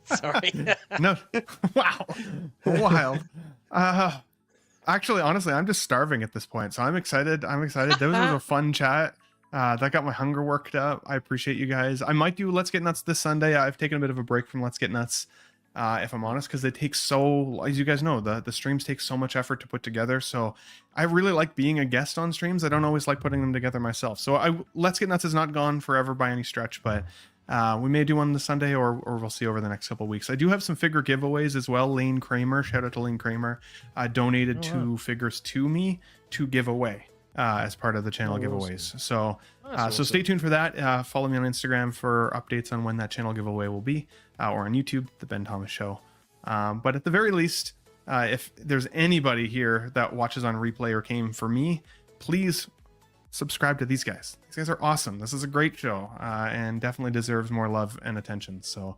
Sorry. No. Wow. Wild. Actually, honestly, I'm just starving at this point, so I'm excited. This was a fun chat. That got my hunger worked up. I appreciate you guys. I might do Let's Get Nuts this Sunday. I've taken a bit of a break from Let's Get Nuts, if I'm honest, because it takes so, as you guys know, the streams take so much effort to put together. So I really like being a guest on streams. I don't always like putting them together myself. So Let's Get Nuts is not gone forever by any stretch, but we may do one this Sunday, or we'll see over the next couple of weeks. I do have some figure giveaways as well. Lane Kramer, shout out to Lane Kramer, donated 2 figures to me to give away as part of the channel giveaways. Awesome. So stay tuned for that. Follow me on Instagram for updates on when that channel giveaway will be, or on YouTube, The Ben Thomas Show. But at the very least, if there's anybody here that watches on replay or came for me, please subscribe to these guys. These guys are awesome. This is a great show, and definitely deserves more love and attention. So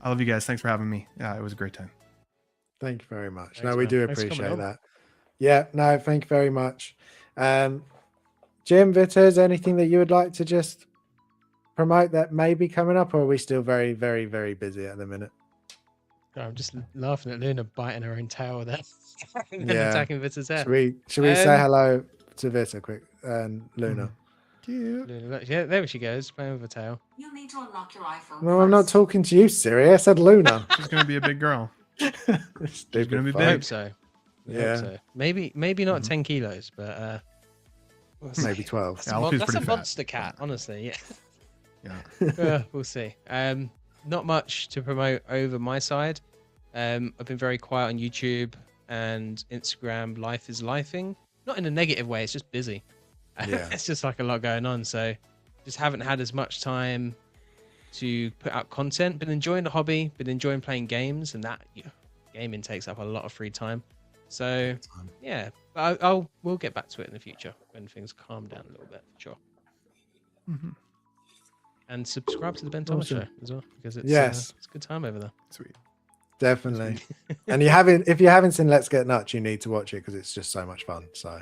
I love you guys. Thanks for having me. It was a great time. Thank you very much. We do appreciate that. Yeah, no, thank you very much. Jim, Vitters, anything that you would like to just promote that may be coming up, or are we still very, very, very busy at the minute? I'm just laughing at Luna biting her own tail there. And Yeah. attacking Vita's hair. Should we say hello to Vita quick and Luna? Cute. Luna, yeah, there she goes, playing with her tail. You'll need to unlock your iPhone. No, I'm not talking to you, Siri. I said Luna. She's gonna be a big girl. She's gonna be I big. hope so. I Yeah. hope so. Maybe not 10 kilos, but we'll see. Maybe 12. That's, Alfie's that's a pretty fat. monster cat, honestly. Yeah. Yeah. We'll see. Not much to promote over my side. I've been very quiet on YouTube and Instagram. Life is lifing, not in a negative way. It's just busy. Yeah. It's just like a lot going on. So just haven't had as much time to put out content. Been enjoying the hobby. Been enjoying playing games, and that gaming takes up a lot of free time. So yeah, but we'll get back to it in the future when things calm down a little bit. Sure. Mm-hmm. And subscribe to the Ben Thomas Show as well, because it's it's a good time over there. Sweet. Definitely. And if you haven't seen Let's Get Nuts, you need to watch it because it's just so much fun. So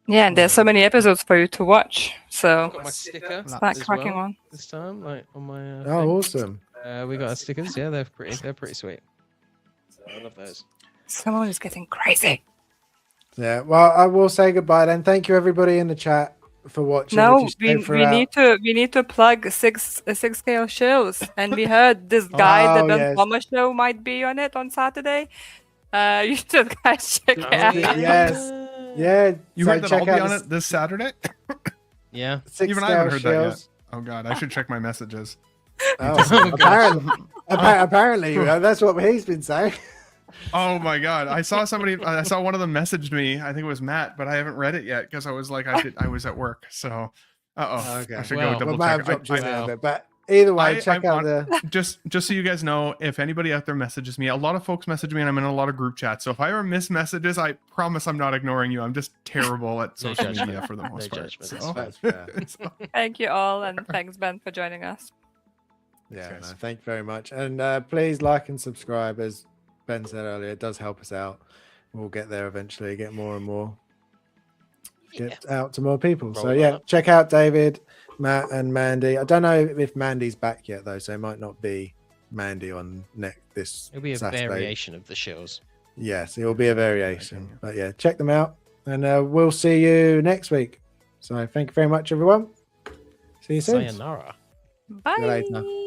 Yeah, and there's so many episodes for you to watch. So Got my sticker start as cracking well on. this time, like on my. oh, awesome. We got our stickers. Yeah, they're pretty sweet. So I love those. Someone is getting crazy. Yeah. Well, I will say goodbye then. Thank you everybody in the chat for watching. No, If you stayed we need to plug six scale shows, and we heard this guy, the Ben Thomas Show, might be on it on Saturday. You should guys check it out. Yes. Yeah. You heard that I'll be on it this Saturday? Yeah. Even I haven't heard that yet. Oh god, I should check my messages. Oh, apparently, that's what he's been saying. Oh my god, I saw one of them messaged me. I think it was Matt, but I haven't read it yet because I was like, I was at work. So, okay. I should go double check. But either way, check out the. Just so you guys know, if anybody out there messages me, a lot of folks message me, and I'm in a lot of group chats. So if I ever miss messages, I promise I'm not ignoring you. I'm just terrible at social media for the most part. So. That's fair. Thank you all, and thanks Ben for joining us. Yeah, no, thank you very much, and please like and subscribe. As Ben said earlier, it does help us out. We'll get there eventually, get more and more, get out to more people. So yeah, check out David, Matt, and Mandy. I don't know if Mandy's back yet though, so it might not be Mandy on this. It'll be a Saturday. variation of the shows. Yes, it will be a variation. But yeah, check them out, and we'll see you next week. So thank you very much, everyone. See you soon. Sayonara. Bye. See you later.